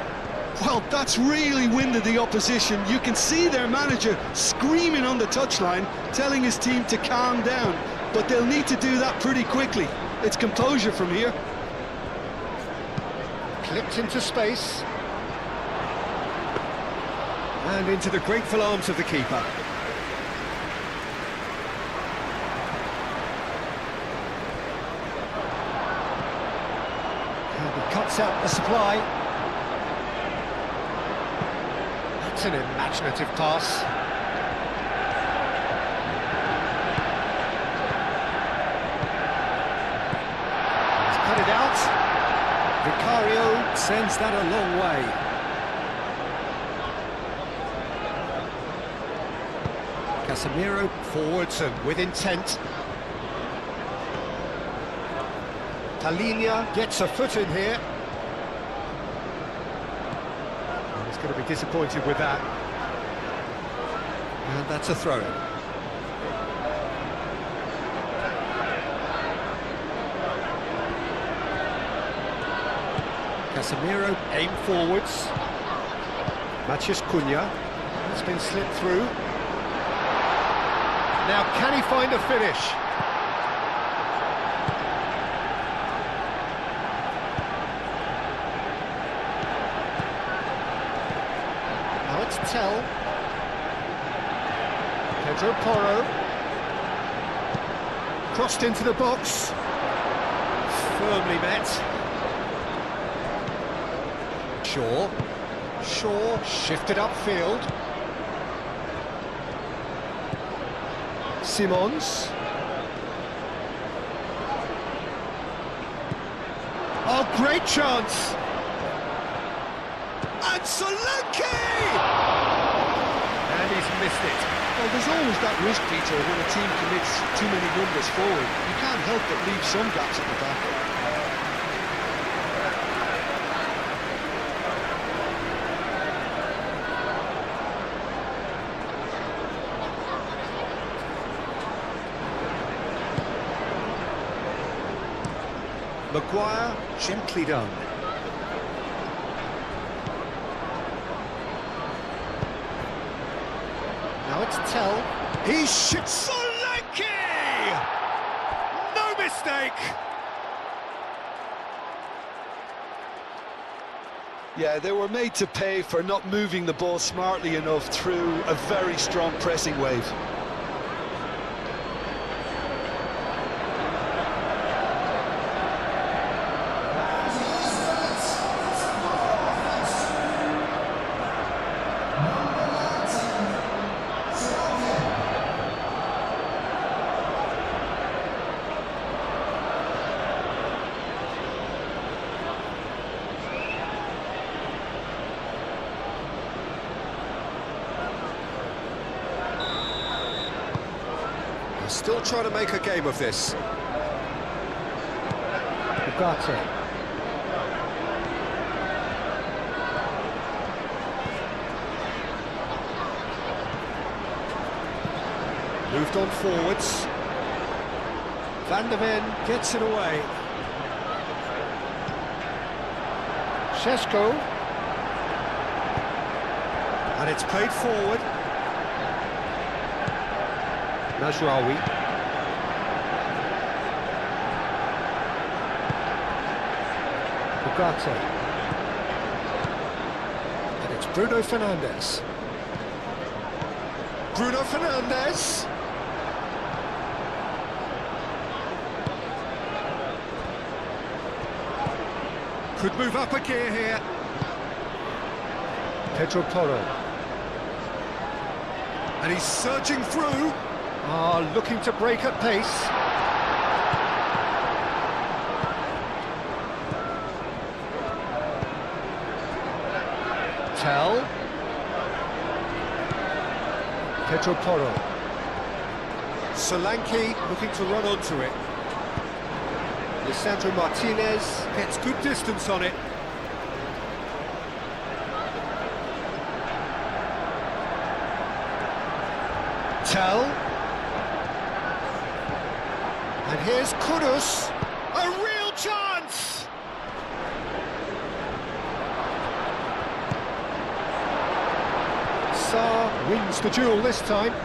Well, that's really winded the opposition. You can see their manager screaming on the touchline, telling his team to calm down. But they'll need to do that pretty quickly. It's composure from here. Clipped into space. And into the grateful arms of the keeper. Cuts out the supply. That's an imaginative pass. He's cut it out. Vicario Sends that a long way. Casemiro forwards and with intent. Talinia gets a foot in here. He's going to be disappointed with that. And that's a throw-in. Casemiro, aim forwards. Matheus Cunha. It's been slipped through. Now, can he find a finish? Tell. Pedro Porro. Crossed into the box. Firmly met. Shaw shifted upfield. Simons. Oh, great chance! And Solanke! And he's missed it. Well, there's always that risk, Peter, when a team commits too many numbers forward. You can't help but leave some gaps at the back. Maguire, gently done. Now it's Tell. He shoots Solanke! No mistake! Yeah, they were made to pay for not moving the ball smartly enough through a very strong pressing wave. Still trying to make a game of this. Ugarte. Moved on forwards. Van der Ven gets it away. Šeško. And it's played forward. Najraoui. Ugarte. And it's Bruno Fernandes. Bruno Fernandes. Could move up a gear here. Pedro Porro. And he's surging through. Looking to break at pace. Tell. Pedro Porro. Solanke looking to run onto it. Lisandro Martinez gets good distance on it. Tell. And here's Kudus. A real chance! Sarr wins the duel this time. And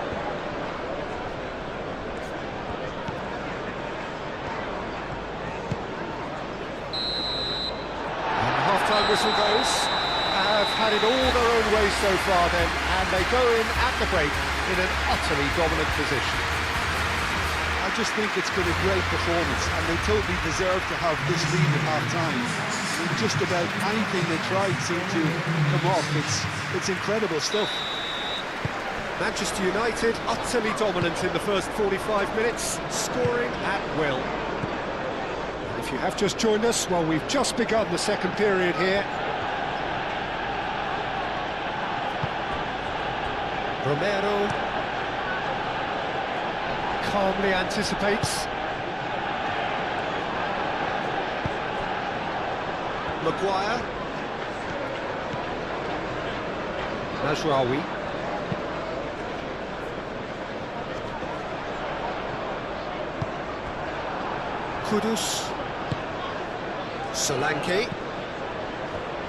the half-time whistle goes. Have had it all their own way so far then, and they go in at the break in an utterly dominant position. I just think it's been a great performance, and they totally deserve to have this lead at half-time. I mean, just about anything they tried seemed to come off. It's incredible stuff. Manchester United utterly dominant in the first 45 minutes, scoring at will. If you have just joined us, well, we've just begun the second period here. Romero calmly anticipates. Maguire. Najraoui. Kudus. Solanke.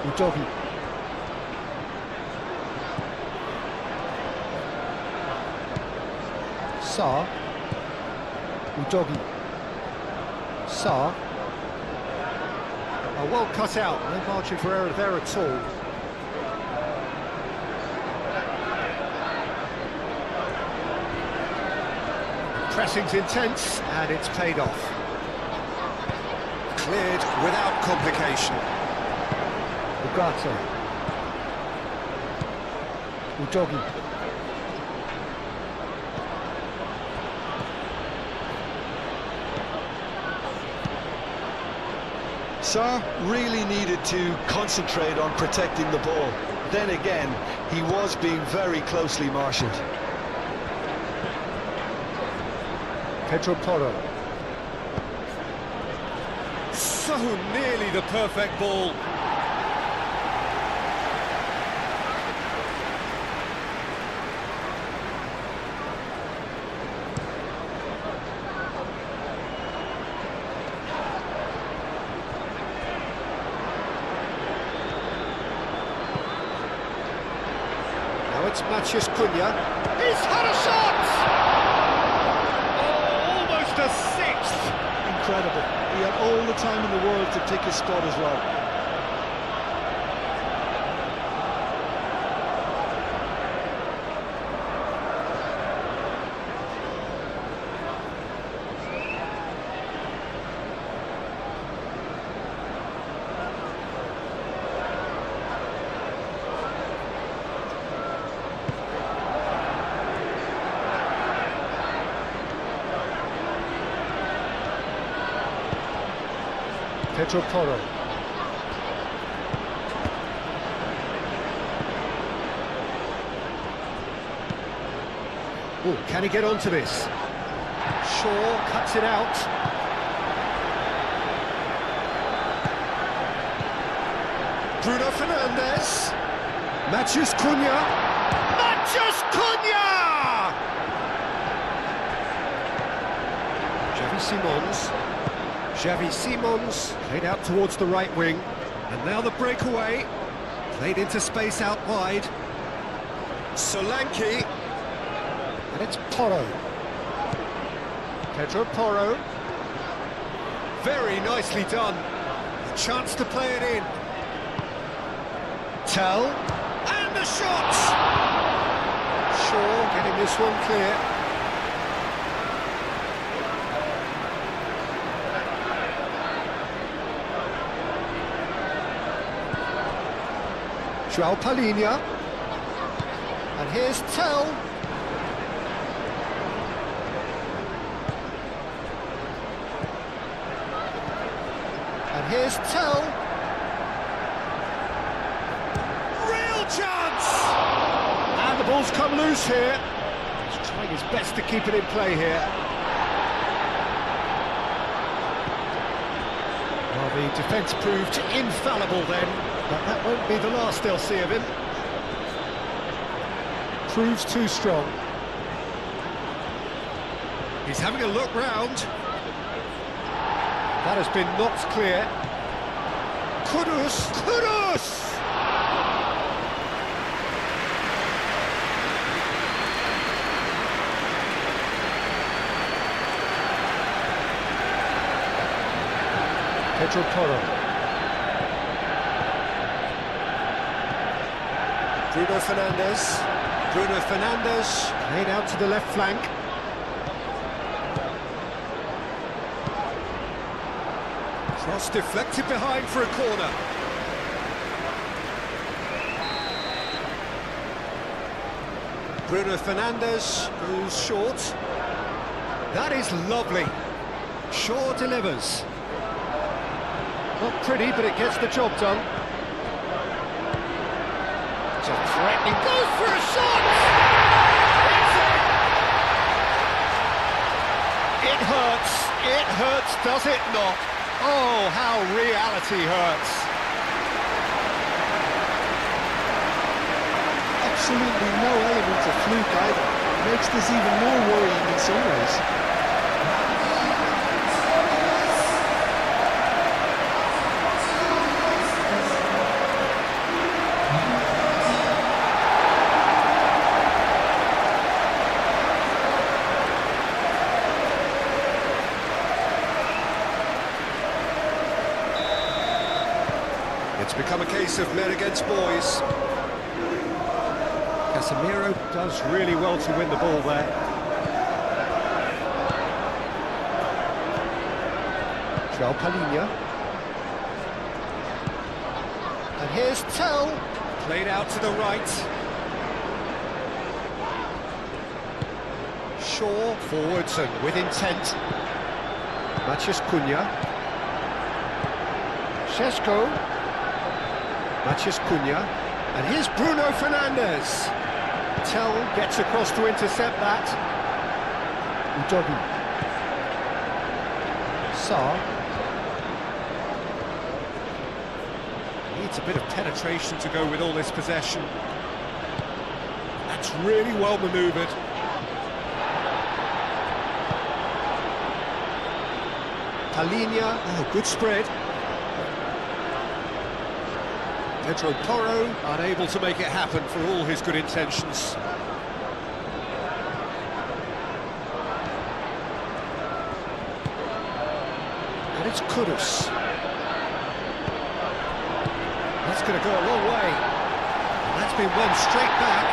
Udogi. Sarr. Udogi. Sarr. Well cut out, no margin for error there at all. Pressing's intense, and it's paid off. Cleared without complication. Ugarte. Udogi. Sarr really needed to concentrate on protecting the ball. Then again, he was being very closely marshalled. Pedro Porro. So nearly the perfect ball. It's Matheus Cunha. He's had a shot! Oh, almost a sixth! Incredible. He had all the time in the world to pick his spot as well. Pedro Porro. Oh, can he get onto this? Shaw cuts it out. Bruno Fernandes. Matheus Cunha. Matheus Cunha! Xavi Simons played out towards the right wing. And now the breakaway. Played into space out wide. Solanke. And it's Porro. Pedro Porro. Very nicely done. A chance to play it in. Tell. And the shot! Shaw getting this one clear. João Palhinha. And here's Tell. And here's Tell. Real chance! And the ball's come loose here. He's trying his best to keep it in play here. Well, the defence proved infallible then, but that won't be the last they'll see of him. Proves too strong. He's having a look round. That has been knocked clear. Kudus! Pedro Porro. Bruno Fernandes played out to the left flank. Cross deflected behind for a corner. Bruno Fernandes goes short. That is lovely. Shaw delivers. Not pretty, but it gets the job done. Just threatening, goes for a shot! It hurts, does it not? Oh, how reality hurts. Absolutely no element of fluke either. It makes this even more worrying in some ways. It's become a case of men against boys. Casemiro does really well to win the ball there. João Palhinha. And here's Tell. Played out to the right. Shaw forwards and with intent. Matheus Cunha. Šeško. Matheus Cunha, and here's Bruno Fernandes. Tell gets across to intercept that. Udogi. Sarr. Needs a bit of penetration to go with all this possession. That's really well manoeuvred. Palhinha, oh, good spread. Pedro Porro unable to make it happen for all his good intentions. And it's Kudus. That's going to go a long way. And that's been won straight back.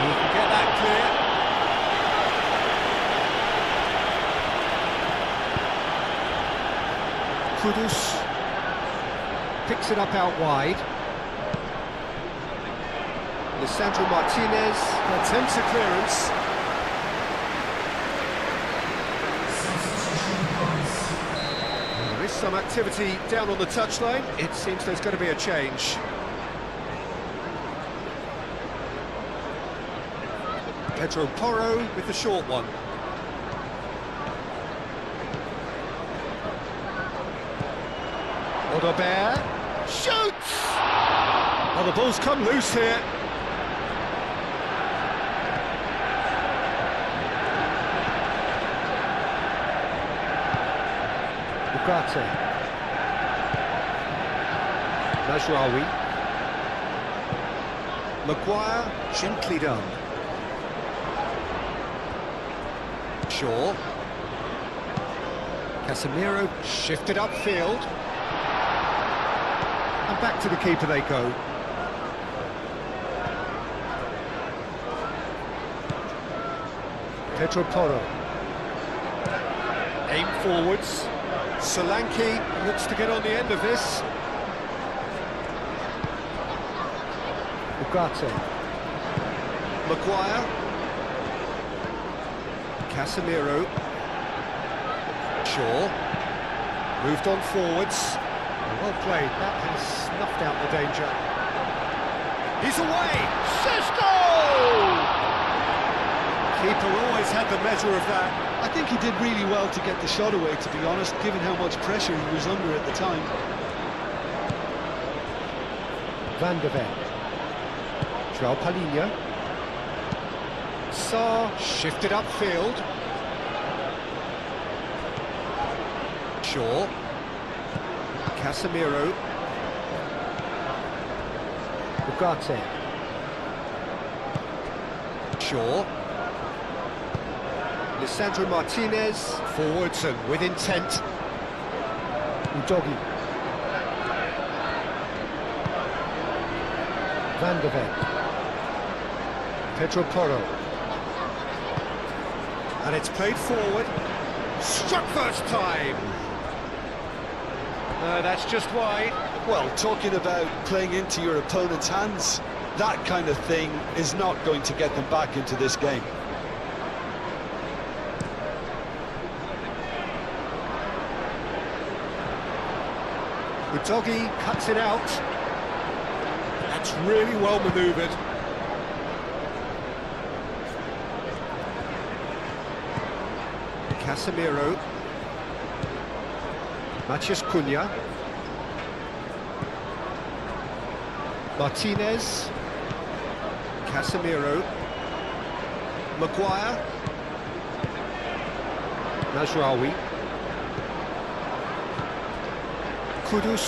He can get that clear. Kudus picks it up out wide. Lisandro Martinez attempts a clearance. There is some activity down on the touchline. It seems there's going to be a change. Pedro Porro with the short one. Odobert shoots! Well, the ball's come loose here. Ugarte. Najraoui. Maguire, gently done. Shaw. Casemiro shifted upfield. And back to the keeper they go. Pedro Porro. Aim forwards. Solanke looks to get on the end of this. Ugarte. Maguire. Casemiro. Shaw. Moved on forwards. Well played, that has snuffed out the danger. He's away! Sesko! Keeper always had the measure of that. I think he did really well to get the shot away, to be honest, given how much pressure he was under at the time. Van de Ven. João Palhinha. Sarr shifted upfield. Shaw. Casemiro. Ugarte. Shaw. Lisandro Martinez, forwards and with intent. Udogi. Van de Ven. Pedro Porro. And it's played forward. Struck first time. That's just wide. Well, talking about playing into your opponent's hands, that kind of thing is not going to get them back into this game. Udogi cuts it out. That's really well manoeuvred. Casemiro. Matheus Cunha. Martinez. Casemiro. Maguire. Najraoui. Kudus.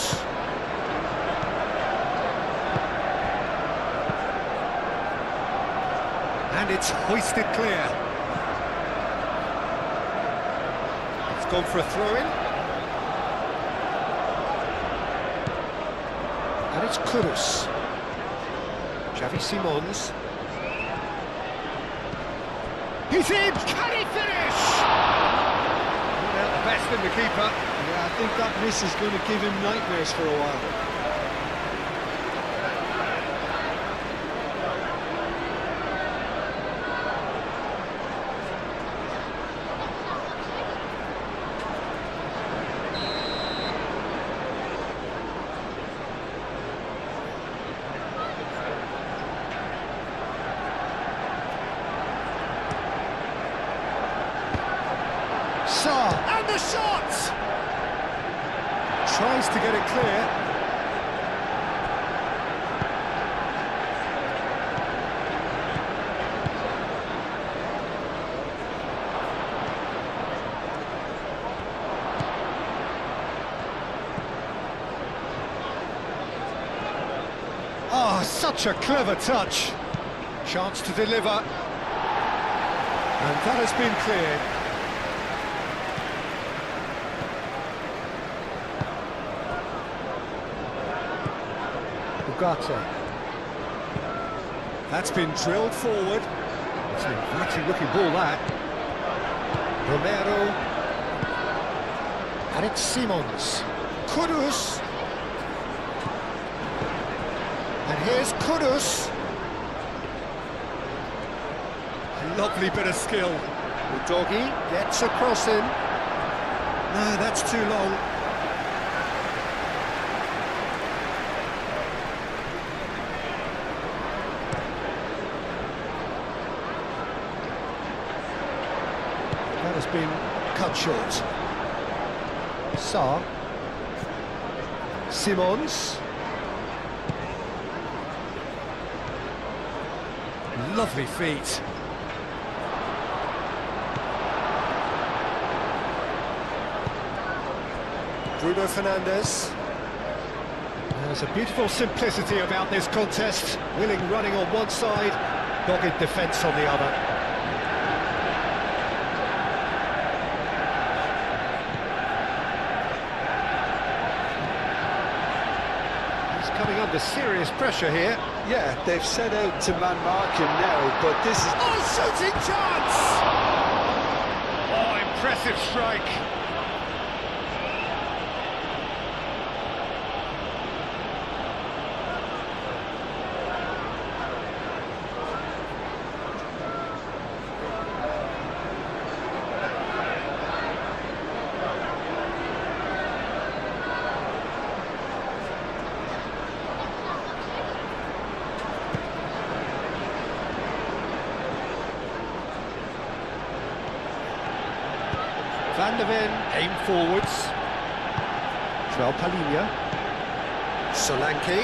And it's hoisted clear. It's gone for a throw-in. And it's Kudus. Xavi Simons. He's in! Can he finish? Not out the best in the keeper. Yeah, I think that miss is going to give him nightmares for a while. Sarr, and the shot! Tries to get it clear. Oh, such a clever touch. Chance to deliver. And that has been cleared. Ugarte. That's been drilled forward. It's an inviting looking ball, that. Romero. And it's Simons. Kudus. And here's Kudus. A lovely bit of skill. Udogi Gets across him. No, that's too long. has been cut short. Sarr. Simons. Lovely feet. Bruno Fernandes. There's a beautiful simplicity about this contest. Willing running on one side, dogged defence on the other. He's coming under serious pressure here. Yeah, they've set out to man-mark him now, but this is... Oh, shooting chance! Oh, impressive strike. Van der Ven, aim forwards. João Palhinha. Solanke.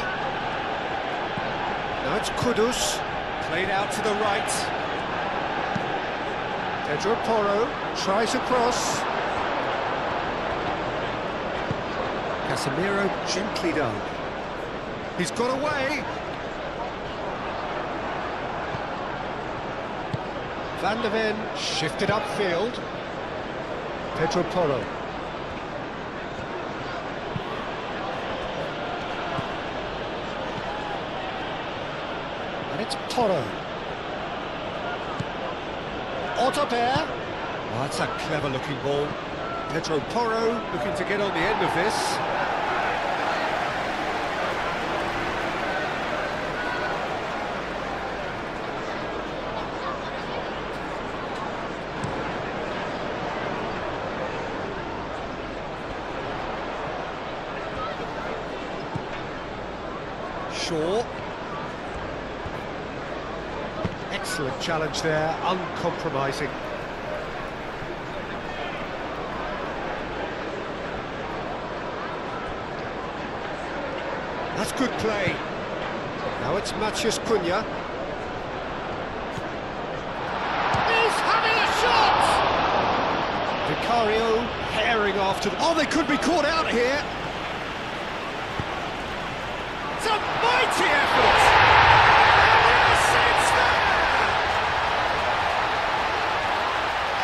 Now it's Kudus. Played out to the right. Pedro Porro tries a cross. Casemiro gently done. He's got away. Van der Ven shifted upfield. Pedro Porro. And it's Porro. Otterbeer. Oh, that's a clever looking ball. Pedro Porro looking to get on the end of this. Shaw. Excellent challenge there, uncompromising. That's good play. Now it's Matheus Cunha. He's having a shot! Vicario herring after them. Oh, they could be caught out here. It's a mighty effort! And yes, it's there!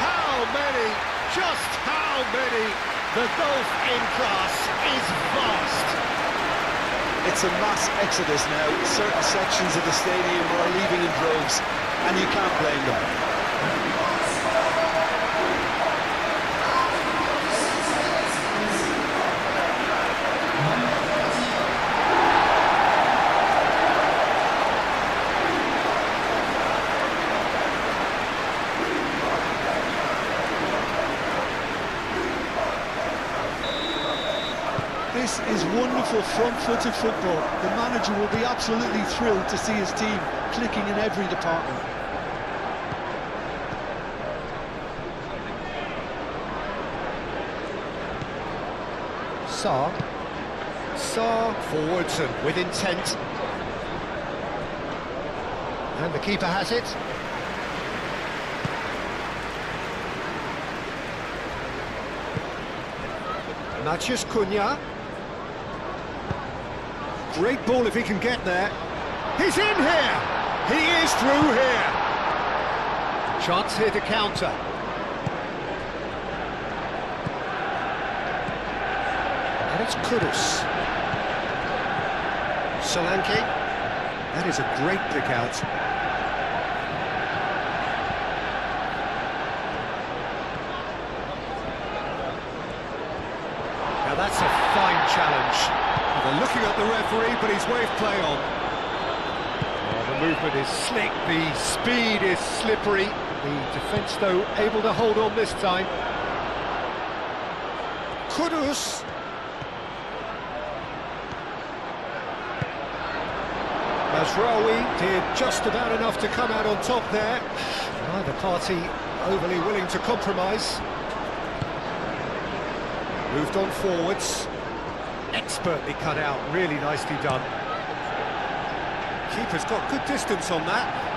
How many? Just how many? The gulf in class is vast. It's a mass exodus now. Certain sections of the stadium are leaving in droves, and you can't blame them. This is wonderful front-footed football. The manager will be absolutely thrilled to see his team clicking in every department. Sarr forwards and with intent. And the keeper has it. Matheus Cunha. Great ball if he can get there. He's in here! He is through here! Chance here to counter. And it's Kudus. Solanke. That is a great pick out. Now that's a fine challenge. They're looking at the referee, but he's waved play on. Oh, the movement is slick, the speed is slippery. The defence, though, able to hold on this time. Kudus. Mazraoui did just about enough to come out on top there. Neither party overly willing to compromise. Moved on forwards. Expertly cut out, really nicely done. Keeper's got good distance on that.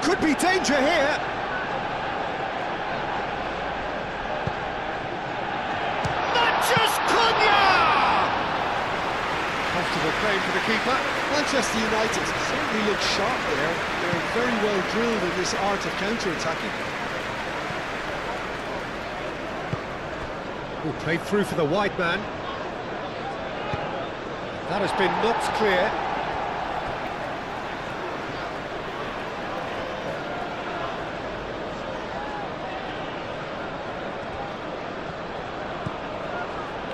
Could be danger here. Comfortable claim for the keeper. Manchester United certainly look sharp there. They're very well drilled in this art of counter-attacking. Played through for the wide man. That has been knocked clear.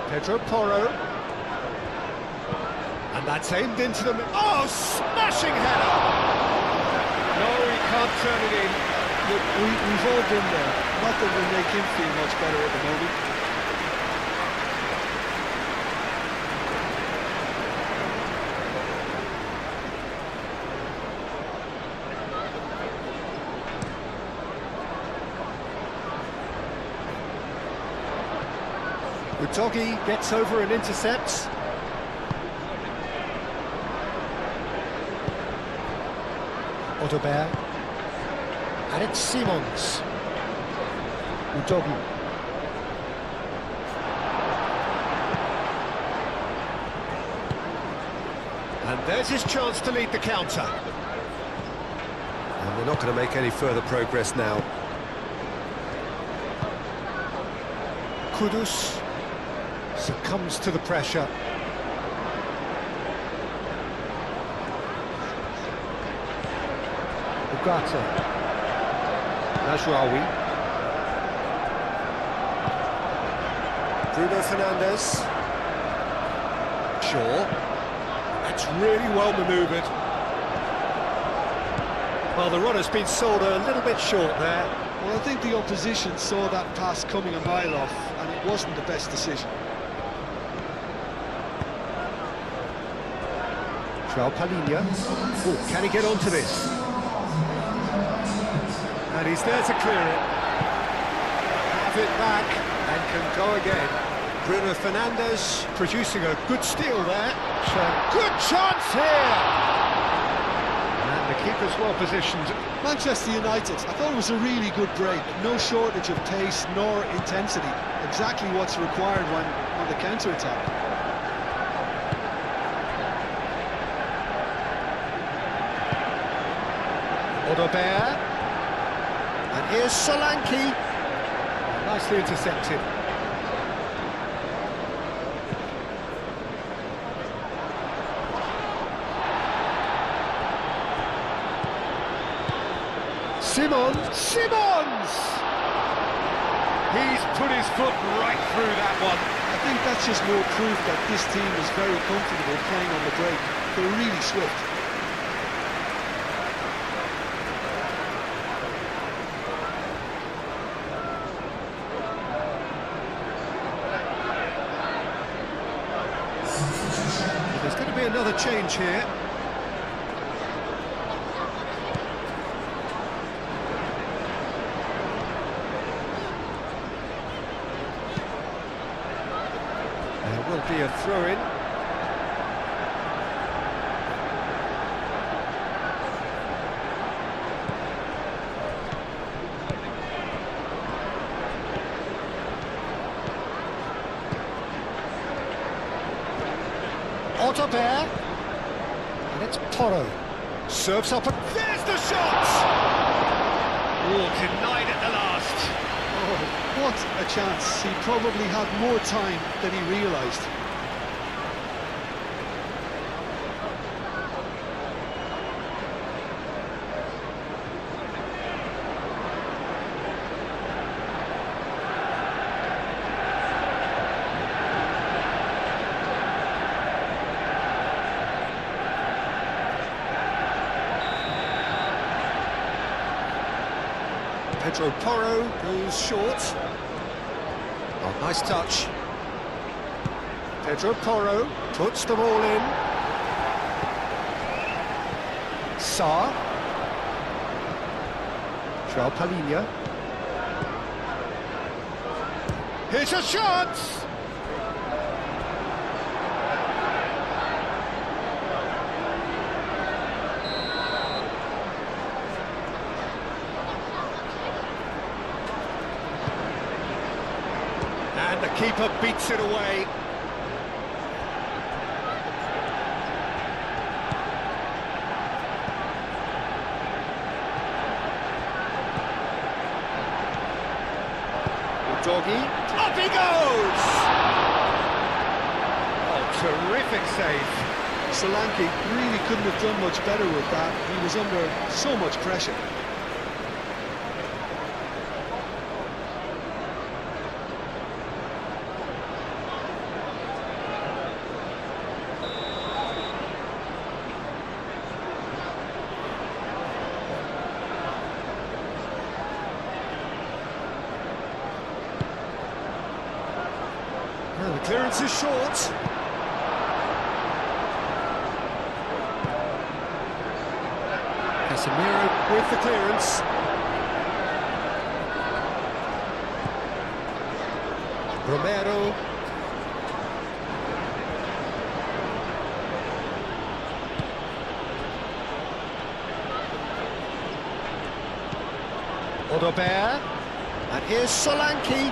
Pedro Porro. And that's aimed into the... Oh, smashing header! No, he can't turn it in. Look, we've all been there. Nothing will make him feel much better at the moment. Utogi gets over and intercepts. Odobert. And it's Simons. Utogi. And there's his chance to lead the counter. And they're not going to make any further progress now. Kudus succumbs to the pressure. Ugarte. Najraoui. Bruno Fernandes. Shaw. That's really well manoeuvred. Well, the runner's been sold a little bit short there. Well, I think the opposition saw that pass coming a mile off, and it wasn't the best decision. João Palhinha. Oh, can he get onto this? And he's there to clear it. Have it back and can go again. Bruno Fernandes producing a good steal there. So good chance here. And the keeper's well positioned. Manchester United, I thought it was a really good break. No shortage of pace nor intensity. Exactly what's required when on the counter-attack. Odobert. And here's Solanke. Nicely intercepted. Simons! He's put his foot right through that one. I think that's just more proof that this team is very comfortable playing on the break. They're really swift. There's going to be another change here. There will be a throw-in. Odobert. And it's Porro. Serves up and there's the shot! Oh, denied at the last. Oh, what a chance. He probably had more time than he realised. Pedro Porro goes short. Oh, nice touch. Pedro Porro puts the ball in. Sarr. Joao Palhinha. Here's a shot! And the keeper beats it away. Doggy, up he goes! Oh, terrific save. Solanke really couldn't have done much better with that. He was under so much pressure. Well, the clearance is short. Casemiro with the clearance. Romero. Odobert. And here's Solanke.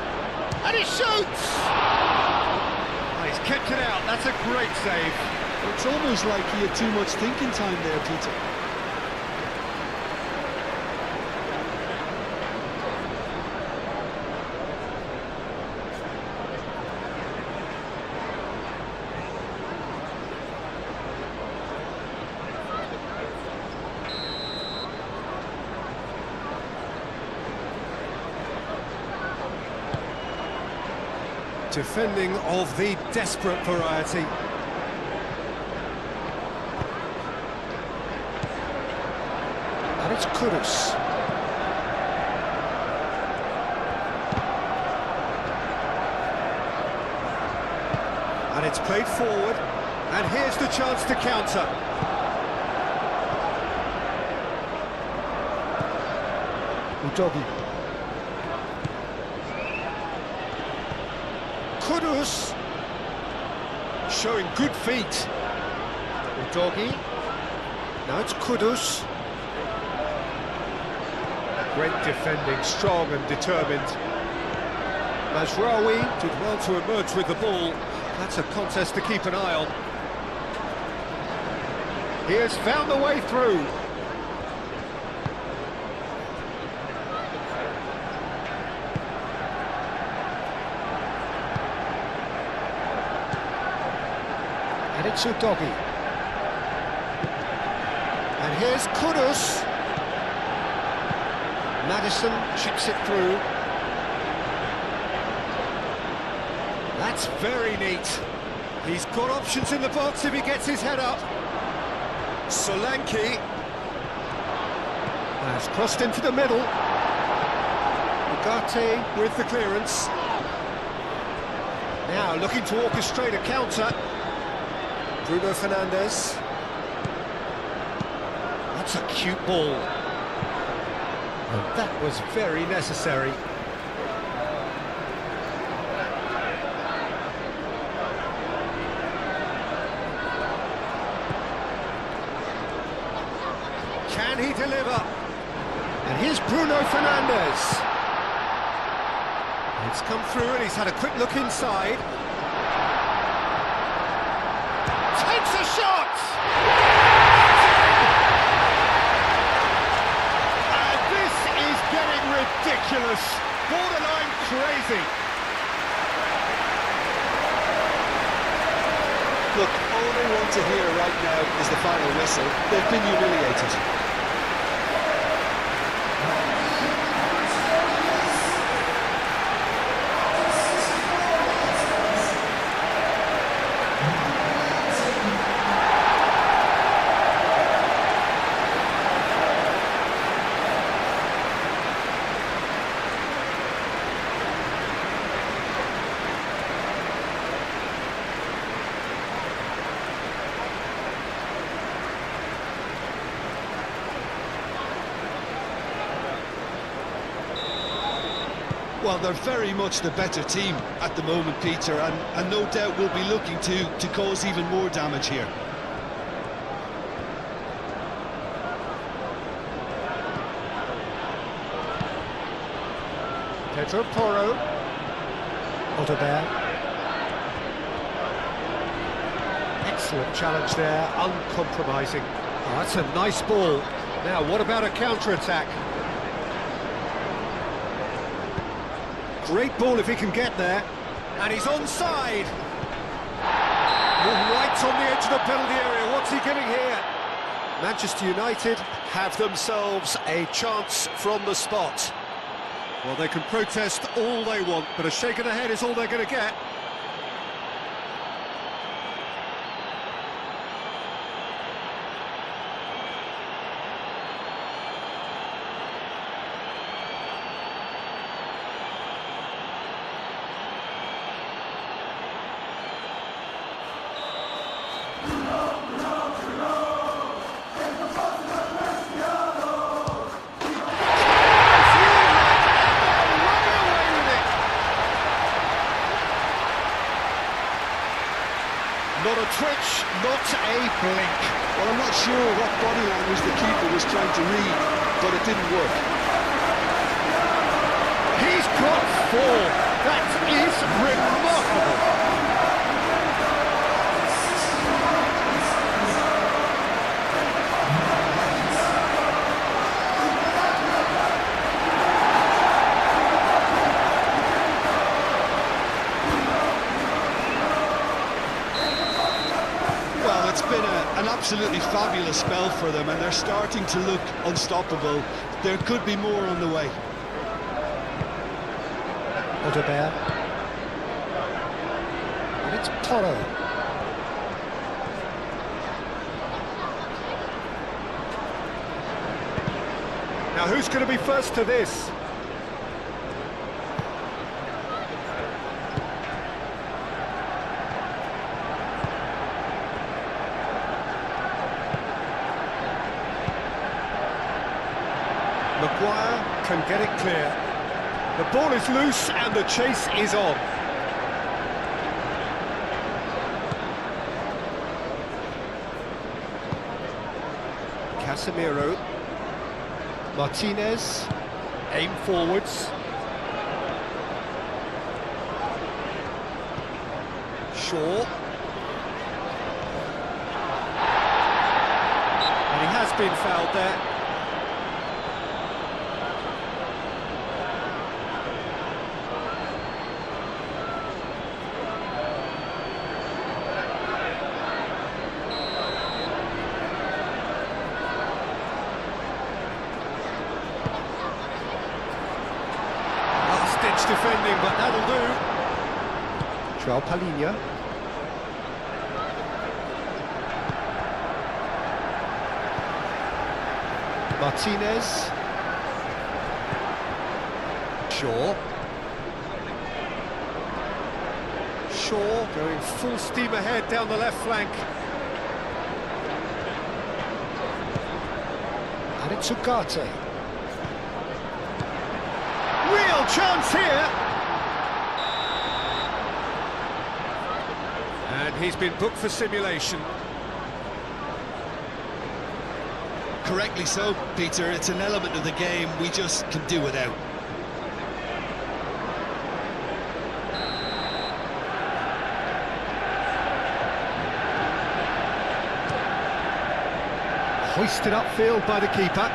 And he shoots! He's kept it out, that's a great save. It's almost like he had too much thinking time there, Peter. Defending of the desperate variety. And it's Kudus. And it's played forward. And here's the chance to counter. Udogi. Kudus showing good feet. Udogi. Now it's Kudus. Great defending, strong and determined. Mazraoui did well to emerge with the ball. That's a contest to keep an eye on. He has found the way through. And it's Udogi. And here's Kudus. Maddison chips it through. That's very neat. He's got options in the box if he gets his head up. Solanke. Has crossed into the middle. Ugarte with the clearance. Now looking to orchestrate a counter. Bruno Fernandes. That's a cute ball. And that was very necessary. Can he deliver? And here's Bruno Fernandes. It's come through and he's had a quick look inside. Takes a shot! And this is getting ridiculous. Borderline crazy. Look, all they want to hear right now is the final whistle. They've been humiliated. Well, they're very much the better team at the moment, Peter, and no doubt will be looking to cause even more damage here. Pedro Porro. Odegaard. Excellent challenge there, uncompromising. Oh, that's a nice ball. Now, what about a counter-attack? Great ball if he can get there. And he's onside. Right on the edge of the penalty area. What's he giving here? Manchester United have themselves a chance from the spot. Well, they can protest all they want, but a shake of the head is all they're going to get. Not a twitch, not a blink. Well, I'm not sure what body language the keeper was trying to read, but it didn't work. He's got 4. That is remarkable. It's been an absolutely fabulous spell for them, and they're starting to look unstoppable. There could be more on the way. Odegaard. And it's Porro. Now, who's going to be first to this? Maguire can get it clear. The ball is loose and the chase is on. Casemiro. Martinez. Aim forwards. Shaw. And he has been fouled there. Defending, but that'll do. Joao Palhinha. Martinez. Shaw. Shaw going full steam ahead down the left flank. And it's Ugarte. Real chance here. And he's been booked for simulation. Correctly so, Peter. It's an element of the game we just can do without. Hoisted upfield by the keeper.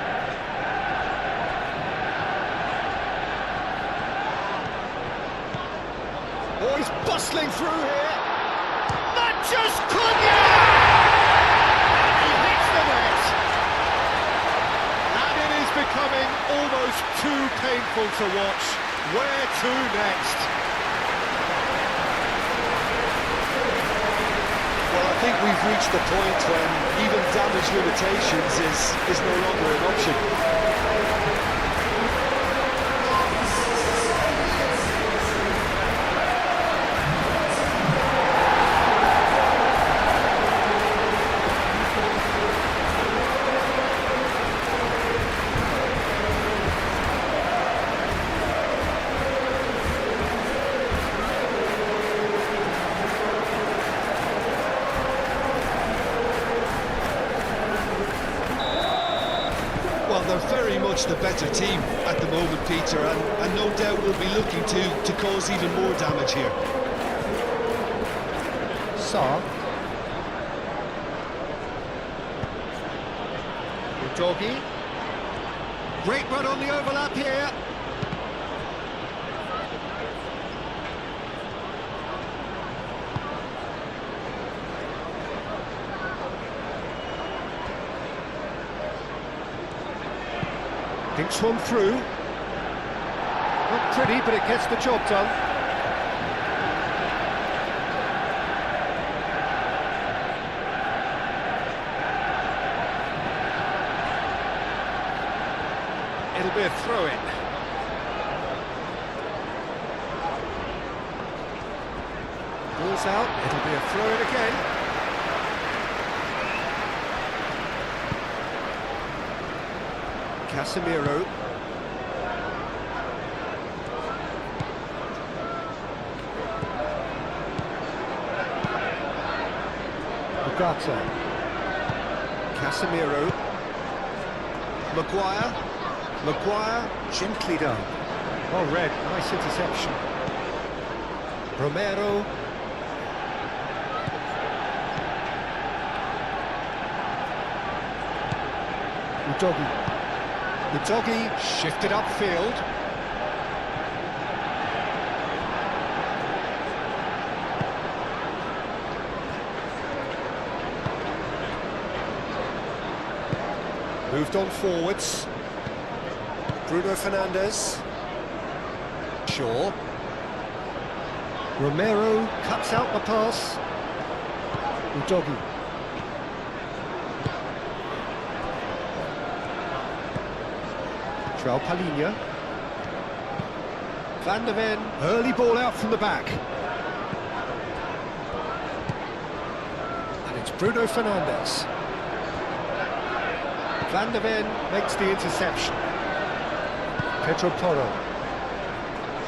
Oh, he's bustling through here. Matches Cunha! He hits the net. And it is becoming almost too painful to watch. Where to next? Well, I think we've reached the point when even damage limitations is no longer an option. much the better team at the moment, Peter, and no doubt will be looking to cause even more damage here. Sarr. Doggy. Great run on the overlap here. Thinks one through. Not pretty, but it gets the job done. It'll be a throw-in. Ball's out, it'll be a throw-in again. Casemiro. Ogata. Casemiro. Maguire, gently down. Oh, red, nice interception. Romero. Udogi shifted upfield. Moved on forwards. Bruno Fernandes. Shaw. Romero cuts out the pass. Udogi. João Palhinha. Van der Ven. Early ball out from the back. And it's Bruno Fernandes. Van der Ven makes the interception. Pedro Porro.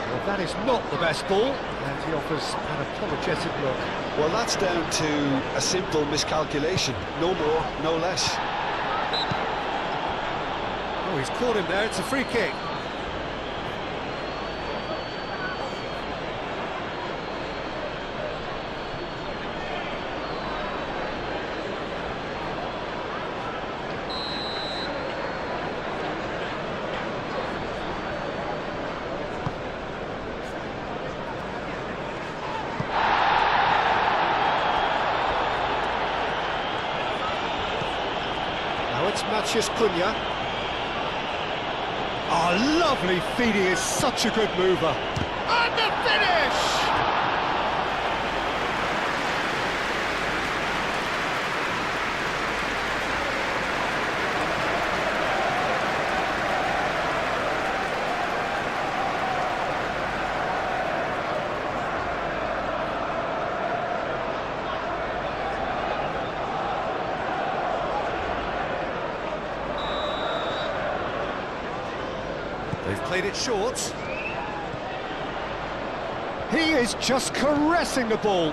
Well, that is not the best ball, and he offers an apologetic look. Well, that's down to a simple miscalculation. No more, no less. Oh, he's caught him there, it's a free kick. Now it's Matheus Cunha. Oh, lovely feed, he is such a good mover. And the finish! They've played it short. He is just caressing the ball.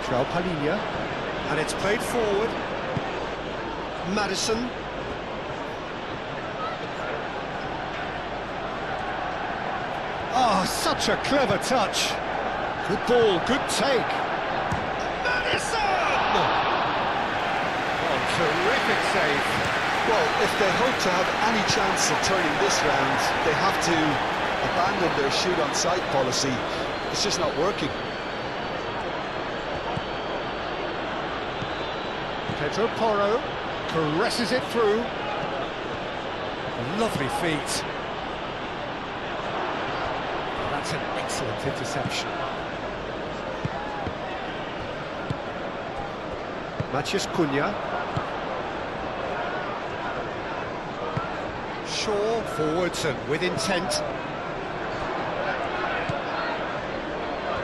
João Palhinha. And it's played forward. Maddison. Oh, such a clever touch. Good ball, good take. Maddison! Oh, terrific save. Well, if they hope to have any chance of turning this round, they have to abandon their shoot-on-sight policy. It's just not working. Pedro Porro caresses it through. Lovely feet. That's an excellent interception. Matheus Cunha. Shaw forwards and with intent.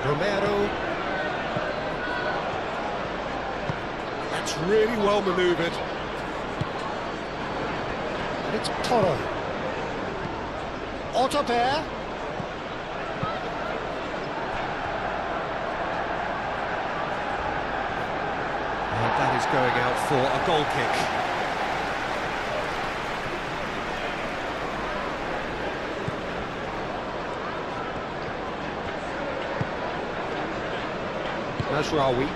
Romero. That's really well manoeuvred. And it's Toro. Ottobear. And that is going out for a goal kick. Nasraoui.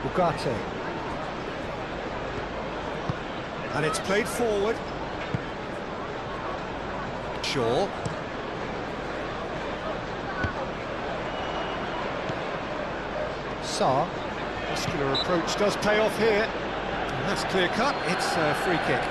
Ugarte. And it's played forward. Shaw. Sarr. Muscular approach does pay off here. And that's clear cut. It's a free kick.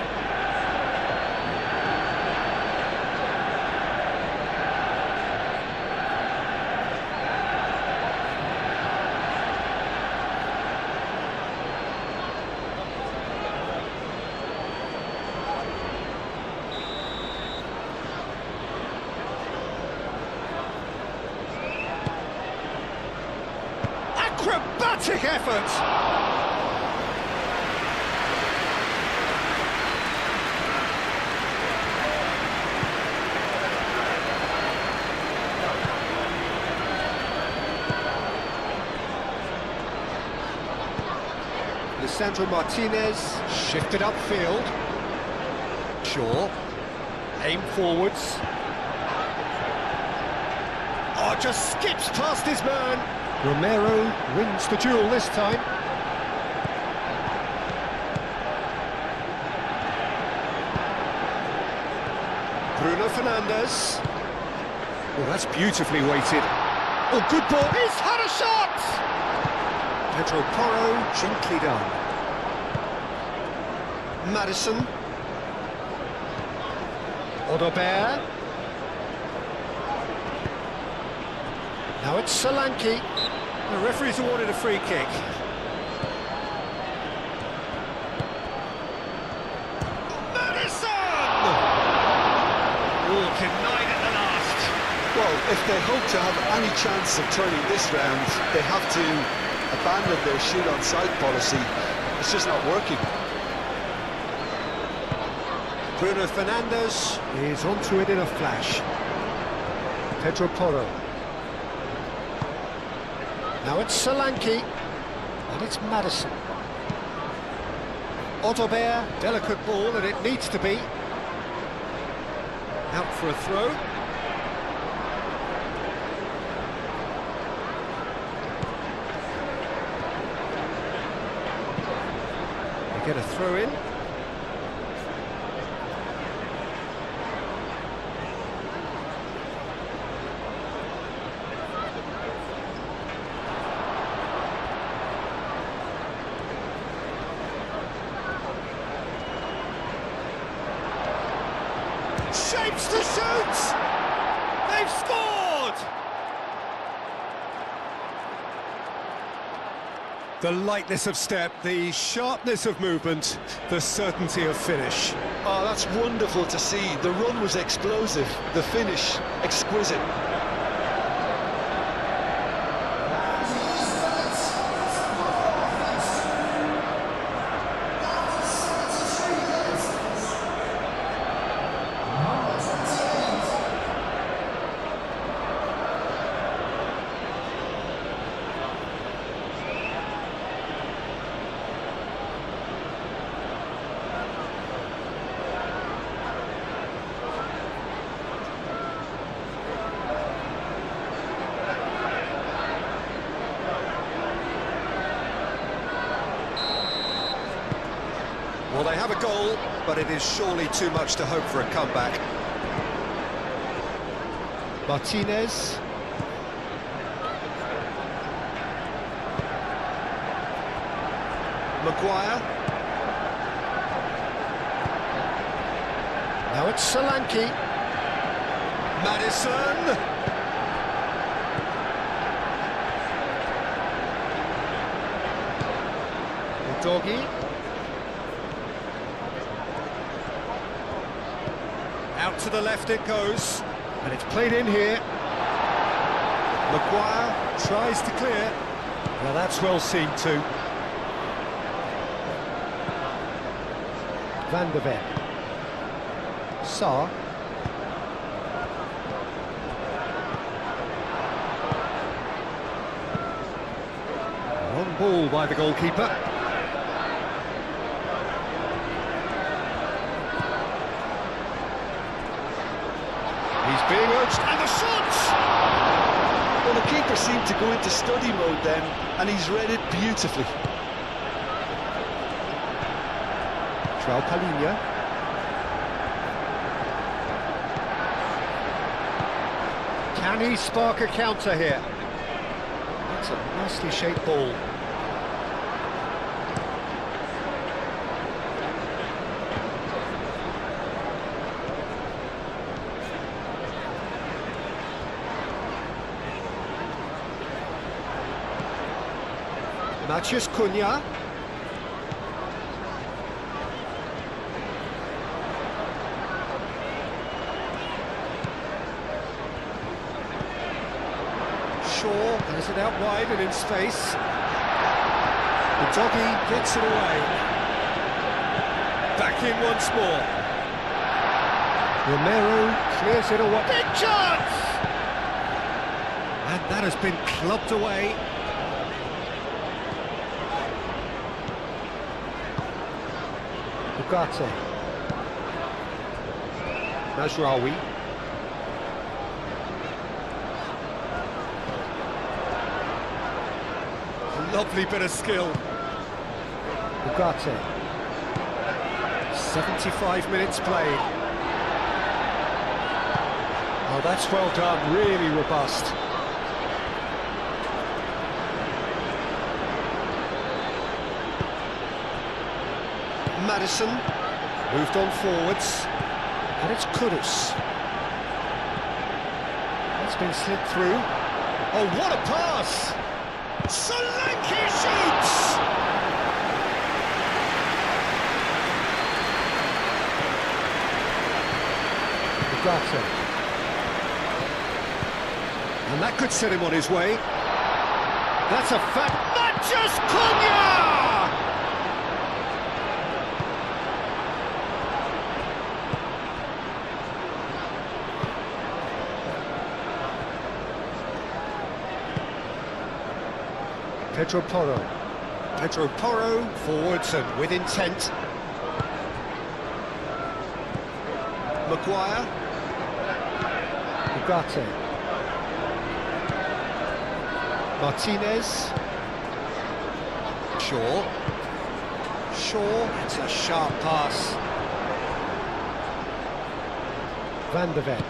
Acrobatic effort! Lisandro Martinez shifted upfield. Shaw. Aim forwards. Oh, just skips past his man. Romero wins the duel this time. Bruno Fernandes. Oh, that's beautifully weighted. Oh, good ball. He's had a shot! Pedro Porro, gently done. Madison. Ottobear. Now it's Solanke. The referee's awarded a free kick. Madison! Oh, denied at the last. Well, if they hope to have any chance of turning this round, they have to abandon their shoot on sight policy. It's just not working. Bruno Fernandes Is onto it in a flash. Pedro Porro. Now it's Solanke. And it's Madison. Ottobear, delicate ball, and it needs to be. out for a throw. They get a throw in. Shapes to shoot! They've scored! The lightness of step, the sharpness of movement, the certainty of finish. Oh, that's wonderful to see. The run was explosive, the finish exquisite. Well, they have a goal, but it is surely too much to hope for a comeback. Martinez. Maguire. Now it's Solanke. Madison. Doggy. Out to the left it goes. And it's played in here. Maguire tries to clear. Well, that's well seen too. Van de Ven. Sarr. On ball by the goalkeeper. He's being urged, and the shot! Well, the keeper seemed to go into study mode then, and he's read it beautifully. João Palhinha. Can he spark a counter here? It's a nicely shaped ball. Matheus Cunha. Shaw has it out wide and in space. The doggy gets it away. Back in once more. Romero clears it away. Big chance! And that has been clubbed away. Ugarte. Mazraoui. Lovely bit of skill. Ugarte. 75 minutes played. Oh, that's well done, really robust. Maddison moved on forwards, and it's Kudus. That's been slid through. Oh, what a pass! Solanke shoots! Ugarte. And that could set him on his way. That's a fact. Matheus Cunha! Pedro Porro, forwards and with intent. Maguire. Ugarte. Martinez. Shaw. It's a sharp pass. Van de Ven.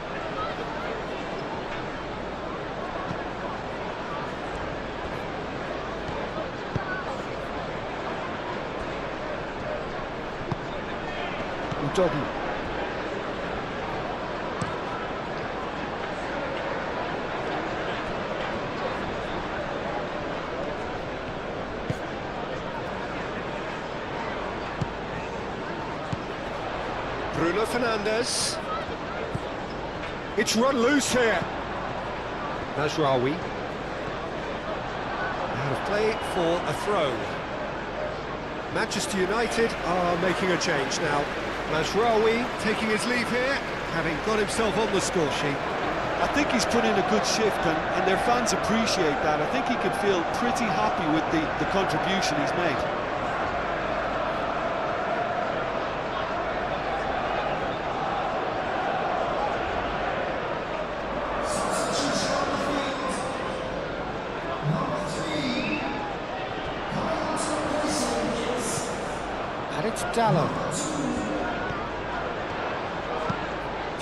Doggy. Bruno Fernandes. It's run loose here. Mazraoui. Out of play for a throw. Manchester United are making a change now. Mazraoui taking his leave here, having got himself on the score sheet. I think he's put in a good shift, and their fans appreciate that. I think he can feel pretty happy with the contribution he's made. And it's Dalot.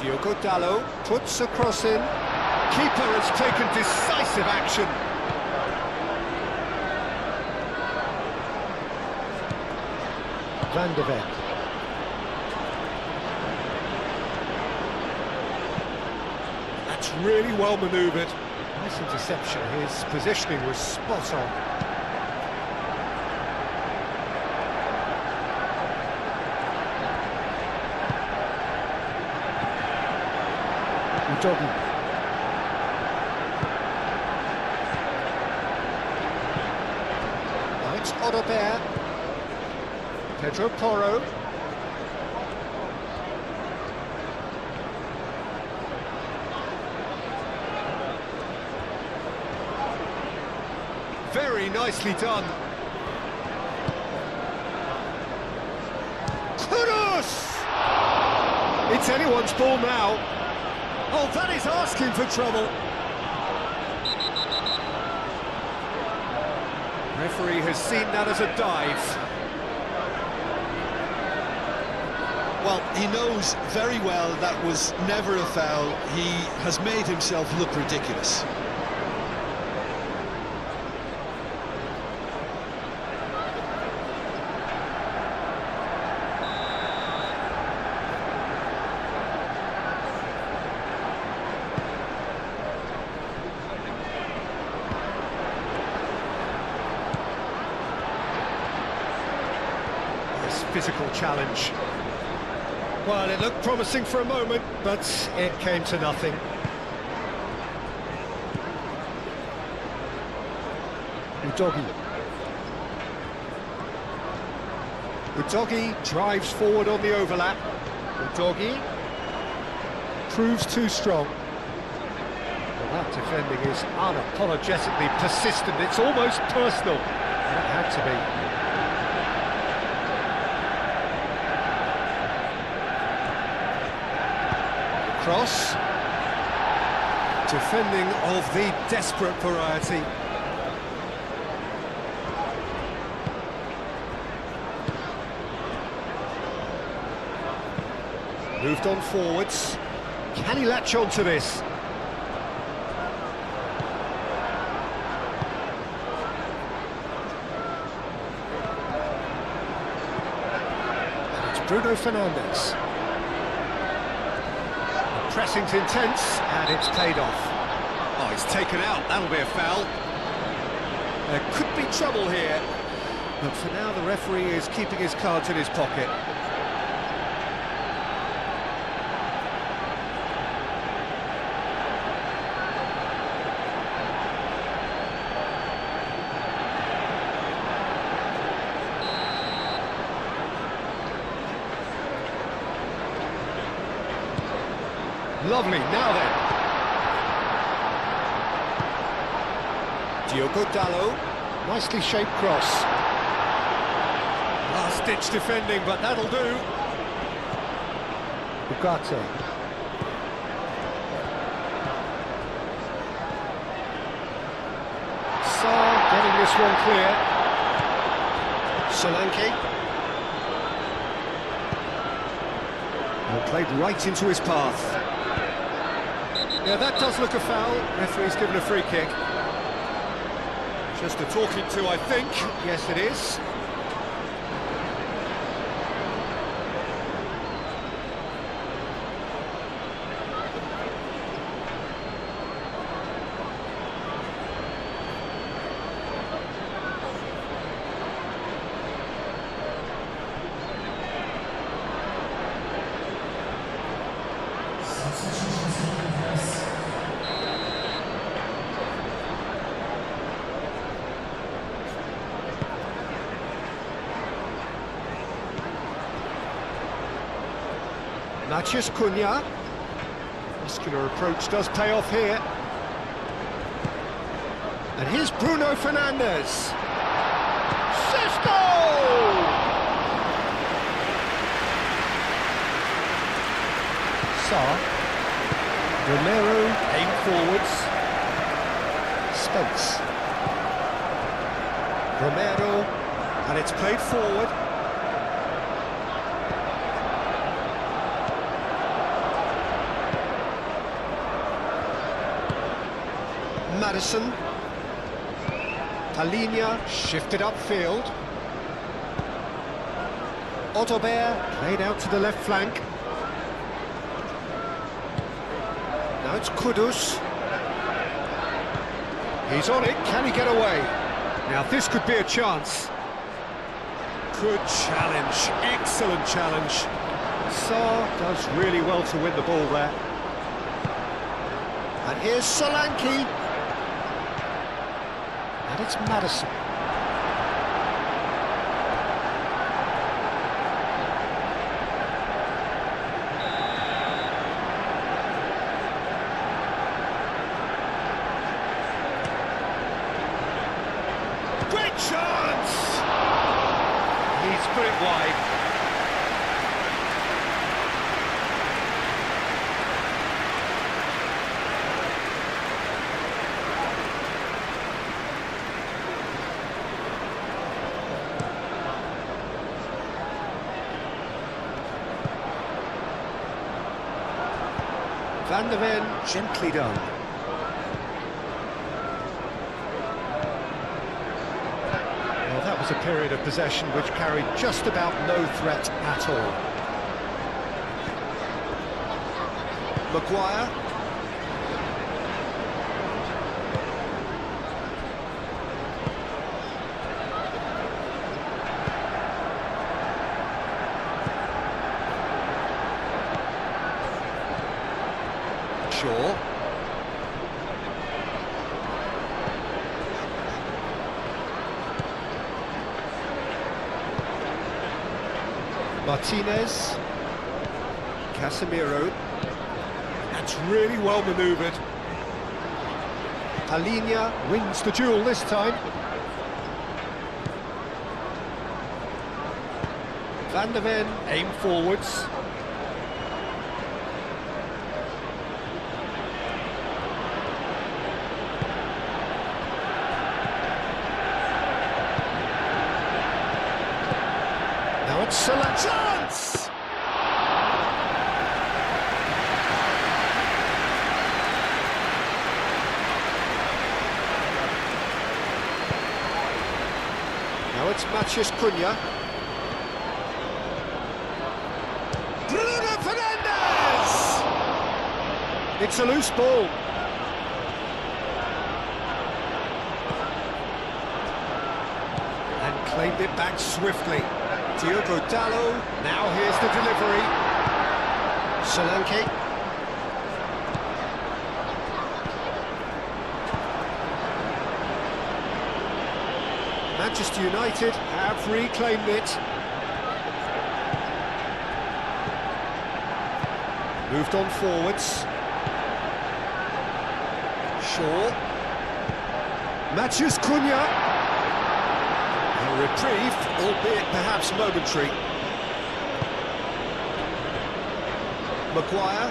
Diogo Dalot puts a cross in. Keeper has taken decisive action. Van de Ven. That's really well manoeuvred. Nice interception. His positioning was spot on. Doggy. Now it's Odobert. Pedro Porro. Very nicely done. Kudus! It's anyone's ball now. Oh, that is asking for trouble. Referee has seen that as a dive. Well, he knows very well that was never a foul. He has made himself look ridiculous. Physical challenge. Well, it looked promising for a moment, but it came to nothing. Udogie drives forward on the overlap. Udogie proves too strong. Well, that defending is unapologetically persistent. It's almost personal. And it had to be. Cross. Defending of the desperate variety. Moved on forwards. Can he latch on to this? And it's Bruno Fernandes. Pressing's intense, and it's paid off. Oh, he's taken out. That'll be a foul. There could be trouble here. But for now, the referee is keeping his cards in his pocket. Lovely, now then. Diogo Dalot. Nicely shaped cross. Last-ditch defending, but that'll do. Ugarte. Sarr getting this one clear. Solanke. Well, played right into his path. Yeah, that does look a foul. Referee's given a free kick. Just a talking to, I think. Yes, it is. Matheus Cunha. Muscular approach does pay off here. And here's Bruno Fernandes. Cisco! Sarr. Romero aim forwards. Space. Romero. And it's played forward. Madison. Palhinha shifted upfield. Otobert played out to the left flank. Now it's Kudus. He's on it, can he get away? Now this could be a chance. Good challenge, excellent challenge. Sarr does really well to win the ball there. And here's Solanke. And it's Madison. Van der Ven, gently done. Well, that was a period of possession which carried just about no threat at all. Maguire. Shaw. Martinez. Casemiro. That's really well manoeuvred. Palhinha wins the duel this time. Van der Ven aim forwards. Now it's Salah. Chance! Now it's Matheus Cunha. Bruno Fernandes! It's a loose ball. And claimed it back swiftly. Diogo Dalot, now here's the delivery. Solanke. Manchester United have reclaimed it. Moved on forwards. Shaw. Matheus Cunha. A reprieve, albeit perhaps momentary. Maguire.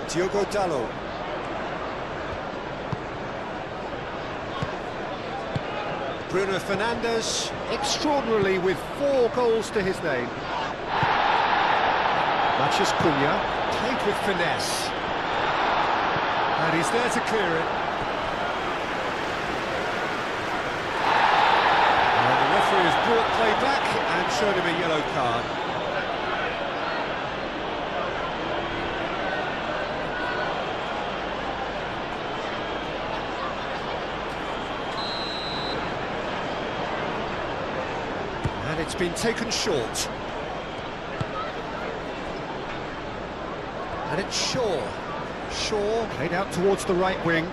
Diogo Dalot. Bruno Fernandes, extraordinarily with 4 goals to his name. Matheus Cunha, played with finesse. And he's there to clear it. The referee has brought play back and showed him a yellow card. And it's been taken short. And it's Shaw. Shaw played out towards the right wing.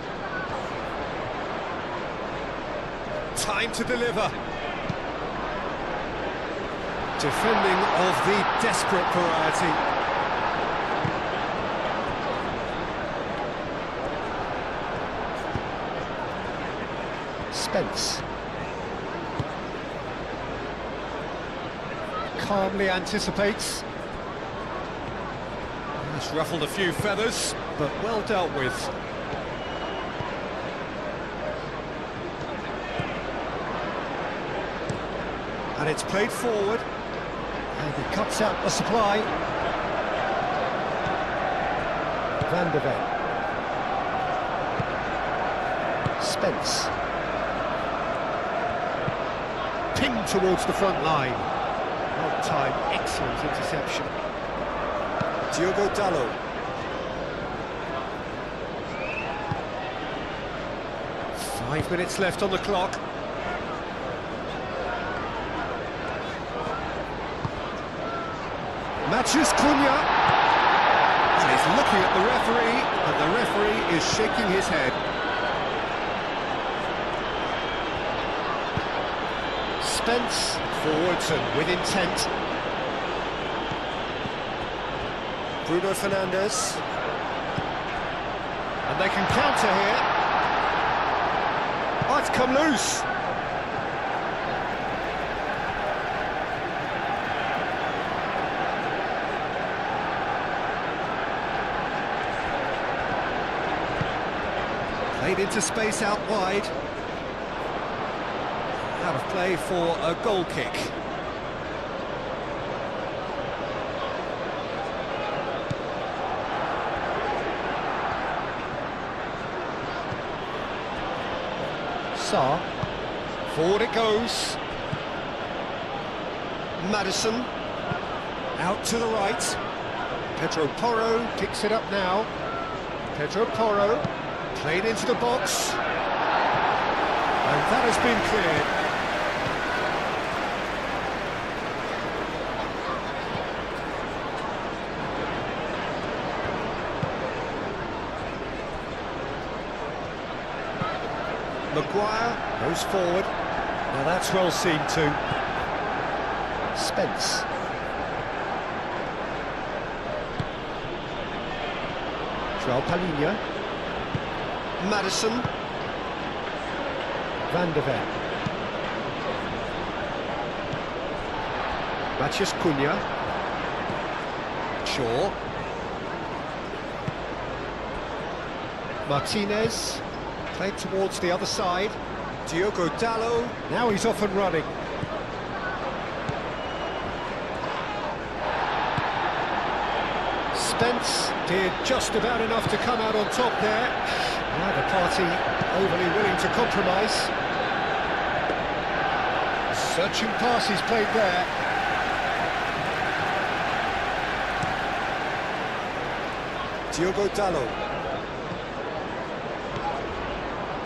Time to deliver. Defending of the desperate variety. Spence. Calmly anticipates. It's ruffled a few feathers, but well dealt with. And it's played forward. And he cuts out the supply. Van der Ven. Spence. Pinged towards the front line. Well timed, excellent interception. Diogo Dalot. Five minutes left on the clock. Matheus Cunha. And he's looking at the referee, and the referee is shaking his head. Spence forwards and with intent. Bruno Fernandes. And they can counter here. Oh, it's come loose. Played into space out wide. Out of play for a goal kick. Sarr. Forward it goes. Maddison. Out to the right. Pedro Porro picks it up now. Pedro Porro. Played into the box. And that has been cleared. Maguire goes forward. Now that's well seen too. Spence. João Palhinha. Maddison. Van de Ven. Matheus Cunha. Shaw. Martinez. Played towards the other side. Diogo Dalot. Now he's off and running. Spence did just about enough to come out on top there. Neither party overly willing to compromise. Searching passes played there. Diogo Dalot.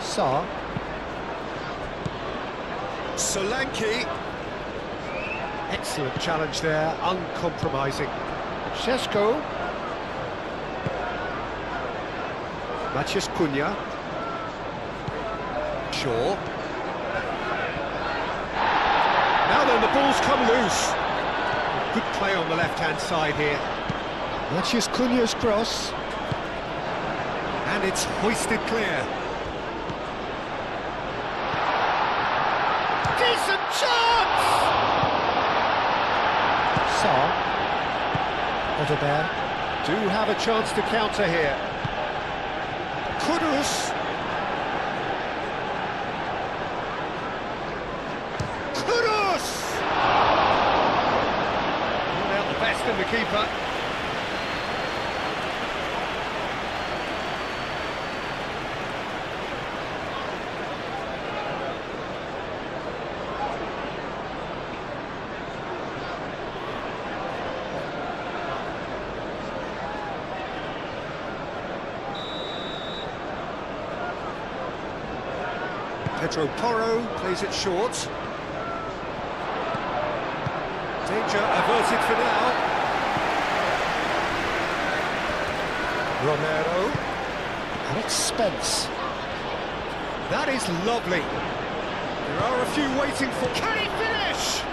Sarr. Solanke. Excellent challenge there, uncompromising. Šeško. Matheus Cunha. Shaw. Now then, the ball's come loose. Good play on the left-hand side here. Matheus Cunha's cross. And it's hoisted clear. Decent chance! Sarr. Odegaard do have a chance to counter here. Kudus. Kudus! Not out the best in the keeper. Pedro Porro plays it short. Danger averted for now. Romero. And it's Spence. That is lovely. There are a few waiting for... Can he finish?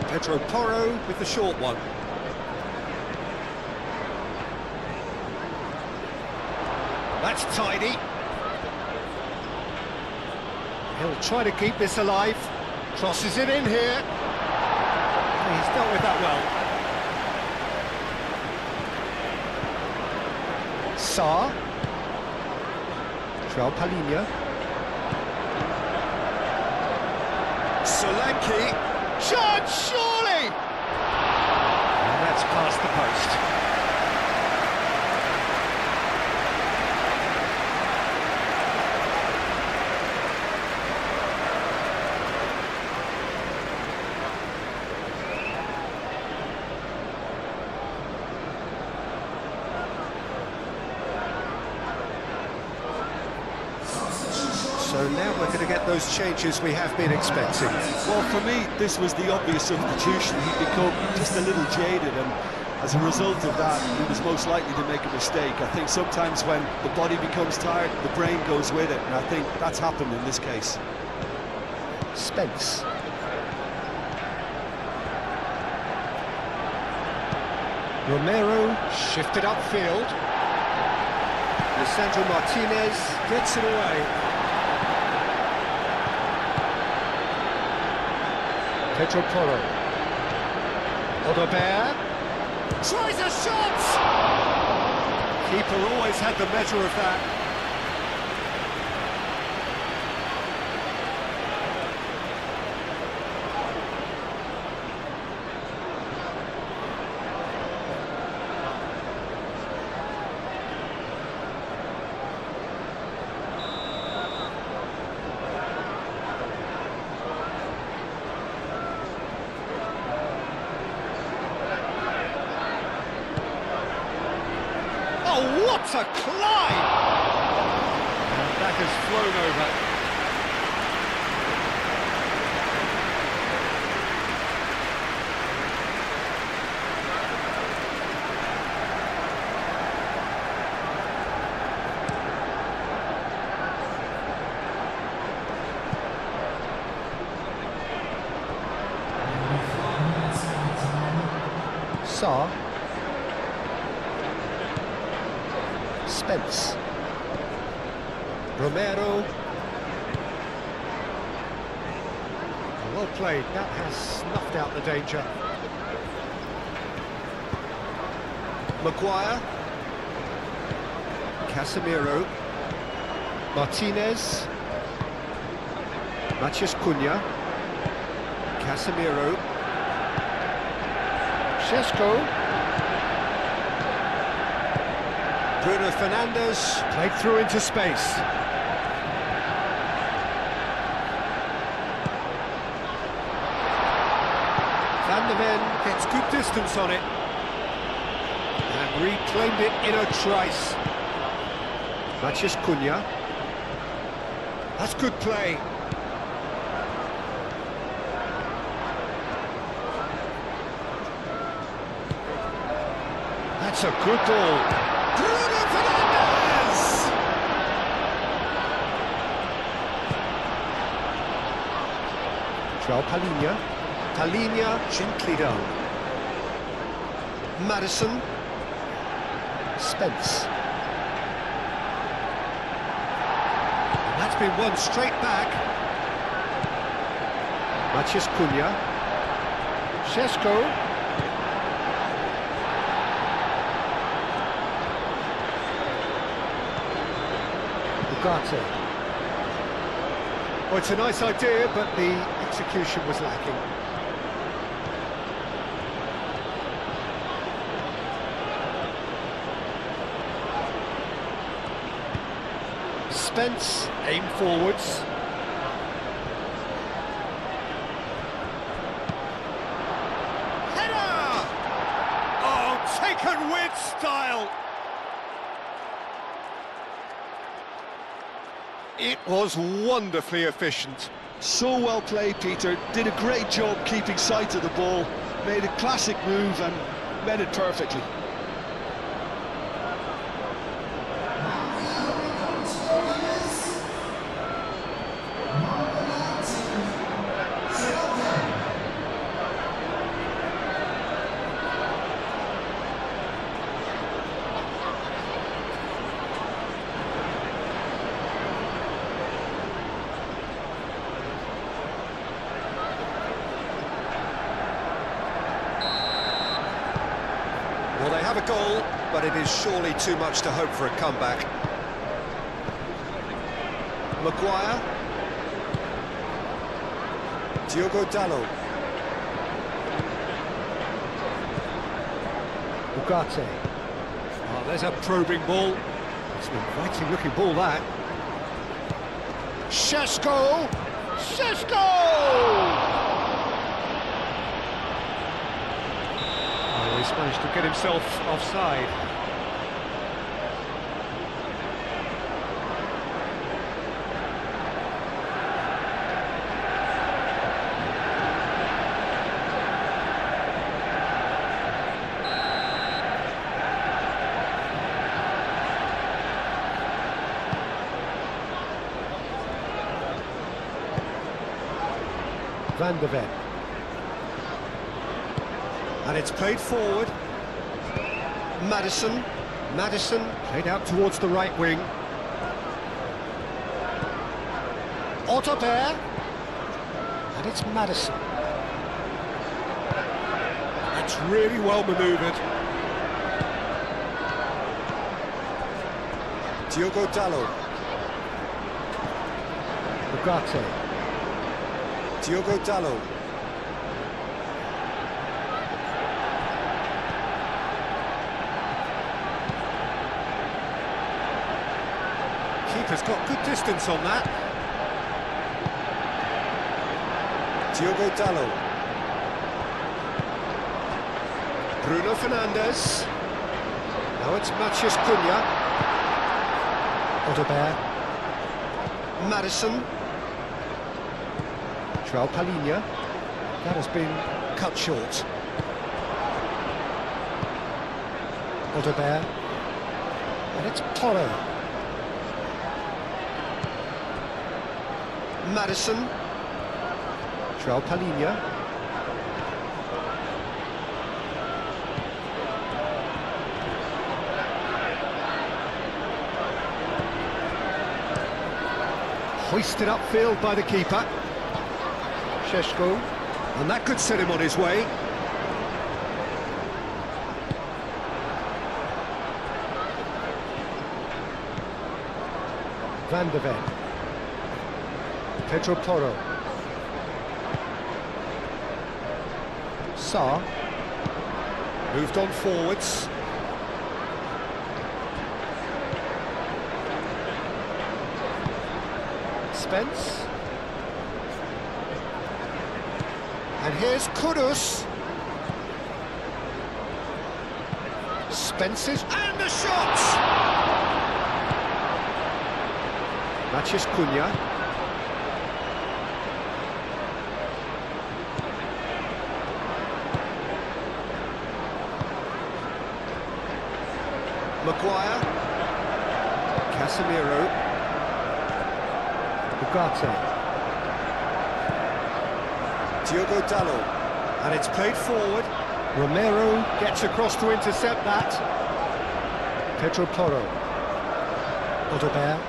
Pedro Porro with the short one. That's tidy. He'll try to keep this alive. Crosses it in here. He's dealt with that well. Sarr. João Palhinha. Solanke. Chance, surely! And that's past the post. So now we're going to get those changes we have been expecting. Well, for me, this was the obvious substitution. He'd become just a little jaded, and as a result of that, he was most likely to make a mistake. I think sometimes when the body becomes tired, the brain goes with it, and I think that's happened in this case. Spence. Romero shifted upfield. Lisandro Martinez gets it away. Pedro Porro. Odobert tries a shot! Keeper always had the measure of that. Oh, what a climb! And that has flown over. Sarr. Spence. Romero. Well played, that has snuffed out the danger. Maguire. Casemiro. Martinez. Matheus Cunha. Casemiro. Šeško. Bruno Fernandes played through into space. Van de Ven gets good distance on it and reclaimed it in a trice. Matheus Cunha. That's good play. That's a good ball. Bruno Fernandes! João Palhinha. Palhinha gently down. Maddison. Spence. And that's been won straight back. Matheus Cunha. Šeško. Ugarte. Well, it's a nice idea, but the execution was lacking. Spence, aim forwards. Header! Oh, taken with style! It was wonderfully efficient. So well played, Peter. Did a great job keeping sight of the ball. Made a classic move and met it perfectly. Well, they have a goal, but it is surely too much to hope for a comeback. Maguire. Diogo Dalot. Ugarte. Oh, there's a probing ball. It's an inviting looking ball, that. Šeško! Šeško! He's managed to get himself offside. Van de Ven. And it's played forward. Maddison. Maddison played out towards the right wing. Otterberg. And it's Maddison. That's really well manoeuvred. Diogo Dalot. Ugarte. Diogo Dalot. Keeper's got good distance on that. Diogo Dalot. Bruno Fernandes. Now it's Matheus Cunha. Otterberg. Maddison. João Palhinha. That has been cut short. Otterberg. And it's Porro. Maddison. João Palhinha. Hoisted upfield by the keeper. Šeško. And that could set him on his way. Van de Ven. Pedro Porro. Sarr. Moved on forwards. Spence. And here's Kudus. Spence's and the shot! Matheus Cunha. Maguire. Casemiro. Ugarte. Diogo Dalot. And it's played forward. Romero gets across to intercept that. Pedro Porro. Otterberg.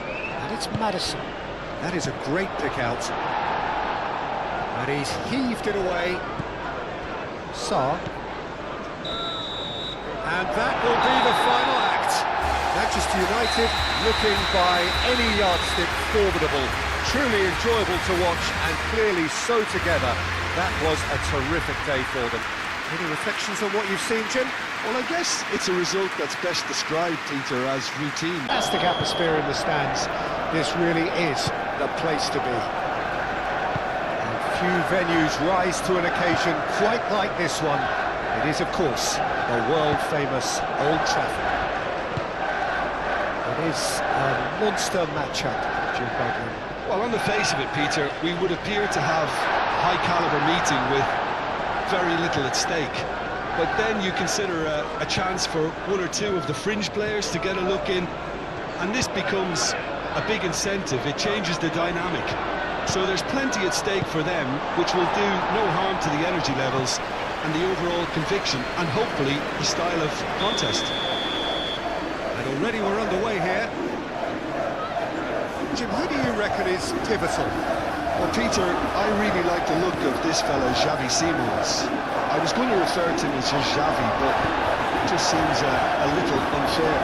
And it's Maddison. That is a great pick out. And he's heaved it away. Sarr. And that will be the final act. Manchester United looking by any yardstick formidable. Truly enjoyable to watch and clearly so together. That was a terrific day for them. Any reflections on what you've seen, Jim? Well, I guess it's a result that's best described, Peter, as routine. Fantastic atmosphere in the stands. This really is the place to be. And few venues rise to an occasion quite like this one. It is, of course, the world-famous Old Trafford. It is a monster matchup, Jim Bagman. Well, on the face of it, Peter, we would appear to have a high-caliber meeting with very little at stake. But then you consider a chance for one or two of the fringe players to get a look in, and this becomes a big incentive. It changes the dynamic. So there's plenty at stake for them, which will do no harm to the energy levels and the overall conviction, and hopefully the style of contest. And already we're underway here. Jim, who do you reckon is pivotal? Well, Peter, I really like the look of this fellow, Xavi Simons. I was going to refer to him as just Xavi, but it just seems a little unfair.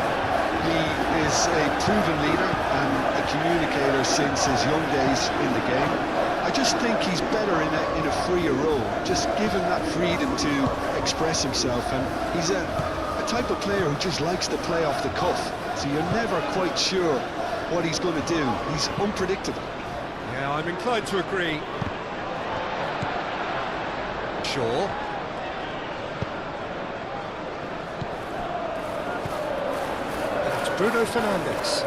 He is a proven leader and a communicator since his young days in the game. I just think he's better in a freer role, just given that freedom to express himself, and he's a type of player who just likes to play off the cuff, so you're never quite sure what he's going to do. He's unpredictable. Yeah, I'm inclined to agree. Shaw. And it's Bruno Fernandes.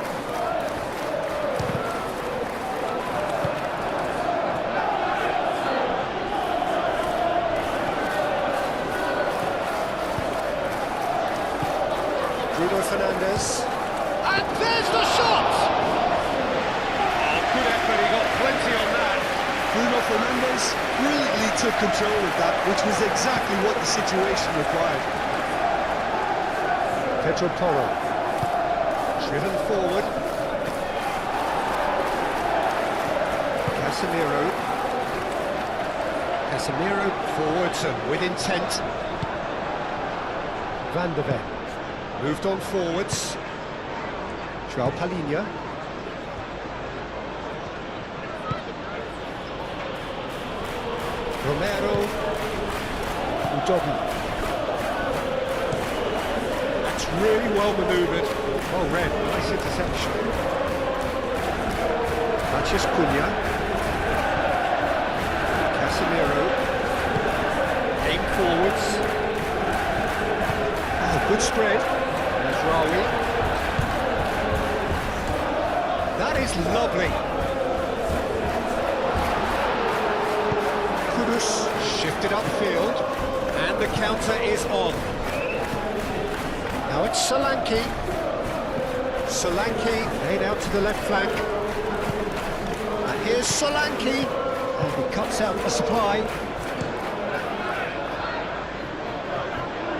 Bruno Fernandes. And there's the shot! Oh, good effort, he got plenty on that. Bruno Fernandes brilliantly took control of that, which was exactly what the situation required. Pedro Porro, driven forward. Casemiro forwards and with intent. Van de Ven moved on forwards. João Palhinha. Romero. Udogi. That's really well manoeuvred. Well read, nice interception. Matheus Cunha. Casemiro. Aim forwards. Oh, good spread. There's Rawi. That is lovely. Kudus shifted upfield, and the counter is on. Now it's Solanke. Solanke laid out to the left flank. And here's Solanke. And he cuts out the supply.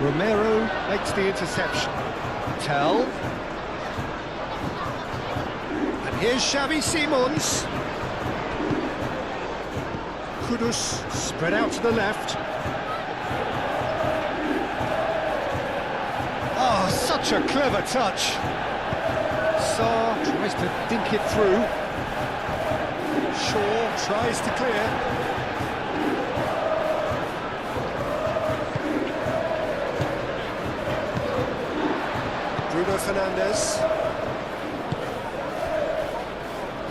Romero makes the interception. Tell. And here's Xavi Simons. Kudus spread out to the left. Oh, such a clever touch. Sarr tries to dink it through. Shaw tries to clear. Bruno Fernandes.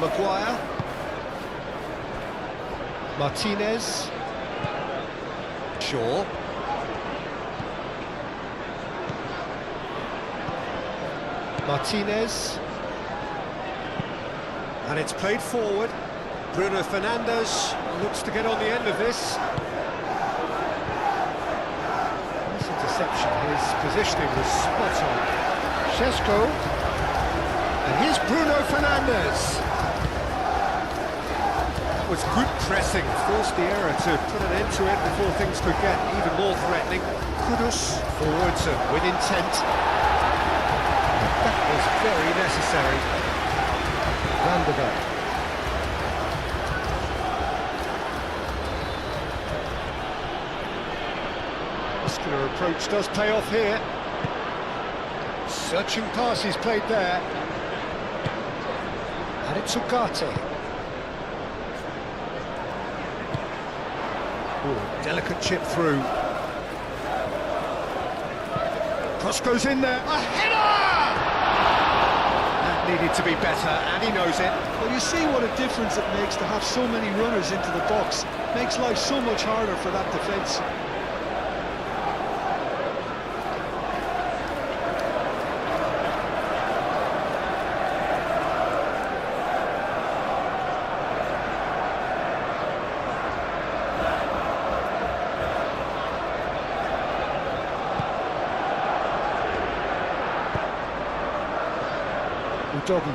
Maguire. Martinez. Shaw. Martinez. And it's played forward. Bruno Fernandes looks to get on the end of this. Nice interception. His positioning was spot on. Šeško. And here's Bruno Fernandes. That was good pressing, forced the error to put an end to it before things could get even more threatening. Kudus forwards and with intent. That was very necessary. Van de Ven. Muscular approach does pay off here. Searching pass is played there. And it's Ugarte. Ooh, delicate chip through. Cross goes in there. A header! That needed to be better, and he knows it. Well, you see what a difference it makes to have so many runners into the box. Makes life so much harder for that defence. Udogi.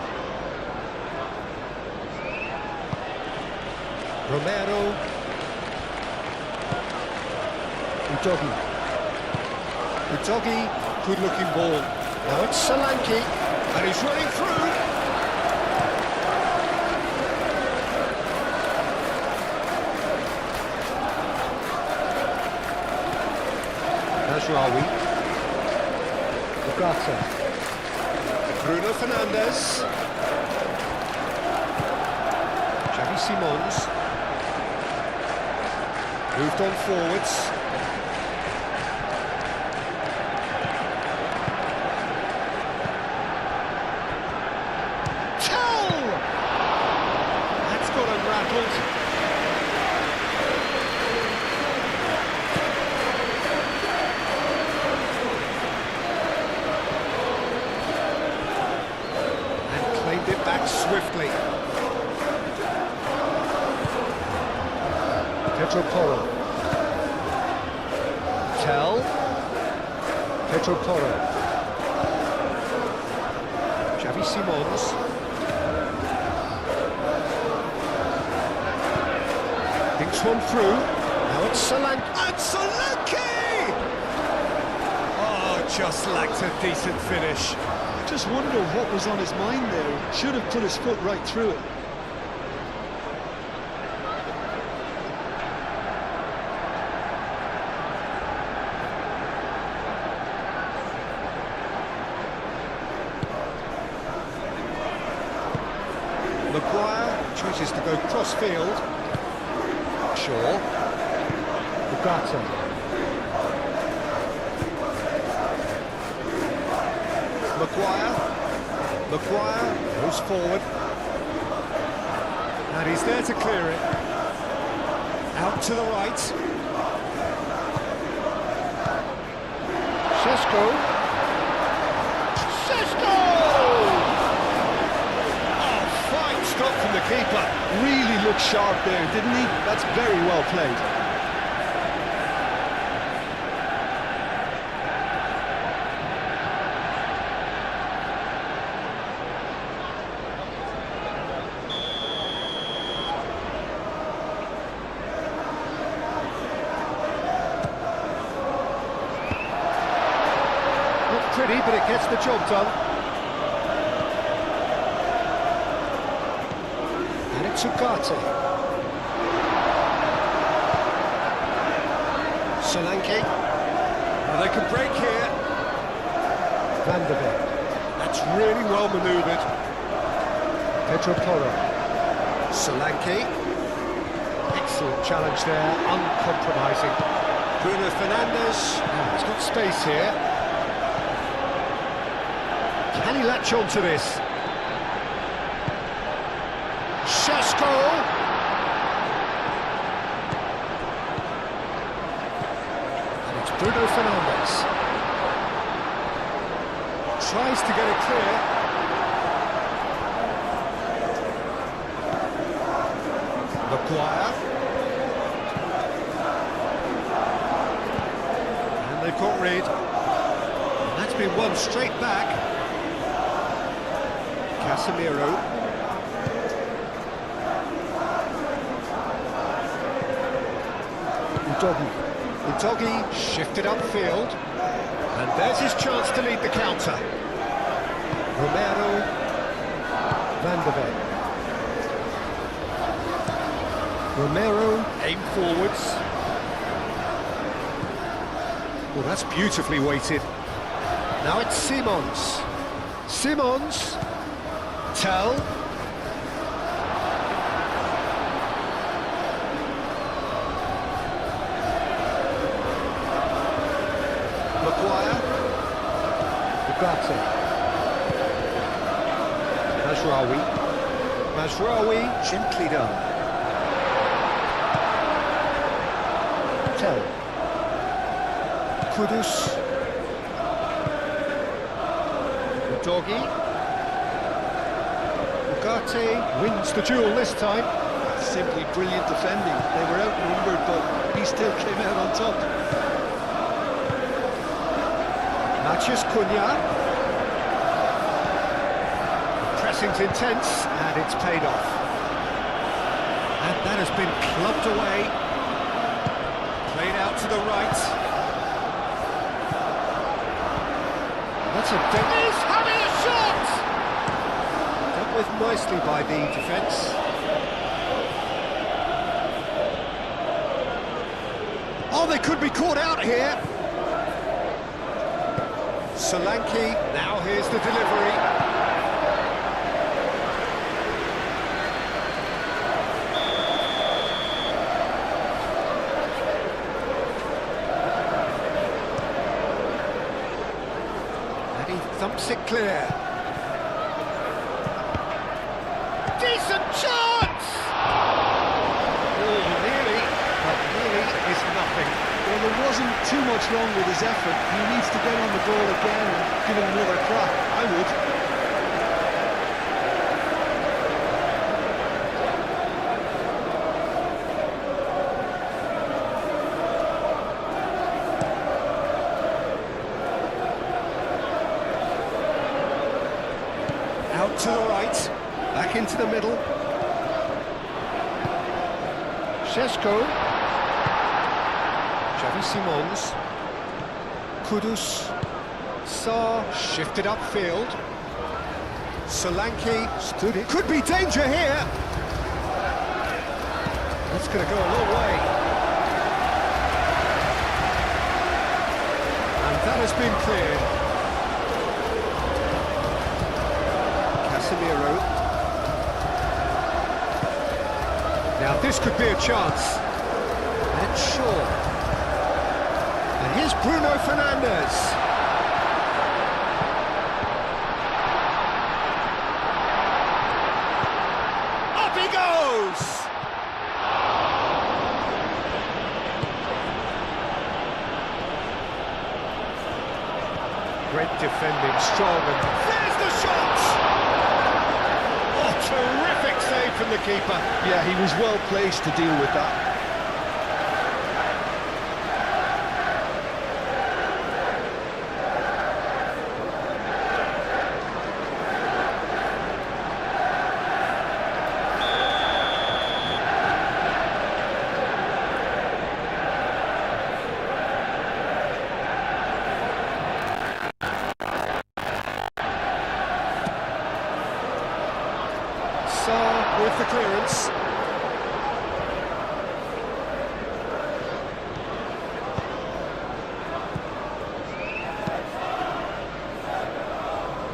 Romero. Udogi. Udogi, good looking ball. Now it's Solanke, and he's running through. Nazraoui. Ugarte. Bruno Fernandes. Xavi Simons. Moved on forwards. Tell! That's got him rattled. It back swiftly. Pedro Porro. Tell. Pedro Porro. Xavi Simons. Puts one through. Now it's Solanke. And Solanke! Oh, just lacked a decent finish. I just wonder what was on his mind there. Should have put his foot right through it. Maguire chooses to go cross-field. Shaw. Ugarte. Maguire goes forward. And he's there to clear it. Out to the right. Šeško. Stop from the keeper. Really looked sharp there, didn't he? That's very well played. Not pretty, but it gets the job done. Ugarte. Solanke. Well, they can break here. Van de Beek. That's really well manoeuvred. Pedro Porro. Solanke. Excellent challenge there, uncompromising. Bruno Fernandes. He's got space here. Can he latch on to this? Šeško! And it's Bruno Fernandes. Tries to get it clear. Maguire. And they've got rid. And that's been won straight back. Casemiro. Udogie shifted upfield, and there's his chance to lead the counter. Romero, Van de Beek. Romero, aim forwards. Well, that's beautifully weighted. Now it's Simons. Simons, Tell. Maguire. Ugarte. Mazraoui, gently done. Tell. Kudus. Udogie. Ugarte wins the duel this time. Simply brilliant defending. They were outnumbered, but he still came out on top. Matheus Cunha. Pressing's intense, and it's paid off. And that has been clubbed away. Played out to the right. That's a He's having a shot! Dealt with nicely by the defence. Oh, they could be caught out here. Solanke, now here's the delivery. And he thumps it clear. Decent chance! Oh, nearly, but nearly is nothing. Well, there wasn't too much wrong with his effort. He needs to get on the ball again and give it another crack. I would. Out to the right, back into the middle. Šeško. Xavi Simons. Kudus. Sarr shifted upfield. Solanke stood it. Could be danger here. That's going to go a long way. And that has been cleared. Casemiro. Now this could be a chance. And Shaw. And here's Bruno Fernandes. Great defending, strong, and there's the shot! Oh, terrific save from the keeper. Yeah, he was well placed to deal with that. Sarr with the clearance.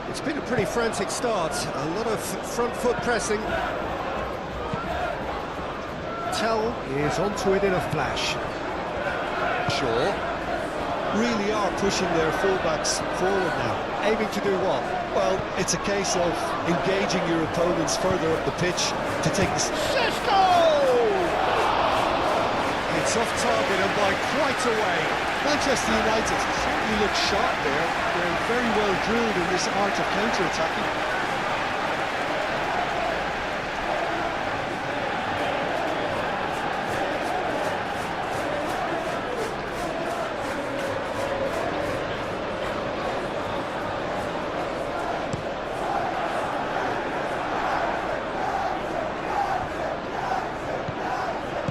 It's been a pretty frantic start, a lot of front foot pressing. Tell is onto it in a flash. Shaw. Really are pushing their fullbacks forward now. Aiming to do what? Well, it's a case of engaging your opponents further up the pitch to take the... Šeško! It's off target and by quite a way. Manchester United certainly look sharp there. They're very well drilled in this art of counter-attacking.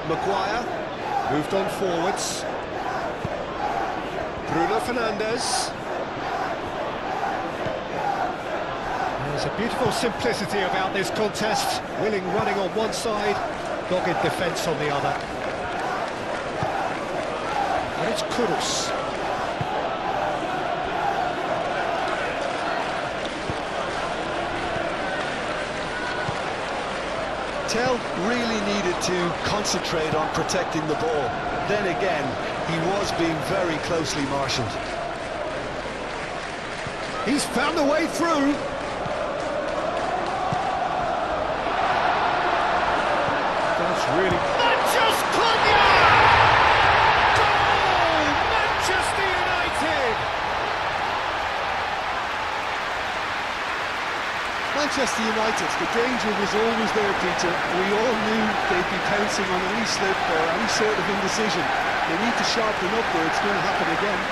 Maguire moved on forwards. Bruno Fernandes. There's a beautiful simplicity about this contest. Willing running on one side, dogged defence on the other. And it's Kudus. Tell really needed to concentrate on protecting the ball. Then again, he was being very closely marshalled. He's found a way through. That's really... Manchester Goal! Manchester United! Manchester United, the danger was always there, Peter. We all knew they'd be pouncing on any slip or any sort of indecision. They need to sharpen up or it's going to happen again.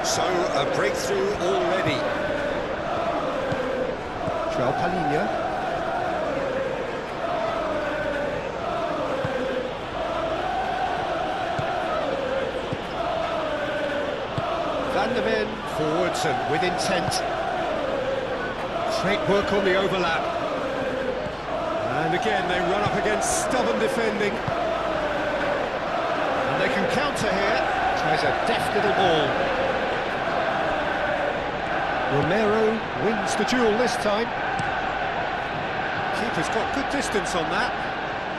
So, a breakthrough already. João Palhinha. Van der Ven forwards and with intent. Great work on the overlap. And again, they run up against stubborn defending. And they can counter here. Tries a deft little ball. Romero wins the duel this time. Keeper's got good distance on that.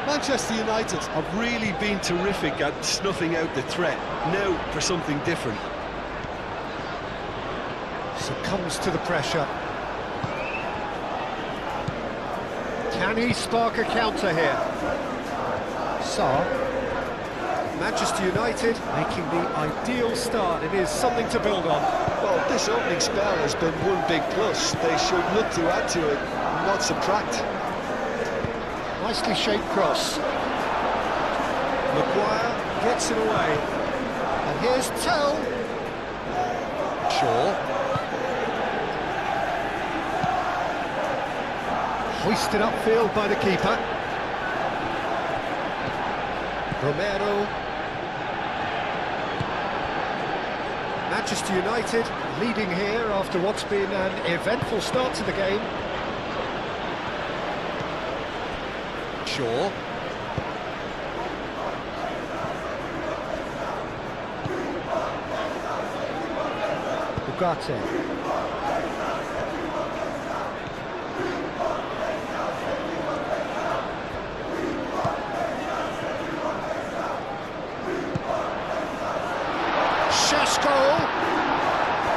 Manchester United have really been terrific at snuffing out the threat. Now for something different. Succumbs to the pressure. Can he spark a counter here? Sarr. Manchester United making the ideal start. It is something to build on. Well, this opening spell has been one big plus. They should look to add to it, not subtract. Nicely shaped cross. Maguire gets it away. And here's Tell. Shaw. Hoisted upfield by the keeper. Romero. Manchester United leading here after what's been an eventful start to the game. Shaw. Ugarte.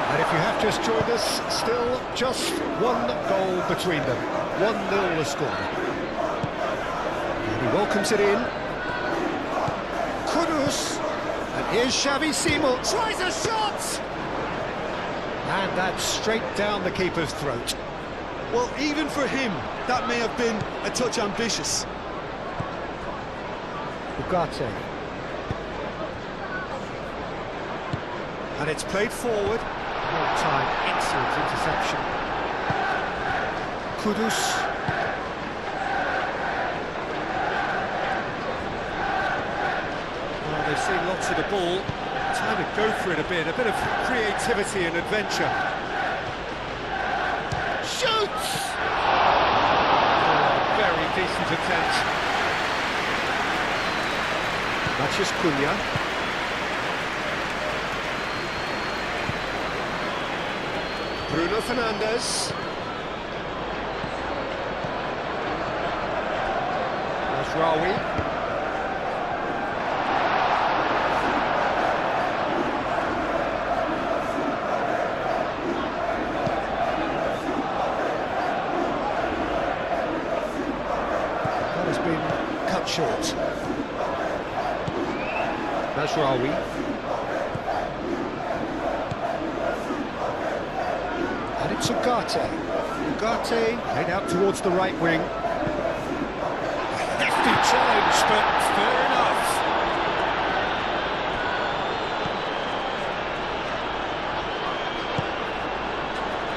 And if you have just joined us, still just one goal between them. 1-0 the score. And he welcomes it in. Kudus. And here's Xavi Simons. Tries a shot! And that's straight down the keeper's throat. Well, even for him, that may have been a touch ambitious. Ugarte. And it's played forward. Well time, excellent interception. Kudus. Well, they've seen lots of the ball. Time to go for it a bit of creativity and adventure. Shoots! Oh, very decent attempt. Matheus Cunha. Bruno Fernandes. Masraoui. That has been cut short. Masraoui. And it's Ugarte. Ugarte played out towards the right wing. Hefty challenge, but fair enough.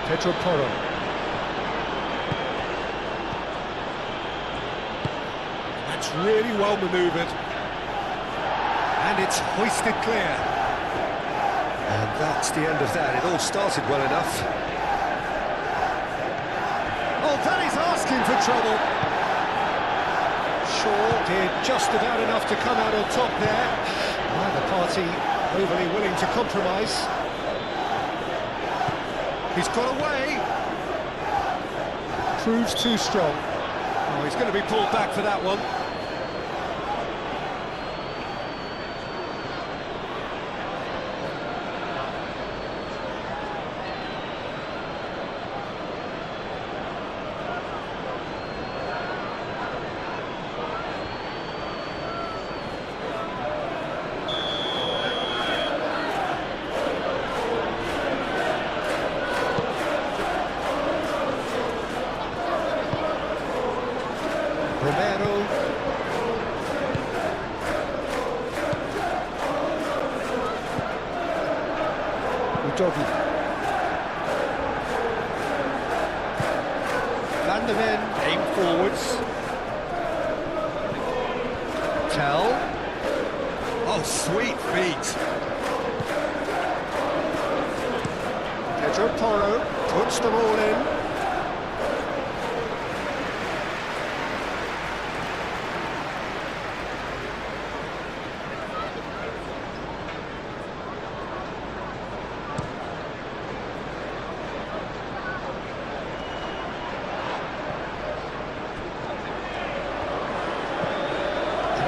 Pedro Porro. That's really well manoeuvred. And it's hoisted clear. And that's the end of that. It all started well enough. Oh, that is asking for trouble. Shaw did just about enough to come out on top there. Neither party overly willing to compromise. He's got away. Proves too strong. Oh, he's going to be pulled back for that one. Romero. Udogi. Van der Ven aim forwards. Tell. Oh, sweet feet. Pedro Porro puts them all in.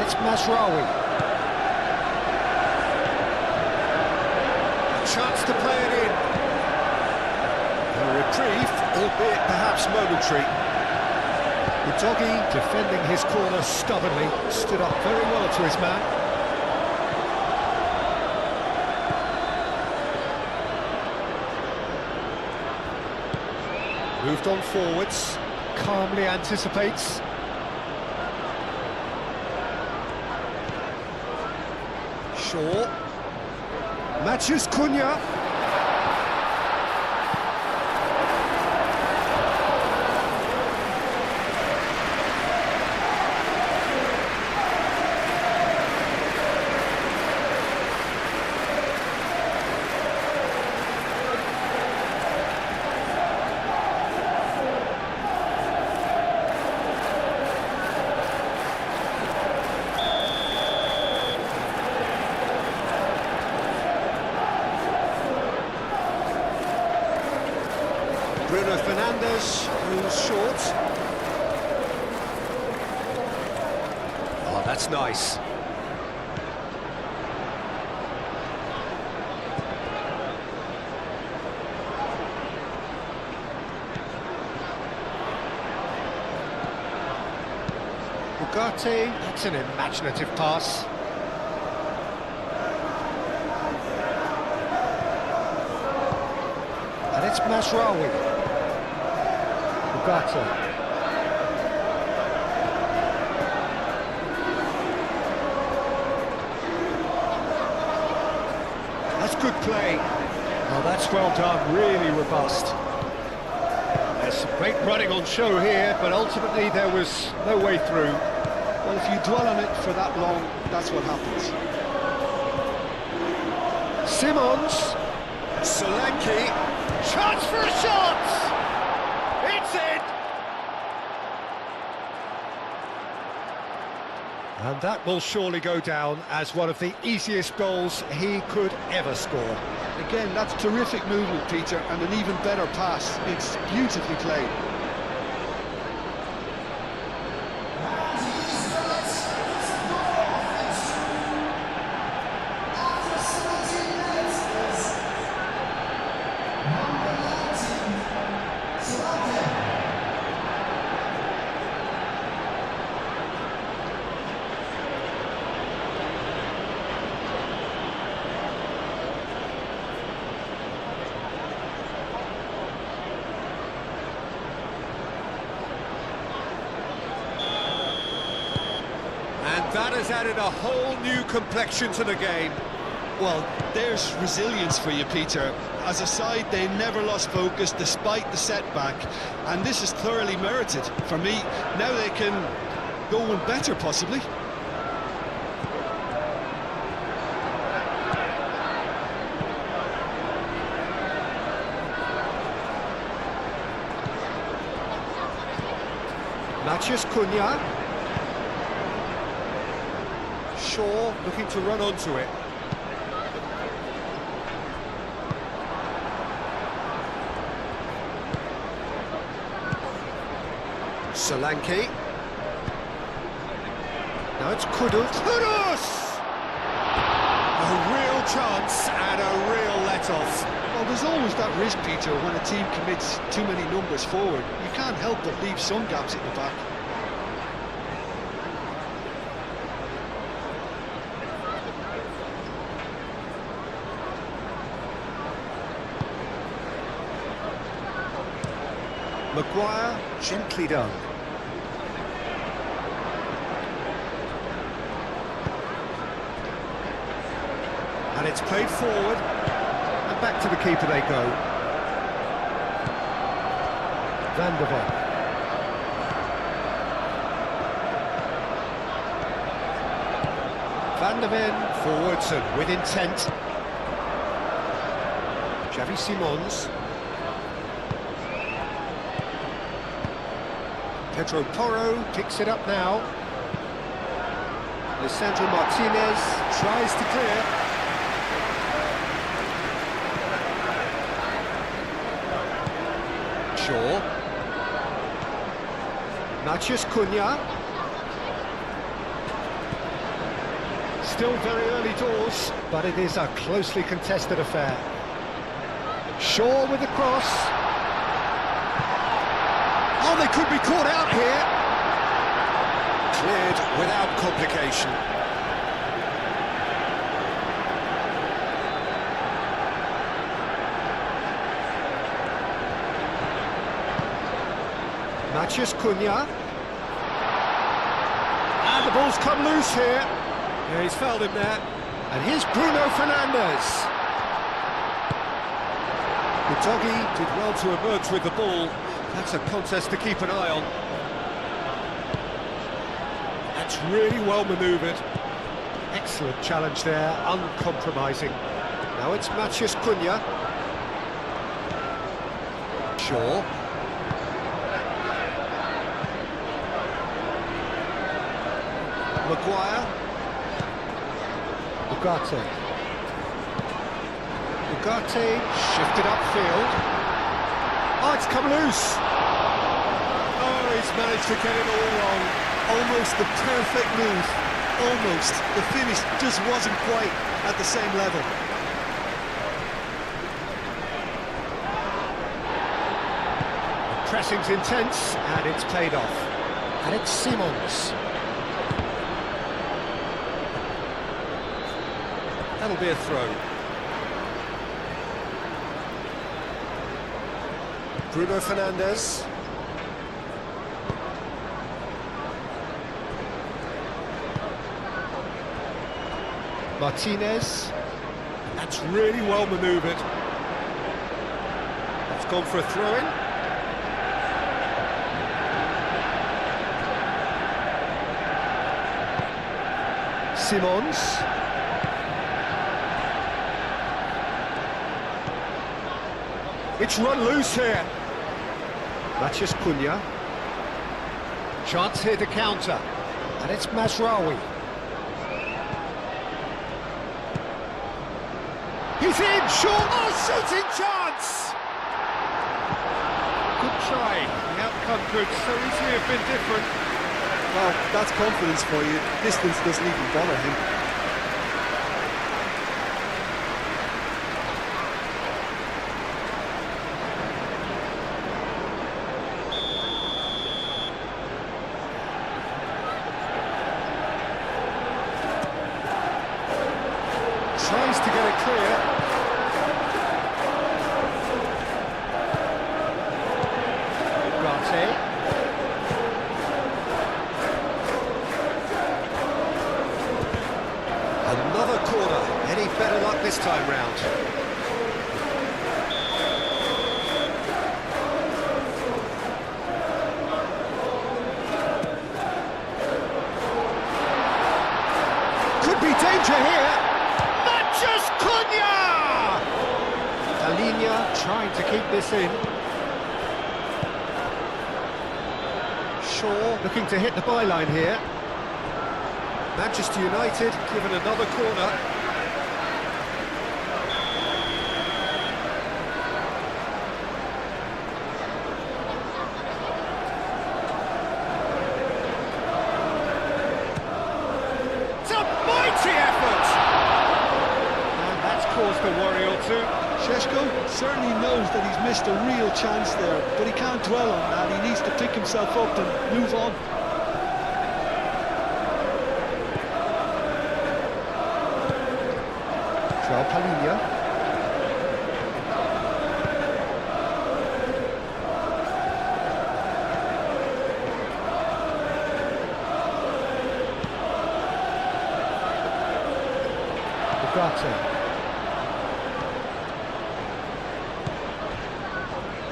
It's Masraoui. A chance to play it in. reprieve, albeit perhaps momentary. Udogi defending his corner stubbornly, stood up very well to his man. Moved on forwards, calmly anticipates. Shaw. Matches Cunha. Bruno Fernandes, who's short. Oh, that's nice. Ugarte, that's an imaginative pass. And it's Masraoui. Ugarte. That's good play. Oh, that's well done, really robust. There's some great running on show here, but ultimately there was no way through. Well, if you dwell on it for that long, that's what happens. Simons. Solanke. Chance for a shot! It's in! And that will surely go down as one of the easiest goals he could ever score. Again, that's terrific movement, Peter, and an even better pass. It's beautifully played. That has added a whole new complexion to the game. Well, there's resilience for you, Peter. As a side, they never lost focus despite the setback, and this is thoroughly merited. For me, now they can go one better, possibly. Matches Cunha. Shaw looking to run onto it. Solanke. Now it's Kudus. Kudus! A real chance and a real let-off. Well, there's always that risk, Peter, when a team commits too many numbers forward. You can't help but leave some gaps at the back. Maguire, gently done. And it's played forward, and back to the keeper they go. Van der Vaart. Van der Ven forwards and with intent. Xavi Simons. Pedro Porro picks it up now. Lisandro Martinez tries to clear. Shaw. Matches Cunha. Still very early doors, but it is a closely contested affair. Shaw with the cross. they could be caught out here. Cleared without complication. Matheus Cunha. And the ball's come loose here. Yeah, he's fouled him there. And here's Bruno Fernandes. The doggy did well to emerge with the ball. That's a contest to keep an eye on. That's really well manoeuvred. Excellent challenge there, uncompromising. Now it's Matheus Cunha. Shaw. Maguire. Ugarte. Ugarte shifted upfield. Oh, it's come loose. Oh, he's managed to get it all wrong. Almost the perfect move. Almost. The finish just wasn't quite at the same level. The pressing's intense, and it's paid off. And it's Simons. That'll be a throw. Bruno Fernandes. Martinez. That's really well manoeuvred. That's gone for a throw-in. Simons. It's run loose here. Matheus Cunha. Chance here to counter. And it's Mazraoui. He's in, short, oh, shooting chance! Good try. The outcome could so easily have been different. Well, that's confidence for you. Distance doesn't even bother him. Tries to get it clear. Ugarte. Another corner. Any better luck this time round? Could be danger here. Matheus Cunha! Alinia trying to keep this in. Shaw looking to hit the byline here. Manchester United given another corner. It's a mighty effort! And that's caused a worry or two. Šeško certainly knows that he's missed a real chance there, but he can't dwell on that. He needs to pick himself up and move on. Palinha. Ugarte.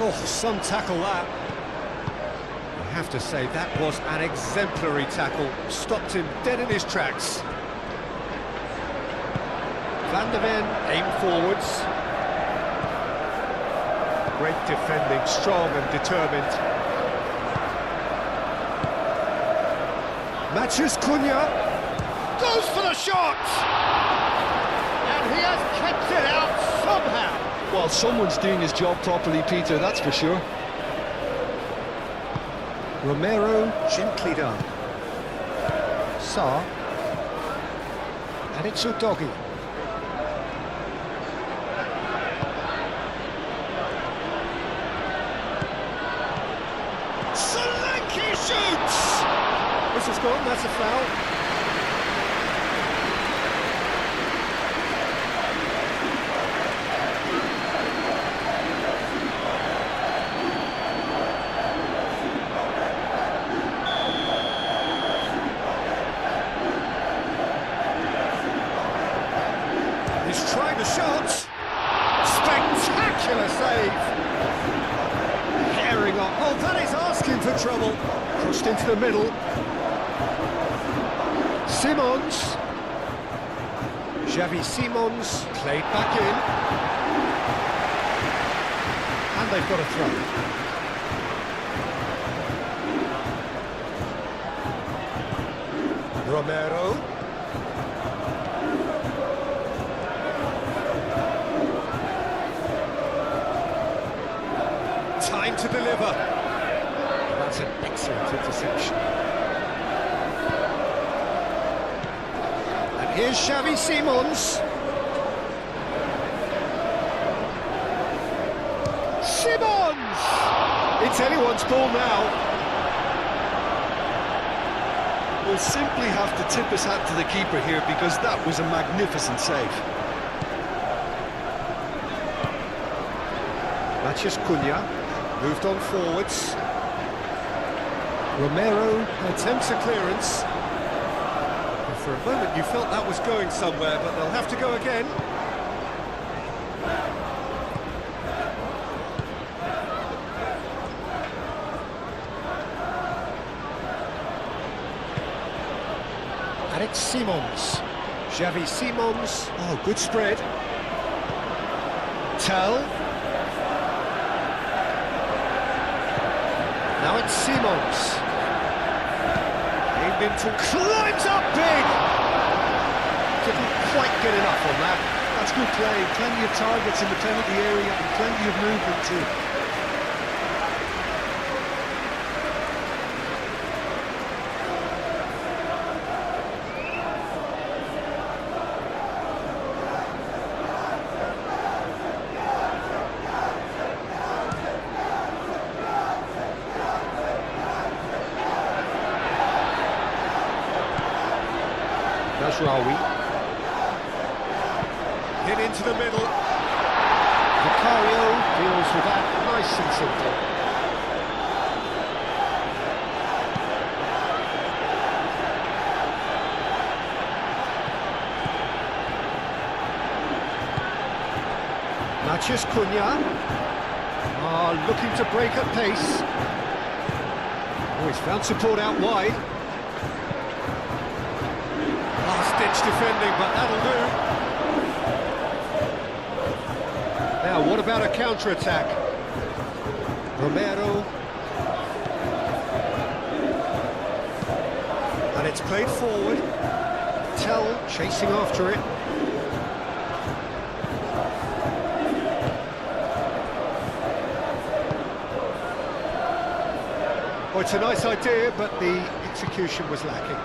Oh, some tackle that. I have to say, that was an exemplary tackle. Stopped him dead in his tracks. Van der Ven aim forwards. Great defending, strong and determined. Matheus Cunha goes for the shot! And he has kept it out somehow. Well, someone's doing his job properly, Peter, that's for sure. Romero gently done. Sarr. And it's Udogie. foul. He's trying the shot. Spectacular save. Carrying on. Oh, that is asking for trouble. Crossed into the middle. Simons. Xavi Simons played back in. And they've got a throw. Romero. Time to deliver. That's an excellent interception. And here's Xavi Simons. Simons! It's anyone's ball now. We'll simply have to tip his hat to the keeper here because that was a magnificent save. Matheus Cunha moved on forwards. Romero attempts a clearance. And for a moment you felt that was going somewhere, but they'll have to go again. And it's Simons. Xavi Simons. Oh, good spread. Tell. Now it's Simons. Aimed into, climbs up big! Didn't quite get enough on that. That's good play. Plenty of targets in the penalty area and plenty of movement too. Rawi. Hit into the middle. Vicario deals with that nice and simple. Matheus Cunha. Looking to break at pace. Oh, he's found support out wide. Last-ditch defending, but that'll do. Now, what about a counter-attack? Romero. And it's played forward. Tell chasing after it. Oh, it's a nice idea, but the execution was lacking.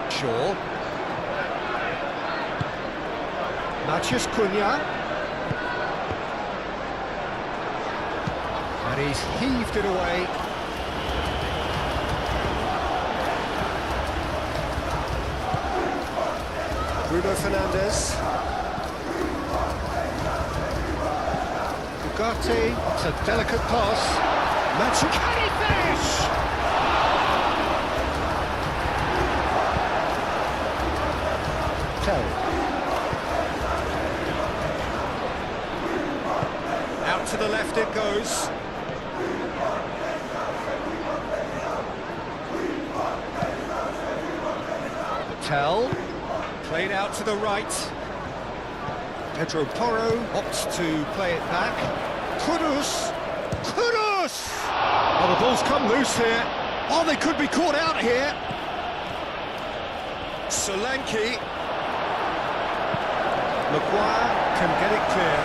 Shaw. Matheus Cunha. And he's heaved it away. Bruno Fernandes. Ugarte. It's a delicate pass. Can he finish? Out to the left it goes. Tell. Played out to the right. Pedro Porro opts to play it back. Kudus! Kudus! Oh, the ball's come loose here. Oh, they could be caught out here. Solanke. Maguire can get it clear.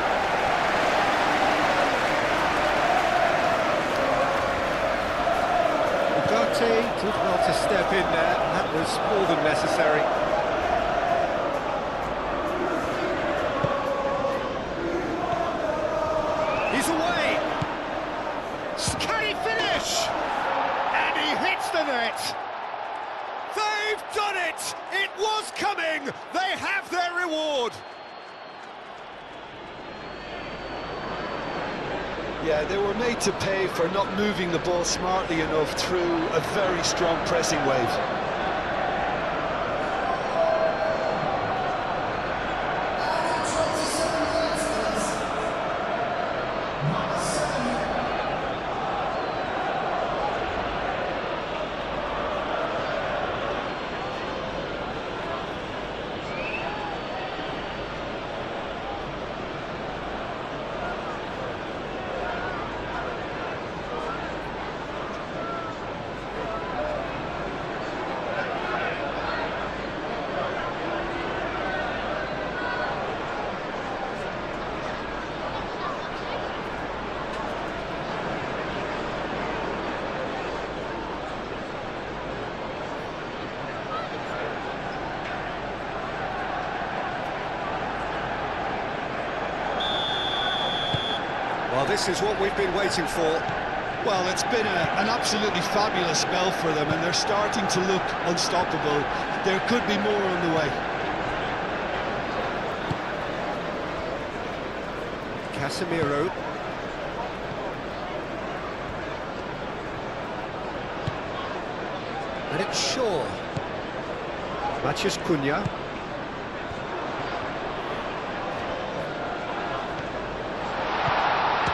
Ugarte did well to step in there. That was more than necessary. He's away. Can he finish? And he hits the net. coming! They have their reward! Yeah, they were made to pay for not moving the ball smartly enough through a very strong pressing wave. Well, this is what we've been waiting for. Well, it's been an absolutely fabulous spell for them, and they're starting to look unstoppable. There could be more on the way. Casemiro. And it's Shaw. Matheus Cunha.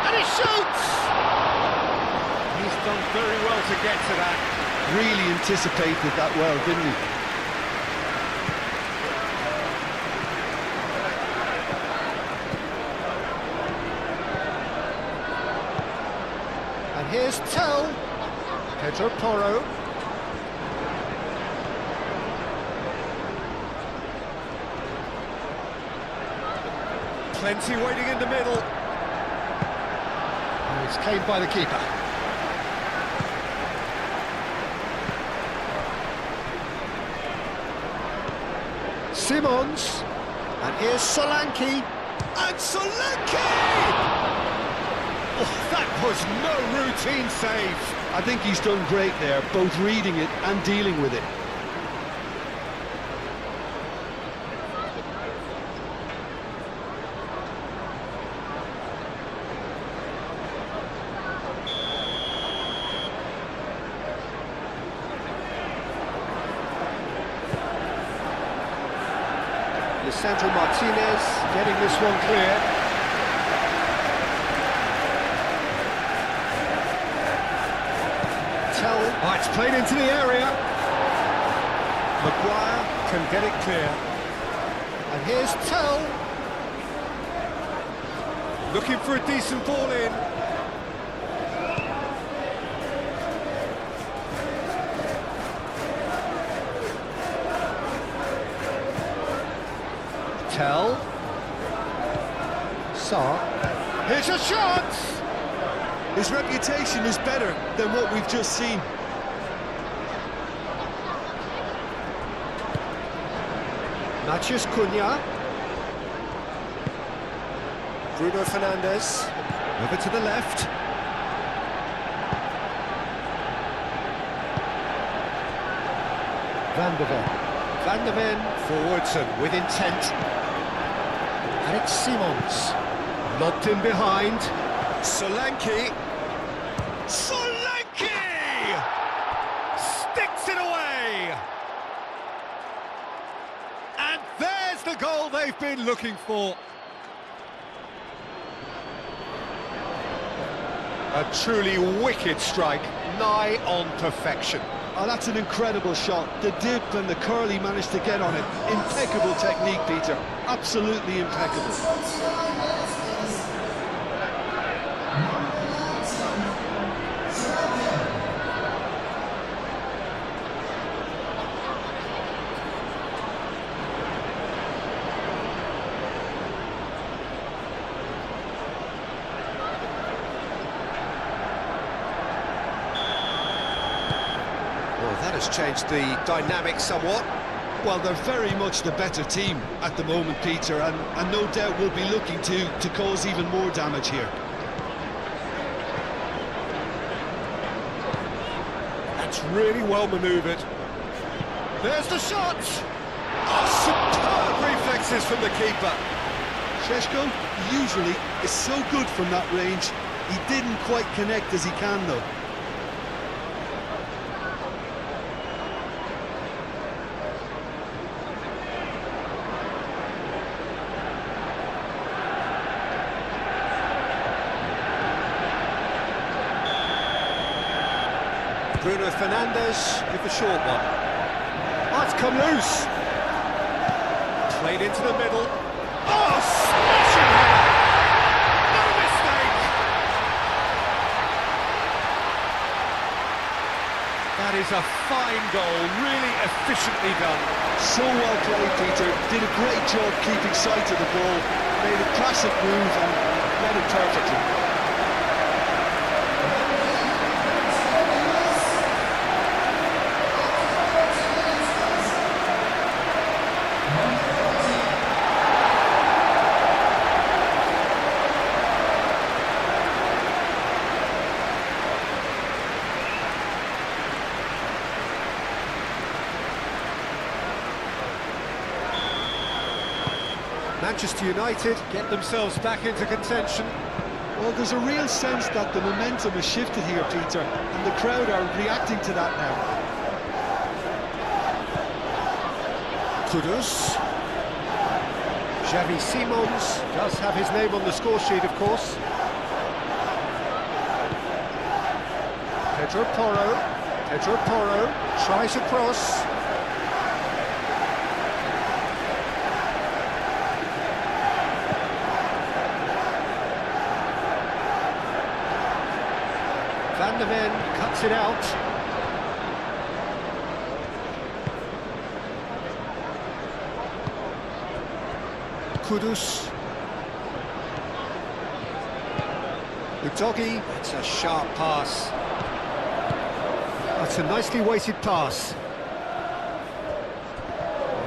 And he shoots! He's done very well to get to that. Really anticipated that well, didn't he? And here's Tell. Pedro Porro. Plenty waiting in the middle. And it's claimed by the keeper. Simons. And here's Solanke. And Solanke! Oh, that was no routine save. I think he's done great there, both reading it and dealing with it. Sandro Martinez getting this one clear. Tell. Oh, it's played into the area. Maguire can get it clear. And here's Tell. Looking for a decent ball in. Tell. Sarr. Here's a shot! His reputation is better than what we've just seen. Matheus Cunha. Bruno Fernandes. Over to the left. Van de Ven. Van de Ven forwards and with intent. And it's Simons. Lobbed in behind. Solanke. Solanke! Sticks it away! And there's the goal they've been looking for. A truly wicked strike, nigh on perfection. Oh, that's an incredible shot. The dip and the curl he managed to get on it. Impeccable technique, Peter. Absolutely impeccable. That has changed the dynamic somewhat. Well, they're very much the better team at the moment, Peter, and no doubt will be looking to cause even more damage here. That's really well manoeuvred. There's the shot! Oh, superb reflexes from the keeper. Šeško usually is so good from that range. He didn't quite connect as he can, though. Bruno Fernandes with the short one. Oh, it's come loose. Played into the middle. Oh, smashing header! No mistake! That is a fine goal, really efficiently done. So well played, Peter. Did a great job keeping sight of the ball. Made a classic move and read it perfectly. Manchester United get themselves back into contention. Well, there's a real sense that the momentum has shifted here, Peter, and the crowd are reacting to that now. Kudus. Xavi Simons does have his name on the score sheet, of course. Pedro Porro tries a cross. Van der Ven cuts it out. Kudus. Udogi, it's a sharp pass. That's a nicely weighted pass.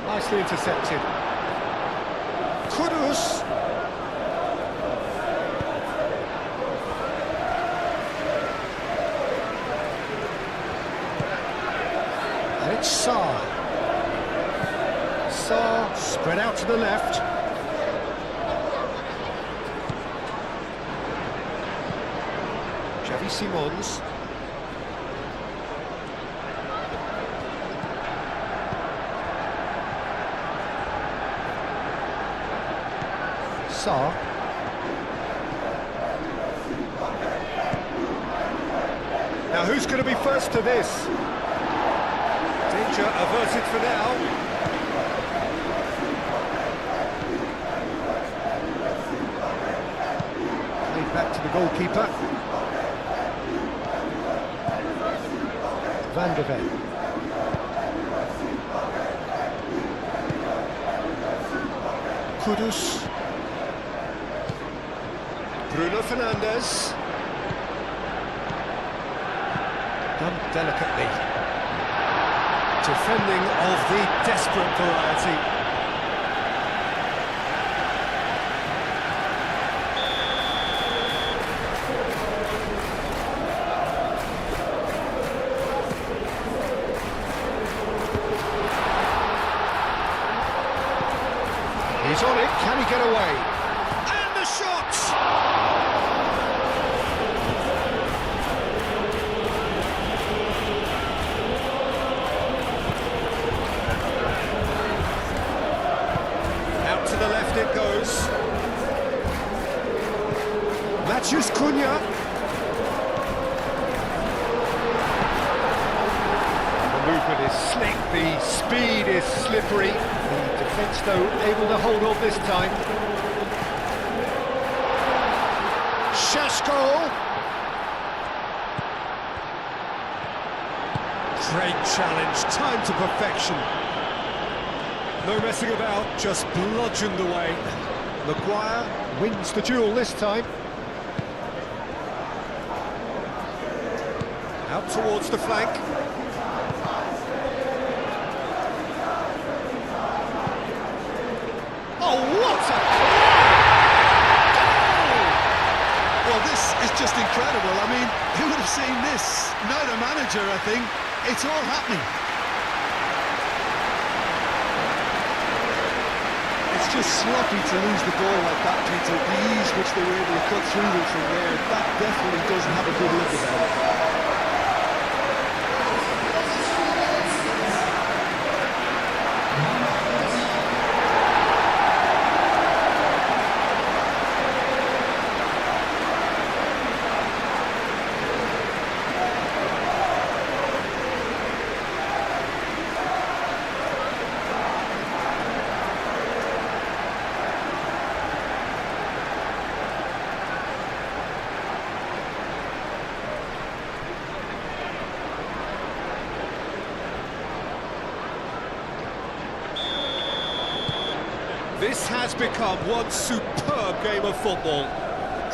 Nicely intercepted. Kudus. And it's Sarr. Sarr spread out to the left. Xavi Simons. Sarr. Now who's going to be first to this? Danger averted for now. Played back to the goalkeeper. Van der Ven. Kudus. Bruno Fernandes. Done delicately. Defending of the desperate variety. He's on it, can he get away? And the shot! Out to the left it goes. Matheus Cunha. The movement is slick, the speed is slippery. The defence, though, able to hold on this time. Šeško. Great challenge, time to perfection. No messing about, just bludgeoned away. Maguire wins the duel this time. Out towards the flank. Oh, what a goal! Well, this is just incredible. I mean, who would have seen this? Not a manager, I think. It's all happening. just sloppy to lose the ball like that, Peter. The ease which they were able to cut through them from there, that definitely doesn't have a good look about it. This has become one superb game of football.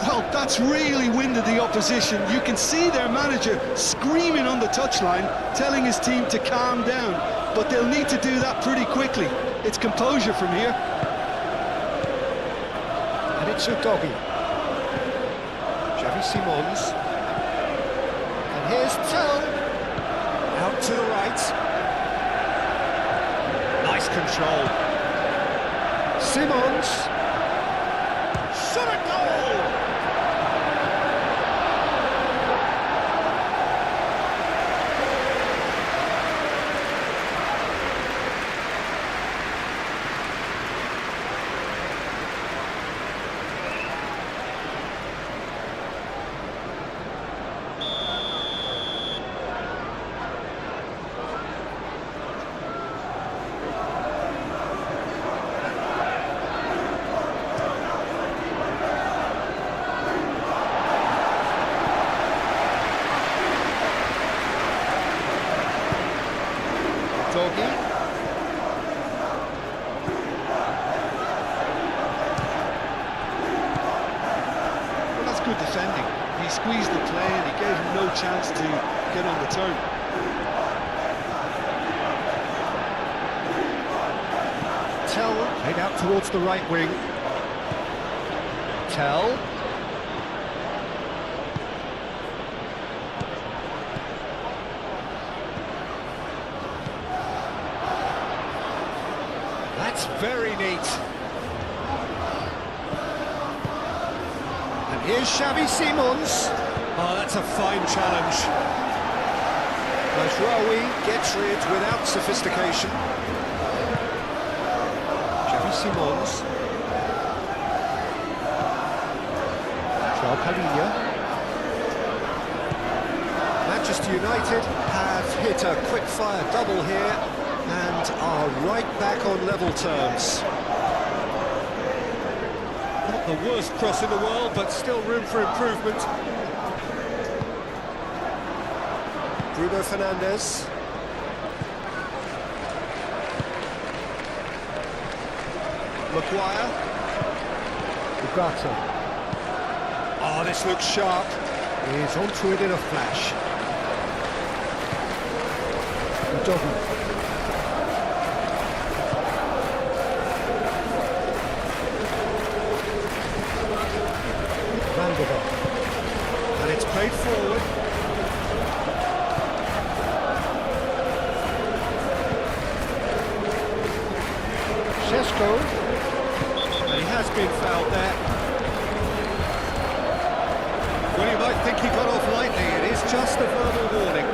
Well, that's really winded the opposition. You can see their manager screaming on the touchline, telling his team to calm down. But they'll need to do that pretty quickly. It's composure from here. And it's Udogi. Xavi Simons. And here's Tell. Out to the right. Nice control. Simons. Shot a goal! Udogi. Well, that's good defending. He squeezed the play and he gave him no chance to get on the turn. Tell played out towards the right wing. Tell. That's very neat. And here's Xavi Simons. Oh, that's a fine challenge. Mazraoui gets rid without sophistication. Xavi Simons. Joao Palhinha. Manchester United have hit a quick-fire double here and are right back on level terms. Not the worst cross in the world, but still room for improvement. Bruno Fernandes. Maguire. Ugarte. Oh, this looks sharp. He's onto it in a flash. Udogi. And it's played forward. Šeško. And he has been fouled there. Well, you might think he got off lightly. It is just a verbal warning.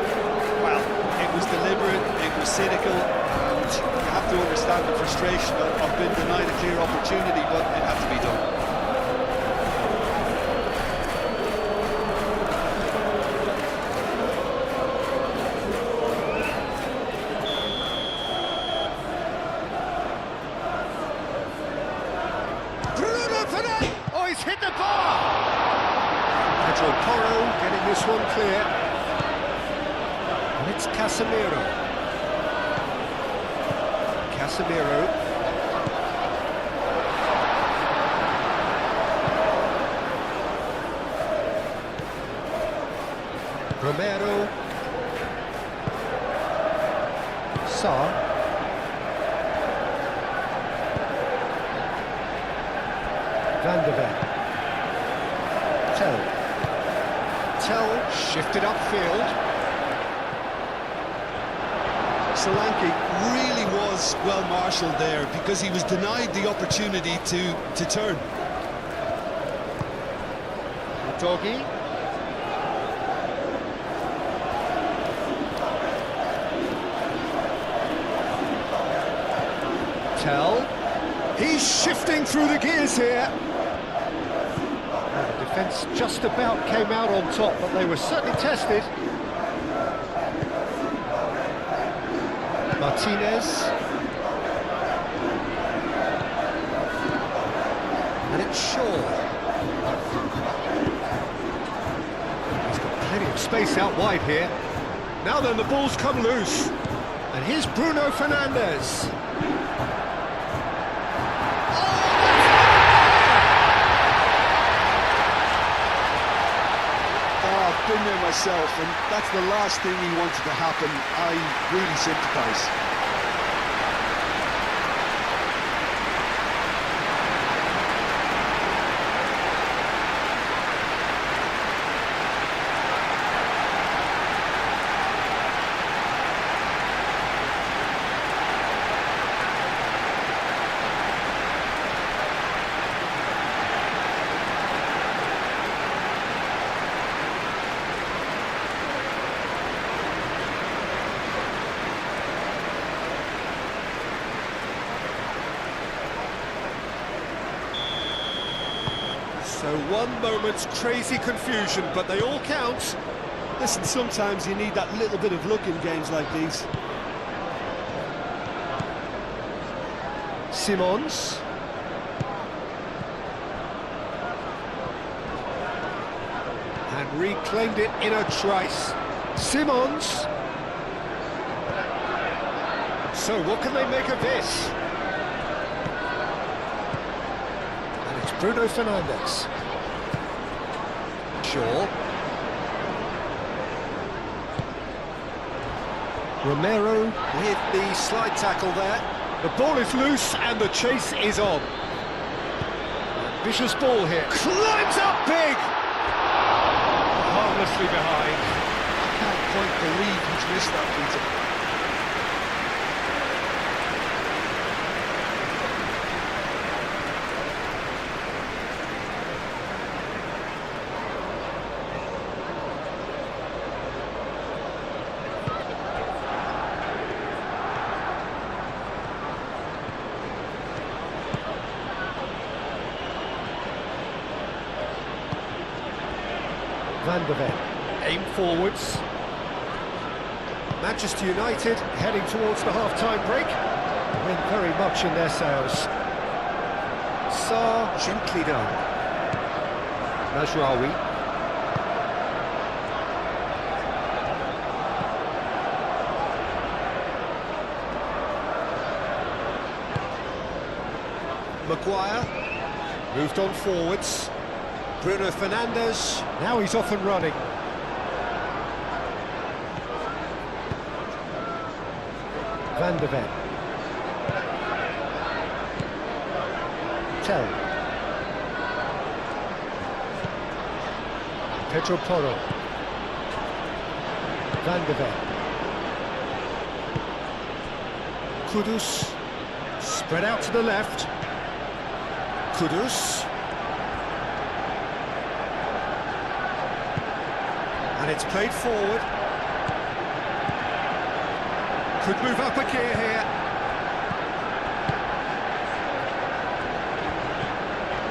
Well, it was deliberate, it was cynical, and you have to understand the frustration of being denied a clear opportunity, but it had to be done. Oh, he's hit the bar! Pedro Porro getting this one clear. And it's Casemiro. Casemiro. Romero. Sarr. Van de Ven. Tell shifted upfield. Solanke really was well marshalled there because he was denied the opportunity to turn. Doggy. Tell. He's shifting through the gears here. The defence just about came out on top, but they were certainly tested. Martinez. And it's Shaw. He's got plenty of space out wide here. Now then, the ball's come loose. And here's Bruno Fernandes. I've been there myself, and that's the last thing he wanted to happen. I really sympathise. So one moment's crazy confusion, but they all count. Listen, sometimes you need that little bit of luck in games like these. Simons. And reclaimed it in a trice. Simons. So what can they make of this? And it's Bruno Fernandes. Shaw. Romero with the slide tackle there. The ball is loose and the chase is on. Vicious ball here. Climbs up big! Harmlessly behind. I can't quite believe he's missed that, Peter. Van de Ven, aim forwards. Manchester United heading towards the half-time break. Win very much in their sails. Sarr gently done. Mazraoui. Maguire moved on forwards. Bruno Fernandes, now he's off and running. Van de Ven. Tell. Pedro Porro. Van de Ven. Kudus. Spread out to the left. Kudus. And it's played forward. Could move up a gear here.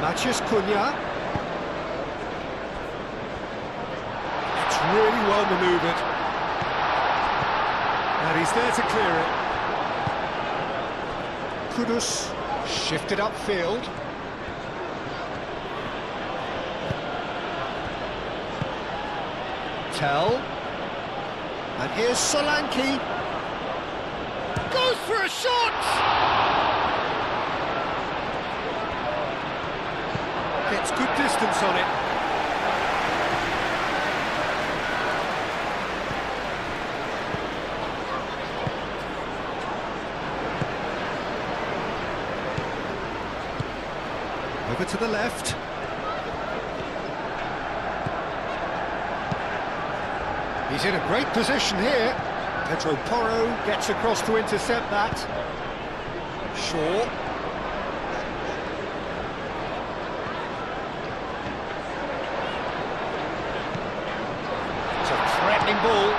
Matheus Cunha. It's really well manoeuvred. And he's there to clear it. Kudus shifted upfield. Tell. And here's Solanke. Goes for a shot! Gets good distance on it. Over to the left. He's in a great position here. Pedro Porro gets across to intercept that. Shaw. It's a threatening ball.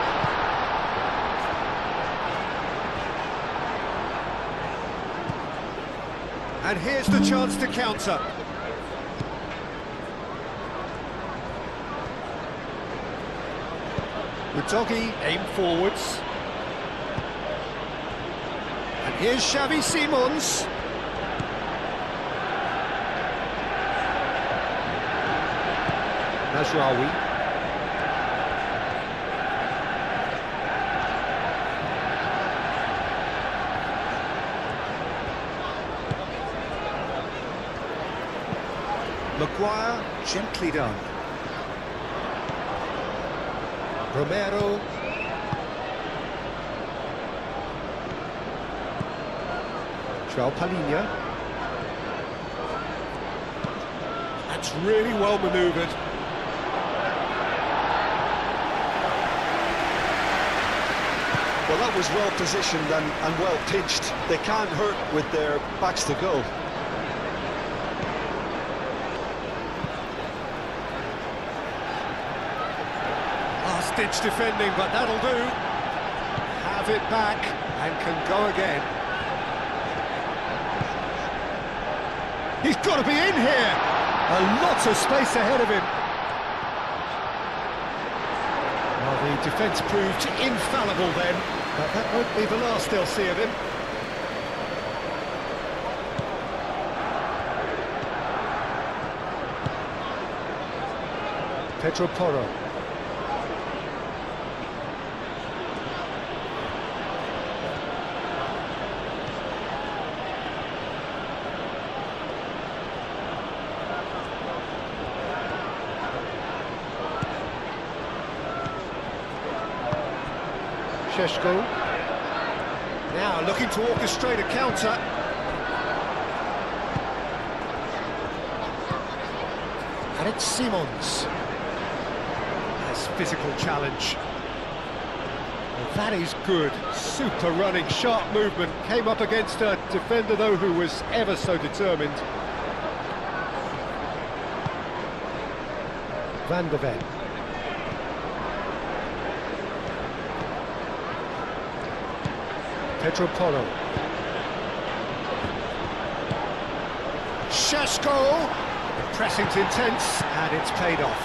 And here's the chance to counter. Udogi aim forwards. And here's Xavi Simons. Mazraoui. Maguire, gently done. Romero. João Palhinha. That's really well manoeuvred. Well, that was well positioned and well pitched. They can't hurt with their backs to goal. Last-ditch defending, but that'll do. Have it back and can go again. He's got to be in here. A lot of space ahead of him. Well, the defence proved infallible then, but that won't be the last they'll see of him. Pedro Porro. Šeško. Now looking to orchestrate a counter. And it's Simons. Nice physical challenge. Well, that is good. Super running, sharp movement. Came up against a defender, though, who was ever so determined. Van de Ven. Pedro Porro. Šeško. The pressing's intense, and it's paid off.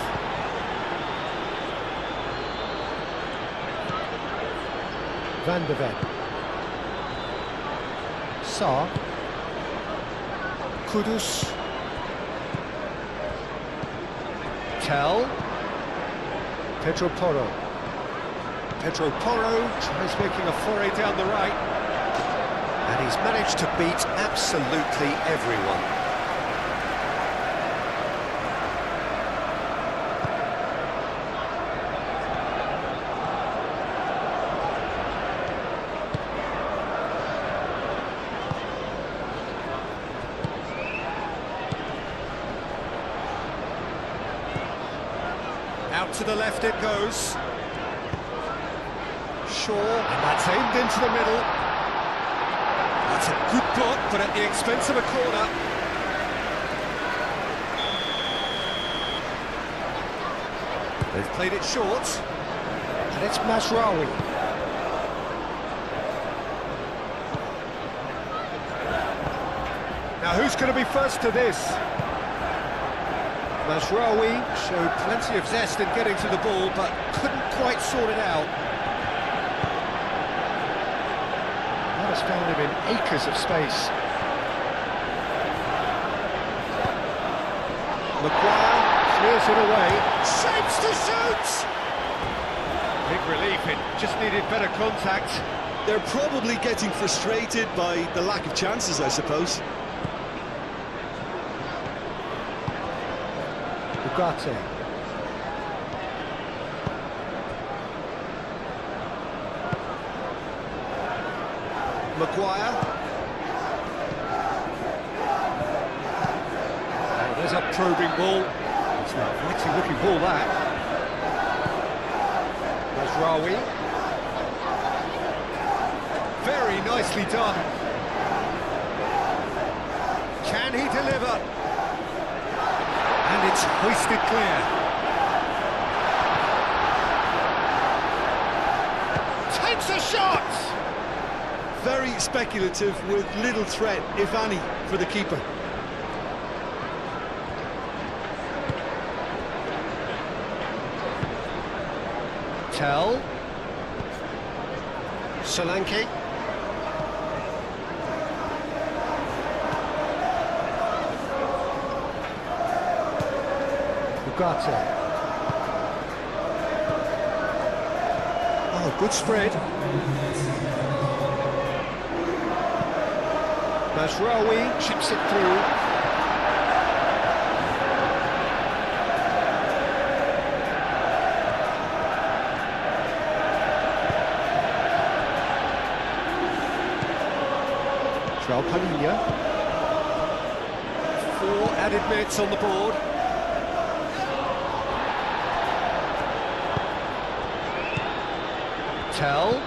Van de Ven. Sarr. Kudus. Tell. Pedro Porro. Pedro Porro tries making a foray down the right. And he's managed to beat absolutely everyone. Out to the left it goes. Shaw, and that's aimed into the middle. That's a good block, but at the expense of a corner. They've played it short, and it's Mazraoui. Now who's going to be first to this? Mazraoui showed plenty of zest in getting to the ball, but couldn't quite sort it out. That has found him in acres of space. Maguire clears it away. Shapes to shoot! Big relief, it just needed better contact. They're probably getting frustrated by the lack of chances, I suppose. Ugarte. Maguire. Oh, there's a probing ball. It's an inviting looking ball, that. Mazraoui. nicely done. Can he deliver? And it's hoisted clear. Takes a shot! Very speculative with little threat, if any, for the keeper. Tell. Solanke. Ugarte. Oh, good spread. Masraoui chips it through. Palhinha. 4 added minutes on the board. Tell.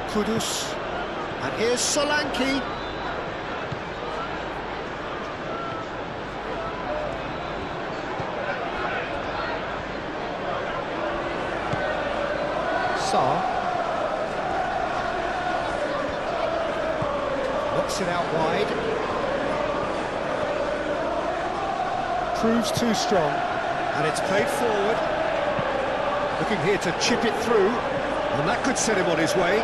Kudus. And here's Solanke. Sarr. Knocks it out wide. Proves too strong. And it's played forward. Looking here to chip it through. And that could set him on his way.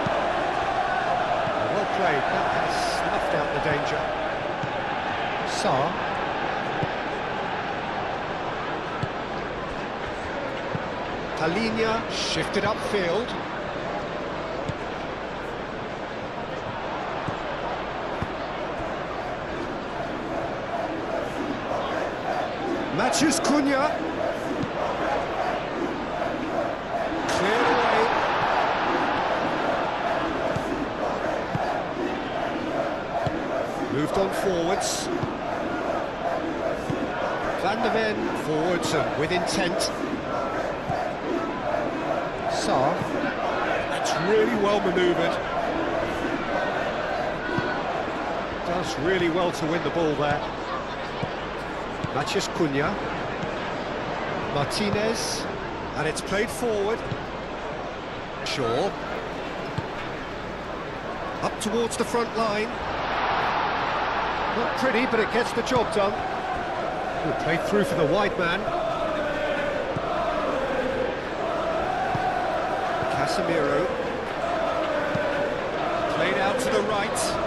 Well played. That has snuffed out the danger. Sarr. Palhinha shifted upfield. Matthews Cunha. Cleared away. Moved on forwards. Van der Ven forwards and with intent. Sarr. That's really well manoeuvred. Does really well to win the ball there. Matthews Cunha. Martinez. And it's played forward. Shaw. Up towards the front line. Not pretty, but it gets the job done. Ooh, played through for the wide man. Casemiro. Played out to the right.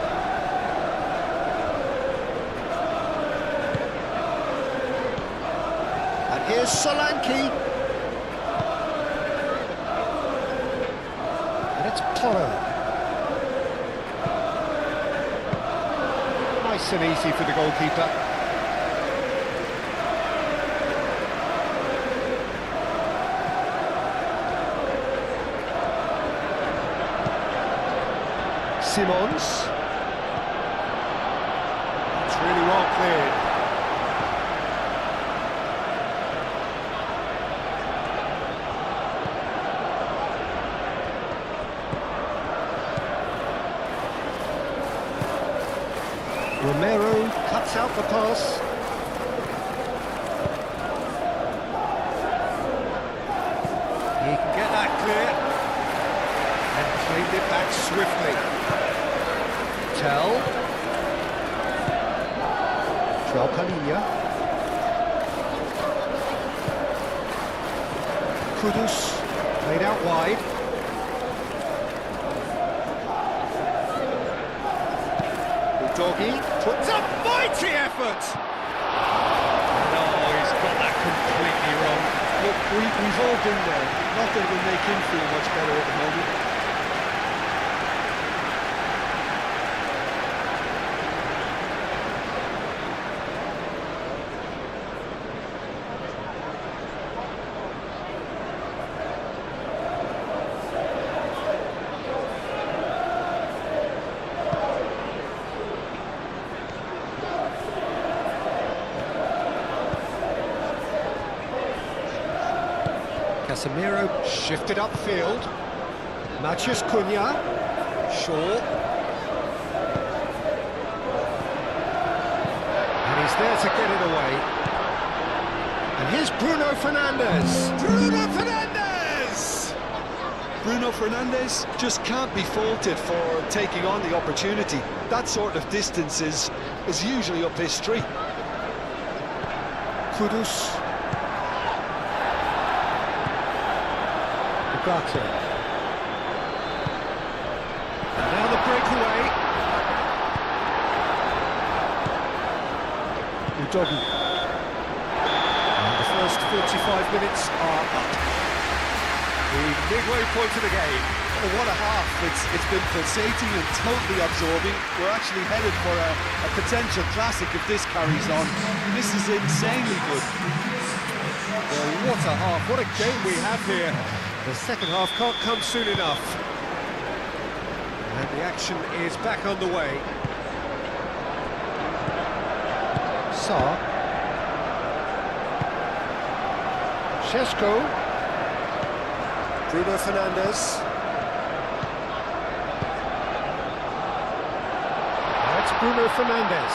Here's Solanke. And it's Porro. Nice and easy for the goalkeeper. Simons. It's really well cleared. Romero cuts out the pass. He can get that clear. And claimed it back swiftly. Tell. Palhinha. Kudus played out wide. Doggy puts a mighty effort! No, he's got that completely wrong. Look, we've all been there. Not that it will make him feel much better at the moment. Casemiro shifted upfield. Matthews Cunha. Shaw. And he's there to get it away. And here's Bruno Fernandes. Bruno Fernandes! Bruno Fernandes just can't be faulted for taking on the opportunity. That sort of distance is usually up his street. Kudus. Ugarte. And now the breakaway. Udogi. And the first 45 minutes are up. The midway point of the game. Oh, what a half. It's been pulsating and totally absorbing. We're actually headed for a potential classic if this carries on. This is insanely good. Well, what a half, what a game we have here. The second half can't come soon enough. And the action is back on the way. Sarr. Šeško. Bruno Fernandes. That's Bruno Fernandes.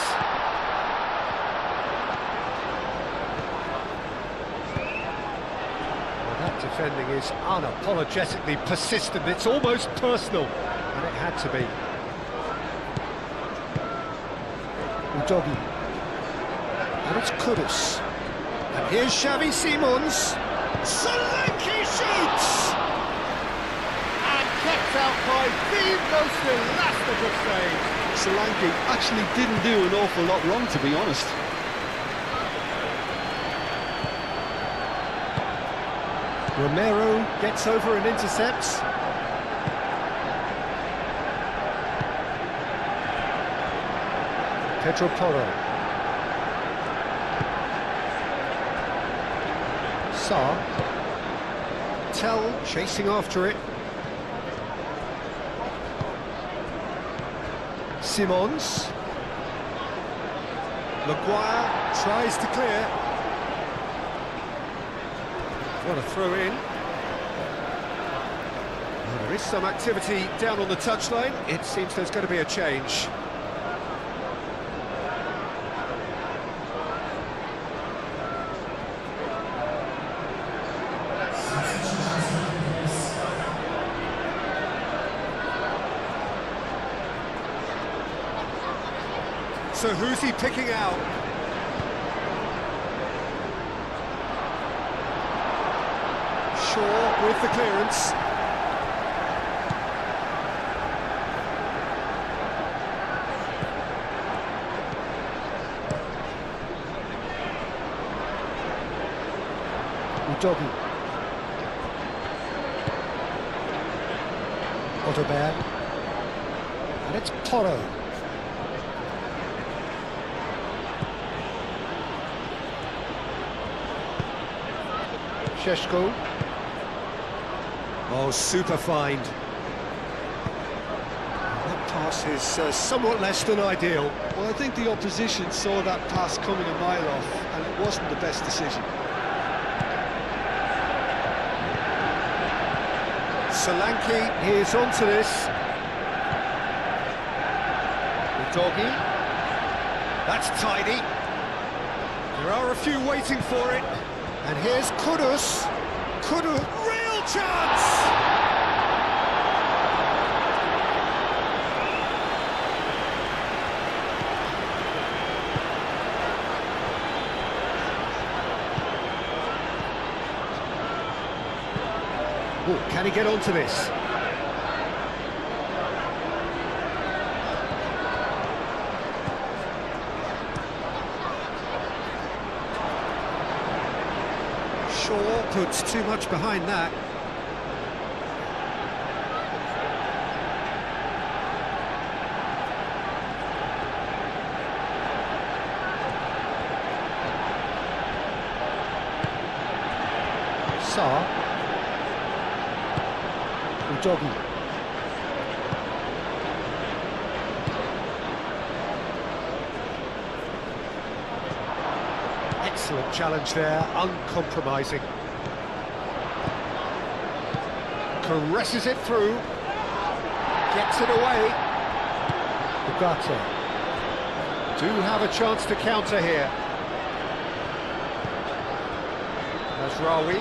Well, that defending is unapologetically persistent. It's almost personal, and it had to be. Udogi. And it's Kudus. And here's Xavi Simons. Solanke shoots! And kept out by the most elastic of saves. Solanke actually didn't do an awful lot wrong, to be honest. Romero gets over and intercepts. Pedro Porro. Sarr. Tell chasing after it. Simons. Maguire tries to clear. What a throw in. Well, there is some activity down on the touchline. It seems there's going to be a change. So who's he picking out? Shaw with the clearance. Udogi. Otterberg. And it's Porro. Šeško. Oh, super find. That pass is somewhat less than ideal. Well, I think the opposition saw that pass coming a mile off, and it wasn't the best decision. Solanke is onto this. Udogi. That's tidy. There are a few waiting for it. And here's Kudus. Kudus, real chance! Oh, can he get onto this? Shaw puts too much behind that. Sarr. Udogi. Excellent challenge there, uncompromising. Caresses it through. Gets it away. Ugarte. Do have a chance to counter here. Masraoui.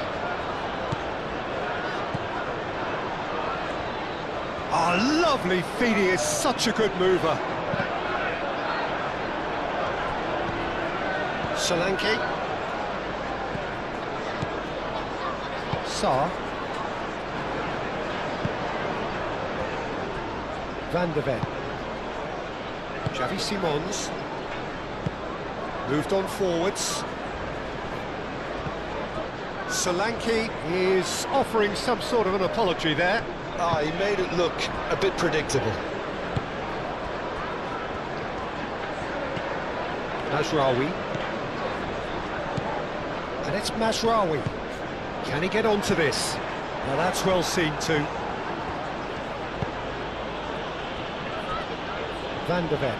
Oh, lovely feed, he is such a good mover. Solanke. Sarr. Van de Ven. Xavi Simons. Moved on forwards. Solanke is offering some sort of an apology there. Ah, he made it look a bit predictable. Masraoui. And it's Masraoui. Can he get onto this? Well, that's well seen too. Van de Ven.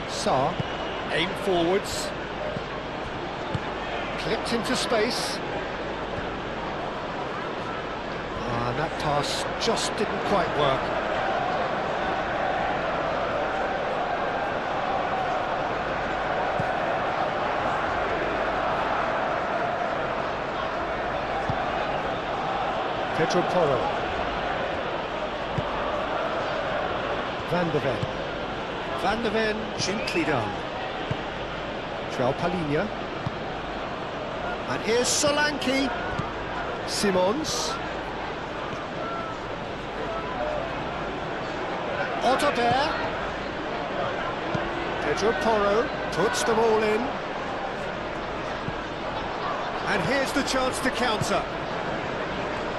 Sarr. Aim forwards. Clipped into space. And that pass just didn't quite work. Pedro Porro. Van de Ven. Van de Ven, gently done. João Palhinha. And here's Solanke. Simons. Otterberg. Pedro Porro puts them all in. And here's the chance to counter.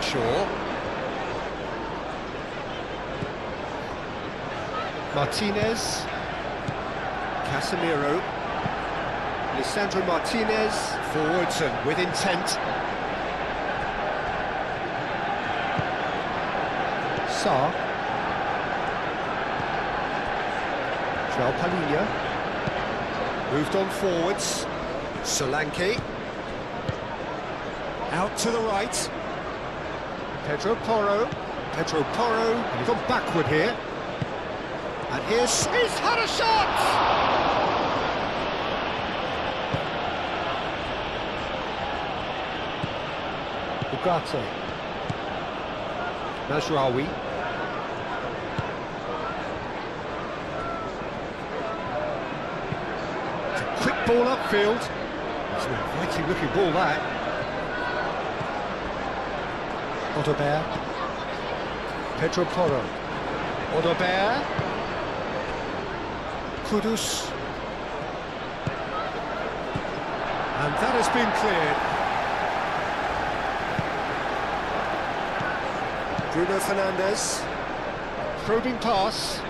Shaw. Martinez. Casemiro. Lisandro Martinez, forwards and with intent. Sarr. João Palhinha. Moved on forwards. Solanke. Out to the right. Pedro Porro. Pedro Porro. And he's gone backward here. And he's had a shot! Ugarte. Masraoui. It's a quick ball upfield. It's an inviting looking ball, that. Otterberg. Pedro Porro. Otterberg. Kudus. And that has been cleared. Bruno Fernandes. Probing pass.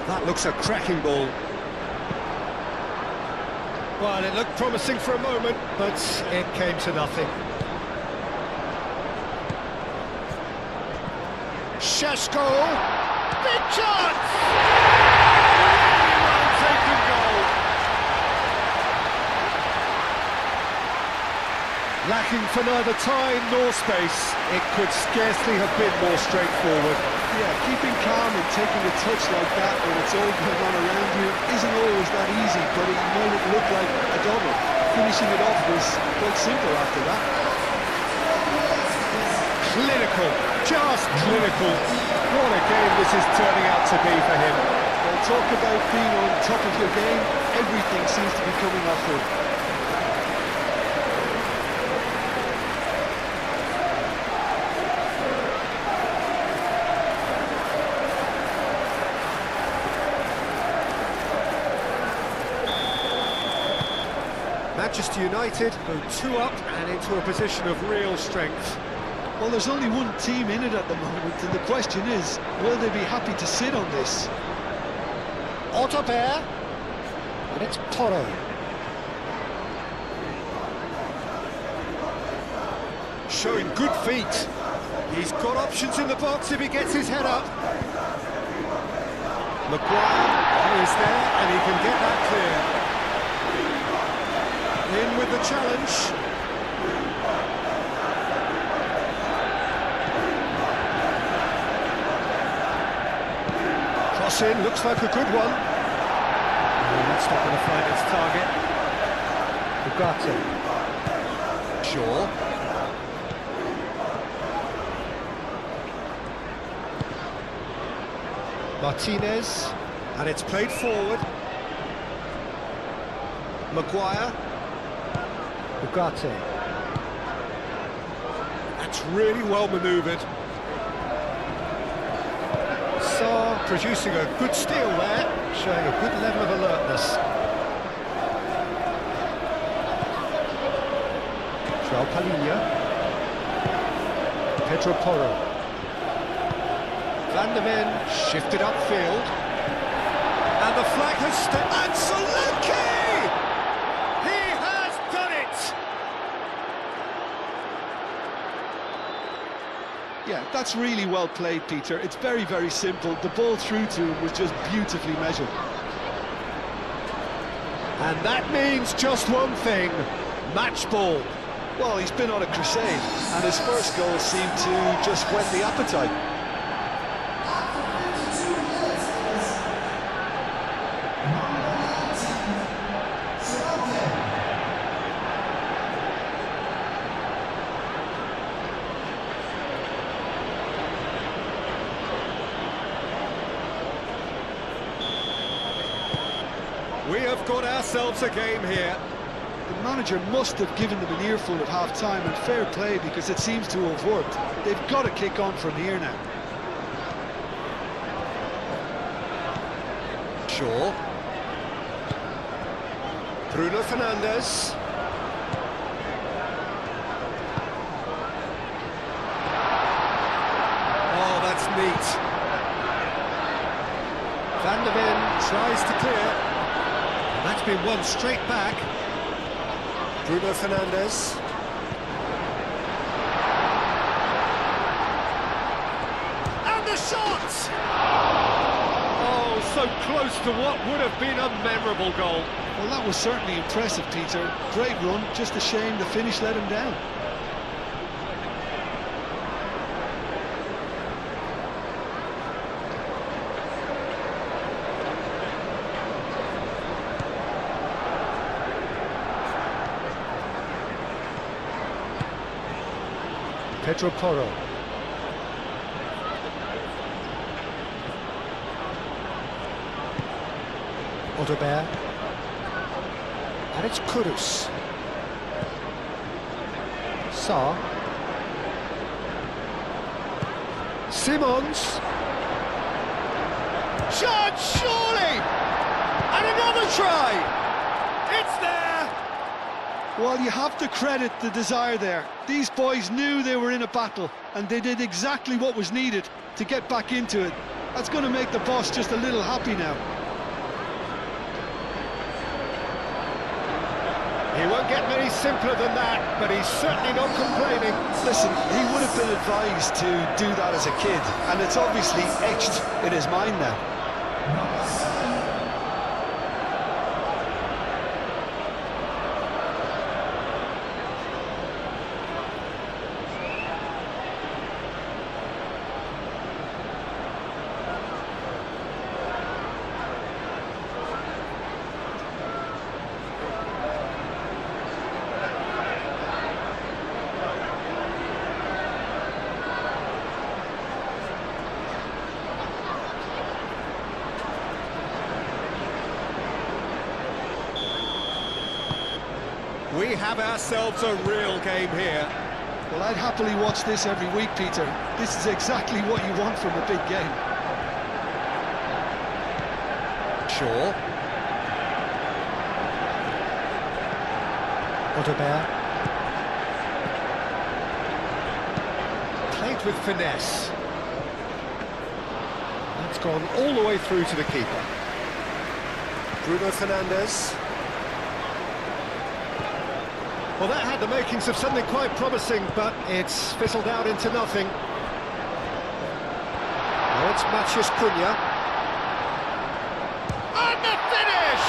That looks a cracking ball. Well, it looked promising for a moment, but it came to nothing. Šeško. Big chance! Really well-taken goal. Lacking for neither time nor space, it could scarcely have been more straightforward. Yeah, keeping calm and taking a touch like that when it's all going on around you isn't always that easy, but it made it look like a double. Finishing it off was quite simple after that. Clinical, just clinical. What a game this is turning out to be for him. Well, talk about being on top of your game, everything seems to be coming off him. Manchester United go 2 up and into a position of real strength. Well, there's only one team in it at the moment, and the question is, will they be happy to sit on this? Otterberg, and it's Porro. Showing good feet. He's got options in the box if he gets his head up. Maguire is there, and he can get that clear. In with the challenge. cross in, looks like a good one. That's not going to find its target. Ugarte. Shaw. Martinez. And it's played forward. Maguire. Ugarte. That's really well manoeuvred. Sarr producing a good steal there, showing a good level of alertness. João Palhinha. Pedro Porro. Van der Ven shifted upfield. And the flag has stepped. And Solanke! He has done it! Yeah, that's really well played, Peter. It's very, very simple. The ball through to him was just beautifully measured. And that means just one thing, match ball. Well, he's been on a crusade, and his first goal seemed to just whet the appetite. We have got ourselves a game here. The manager must have given them an earful at half-time, and fair play, because it seems to have worked. They've got to kick on from here now. Shaw. Bruno Fernandes. Oh, that's neat. Van der Ven tries to clear. And that's been won straight back. Bruno Fernandes. And the shot! Oh, so close to what would have been a memorable goal. Well, that was certainly impressive, Peter. Great run, just a shame the finish let him down. Pedro Porro. Odobert. And it's Kudus. Sarr. Simons. Shot, surely! And another try! It's there! Well, you have to credit the desire there. These boys knew they were in a battle, and they did exactly what was needed to get back into it. That's going to make the boss just a little happy now. He won't get many simpler than that, but he's certainly not complaining. Listen, he would have been advised to do that as a kid, and it's obviously etched in his mind now. We have ourselves a real game here. Well, I'd happily watch this every week, Peter. This is exactly what you want from a big game. Shaw. Odobert. Played with finesse. That's gone all the way through to the keeper. Bruno Fernandes. Well, that had the makings of something quite promising, but it's fizzled out into nothing. Now it's Matheus Cunha. And the finish!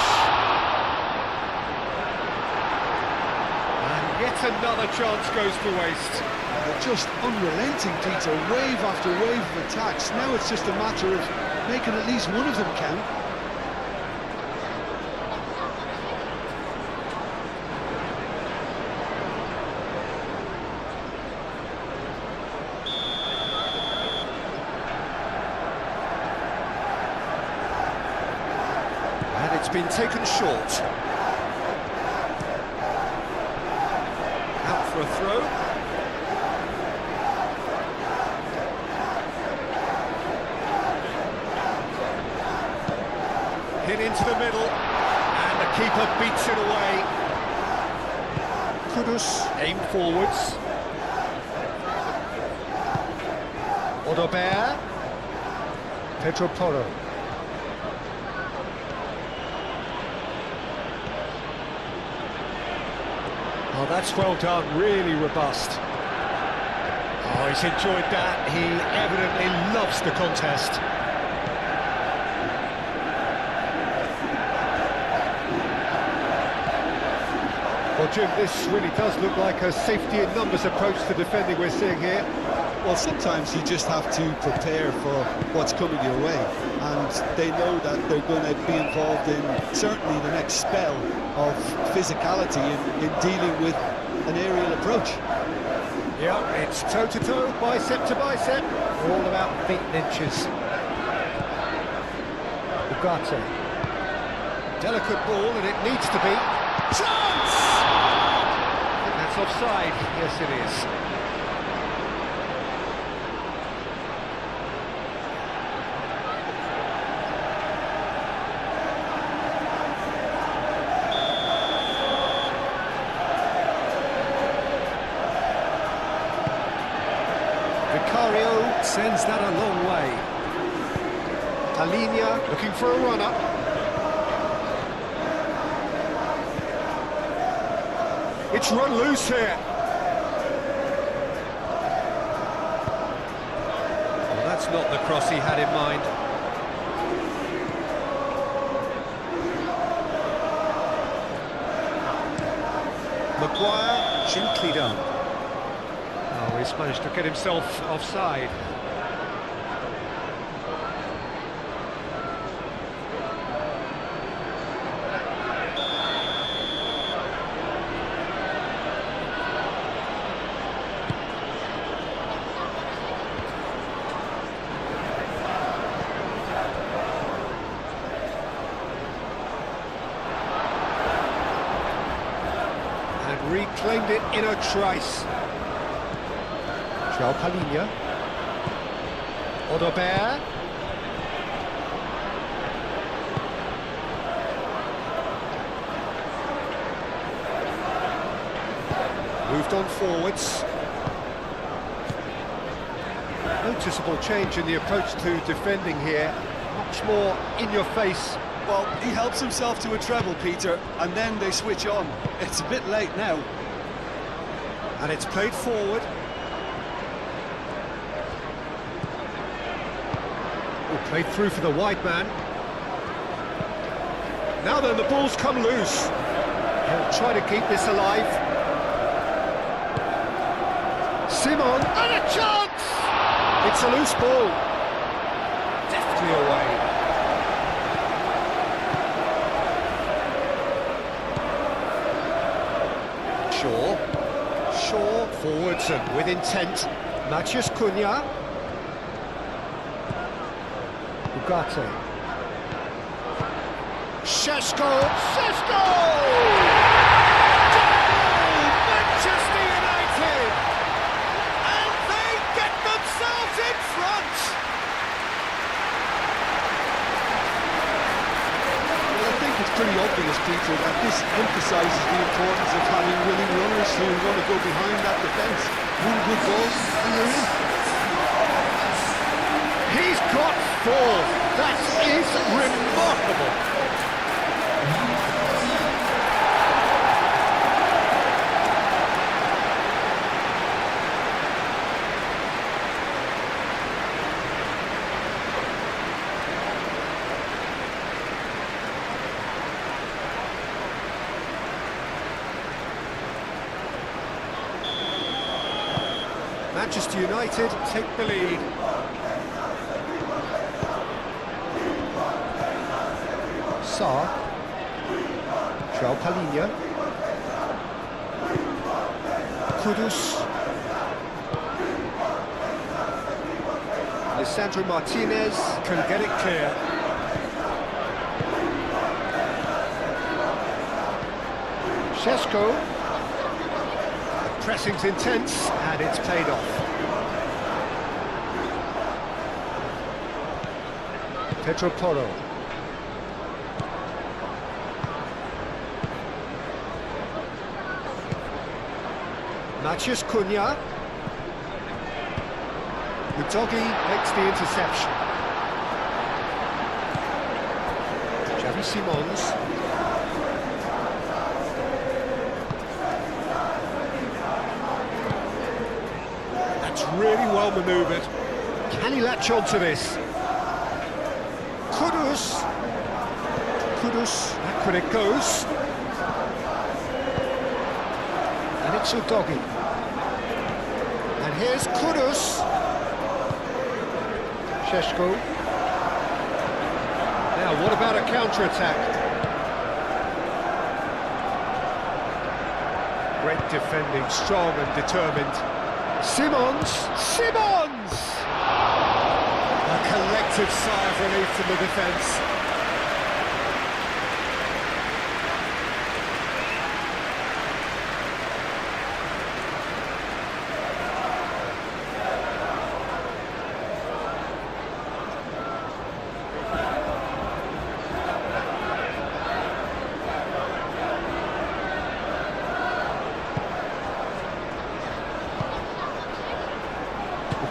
And yet yet another chance goes to waste. They're just unrelenting, Peter, wave after wave of attacks. Now it's just a matter of making at least one of them count. And it's been taken short. Out for a throw. Hit into the middle, and the keeper beats it away. Kudus aim forwards. Odobert. Pedro Porro. Oh, that's well done, really robust. Oh, he's enjoyed that. He evidently loves the contest. Well, Jim, this really does look like a safety in numbers approach to defending we're seeing here. Well, sometimes you just have to prepare for what's coming your way, and they know that they're going to be involved in certainly the next spell of physicality in dealing with an aerial approach. Yeah, it's toe-to-toe, bicep to bicep, all about feet and inches. Ugarte. Delicate ball, and it needs to be. Chance! That's offside. Yes, it is. Vicario sends that a long way. Talinia looking for a run-up. It's run loose here. Well, that's not the cross he had in mind. Maguire, gently done. Oh, he's managed to get himself offside. Reclaimed it in a trice. João Palhinha. Odobert. Moved on forwards. Noticeable change in the approach to defending here. Much more in your face. Well, he helps himself to a treble, Peter, and then they switch on. It's a bit late now. And it's played forward. Oh, played through for the wide man. Now then, the ball's come loose. He'll try to keep this alive. Simon, and a chance! It's a loose ball. Deftly away. Shaw forwards and with intent. Matheus Cunha. Ugarte. Šeško! Manchester United! And they get themselves in front! Well, I think it's pretty obvious, Peter, that this emphasises the importance of having willing runners who are going to go behind that defence. One good ball and you're in. He's got 4. That is remarkable. Manchester United take the lead. Sarr. João Palhinha. Kudus. Lisandro Martinez Can get it clear. Šeško. Pressing's intense, and it's paid off. Pedro Porro. Matheus Cunha. Udogi makes the interception. Xavi Simons. That's really well manoeuvred. Can he latch on to this? Kudus. Kudus, back when it goes. And it's Udogi. And here's Kudus. Šeško. Now, what about a counter-attack? Great defending, strong and determined. Simons! Simons! A collective sigh of relief from the defence.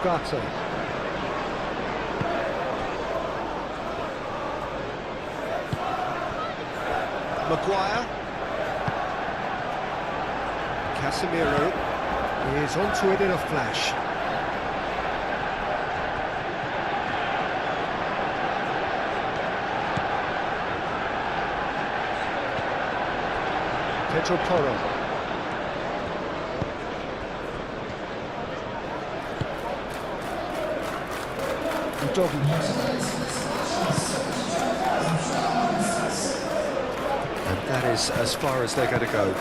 Ugarte. Maguire. Casemiro is onto it in a flash. Pedro Porro. And that is as far as they're going to go.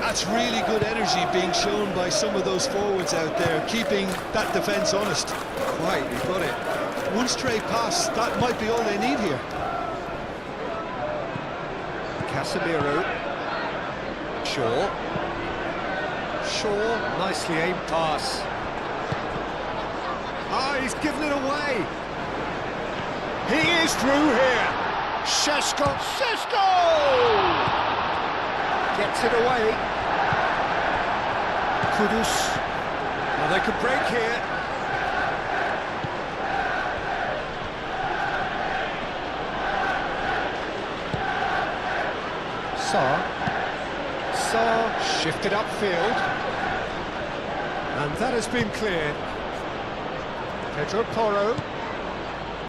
That's really good energy being shown by some of those forwards out there, keeping that defence honest. Right, you've got it. One stray pass, that might be all they need here. Casemiro. Shaw. Shaw, nicely aimed pass. Ah, he's given it away. He is through here. Šeško. Šeško! Gets it away. Kudus. Now they could break here. Sarr. Sarr shifted upfield. And that has been cleared. Pedro Porro.